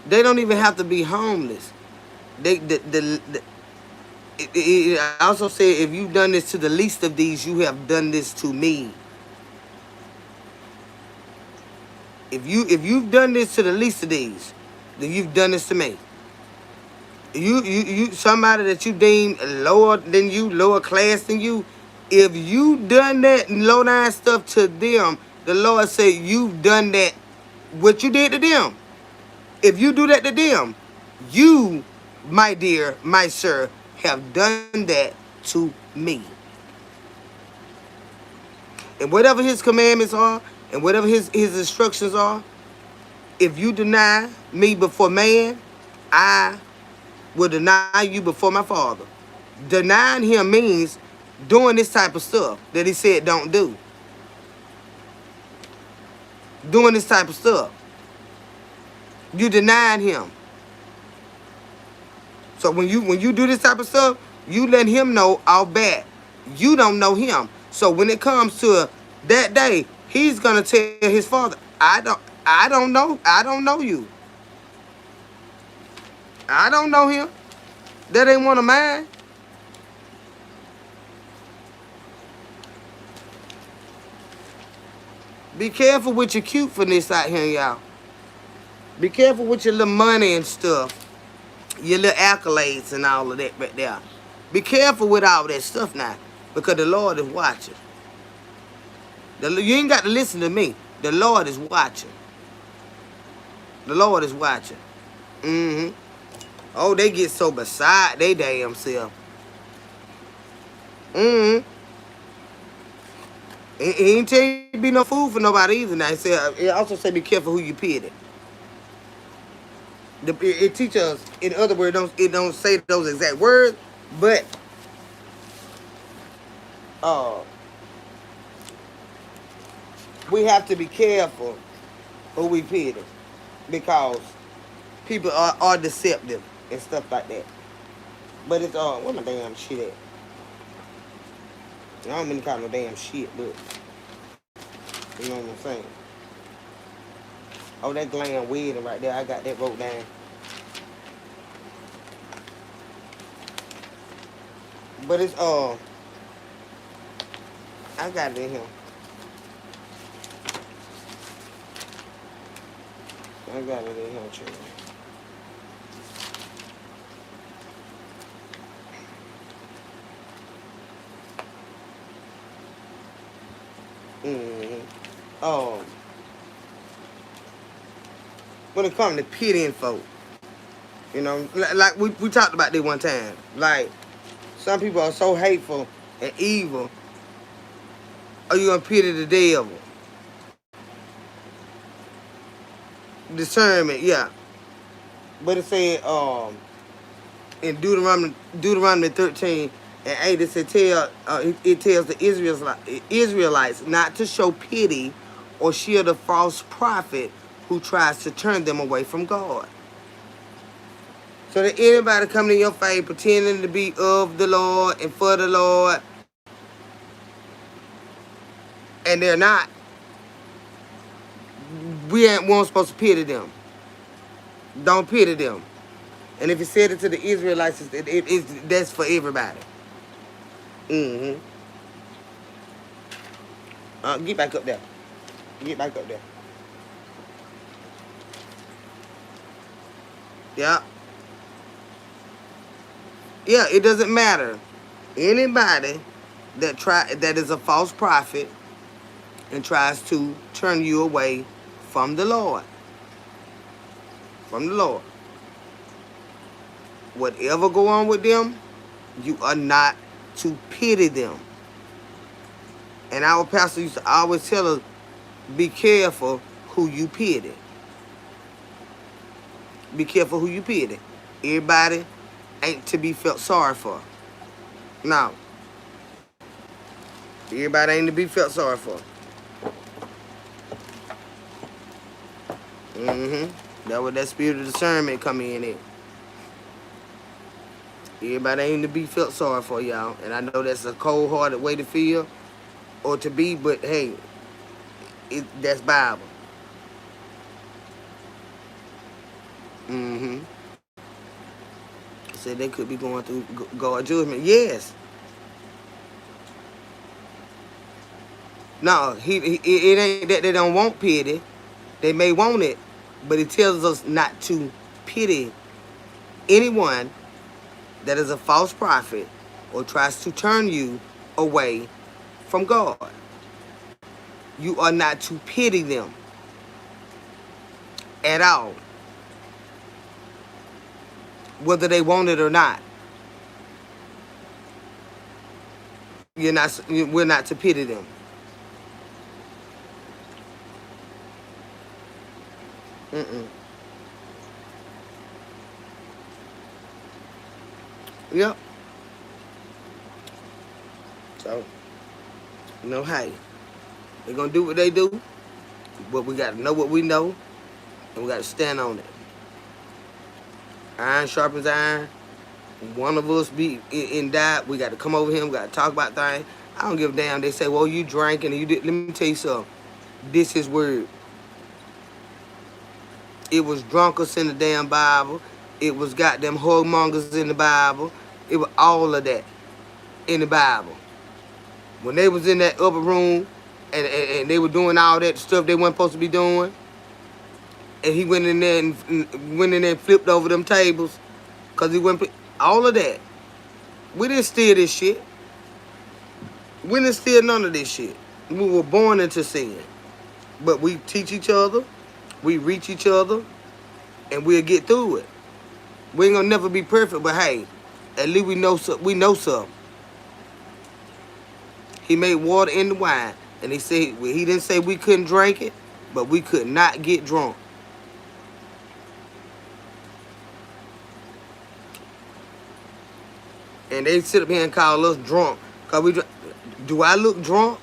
They don't even have to be homeless. It also said, if you've done this to the least of these, you have done this to me. If you've done this to the least of these, then you've done this to me. You somebody that you deem lower than you, lower class than you, if you done that low down stuff to them, the Lord said you've done that what you did to them. If you do that to them, you, my dear, my sir, have done that to me. And whatever his commandments are, and whatever his instructions are, if you deny me before man, I will deny you before my Father. Denying him means doing this type of stuff that he said don't do. Doing this type of stuff. You denying him. So when you do this type of stuff, you let him know all bad. You don't know him. So when it comes to that day, he's gonna tell his father, I don't know you. I don't know him. That ain't one of mine. Be careful with your cuteness out here, y'all. Be careful with your little money and stuff. Your little accolades and all of that right there. Be careful with all that stuff now. Because the Lord is watching. You ain't got to listen to me. The Lord is watching. The Lord is watching. Oh, they get so beside they damn self. He ain't tell you to be no fool for nobody either. Now, it also say be careful who you pity. It teaches us, in other words, it don't say those exact words, but we have to be careful who we pity, because people are deceptive and stuff like that. But it's where my damn shit at? I don't mean to call no damn shit, but you know what I'm saying. Oh, that glam wedding right there. I got that wrote down. But it's I got it in here. I got it in here, children. Um, when it comes to pitying folk, you know, like we talked about this one time. Like, some people are so hateful and evil. Are you gonna pity the devil? Discernment, yeah. But it said, in Deuteronomy 13 and 8, it said, it tells the Israelites not to show pity or shield a false prophet who tries to turn them away from God. So that anybody coming in your face pretending to be of the Lord and for the Lord, and they're not, we weren't supposed to pity them. Don't pity them. And if you said it to the Israelites, that's for everybody. Get back up there. Get back up there. Yeah. Yeah, it doesn't matter. Anybody that is a false prophet and tries to turn you away from the Lord. From the Lord. Whatever go on with them, you are not to pity them. And our pastor used to always tell us, be careful who you pity. Be careful who you pity. Everybody ain't to be felt sorry for. No. Everybody ain't to be felt sorry for. That's what that spirit of discernment come in at. Everybody ain't to be felt sorry for, y'all. And I know that's a cold-hearted way to feel or to be, but hey, that's Bible. Said they could be going through God's judgment. Yes. No, it ain't that they don't want pity. They may want it, but it tells us not to pity anyone that is a false prophet or tries to turn you away from God. You are not to pity them at all, whether they want it or not. We're not to pity them. Yep. So, hey, they're going to do what they do, but we got to know what we know, and we got to stand on it. Iron sharpens iron. One of us be in doubt, we got to come over here, we got to talk about things. I don't give a damn. They say, well, you drinking and you did. Let me tell you something. This is word. It was drunkards in the damn Bible. It was goddamn whoremongers in the Bible. It was all of that in the Bible. When they was in that upper room and they were doing all that stuff they weren't supposed to be doing, and he went in there and flipped over them tables because he went all of that. We didn't steal this shit. We didn't steal none of this shit. We were born into sin. But we teach each other, we reach each other, and we'll get through it. We ain't gonna never be perfect, but hey, at least we know something. He made water in the wine, and he didn't say we couldn't drink it, but we could not get drunk. And they sit up here and call us drunk. Cause do I look drunk?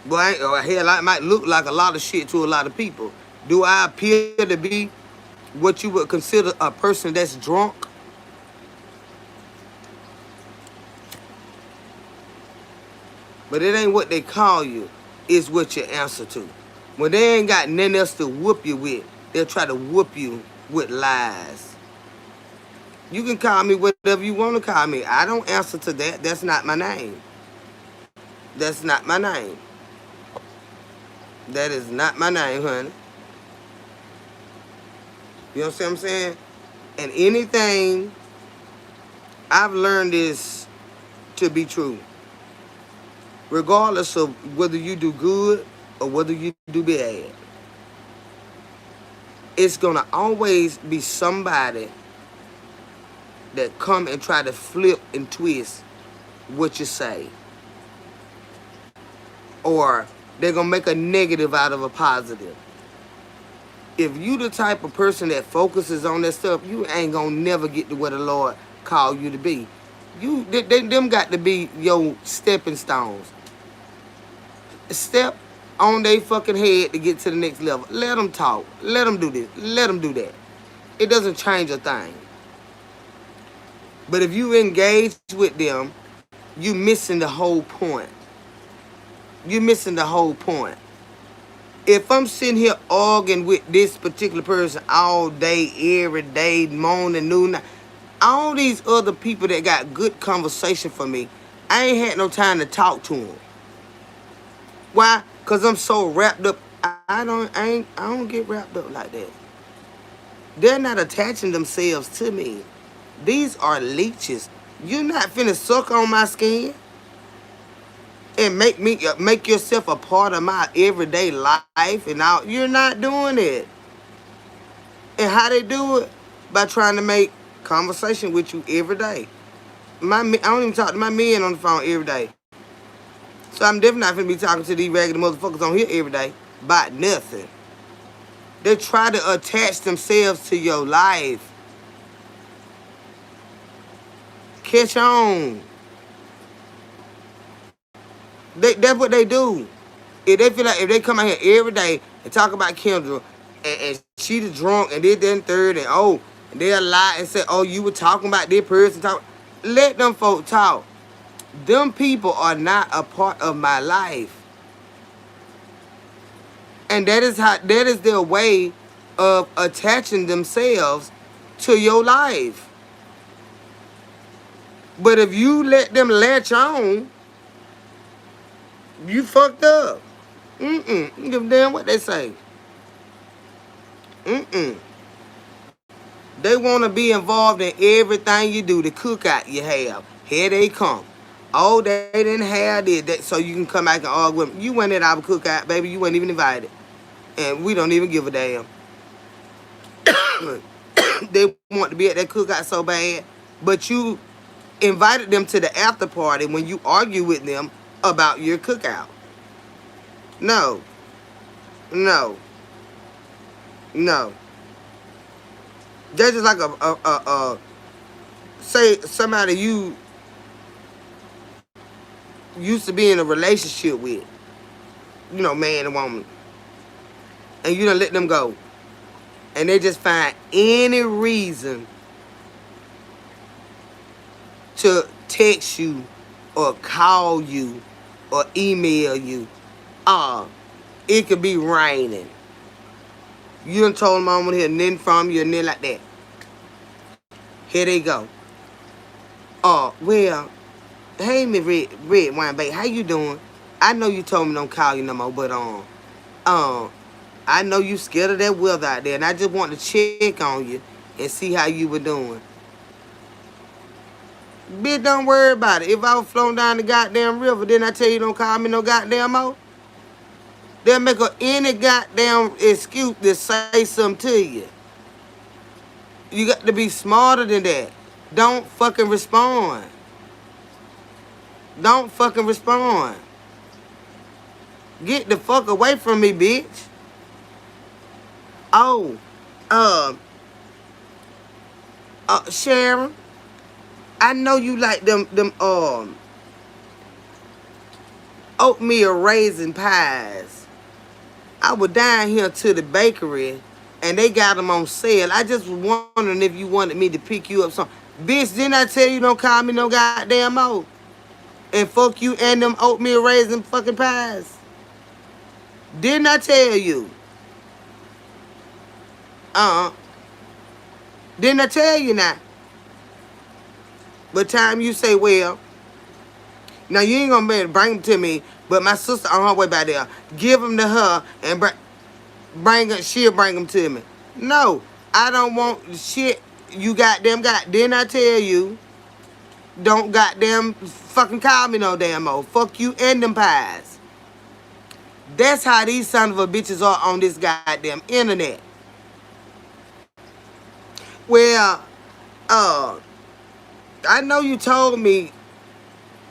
Boy, hell, I might look like a lot of shit to a lot of people. Do I appear to be what you would consider a person that's drunk? But it ain't what they call you. It's what you answer to. When they ain't got nothing else to whoop you with, they'll try to whoop you with lies. You can call me whatever you want to call me. I don't answer to that. That's not my name. That's not my name. That is not my name, honey. You know what I'm saying? And anything I've learned is to be true. Regardless of whether you do good or whether you do bad. It's gonna always be somebody that come and try to flip and twist what you say. Or they're gonna make a negative out of a positive. If you the type of person that focuses on that stuff, you ain't gonna never get to where the Lord called you to be. Them got to be your stepping stones. Step on their fucking head to get to the next level. Let them talk. Let them do this. Let them do that. It doesn't change a thing. But if you engage with them, you missing the whole point. You're missing the whole point. If I'm sitting here arguing with this particular person all day, every day, morning, noon, night, all these other people that got good conversation for me, I ain't had no time to talk to them. Why? Cause I'm so wrapped up. I don't get wrapped up like that. They're not attaching themselves to me. These are leeches. You're not finna suck on my skin and make yourself a part of my everyday life and all. You're not doing it. And how they do it? By trying to make conversation with you every day. I don't even talk to my men on the phone every day. So I'm definitely not finna be talking to these regular motherfuckers on here every day about nothing. They try to attach themselves to your life. Catch on. That's what they do. If they feel like if they come out here every day and talk about Kendra and she the drunk and this, that, and third, and they'll lie and say, oh, you were talking about this person. Let them folk talk. Them people are not a part of my life. And that is their way of attaching themselves to your life. But if you let them latch on, you fucked up. Give a damn what they say. They want to be involved in everything you do, the cookout you have. Here they come. Oh, they didn't have this, so you can come back and argue with them. You went at our cookout, baby. You weren't even invited. And we don't even give a damn. They want to be at that cookout so bad, but you invited them to the after party when you argue with them about your cookout. No. That's just like say somebody you used to be in a relationship with, man and woman, and you done let them go, and they just find any reason to text you or call you or email you. It could be raining. You done told them I don't want to hear nothing from you and nothing like that. Here they go. Well, hey, Miss Red Wine Babe, how you doing? I know you told me don't call you no more, but I know you scared of that weather out there, and I just want to check on you and see how you were doing. Bitch, don't worry about it. If I was flown down the goddamn river, didn't I tell you don't call me no goddamn more? They'll make any goddamn excuse to say something to you. You got to be smarter than that. Don't fucking respond. Don't fucking respond. Get the fuck away from me, bitch. Sharon, I know you like them oatmeal raisin pies. I was down here to the bakery and they got them on sale. I just was wondering if you wanted me to pick you up some. Bitch, didn't I tell you don't call me no goddamn more? And fuck you and them oatmeal raisin fucking pies. Didn't I tell you? Didn't I tell you now? But time you say, well, now you ain't gonna be able to bring them to me, but my sister on her way by there, give them to her and bring her, she'll bring them to me. No, I don't want shit. You got. Didn't I tell you? Don't goddamn fucking call me no damn more. Fuck you and them pies. That's how these son of a bitches are on this goddamn internet. Well, I know you told me,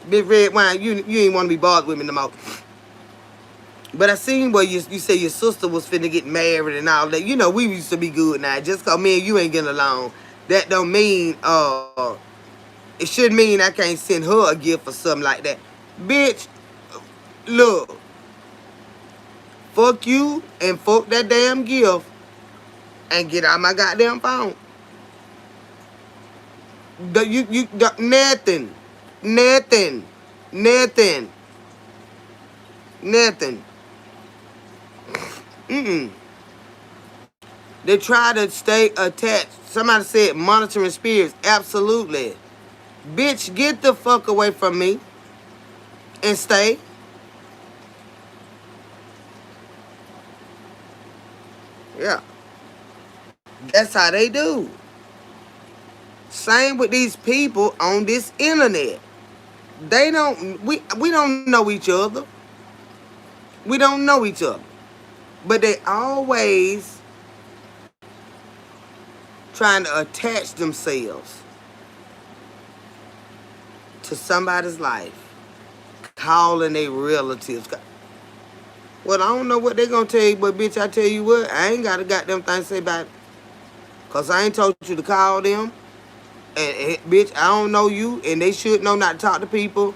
Big Red Wine, you ain't want to be bothered with me no more. But I seen where you say your sister was finna get married and all that. You know, we used to be good now. Just cause me and you ain't getting along, that don't mean, it shouldn't mean I can't send her a gift or something like that. Bitch, look, fuck you and fuck that damn gift and get out my goddamn phone. Nothing. Nothing. Nothing. Nothing. They try to stay attached. Somebody said monitoring spirits. Absolutely. Bitch, get the fuck away from me and stay. Yeah. That's how they do. Same with these people on this internet. They don't, we don't know each other. We don't know each other. But they always trying to attach themselves to somebody's life, calling their relatives. Well, I don't know what they gonna tell you, but bitch, I tell you what, I ain't got a goddamn thing to say about it. Cause I ain't told you to call them. And bitch, I don't know you, and they should know not to talk to people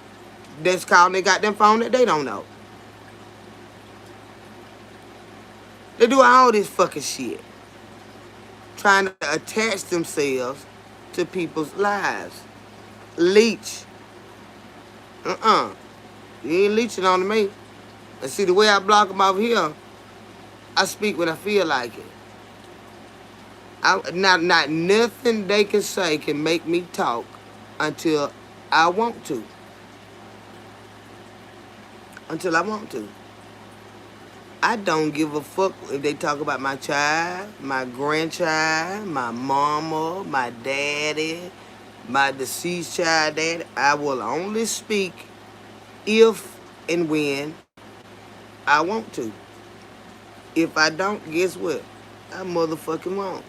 that's calling they goddamn phone that they don't know. They do all this fucking shit. Trying to attach themselves to people's lives. Leech. You ain't leeching on me. And see, the way I block them over here, I speak when I feel like it. Not nothing they can say can make me talk until I want to. Until I want to. I don't give a fuck if they talk about my child, my grandchild, my mama, my daddy, my deceased child daddy. I will only speak if and when I want to. If I don't, guess what? I motherfucking won't.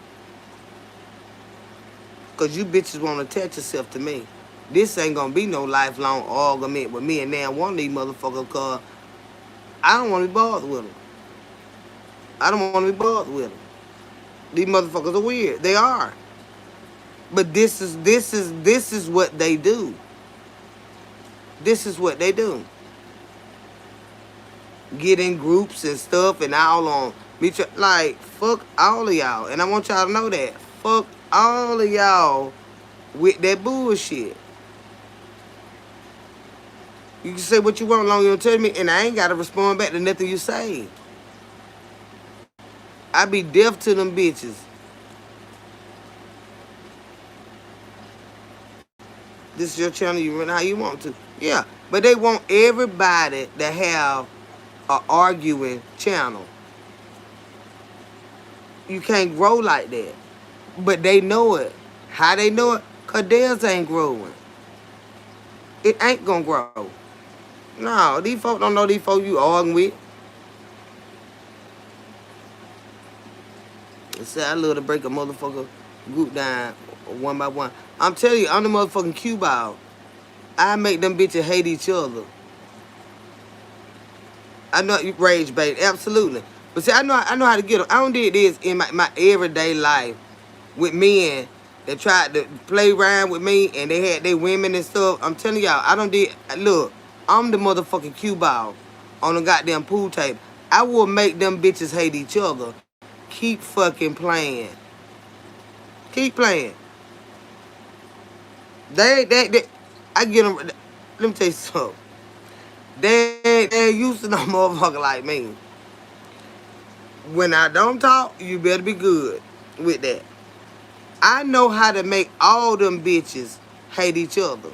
Because you bitches want to attach yourself to me. This ain't going to be no lifelong argument with me and then one of these motherfuckers because I don't want to be bothered with them. I don't want to be bothered with them. These motherfuckers are weird. They are. But this is what they do. This is what they do. Get in groups and stuff and all on meet you, like fuck all of y'all. And I want y'all to know that. Fuck all of y'all with that bullshit. You can say what you want long you don't tell me, and I ain't gotta respond back to nothing you say. I be deaf to them bitches. This is your channel, you run how you want to. Yeah, but they want everybody to have a arguing channel. You can't grow like that. But they know it. How they know it? Because theirs ain't growing. It ain't gonna grow. No, these folks don't know these folks you arguing with. See, I love to break a motherfucker group down one by one. I'm telling you, I'm the motherfucking cue ball. I make them bitches hate each other. I know you rage bait, absolutely. But see, I know how to get them. I don't do this in my everyday life with men that tried to play around with me and they had their women and stuff. I'm telling y'all, I don't did. Look, I'm the motherfucking cue ball on the goddamn pool table. I will make them bitches hate each other. Keep fucking playing. Keep playing. They I get them. Let me tell you something. They ain't used to no motherfucker like me. When I don't talk, you better be good with that. I know how to make all them bitches hate each other.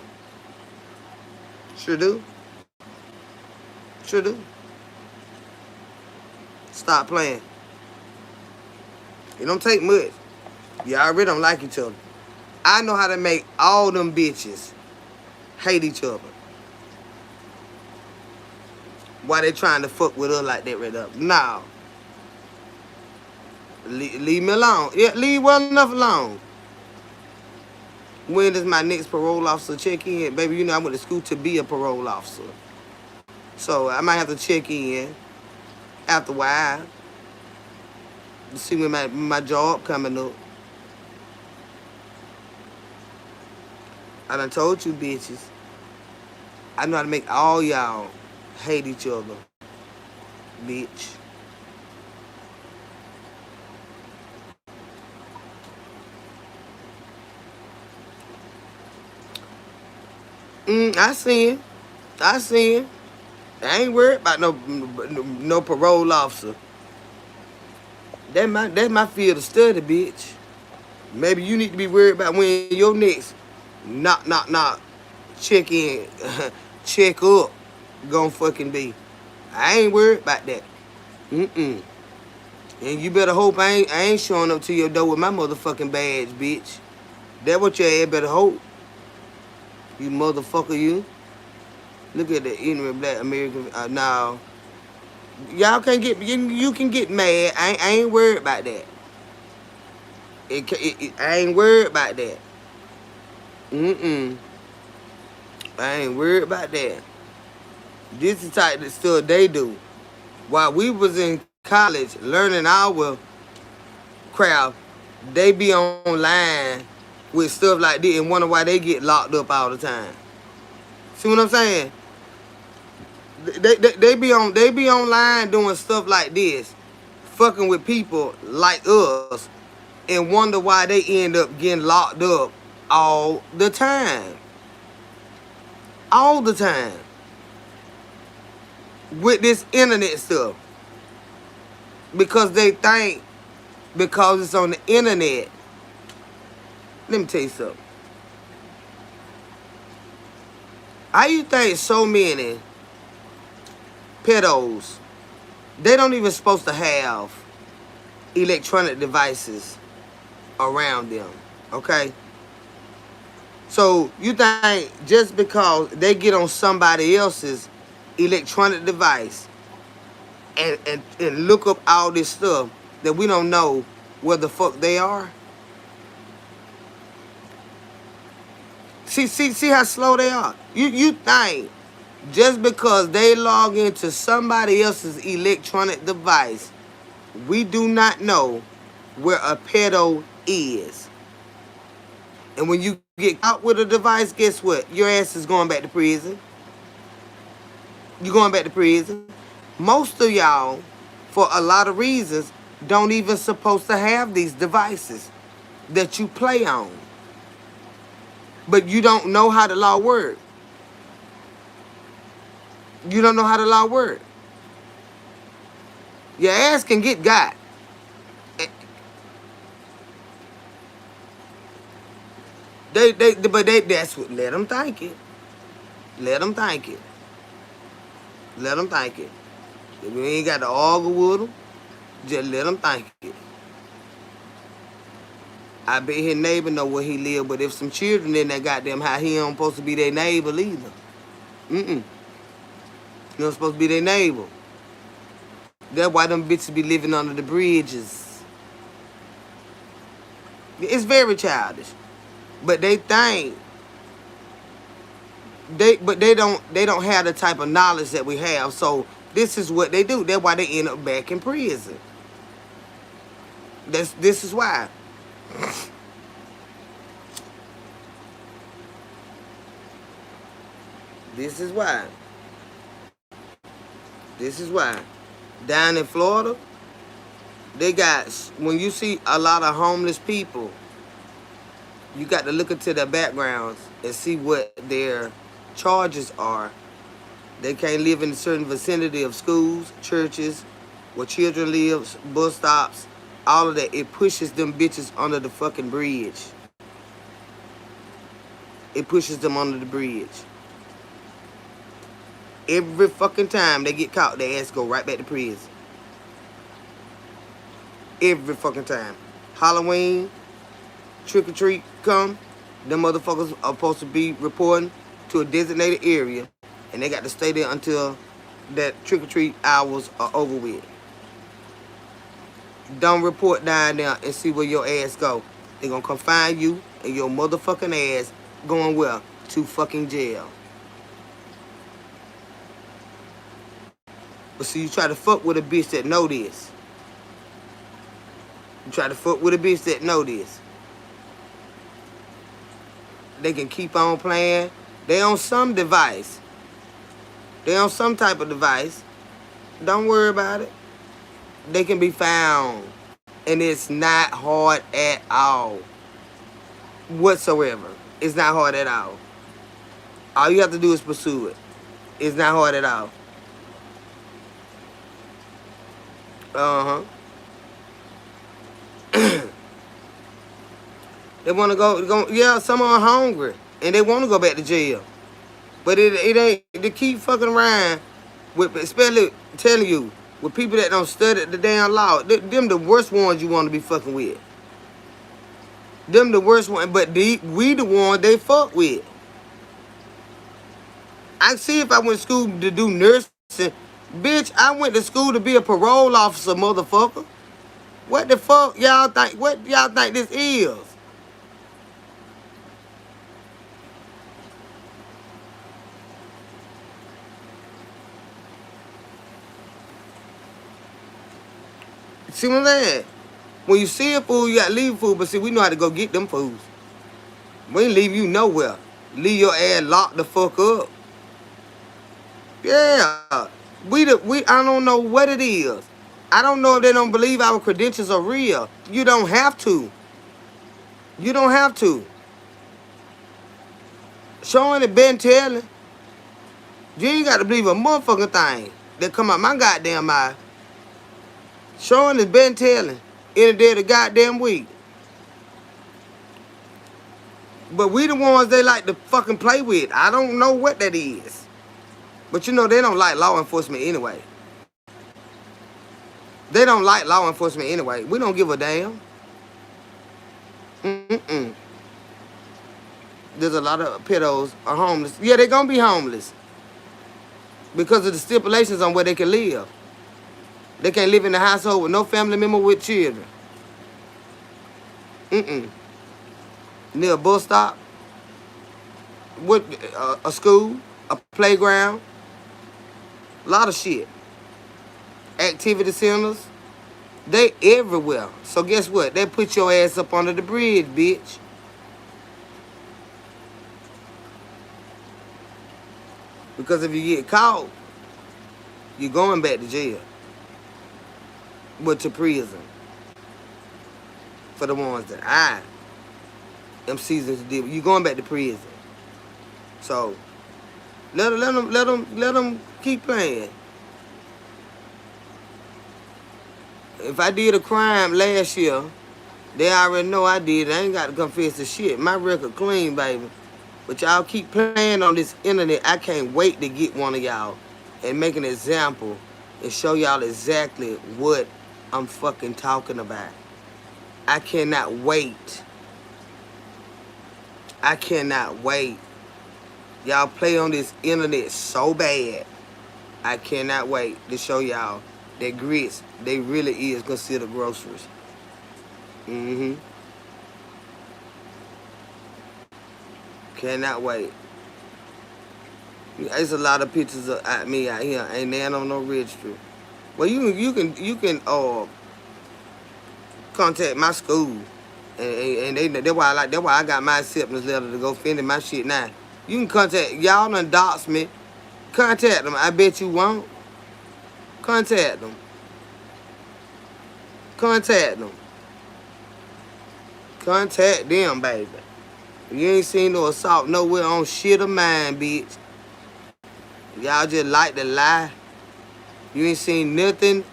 Sure do. Sure do. Stop playing. It don't take much. Y'all already don't like each other. I know how to make all them bitches hate each other. Why they trying to fuck with her like that right up? No. Leave me alone. Yeah, leave well enough alone. When does my next parole officer check in? Baby, you know I went to school to be a parole officer. So I might have to check in after a while to see when my job coming up. I done told you bitches, I know how to make all y'all hate each other, bitch. I see it. I see it. I ain't worried about no parole officer. That's my field of study, bitch. Maybe you need to be worried about when your next knock check in check up gonna fucking be. I ain't worried about that. And you better hope I ain't showing up to your door with my motherfucking badge, bitch. That what your ass better hope. You motherfucker, you. Look at the ignorant black American. Now, y'all can't get, you can get mad. I ain't worried about that. I ain't worried about that. I ain't worried about that. This is the type of stuff they do. While we was in college learning our craft, they be online with stuff like this and wonder why they get locked up all the time. See what I'm saying? They be online doing stuff like this, fucking with people like us, and wonder why they end up getting locked up all the time. All the time. With this internet stuff. Because they think because it's on the internet. Let me tell you something. How you think so many pedos, they don't even supposed to have electronic devices around them, okay? So you think just because they get on somebody else's electronic device and look up all this stuff that we don't know where the fuck they are? See how slow they are? You think just because they log into somebody else's electronic device, we do not know where a pedo is. And when you get caught with a device, guess what? Your ass is going back to prison. You're going back to prison. Most of y'all, for a lot of reasons, don't even supposed to have these devices that you play on. But you don't know how the law works. You don't know how the law works. Your ass can get got. That's what, let them think it. Let them think it. Let them think it. If we ain't got to argue with them, just let them think it. I bet his neighbor know where he live, but if some children in that goddamn house, he don't supposed to be their neighbor either. He don't supposed to be their neighbor. That's why them bitches be living under the bridges. It's very childish. But they think they don't have the type of knowledge that we have. So this is what they do. That's why they end up back in prison. This is why. This is why. This is why. Down in Florida, they got, when you see a lot of homeless people, you got to look into their backgrounds and see what their charges are. They can't live in a certain vicinity of schools, churches, where children live, bus stops, all of that. It pushes them bitches under the fucking bridge. it pushes them under the bridge. Every fucking time they get caught, their ass go right back to prison. Every fucking time. Halloween, trick or treat come, them motherfuckers are supposed to be reporting to a designated area, and they got to stay there until that trick or treat hours are over with. Don't report down there and see where your ass go. They gonna come find you and your motherfucking ass going where? To fucking jail. But see, you try to fuck with a bitch that know this. You try to fuck with a bitch that know this. They can keep on playing. They on some device. They on some type of device. Don't worry about it. They can be found. And it's not hard at all. Whatsoever. It's not hard at all. All you have to do is pursue it. It's not hard at all. Uh-huh. They want to go, yeah, some are hungry. And they want to go back to jail. But it ain't, they keep fucking around with, especially telling you, with people that don't study the damn law. Them the worst ones you want to be fucking with. Them the worst ones, but we the ones they fuck with. I see if I went to school to do nursing. Bitch, I went to school to be a parole officer, motherfucker. What the fuck y'all think? What y'all think this is? See what I'm saying? When you see a fool, you gotta leave a fool, but see, we know how to go get them fools. We ain't leave you nowhere. Leave your ass locked the fuck up. Yeah. I don't know what it is. I don't know if they don't believe our credentials are real. You don't have to. You don't have to. Showing it been telling. You ain't got to believe a motherfucking thing that come out my goddamn mouth. Showing is been telling any day of the goddamn week. But we the ones they like to fucking play with. I don't know what that is. But you know, they don't like law enforcement anyway. They don't like law enforcement anyway. We don't give a damn. There's a lot of pedos are homeless. Yeah, they're going to be homeless. Because of the stipulations on where they can live. They can't live in the household with no family member with children. Near a bus stop. With a school. A playground. A lot of shit. Activity centers. They everywhere. So guess what? They put your ass up under the bridge, bitch. Because if you get caught, you're going back to jail. But to prison. For the ones that I am seasoned to deal with. You're going back to prison. So let them keep playing. If I did a crime last year, they already know I did it. I ain't got to confess the shit. My record clean, baby. But y'all keep playing on this internet. I can't wait to get one of y'all and make an example and show y'all exactly what I'm fucking talking about. I cannot wait. I cannot wait. Y'all play on this internet so bad. I cannot wait to show y'all that grits, they really is considered groceries. Cannot wait. There's a lot of pictures of me out here, and they on no registry. Well, you can contact my school, and that's why I got my acceptance letter to go finish my shit now. You can contact y'all done dox me. Contact them. I bet you won't. Contact them. Contact them. Contact them, baby. You ain't seen no assault nowhere on shit of mine, bitch. Y'all just like to lie. You ain't seen nothing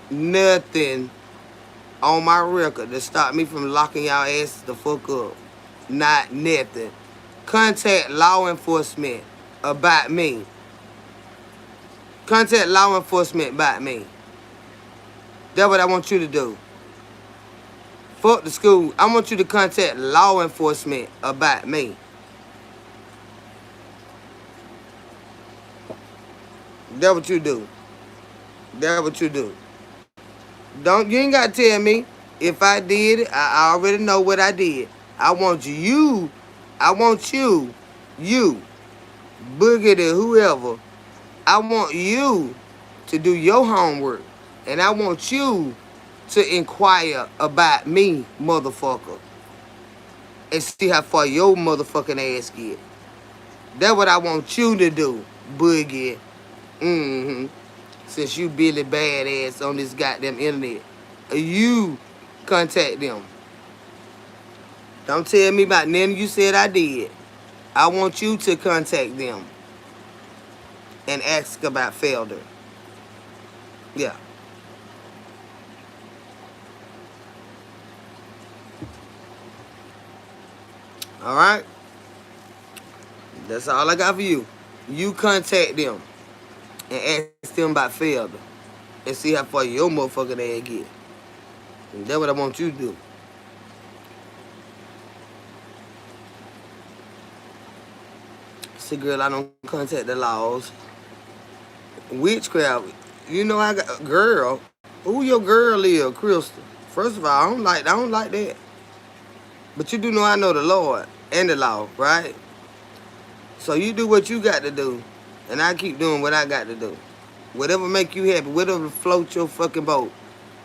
on my record that stopped me from locking y'all asses the fuck up. Not nothing. contact law enforcement about me. Contact law enforcement about me. That's what I want you to do. Fuck the school. I want you to contact law enforcement about me. That's what you do. That's what you do. You ain't gotta tell me. If I did it, I already know what I did. I want you, Boogie to whoever, I want you to do your homework. And I want you to inquire about me, motherfucker. And see how far your motherfucking ass get. That's what I want you to do, Boogie. Since you Billy Badass on this goddamn internet. You contact them. Don't tell me about nothing you said I did. I want you to contact them and ask about Felder. Yeah. All right? That's all I got for you. You contact them and ask them about Felder and see how far your motherfucking ass get. And that's what I want you to do. See, girl, I don't contact the laws. Witchcraft. You know I got a girl. Who your girl is, Crystal? First of all, I don't like that. But you do know I know the Lord and the law, right? So you do what you got to do, and I keep doing what I got to do. Whatever make you happy, whatever float your fucking boat,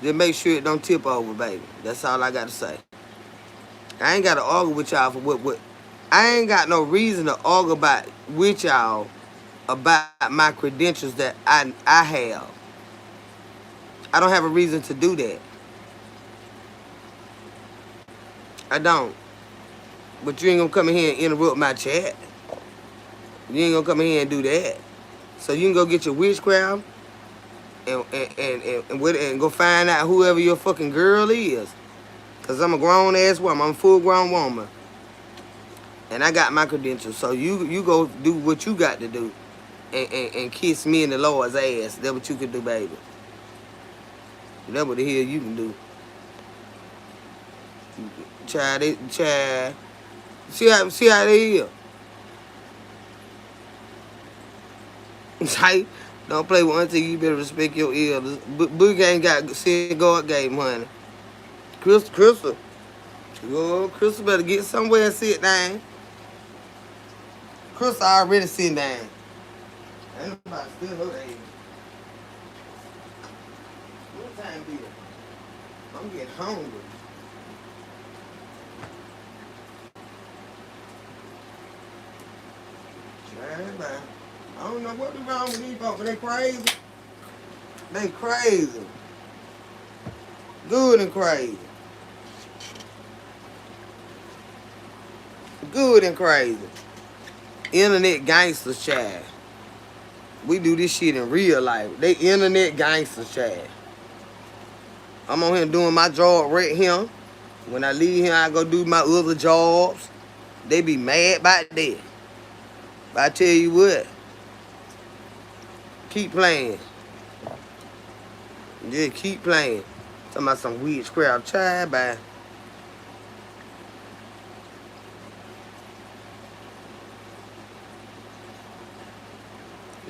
just make sure it don't tip over, baby. That's all I got to say. I ain't got to argue with y'all for what. I ain't got no reason to argue with y'all about my credentials that I have. I don't have a reason to do that. I don't. But you ain't gonna come in here and interrupt my chat. You ain't gonna come in here and do that. So you can go get your witchcraft and go find out whoever your fucking girl is. Cause I'm a grown ass woman. I'm a full grown woman. And I got my credentials. So you go do what you got to do. And kiss me in the Lord's ass. That's what you can do, baby. That's what the hell you can do. Child. See how they is. Hey, don't play with auntie. You better respect your elders. Boogie ain't got sin God game, honey. Crystal. Oh, Crystal better get somewhere and sit down. Crystal already sitting down. Ain't nobody still her age. What time is it? I'm getting hungry. I don't know what's wrong with these folks, but they crazy. They crazy. Good and crazy. Good and crazy. Internet gangsters, child. We do this shit in real life. They internet gangsters, child. I'm on here doing my job right here. When I leave here, I go do my other jobs. They be mad about that. But I tell you what, keep playing. Yeah, keep playing. Talking about some witchcraft, child, bye.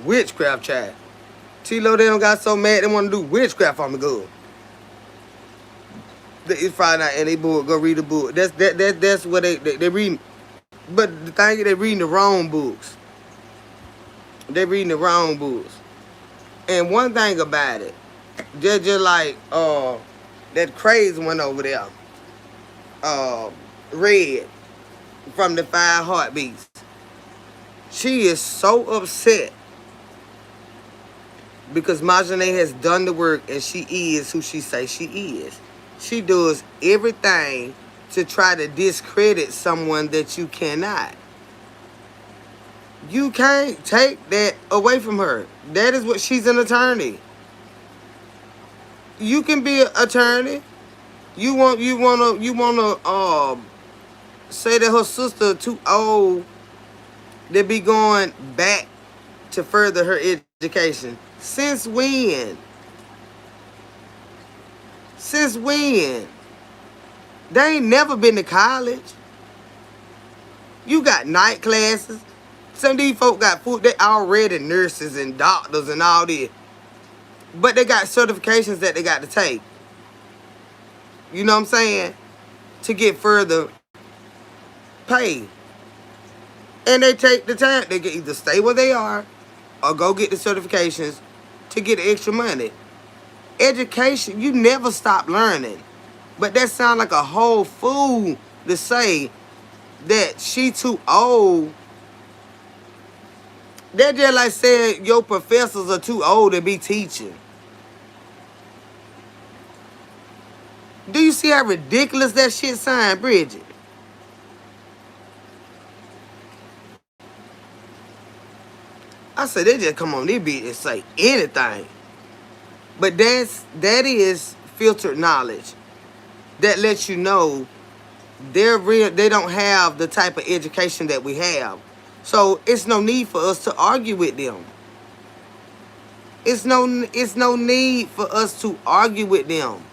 Witchcraft, child. T-Lo, they don't got so mad they want to do witchcraft on me, good. It's Friday night and they boy go read a book. That's what they reading. But the thing is, they reading the wrong books. They reading the wrong books. And one thing about it, they're just like that crazy one over there. Red from the 5 Heartbeats. She is so upset because Marjane has done the work and she is who she say she is. She does everything to try to discredit someone that you cannot. You can't take that away from her. That is what she's an attorney. You can be an attorney. You wanna say that her sister too old that be going back to further her education. Since when? Since when? They ain't never been to college. You got night classes. Some of these folk got food. They already nurses and doctors and all this. But they got certifications that they got to take. You know what I'm saying? To get further pay. And they take the time. They can either stay where they are or go get the certifications to get extra money. Education, you never stop learning. But that sounds like a whole fool to say that she too old. They're just like saying your professors are too old to be teaching. Do you see how ridiculous that shit sound, Bridget? I said they just come on this beat and say anything. But that is filtered knowledge. That lets you know they don't have the type of education that we have. So it's no need for us to argue with them. It's no need for us to argue with them.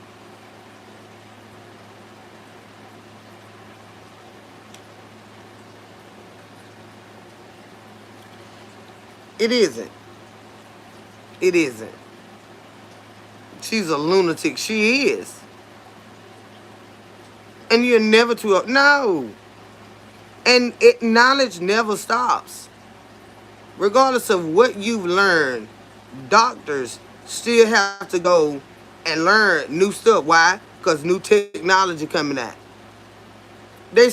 It isn't. It isn't. She's a lunatic. She is. And you're never too old. No. And knowledge never stops. Regardless of what you've learned, doctors still have to go and learn new stuff. Why? Because new technology coming out. They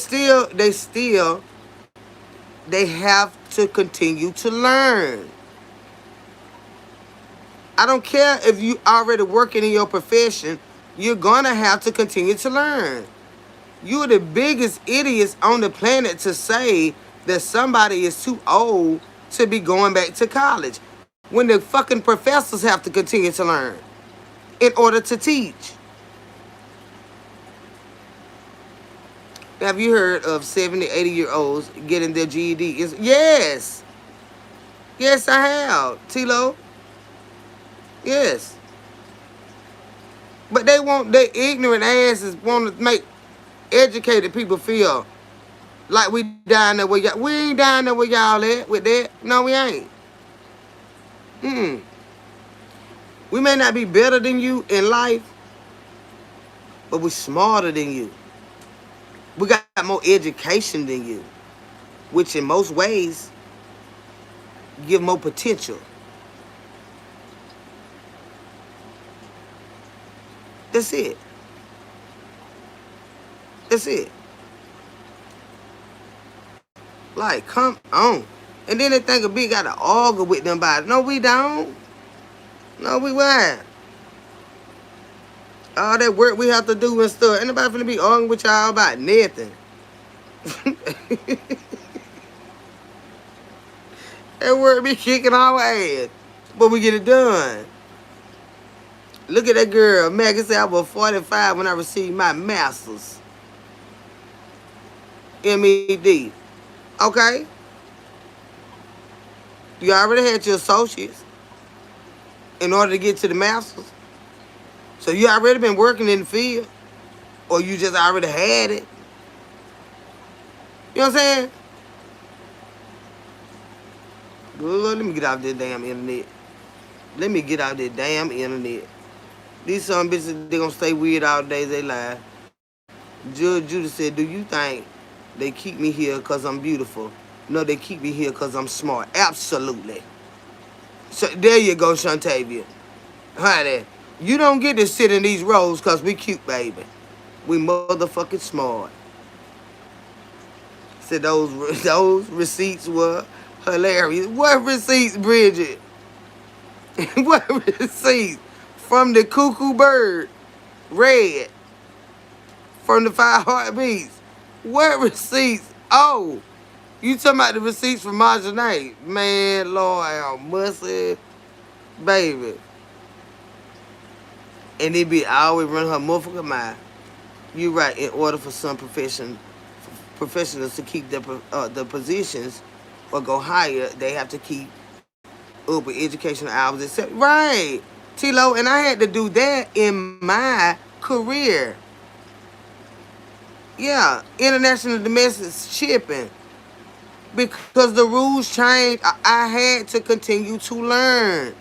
have to continue to learn. I don't care if you already working in your profession, you're gonna have to continue to learn. You're the biggest idiots on the planet to say that somebody is too old to be going back to college when the fucking professors have to continue to learn in order to teach. Have you heard of 70, 80-year-olds getting their GED? Yes. Yes, I have, Tilo. Yes. But their ignorant asses want to make educated people feel like we down there where y'all. We ain't down there where y'all at with that. No, we ain't. We may not be better than you in life, but we're smarter than you. We got more education than you, which in most ways give more potential. That's it. That's it. Like, come on. And then they think we got to argue with them about it. No, we don't. No, we won't. All that work we have to do and stuff. Ain't nobody finna be arguing with y'all about nothing. That work be kicking our ass. But we get it done. Look at that girl. Maggie said I was 45 when I received my master's. MED. Okay? You already had your associates in order to get to the master's. So you already been working in the field. Or you just already had it. You know what I'm saying? Good, let me get out this damn internet. Let me get out this damn internet. These some bitches, they gonna stay weird all day, they lie. Judge Judah said, do you think they keep me here because I'm beautiful? No, they keep me here because I'm smart. Absolutely. So there you go, Shantavia. Honey, you don't get to sit in these rows because we cute, baby. We motherfucking smart. Said those receipts were hilarious. What receipts, Bridget? What receipts? From the cuckoo bird, red. From the 5 heartbeats. What receipts? Oh, you talking about the receipts from Marjanae? Man, Lord, I'm musty, baby. And they be always running her motherfucking mind. You right. In order for some professionals to keep the positions, or go higher, they have to keep up with educational hours, etc. Right, T-Lo, and I had to do that in my career. Yeah, international domestic shipping. Because the rules changed, I had to continue to learn.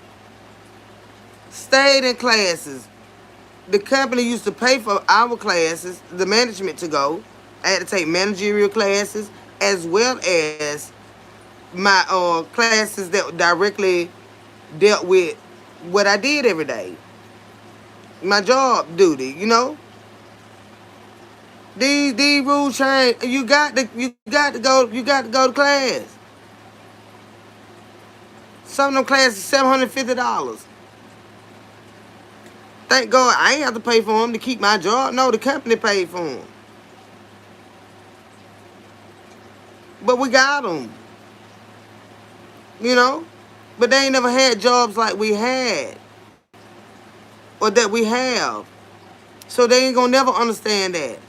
Stayed in classes. The company used to pay for our classes, the management to go. I had to take managerial classes as well as my classes that directly dealt with what I did every day. My job duty, you know. These rules change. You got to go to class. Some of them classes $750. Thank God I ain't have to pay for them to keep my job. No, the company paid for them. But we got them, you know. But they ain't never had jobs like we had or that we have. So they ain't gonna never understand that.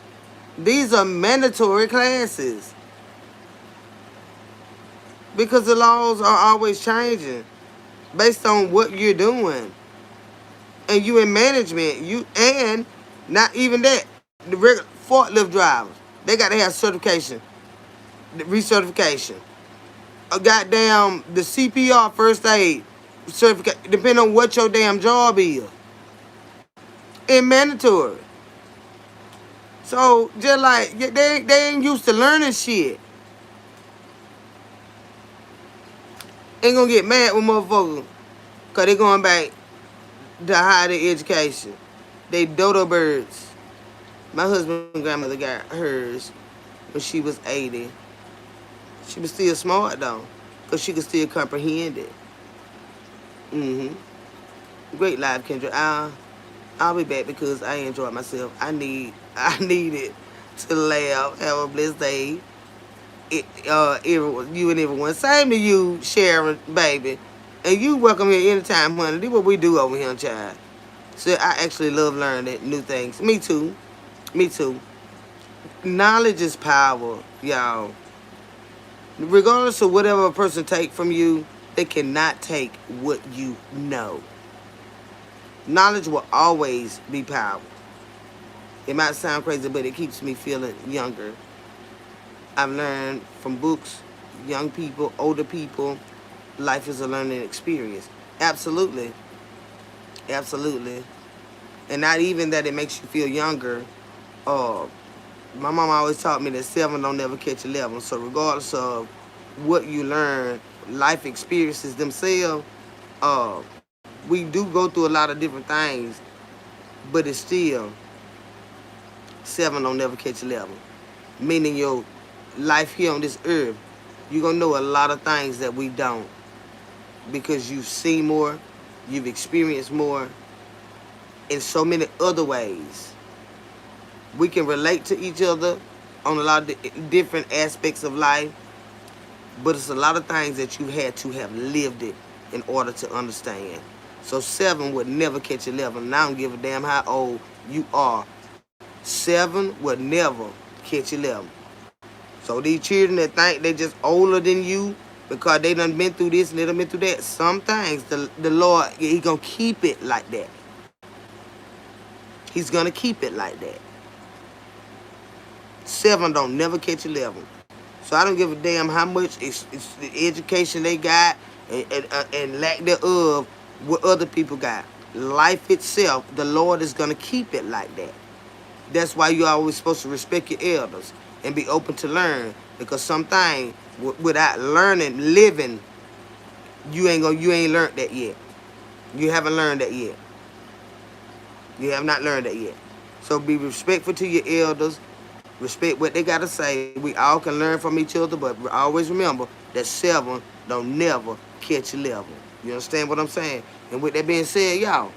These are mandatory classes because the laws are always changing based on what you're doing. And you in management, and not even that, the regular forklift drivers, they got to have certification, the recertification. A goddamn the CPR first aid certificate, depending on what your damn job is. And mandatory. So just like they ain't used to learning shit. Ain't gonna get mad with motherfuckers cause they going back to higher education. They dodo birds. My husband's grandmother got hers when she was 80. She was still smart though, cause she could still comprehend it. Great live, Kendra. I'll be back because I enjoyed myself. I needed to laugh. Have a blessed day. Everyone, you and everyone. Same to you, Sharon, baby. And you welcome here anytime, honey. This what we do over here, child. So I actually love learning new things. Me too. Me too. Knowledge is power, y'all. Regardless of whatever a person take from you, they cannot take what you know. Knowledge will always be power. It might sound crazy, but it keeps me feeling younger. I've learned from books, young people, older people. Life is a learning experience. Absolutely. Absolutely. And not even that it makes you feel younger. Uh, my mom always taught me that 7 don't never catch 11. So regardless of what you learn, life experiences themselves, uh, we do go through a lot of different things, but it's still 7 don't never catch 11. Meaning your life here on this earth, you're going to know a lot of things that we don't because you've seen more, you've experienced more in so many other ways. We can relate to each other on a lot of different aspects of life, but it's a lot of things that you had to have lived it in order to understand. So 7 would never catch 11. And I don't give a damn how old you are. 7 would never catch 11. So these children that think they just older than you because they done been through this and they done been through that, some things the Lord, He gonna keep it like that. He's gonna keep it like that. 7 don't never catch 11. So I don't give a damn how much it's the education they got and lack thereof what other people got. Life itself, the Lord is gonna keep it like that. That's why you're always supposed to respect your elders and be open to learn. Because something without learning, living, you ain't learned that yet. You haven't learned that yet. You have not learned that yet. So be respectful to your elders. Respect what they gotta say. We all can learn from each other, but always remember that 7 don't never catch 11. You understand what I'm saying? And with that being said, y'all,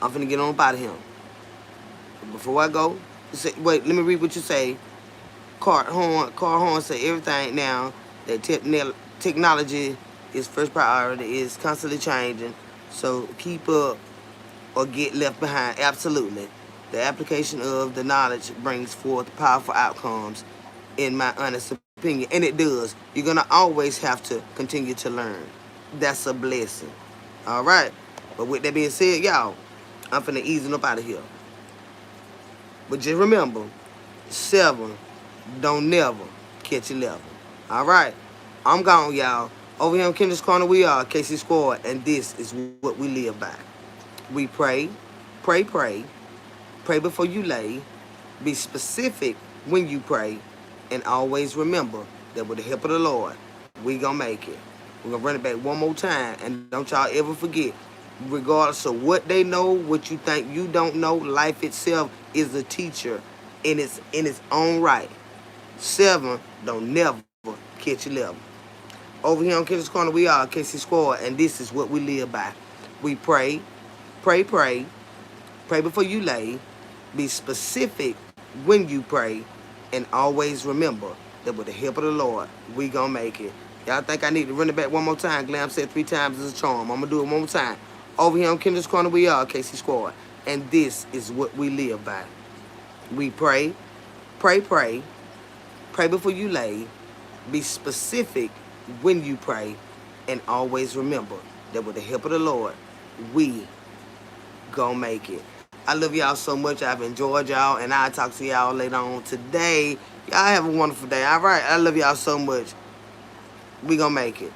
I'm finna get on up out of here. Before I go, wait, let me read what you say. Carl Horn say everything now that technology is first priority is constantly changing. So keep up or get left behind. Absolutely. The application of the knowledge brings forth powerful outcomes, in my honest opinion, and it does. You're gonna always have to continue to learn. That's a blessing. All right. But with that being said, y'all, I'm finna easing up out of here. But just remember, 7 don't never catch 11. All right. I'm gone, y'all. Over here in Kendrick's Corner, we are KC Squad, and this is what we live by. We pray, pray, pray, pray before you lay, be specific when you pray, and always remember that with the help of the Lord, we gonna make it. We're gonna run it back one more time, and don't y'all ever forget, regardless of what they know, what you think you don't know, life itself is a teacher in its own right. 7 don't never catch 11. Over here on Kendrick's Corner, we are KC Squad, and this is what we live by. We pray, pray, pray, pray before you lay, be specific when you pray, and always remember that with the help of the Lord, we gonna make it. Y'all think I need to run it back one more time? Glam said 3 times is a charm. I'm gonna do it one more time. Over here on Kendrick's Corner, we are KC Squad, and this is what we live by. We pray, pray, pray, pray before you lay, be specific when you pray, and always remember that with the help of the Lord, we gonna make it. I love y'all so much. I've enjoyed y'all, and I'll talk to y'all later on today. Y'all have a wonderful day. All right, I love y'all so much. We gonna make it.